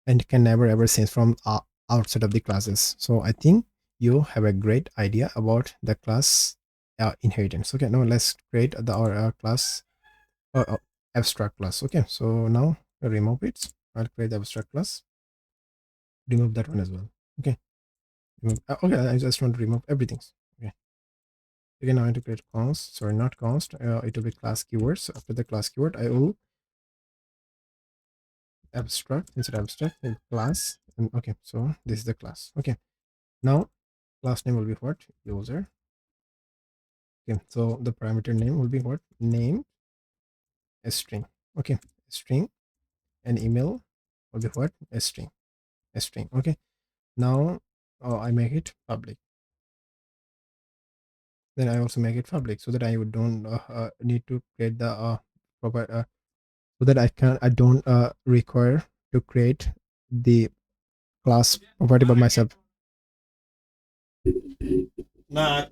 and can never ever change from outside of the classes. So I think you have a great idea about the class inheritance. Okay, now let's create our class abstract class. Okay, so now remove it. I'll create the abstract class. Remove that one as well. Okay, okay, I just want to remove everything. Okay, again I want to create const. Sorry, not const. It will be class keywords. So after the class keyword, I will abstract inside abstract and class. And okay, so this is the class. Okay, now class name will be what? User. Okay, so the parameter name will be what? Name, a string. Okay, string, and email will be what? A string. A string. Okay, now I make it public. Then I also make it public so that I would don't need to create the proper so that I don't require to create the class property by myself. Nah,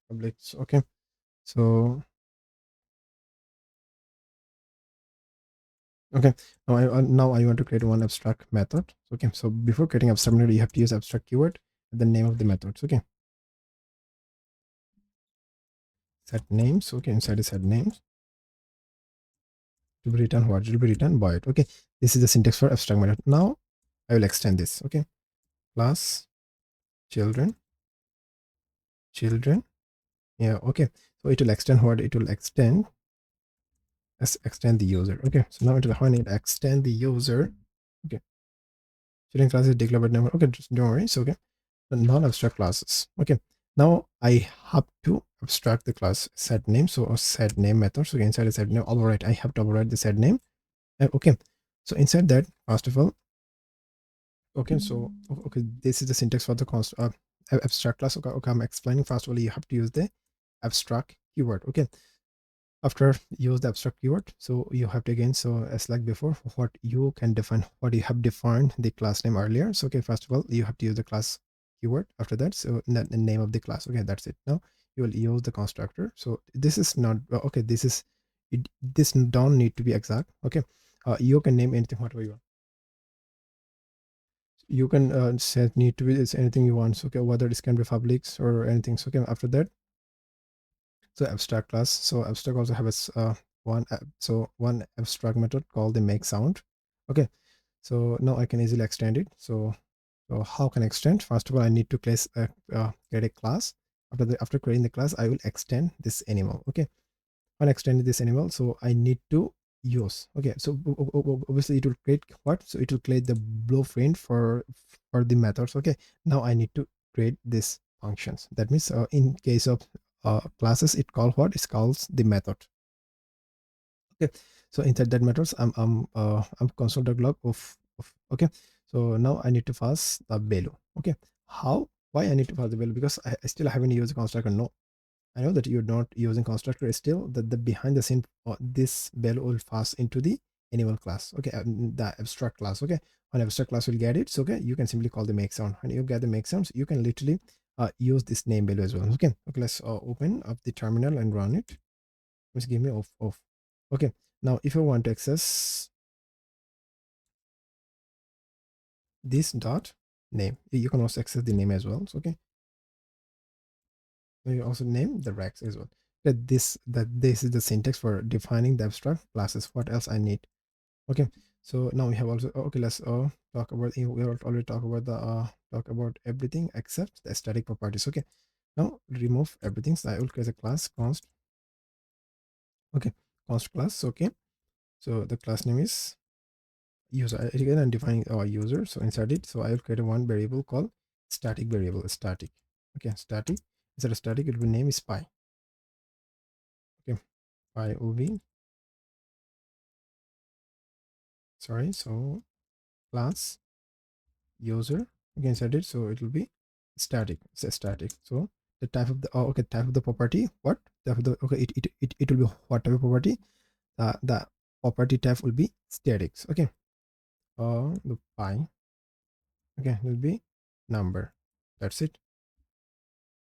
public. Okay, so okay, now I want to create one abstract method. Okay, so before creating abstract method, you have to use abstract keyword and the name of the methods. Okay, set names. Okay, inside the set names to be written what will be written by it. Okay, this is the syntax for abstract method. Now I will extend this. Okay, class children. Yeah. Okay, so it will extend what it will extend. Let's extend the user. Okay, so now it will when it extend the user. Okay, children class is declared number. Okay, just don't worry. So okay, the non-abstract classes. Okay, Now I have to abstract the class set name. So a set name method. So inside a set name, override, I have to override the set name. Okay. So inside that, first of all, okay, so okay, this is the syntax for the abstract class. Okay, okay, I'm explaining. First of all, you have to use the abstract keyword. Okay, after use the abstract keyword, so you have to again, so as like before, what you can define, what you have defined the class name earlier. So okay, first of all, you have to use the class keyword. After that, so the name of the class. Okay, that's it. Now you will use the constructor. So this is not okay, this is it, this don't need to be exact. Okay, you can name anything whatever you want. You can set need to be it's anything you want. So okay, whether this can be publics or anything. So okay, after that, so abstract class. So abstract also has one abstract method called the make sound. Okay, so now I can easily extend it. So how can I extend? First of all, I need to create a class. After creating the class, I will extend this animal. Okay, when extending this animal, so I need to use. Okay, so obviously it will create what? So it will create the blueprint for the methods. Okay, now I need to create this functions. That means in case of classes, it called what? It calls the method. Okay, so inside that methods, I'm console.log of okay. So now I need to pass the value. Okay, how? Why I need to pass the value? Because I still haven't used the constructor. No, I know that you're not using constructor still, that the behind the scene this value will pass into the animal class. Okay, the abstract class. Okay, when abstract class will get it, so okay, you can simply call the make sound. When you get the make sounds, you can literally use this name value as well. Okay, okay, let's open up the terminal and run it. Let's give me off. Okay, now if you want to access this dot name, you can also access the name as well. So, okay, you also name the rex as well. This is the syntax for defining the abstract classes. What else I need? Okay, so now we have also okay, let's talk about, we already talk about the talk about everything except the static properties. Okay, now remove everything. So I will create a class const. Okay, const class. Okay, so the class name is user. Again, I'm defining our user. So inside it, so I will create a one variable called static variable. Static. Okay, static. Instead of static, it will name is pi. Okay, pi ov. Sorry, so class user. Again, set it, so it will be static. It's a static. So the type of the okay, type of the property, what type of the, okay, it will be what type of property. The property type will be statics. Okay, the pi, okay, will be number. That's it.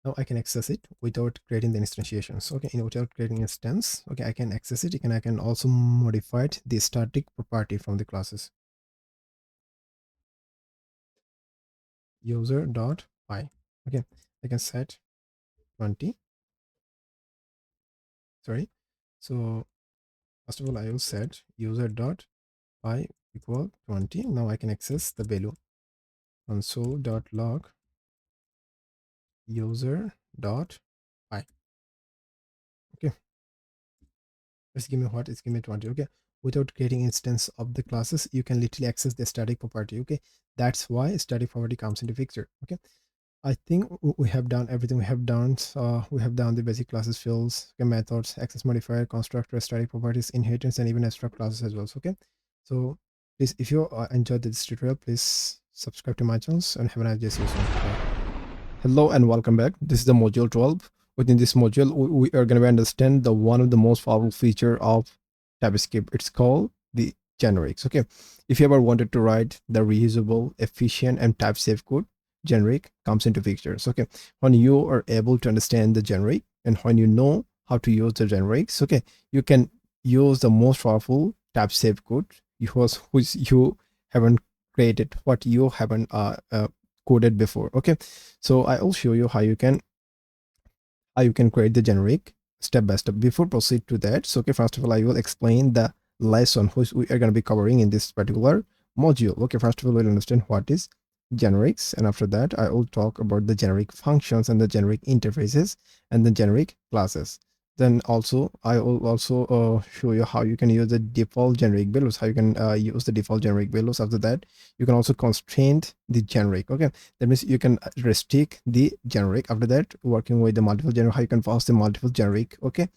Now I can access it without creating the instantiations. Okay, without creating instance, okay, I can access it. I can also modify the static property from the classes. User dot pi. Okay, I can set 20. Sorry, so first of all, I will set user dot pi equal 20. Now I can access the value. Console dot log user dot pi. Okay, let's give me what? It's give me 20. Okay, without creating instance of the classes, you can literally access the static property. Okay, that's why static property comes into picture. Okay, I think we have done everything. We have done the basic classes, fields, okay, methods, access modifier, constructor, static properties, inheritance, and even abstract classes as well. So, okay, so please, if you enjoyed this tutorial, please subscribe to my channel and have a nice day. See you soon. Bye. Hello and welcome back. This is the module 12. Within this module, we are going to understand the one of the most powerful feature of TypeScript. It's called the generics. Okay, if you ever wanted to write the reusable, efficient, and type safe code, generic comes into pictures. Okay, when you are able to understand the generic and when you know how to use the generics, okay, you can use the most powerful type safe code which you haven't created, what you haven't coded before. Okay, so I will show you how you can create the generic step by step. Before proceed to that, so okay, first of all, I will explain the lesson which we are going to be covering in this particular module. Okay, first of all, we'll understand what is generics, and after that I will talk about the generic functions and the generic interfaces and the generic classes. Then also I will also show you how you can use the default generic values, how you can use the default generic values. After that, you can also constrain the generic. Okay, that means you can restrict the generic. After that, working with the multiple generic, how you can pass the multiple generic. Okay,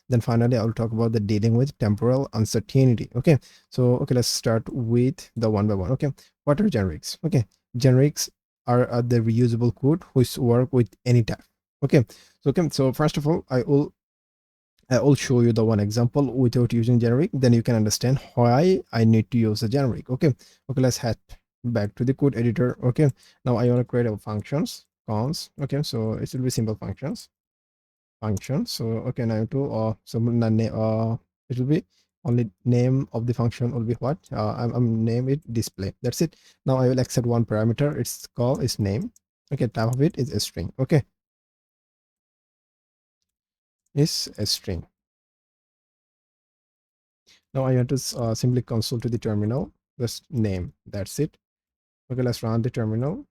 then finally I will talk about the dealing with temporal uncertainty. Okay, so okay, let's start with the one by one. Okay, what are generics? Okay, generics are the reusable code which work with any type. Okay, so first of all, I will show you the one example without using generic, then you can understand why I need to use the generic. Okay, let's head back to the code editor. Okay, now I want to create a functions cons. Okay, so it will be simple functions. So okay, now to it will be only name of the function will be what I'm name it display. That's it. Now I will accept one parameter. Its call is name. Okay, type of it is a string. Okay, is a string. Now I want to simply console to the terminal, just name. That's it. Okay, let's run the terminal.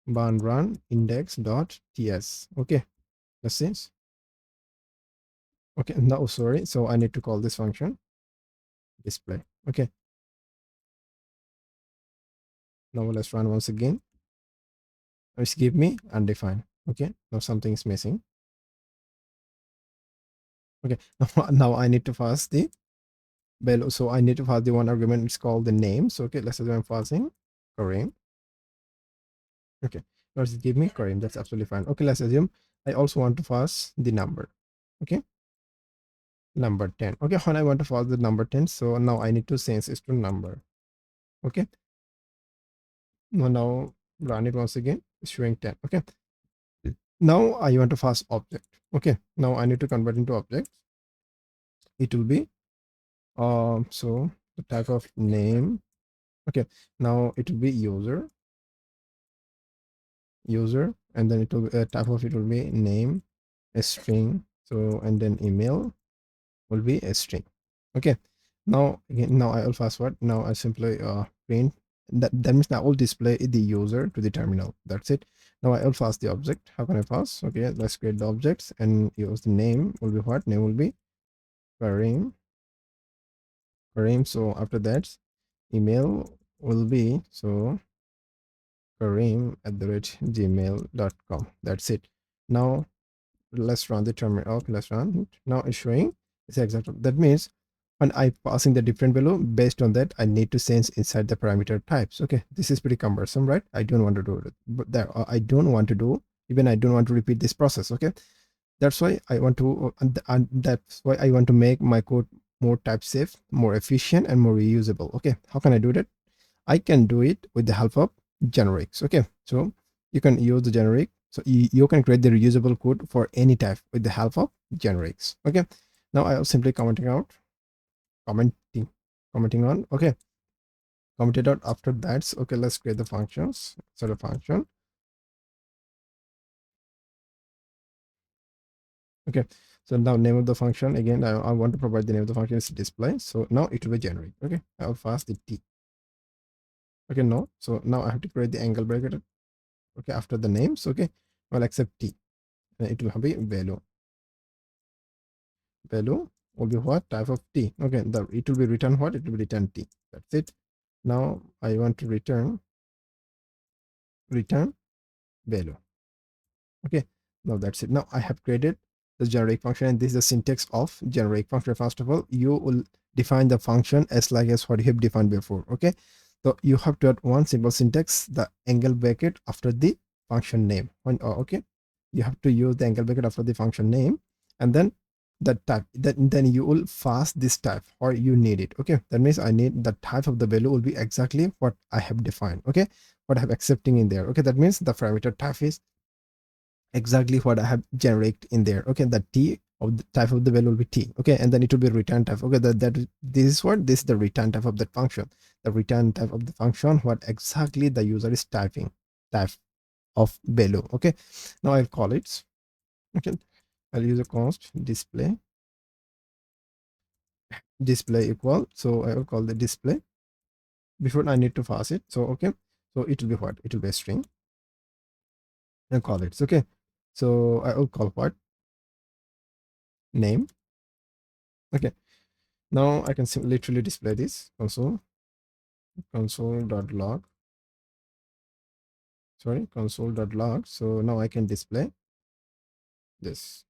Run index.ts. Okay, let's see. Okay, now sorry. So I need to call this function display. Okay, now let's run once again. It's give me undefined. Okay, now something is missing. Okay, now I need to pass the value. So I need to pass the one argument. It's called the name. So okay, let's say I'm passing Kareem. Okay, let's give me Kareem. That's absolutely fine. Okay, let's assume I also want to pass the number. Okay, number 10. Okay, when I want to pass the number 10, so now I need to change it to number. Okay, now run it once again, showing 10. Okay, now I want to pass object. Okay, now I need to convert into object. It will be so the type of name. Okay, now it will be user, and then it will be type of it will be name, a string. So and then email will be a string. Okay, now again, now I will fast forward. Now I simply print that means now I will display the user to the terminal. That's it. Now I will pass the object. How can I pass? Okay, let's create the objects and use the name will be what? Name will be Kareem. So after that, email will be so kareem@gmail.com. That's it. Now let's run the terminal. Okay, let's run it. Now it's showing it's exactly that means when I passing the different value, based on that I need to change inside the parameter types. Okay, this is pretty cumbersome, right? I don't want to do it, but that I don't want to do, even I don't want to repeat this process. Okay, that's why I want to and that's why I want to make my code more type safe, more efficient, and more reusable. Okay, how can I do that? I can do it with the help of generics. Okay, so you can use the generic. So you can create the reusable code for any type with the help of generics. Okay, now I am simply commenting on. Okay, commented out. After that, so, okay, let's create the functions. So the function. Okay, so now name of the function again. I want to provide the name of the function is display. So now it will be generic. Okay, I will pass the t. Okay, no. So now I have to create the angle bracket. Okay, after the names. Okay, I'll accept t. And it will be value will be what type of t. Okay, it will be return what? It will be return t. That's it. Now I want to return value. Okay, now that's it. Now I have created the generic function, and this is the syntax of generic function. First of all, you will define the function as like as what you have defined before. Okay, so you have to add one simple syntax, the angle bracket after the function name. Okay, you have to use the angle bracket after the function name, and then the type. Then you will pass this type or you need it. Okay, that means I need the type of the value will be exactly what I have defined. Okay, what I have accepting in there. Okay, that means the parameter type is exactly what I have generated in there. Okay, the t of the type of the value will be t. Okay, and then it will be return type. Okay, this is what this is the return type of that function. The return type of the function, what exactly the user is typing, type of value. Okay, now I'll call it. Okay, I'll use a const display equal. So I will call the display. Before I need to pass it. So okay, so it will be what? It will be a string. And call it. Okay, so I will call what? name. Okay, now I can literally display this console.log, sorry, console.log. So now I can display this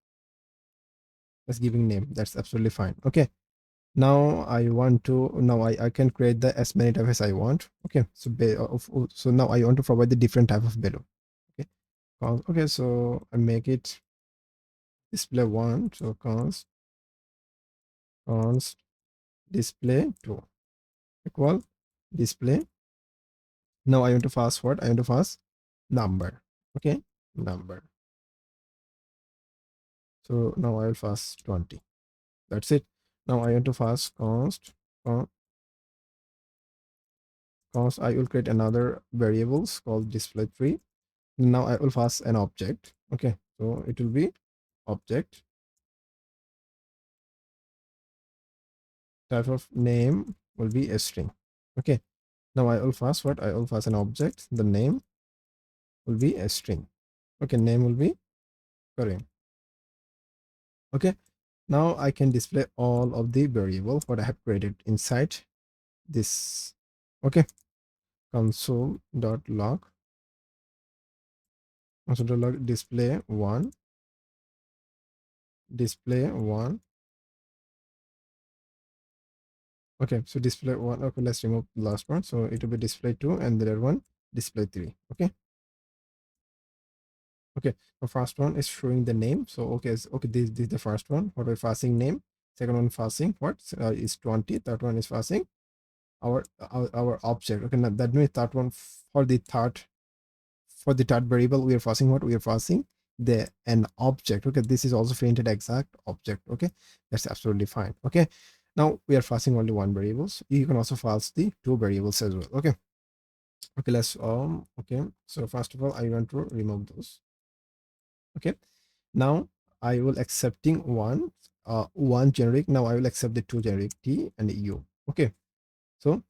as giving name. That's absolutely fine. Okay, now I can create the as many types as I want. Okay, so so now I want to provide the different type of value. Okay, okay, so I make it display one. So const display two equal display. Now I want to pass what? I want to pass number. Okay, number. So now I will pass 20. That's it. Now I want to pass const. I will create another variables called display3. Now I will pass an object. Okay, so it will be object. Type of name will be a string. Okay, now I will pass what? I will pass an object. The name will be a string. Okay, name will be Karim. Okay, now I can display all of the variable what I have created inside this. Okay, console.log display one, display one. Okay, so display one. Okay, let's remove the last one. So it will be display two, and the other one display three. Okay, okay. The first one is showing the name. So okay, okay. This is the first one. What we're passing name. Second one passing what is 20. Third one is passing our object. Okay, now that means third one for the third variable we are passing what we are passing the an object. Okay, this is also printed exact object. Okay, that's absolutely fine. Okay, now we are passing only one variables. You can also pass the two variables as well. Okay, okay, let's okay, so first of all I want to remove those. Okay, now I will accepting one generic. Now I will accept the two generic t and u. Okay, so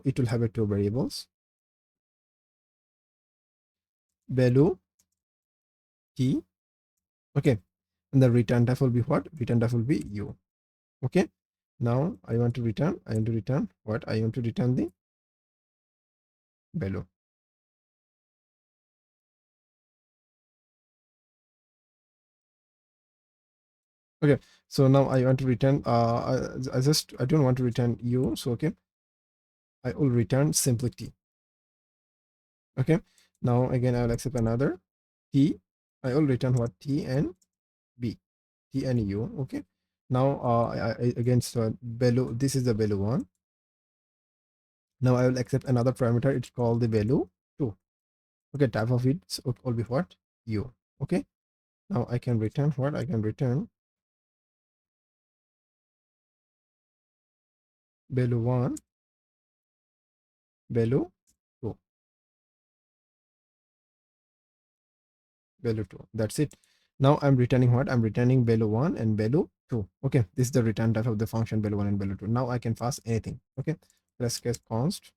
it will have a two variables value t. Okay, and the return type will be what? Return type will be u. Okay, now I want to return what? I want to return the value. Okay, so now I want to return I don't want to return u. So okay, I will return simply t. Okay, now again I will accept another t. I will return what? T and b, t and u. Okay, now again, so value, this is the value one. Now I will accept another parameter. It's called the value 2. Okay, type of it will be what? U. Okay, now I can return what? I can return value 1, value 2, value 2. That's it. Now I'm returning what? I'm returning value 1 and value 2. Okay, this is the return type of the function value 1 and value 2. Now I can pass anything. Okay, let's get const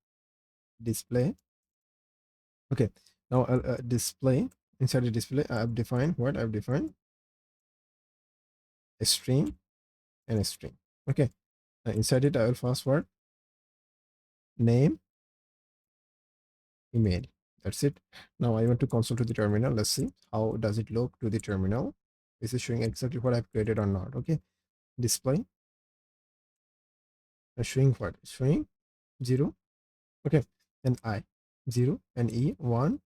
display. Okay, now I'll display. Inside the display I've defined what? I've defined a string and a string. Okay, inside it I will pass what? Name, email. That's it. Now I want to console to the terminal. Let's see how does it look to the terminal. This is showing exactly what I've created or not. Okay, display showing what? Showing 0. Okay, and I 0 and E 1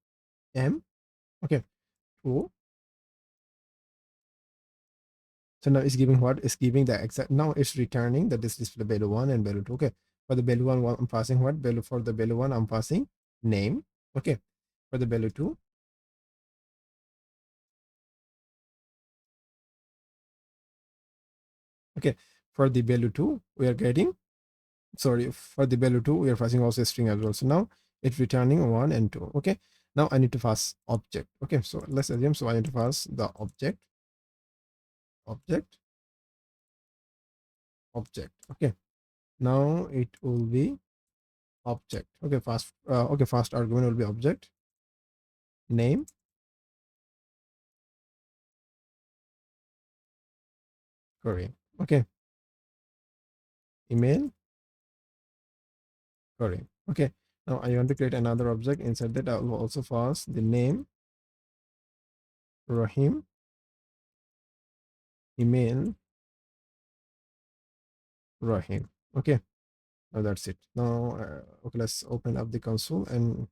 M. Okay, 2. So now it's giving what? It's giving the exact. Now it's returning that this display value 1 and value 2. Okay, for the value 1 I'm passing what? Value for the value 1 I'm passing name. Okay, for the value 2. Okay, for the value 2 we are getting, sorry, for the value 2 we are passing also a string as well. So now it's returning 1 and 2. Okay, now I need to pass object. Okay, so let's assume, so I need to pass the object. Okay, now it will be object. Okay, first argument will be object name, query. Okay, email query. Okay, now I want to create another object. Inside that I will also pass the name Rahim, email Rahim. Okay, now that's it. Now okay, let's open up the console and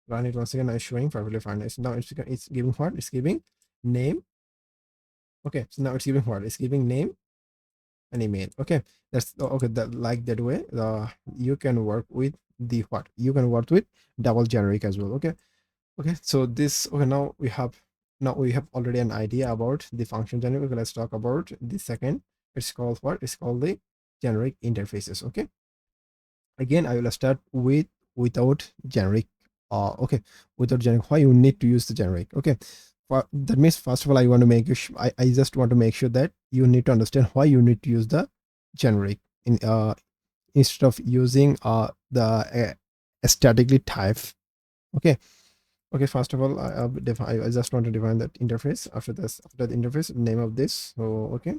run it once again. I'm showing perfectly fine. Now it's giving what? It's giving name. Okay, so now it's giving what? It's giving name and email. Okay, that's okay. That like that way, you can work with the what? You can work with double generic as well. Okay, okay. So this okay. Now we have already an idea about the function generic. Okay, let's talk about the second. It's called what? It's called the generic interfaces. Okay, again I will start with without generic. Okay, without generic. Why you need to use the generic? Okay, that means first of all I want to make you I just want to make sure that you need to understand why you need to use the generic in instead of using the statically type. Okay, okay, first of all I just want to define that interface. After this, after the interface, name of this. So okay,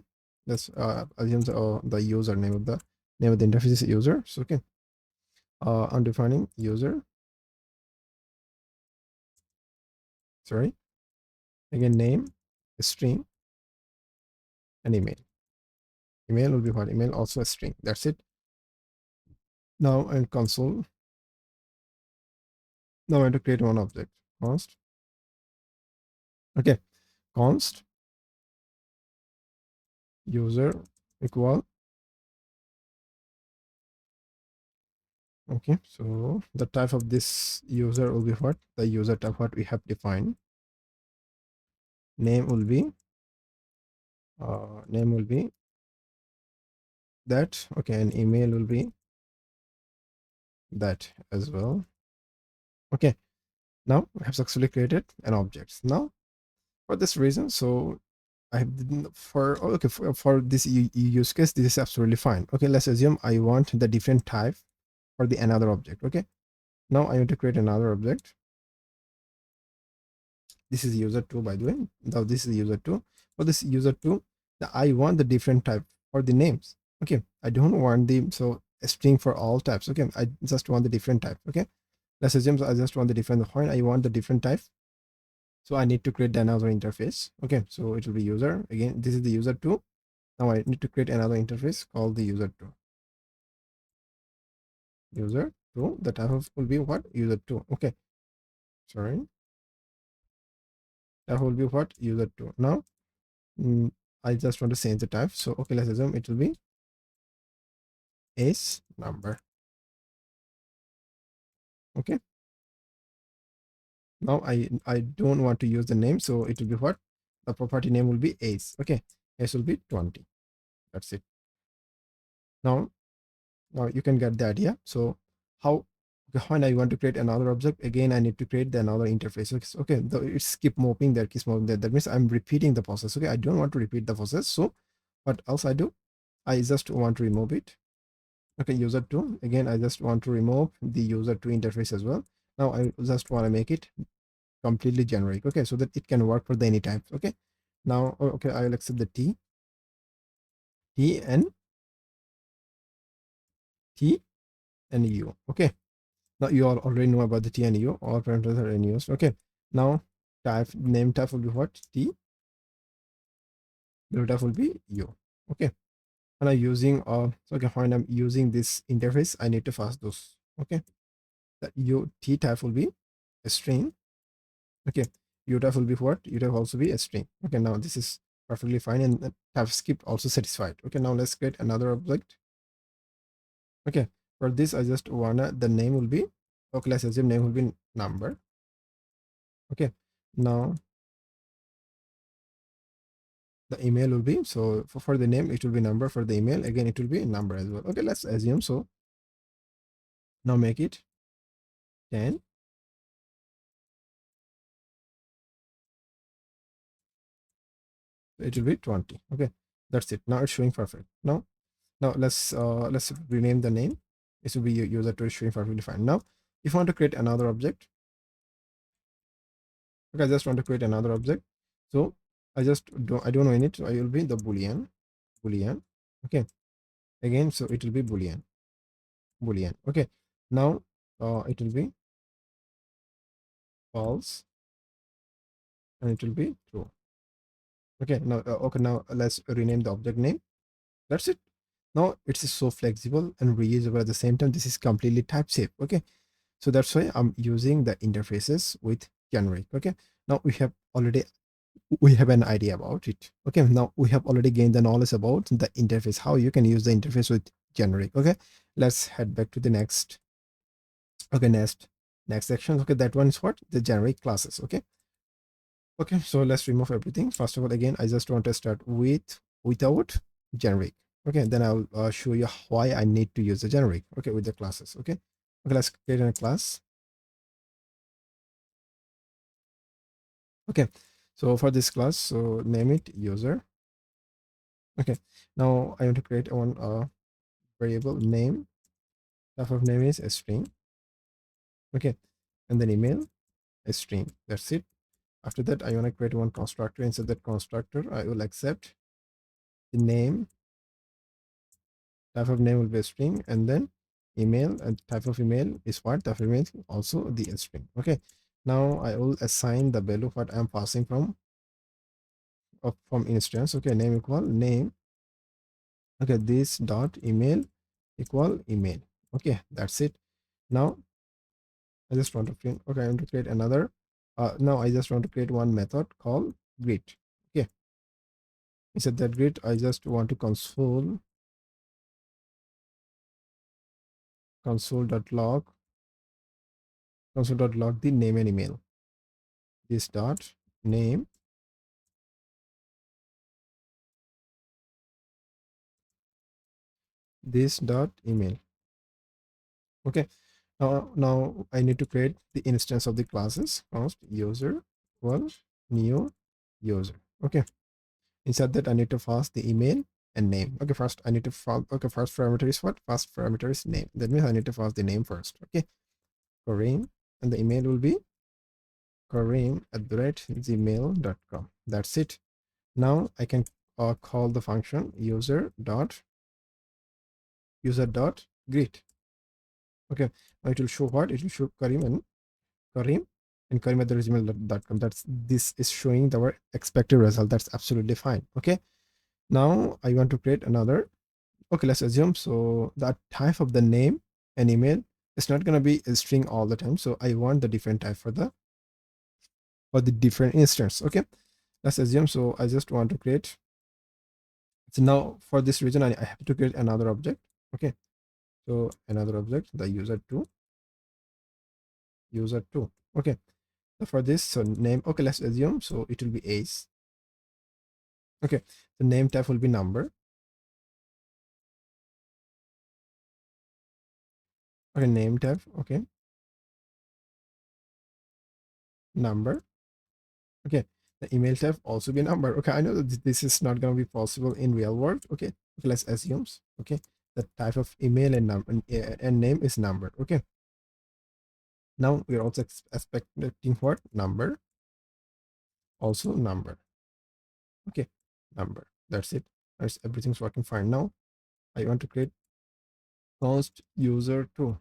let's assume the user name of the interface is user. So okay, I'm defining user, sorry, again name, string, and email will be what? Email also a string. That's it. Now in console, now I want to create one object. Const, okay, const user equal, okay, so the type of this user will be what? The user type what we have defined. Name will be that. Okay, and email will be that as well. Okay, now we have successfully created an object. Now for this reason, so I didn't for okay for this use case, this is absolutely fine. Okay, let's assume I want the different type for the another object. Okay, now I want to create another object. This is user2, by the way. Now this is user2. For this user2, I want the different type for the names. Okay, I don't want the so a string for all types. Okay, I just want the different type. Okay, let's assume I just want the different point. I want the different type. So I need to create another interface. Okay, so it will be user. Again, this is the user2. Now I need to create another interface called the user2. User2, the type of will be what? User2. Okay, sorry. That will be what? User2. Now, I just want to change the type. So, okay, let's assume it will be ace number. Okay. Now I don't want to use the name. So it will be what? The property name will be ace. Okay. Ace will be 20. That's it. Now you can get the idea. So how when I want to create another object, again I need to create the another interface. Okay, it's keep moving there, keeps moving there. That means I'm repeating the process. Okay, I don't want to repeat the process. So what else I do? I just want to remove it. Okay, user2. Again, I just want to remove the user2 interface as well. Now I just want to make it completely generic. Okay, so that it can work for the any types. Okay, now okay, I'll accept the T and U. Okay, now you all already know about the T and U. All parameters are in use. Okay, now name type will be what? T. The type will be U. Okay, and I'm using so okay, when I'm using this interface, I need to pass those. Okay, that U T type will be a string. Okay, U type will be what? U type also be a string. Okay, now this is perfectly fine, and TypeScript also satisfied. Okay, now let's create another object. Okay, for this I just wanna the name will be, okay, let's assume name will be number. Okay, now the email will be, so for the name it will be number, for the email again it will be number as well. Okay, let's assume so. Now make it 10. It will be 20. Okay, that's it. Now it's showing perfect. Now let's rename the name. This will be user to showing perfectly fine. Now if you want to create another object, okay, I just want to create another object. So I don't know in it. So I will be the boolean. boolean. Okay, again, so it will be boolean. Okay, now it will be false, and it will be true. Okay, now okay, now let's rename the object name. That's it. Now it's so flexible and reusable at the same time. This is completely type safe. Okay, so that's why I'm using the interfaces with generic. Okay, now we have an idea about it. Okay, now we have already gained the knowledge about the interface, how you can use the interface with generic. Okay, let's head back to the next. Okay, next section. Okay, that one is what? The generic classes. Okay, okay, so let's remove everything. First of all, again, I just want to start without generic. Okay, then I'll show you why I need to use the generic. Okay, with the classes. Okay, okay, let's create a class. Okay, so for this class, so name it user. Okay, now I want to create one variable name. Type of name is a string. Okay, and then email a string. That's it. After that, I want to create one constructor. Inside that constructor, I will accept the name. Type of name will be a string, and then email, and type of email is what? Type of email is also the string. Okay, now I will assign the value what I'm passing from instance. Okay, name equal name. Okay, this dot email equal email. Okay, that's it. Now I just want to print. Okay, I want to create another. Now I just want to create one method called greet. Okay, inside that greet, I just want to console.log console.log the name and email. This dot name, this dot email. Okay, now I need to create the instance of the classes. Const user equal new user. Okay, inside that I need to pass the email and name. Okay, first I need to okay, first parameter is what? First parameter is name. That means I need to pass the name first. Okay, Kareem, and the email will be kareem@gmail.com. That's it. Now I can call the function user dot greet. Now it will show what? It will show Kareem at the gmail.com. This is showing our expected result. That's absolutely fine. Okay, now I want to create another. Okay, let's assume so the type of the name and email is not going to be a string all the time. So I want the different type for the different instance. Okay, let's assume so I just want to create. So now for this reason I have to create another object. Okay, so another object, the user2. Okay, so for this, so name. Okay, let's assume so it will be Ace. Okay, the name type will be number. Okay, name type. Okay, number. Okay, the email type also be number. Okay, I know that this is not going to be possible in real world. Okay, let's assume. Okay, the type of email and number and name is number. Okay, now we're also expecting what? Number, also number. Okay, number. That's it. That's everything's working fine. Now I want to create const user2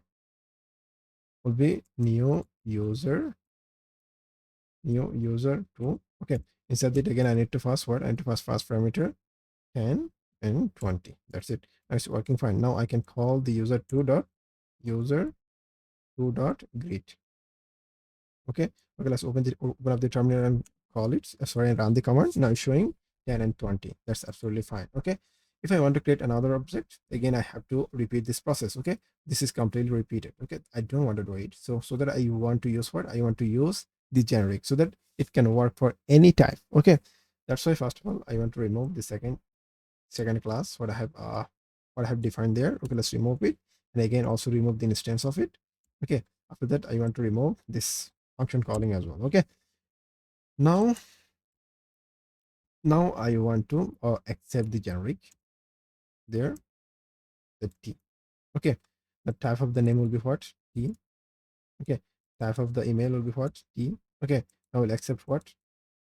will be new user2. Okay, inside it again I need to pass what? I need to pass parameter 10 and 20. That's it. It's working fine. Now I can call the user2.greet. Okay, let's open up the terminal and call it. Sorry, and run the command. Now it's showing 10 and 20. That's absolutely fine. Okay, if I want to create another object, again I have to repeat this process. Okay, this is completely repeated. Okay, I don't want to do it. So that I want to use what? I want to use the generic so that it can work for any type. Okay, that's why first of all I want to remove the second class what I have defined there. Okay, let's remove it, and again also remove the instance of it. Okay, after that I want to remove this function calling as well. Okay, now I want to accept the generic there, the T. Okay, the type of the name will be what? T. Okay, type of the email will be what? T. Okay, now we'll accept what?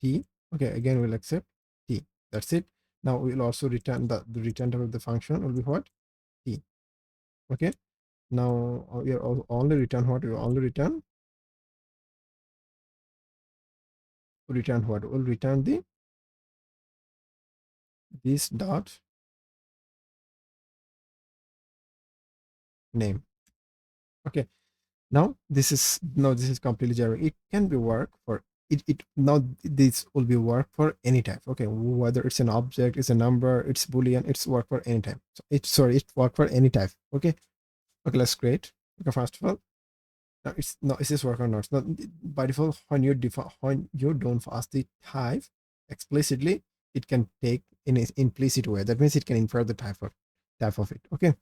T. Okay, again we'll accept T. That's it. Now we will also return the return type of the function will be what? T. Okay. Now we are only return what? We will only return what? We'll return the this dot name. Okay. Now this is completely generic. It can be work for it now. This will be work for any type. Okay, whether it's an object, it's a number, it's boolean, it's work for any type. So it work for any type. Okay. Okay, let's create. Okay, first of all, now it's no, is this work or not? Now, by default, when you don't pass the type explicitly, it can take in an implicit way. That means it can infer the type of it. Okay.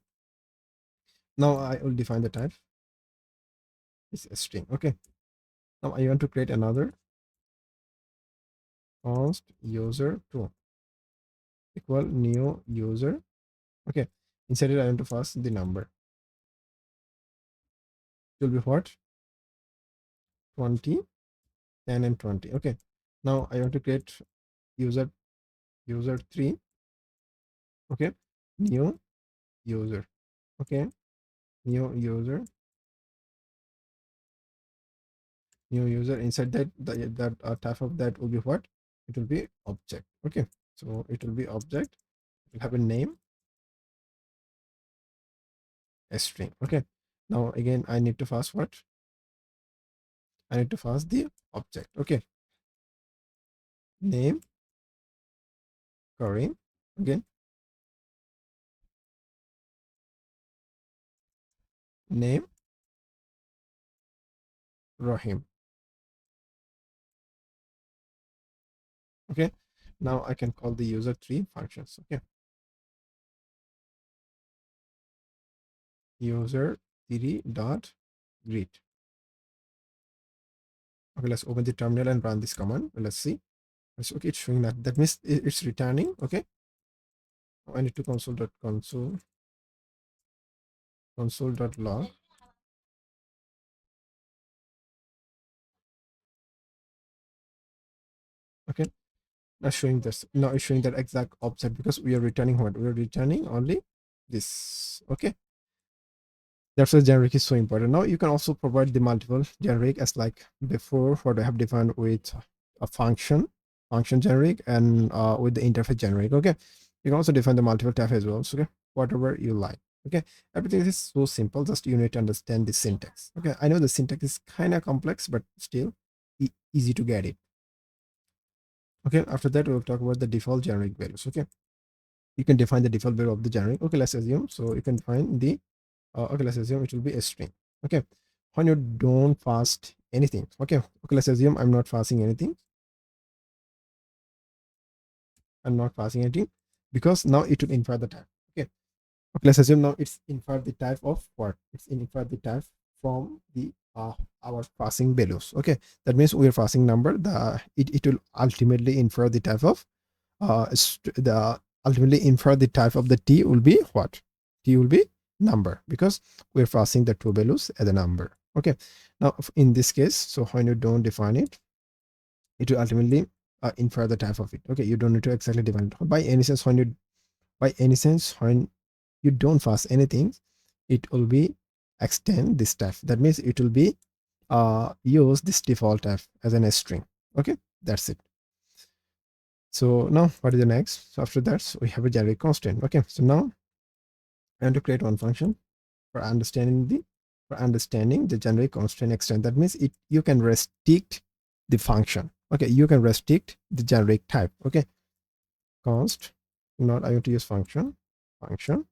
Now I will define the type. It's a string. Okay. Now I want to create another const user2 equal new user. Okay. Inside it, I want to pass the number. It will be what? 20, 10, and 20. Okay. Now I want to create user3. Okay. New user. Okay. New user. New user. Inside that, that type of that will be what? It will be object. Okay. So it will be object. It will have a name, a string. Okay. Now again, I need to pass what? I need to pass the object. Okay. Name Karim. Again, name Rahim. Okay. Now I can call the user3 functions. Okay. User3 dot greet. Okay, let's open the terminal and run this command. Let's see. Okay, it's showing that. That means it's returning. Okay. I need to console.log. Okay. Now showing this. Now it's showing that exact object because we are returning what? We are returning only this. Okay. That's why generic is so important. Now you can also provide the multiple generic as like before what I have defined with a function generic and with the interface generic. Okay, you can also define the multiple type as well. So, okay, whatever you like. Okay, everything is so simple. Just you need to understand the syntax. Okay, I know the syntax is kind of complex, but still easy to get it. Okay, after that we'll talk about the default generic values. Okay, you can define the default value of the generic. Okay, let's assume so you can find the okay, let's assume it will be a string. Okay, when you don't pass anything. Okay, let's assume I'm not passing anything. I'm not passing anything because now it will infer the type. Okay, let's assume now it's infer the type of what? It's infer the type from the our passing values. Okay, that means we are passing number. It will ultimately infer the type of the ultimately infer the type of the t will be what? T will be number because we're passing the two values as a number. Okay, now in this case, so when you don't define it, it will ultimately infer the type of it. Okay, you don't need to exactly define it. By any sense, when you don't pass anything, it will be extend this type. That means it will be use this default type as an string. Okay, that's it. So now what is the next? So after that, so we have a generic constant. Okay, so now I want to create one function for understanding the generic constant extent. That means you can restrict the function. Okay, you can restrict the generic type. Okay, const not I want to use function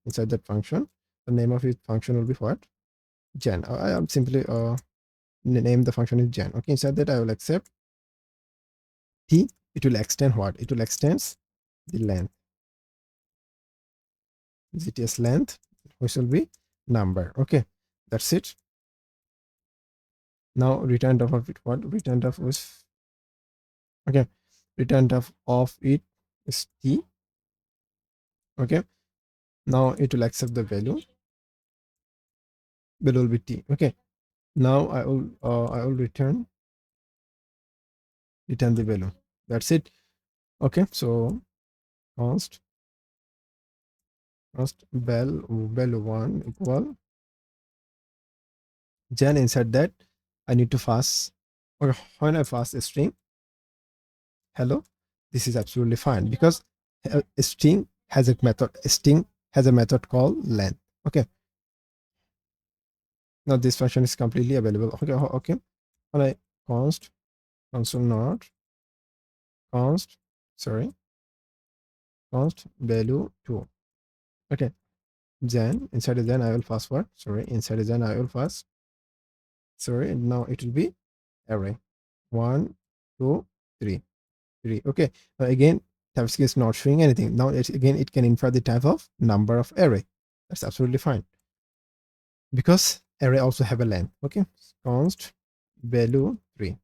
inside that function. The name of it function will be what? Gen. I am simply name the function is gen. Okay, inside that I will accept t. It will extend what? It will extends the length. GTS length, which will be number. Okay, that's it. Now return of it what? Return of is okay. Return of it is t. Okay, now it will accept the value. Value will be t. Okay, now I will return the value. That's it. Okay, so const val1 equal, then inside that I need to pass, or when I pass a string hello, this is absolutely fine because a string has a method called length. Okay, now this function is completely available. Okay, when I const console not const sorry const value2. Okay, then inside the then I will pass what, inside the then I will pass, now it will be array 1 2 3 3. Okay, now again TypeScript is not showing anything. Now it can infer the type of number of array. That's absolutely fine because array also have a length. Okay, const value 3.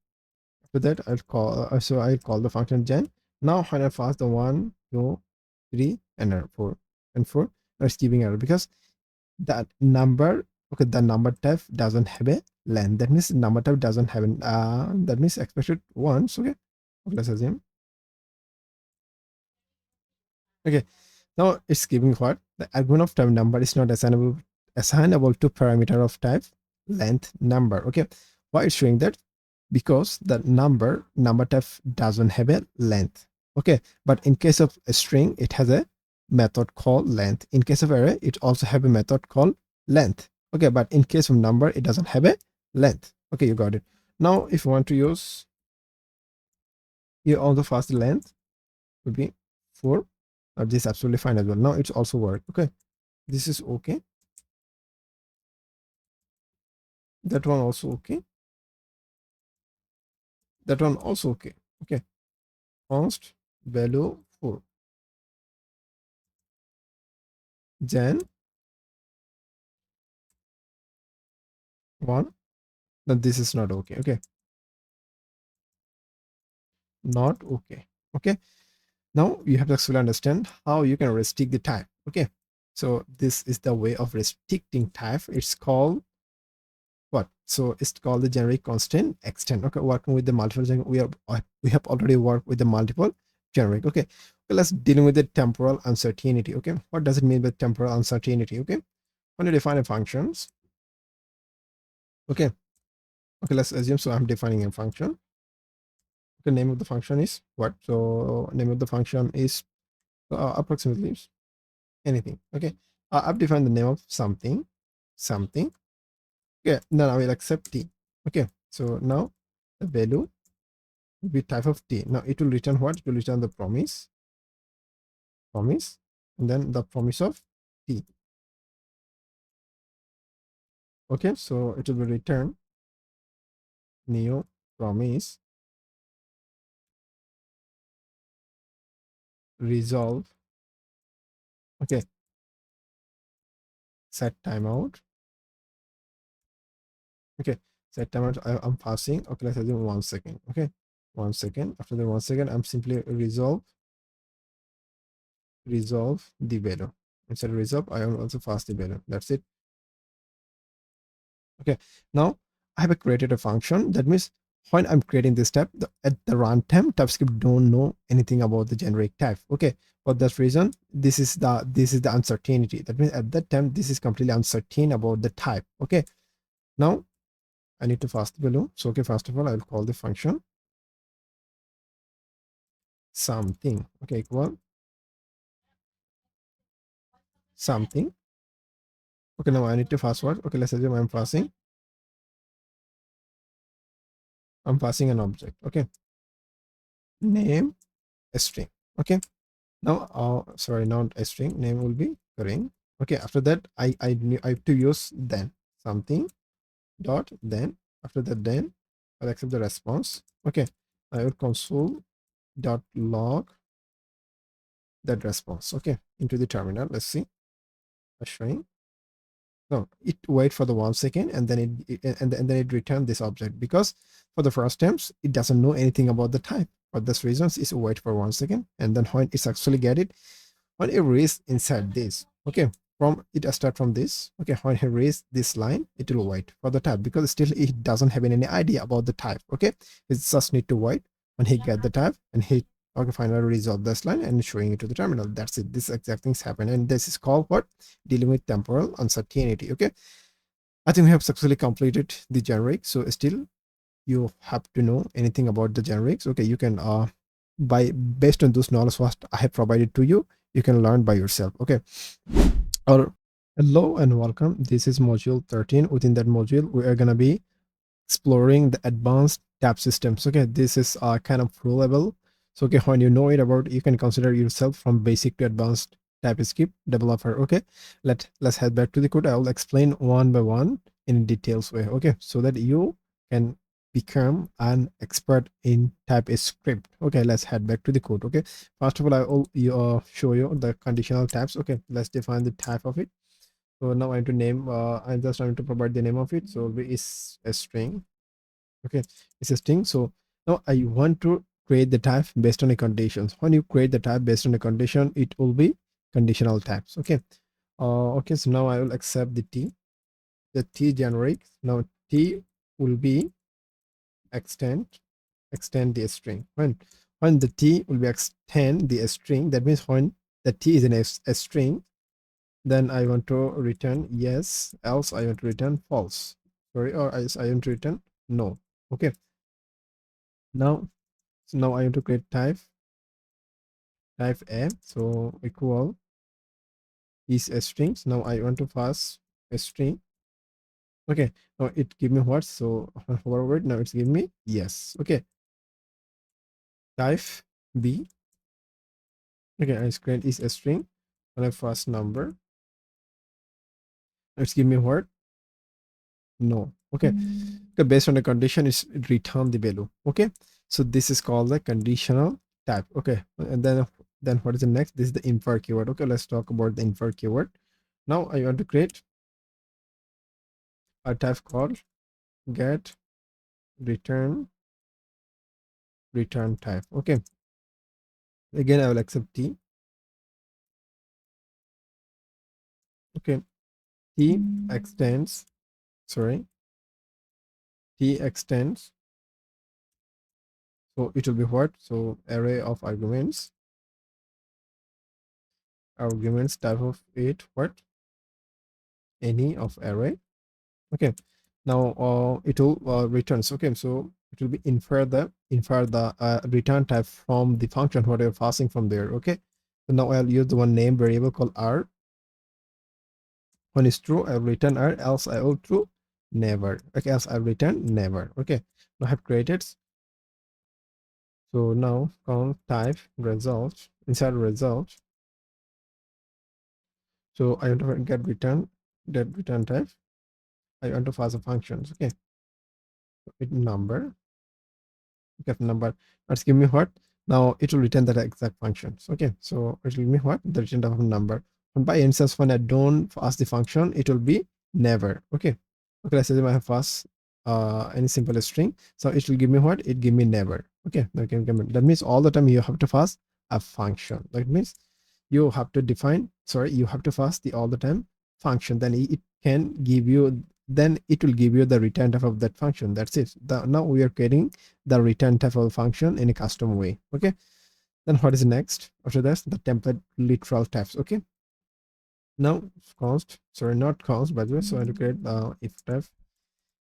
After that I'll call I'll call the function gen. Now when I pass the 1 2 3 and 4 and 4, it's giving error because that number, okay, the number type doesn't have a length. That means number type doesn't have an that means expected once. Okay, let's assume. Okay, now it's giving what, the argument of type number is not assignable to parameter of type length number. Okay, why it's showing that? Because the number type doesn't have a length. Okay, but in case of a string it has a method called length. In case of array it also have a method called length. Okay, but in case of number it doesn't have a length. Okay, you got it. Now if you want to use, you also first length would be 4. This is absolutely fine as well. Now it's also work. Okay, this is okay, that one also okay, that one also okay. Okay, const value 4, then 1. Now this is not okay. Okay, not okay. Okay, now you have to actually understand how you can restrict the type. Okay, so this is the way of restricting type. It's called what? So it's called the generic constant extend. Okay, working with the multiple, we have already worked with the multiple generic. Okay, let's dealing with the temporal uncertainty. Okay, what does it mean by temporal uncertainty? Okay, when you define a functions. Okay, let's assume, so I'm defining a function. The name of the function is what? So name of the function is approximately anything. Okay, I've defined the name of something. Okay, then I will accept t. Okay, so now the value will be type of t. Now it will return what? It will return the promise, and then the promise of t. Okay, so it will be return new promise resolve. Okay, set timeout. Okay, set timeout. I'm passing. Okay, let's assume 1 second. Okay, 1 second. After the 1 second, I'm simply resolve the value. Instead of resolve, I will also pass the value. That's it. Okay, now I have created a function. That means when I'm creating this type, at the runtime, TypeScript don't know anything about the generic type. Okay, for that reason, this is the uncertainty. That means at that time, this is completely uncertain about the type. Okay, now I need to pass the value. So okay, first of all, I'll call the function something. Okay, equal something. Okay, now I need to pass what? Okay, let's assume I'm passing an object. Okay, name a string. Okay, now sorry, not a string, name will be string. Okay, after that I have to use then something dot then. After that, then I'll accept the response. Okay, I will console dot log that response. Okay, into the terminal. Let's see. Showing. No, it wait for the 1 second and then and then it return this object, because for the first times it doesn't know anything about the type. For this reasons, it's wait for 1 second, and then when it's actually get it, when it reads inside this, okay, from it start from this. Okay, when he reads this line, it will wait for the type, because still it doesn't have any idea about the type. Okay, it just need to wait when he get the type, and he Okay, finally resolve this line and showing it to the terminal. That's it. This exact things happen, and this is called what? Dealing with temporal uncertainty. Okay, I think we have successfully completed the generic. So still you have to know anything about the generics. Okay, you can by based on those knowledge what I have provided to you, you can learn by yourself. Okay, or hello and welcome. This is module 13. Within that module, we are gonna be exploring the advanced tab systems. Okay, this is kind of pro level. So okay, when you know it about, you can consider yourself from basic to advanced TypeScript developer. Okay, let's head back to the code. I will explain one by one in details way. Okay, so that you can become an expert in TypeScript. Okay, let's head back to the code. Okay, first of all, I will show you the conditional tabs. Okay, let's define the type of it. So now I have to name, I'm just trying to provide the name of it. So it is a string. Okay, it's a string. So now I want to create the type based on a conditions. When you create the type based on a condition, it will be conditional types. Okay. Okay, so now I will accept the T generic. Now T will be extend the string. When the T will be extend the string, that means when the T is in a string, then I want to return yes, else I want to return false. Sorry, or I want to return no. Okay. Now, so now I want to create type A. So equal is a string. So now I want to pass a string. Okay. Now it give me what? So hover over it. Now it's giving me yes. Okay. Type B. Okay. I create is a string. And I pass number. It's give me what? No. Okay. Okay, based on the condition, it's return the value. Okay, so this is called the conditional type. Okay, and then what is the next? This is the infer keyword. Okay, let's talk about the infer keyword. Now I want to create a type called get return type. Okay, again I will accept T. Okay, T extends, sorry, T extends, so it will be what? So array of arguments type of it, what? Any of array. Okay, now it will returns. Okay, so it will be infer the return type from the function what you're passing from there. Okay, so now I'll use the one name variable called r. When it's true, I'll return r, else I will true never. Okay, else I'll return never. Okay, now I have created. So now count type result inside result. So I want to get return that return type. I want to pass the functions. Okay, with number. Get number. Let's give me what? Now it will return that exact functions. Okay, so it will give me what? The return of a number. And by instance, when I don't pass the function, it will be never. Okay, okay, let's say I have pass any simple string, so it will give me what? It give me never. Okay, okay, that means all the time you have to pass a function. That means you have to define, sorry, you have to pass the all the time function, then it can give you, then it will give you the return type of that function. That's it. Now we are creating the return type of function in a custom way. Okay, then what is next after that? The template literal types. Okay, now const, sorry, not const by the way, so I have to create if type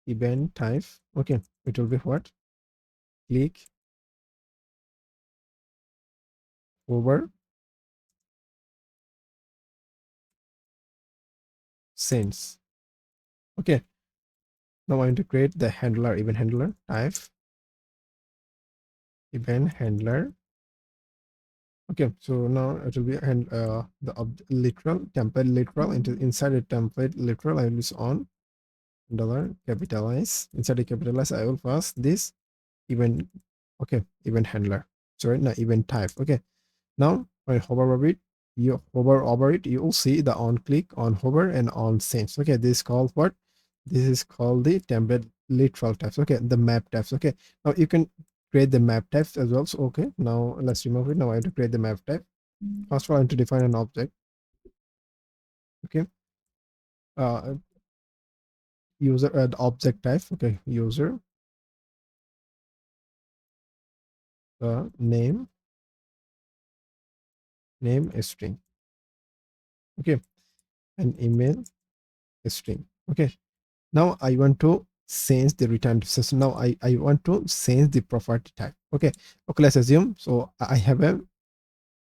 event type. Okay, it will be what? Click over since. Okay, now I want to create the handler, event handler type event handler. Okay, so now it will be and the literal template literal into inside a template literal I will use on dollar capitalize. Inside a capitalize I will pass this event. Okay, event handler, sorry, not event type. Okay, now when I hover over it, you hover over it, you will see the on click, on hover, and on sense. Okay, this is called what? This is called the template literal types. Okay, the map types. Okay, now you can create the map types as well. So okay, now let's remove it. Now I have to create the map type. First of all, I have to define an object. Okay, uh user the object type. Okay, user name. name string. Okay, and email string. Okay, now I want to change the return. So now I want to change the property type. Okay, let's assume. So I have a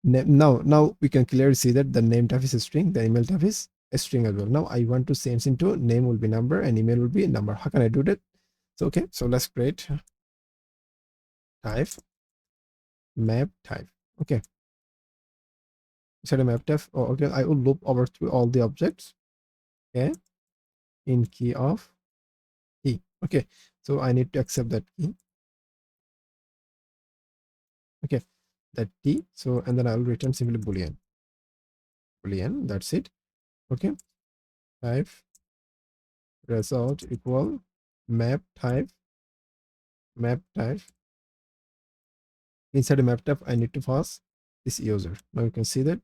name. Now we can clearly see that the name type is a string, the email type is a string as well. Now I want to change into name will be number and email will be number. How can I do that? So okay, so let's create type map type. Okay, set a map type. Oh, okay, I will loop over through all the objects. Okay, in key of key. Okay, so I need to accept that key. Okay, that t. So and then I will return simply boolean. That's it. Okay, type result equal map type. Inside a map type I need to pass this user. Now you can see that.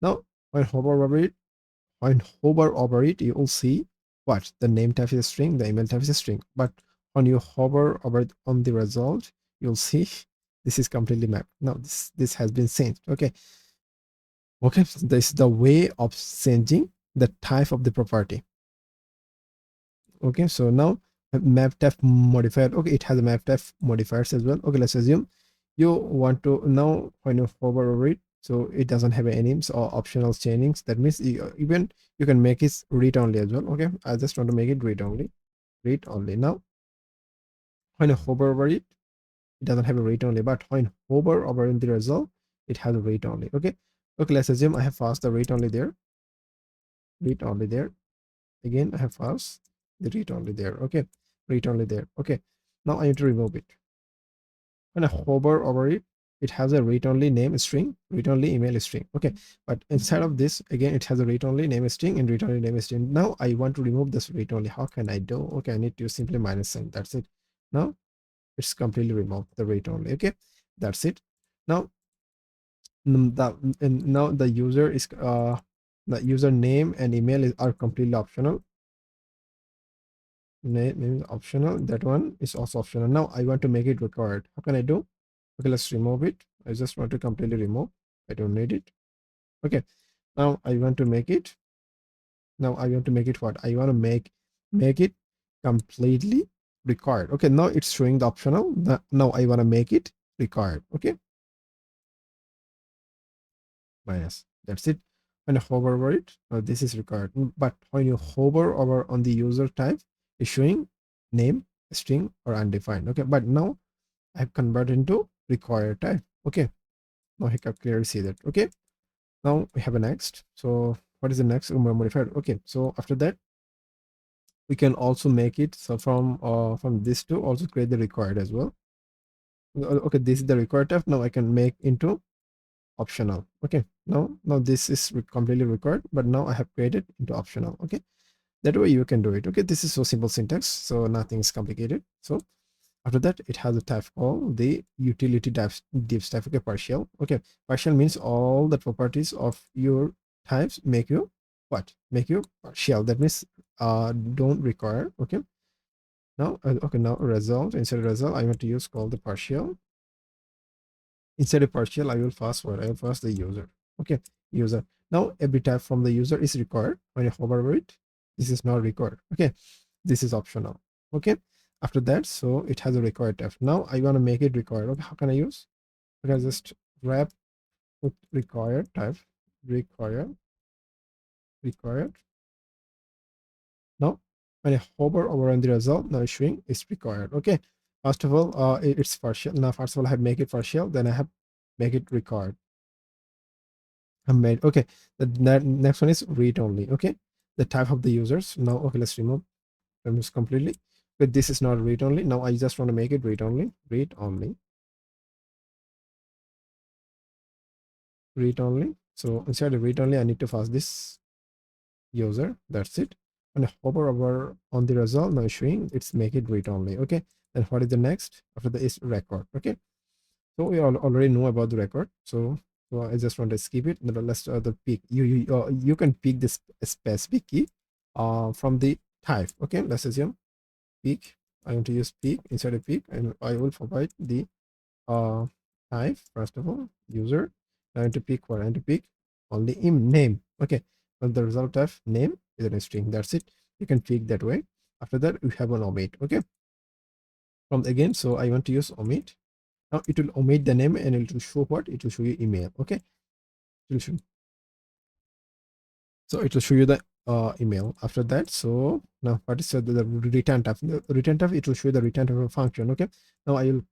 Now when hover over it you will see what the name type is a string, the email type is a string, but when you hover over it on the result you'll see this is completely mapped. Now this has been changed. Okay, so this is the way of changing the type of the property. Okay, so now map type modifier. Okay, it has a map type modifiers as well. Okay, let's assume you want to now when you hover over it, so it doesn't have any names or optional chainings. That means even you can make it read only as well. Okay, I just want to make it read only. Now when you hover over it, it doesn't have a read only, but when hover over in the result, it has a read only. Okay, let's assume I have passed the read only there. Again I have passed the read only there. Okay, read only there. Okay, now I need to remove it. When I hover over it, it has a read only name string, read only email string. Okay, but inside of this again it has a read only name string and read only name string. Now I want to remove this read only. How can I do? Okay, I need to use simply minus sign. That's it. Now it's completely removed the read only. Okay, that's it. Now now the user is the user name and email are completely optional. Name is optional. That one is also optional. Now I want to make it required. How can I do? Okay, let's remove it. I just want to completely remove. I don't need it. Okay, now I want to make it. Now I want to make it what? I want to make it completely required. Okay, now it's showing the optional. Now I want to make it required. Okay, minus. That's it. When I hover over it, this is required. But when you hover over on the user type, it's showing name, string, or undefined. Okay, but now I've converted into required type. Okay, now I can clearly see that. Okay, now we have a next. So what is the next modifier? Okay, so after that we can also make it so from this to also create the required as well. Okay, this is the required type. Now I can make into optional. Okay, now this is completely required, but now I have created into optional. Okay, that way you can do it. Okay, this is so simple syntax, so nothing is complicated. So after that it has a type called the utility divs type. Okay, partial. Okay, partial means all the properties of your types make you what? Make you partial. That means don't require. Okay, now now result. Instead of result I want to use called the partial. Instead of partial I will pass what? I will pass the user. Okay, user. Now every type from the user is required. When you hover over it, this is not required. Okay, this is optional. Okay, after that, so it has a required type. Now I want to make it required. Okay, how can I use? I can just wrap with required type, required. Now when I hover over on the result, now it's showing it's required. Okay, first of all it's partial. Now first of all I have make it partial, then I have make it required. I made. Okay, the next one is read only. Okay, the type of the users. Now okay, let's remove completely. But this is not read only. Now I just want to make it read only. Read only. So instead of read only I need to pass this user. That's it. And hover over on the result, now showing it's make it read only. Okay, then what is the next? After that is record. Okay, so we already know about the record. So I just want to skip it. Now let's the pick. You can pick this specific key from the type. Okay, let's assume pick. I want to use pick. Inside a pick, and I will provide the type first of all user. I want to pick what? I want to pick only name. Okay. And the result of name is a string. That's it. You can pick that way. After that, we have an omit. Okay. From again, so I want to use omit. Now it will omit the name and it will show what? It will show you email. Okay. It will show. So it will show you the email. After that, so now what is the return type? The return type, it will show you the return type of a function. Okay. Now I will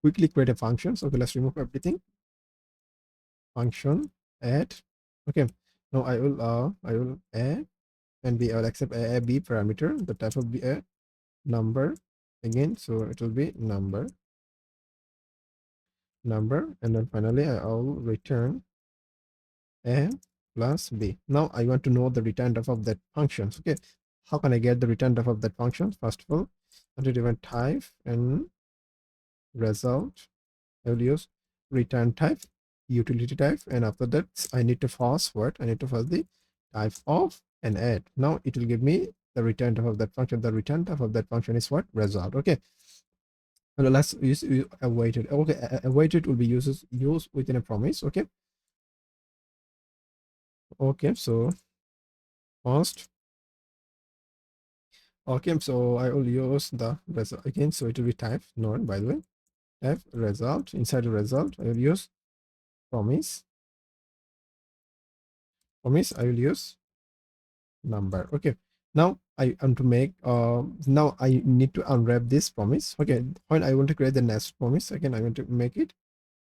quickly create a function. So okay, let's remove everything. Function add. Okay. Now I will add and b. I will accept a b parameter. The type will be a number again. So it will be number, and then finally I will return a plus b. Now I want to know the return type of that function. Okay. How can I get the return type of that function? First of all, I want to define type and result. I will use return type, utility type, and after that I need to pass what? I need to pass the type of and add. Now it will give me the return type of that function. The return type of that function is what? Result. Okay. And let's use awaited. Okay, awaited will be used within a promise. Okay. Okay, so first. Okay, so I will use the result again. So it will be type node, by the way. Type result. Inside the result, I will use promise. Promise, I will use number. Okay. Now I want to make now I need to unwrap this promise. Okay, when I want to create the nested promise, again I want to make it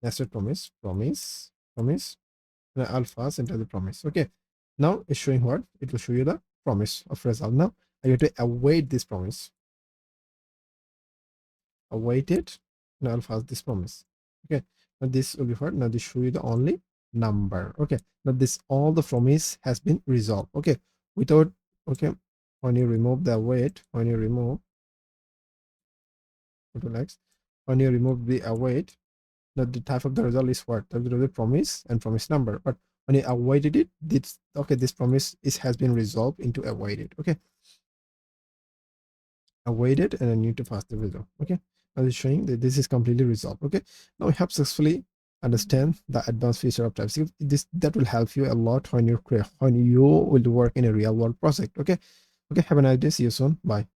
nested promise, promise, and alphas enter the promise. Okay, now it's showing what? It will show you the promise of result. Now I have to await this promise, await it, and alphas this promise. Okay, now this will be what? Now this show you the only number. Okay, now this all the promise has been resolved. Okay, without, okay, when you remove the await, when you remove when you remove the await, now the type of the result is what? The promise and promise number. But when you awaited it, this, okay, this promise has been resolved into awaited. Okay, awaited, and I need to pass the result. Okay, now it's showing that this is completely resolved. Okay, now we have successfully understand the advanced feature of TypeScript. This that will help you a lot when you will work in a real world project. Okay, have a nice day. See you soon. Bye.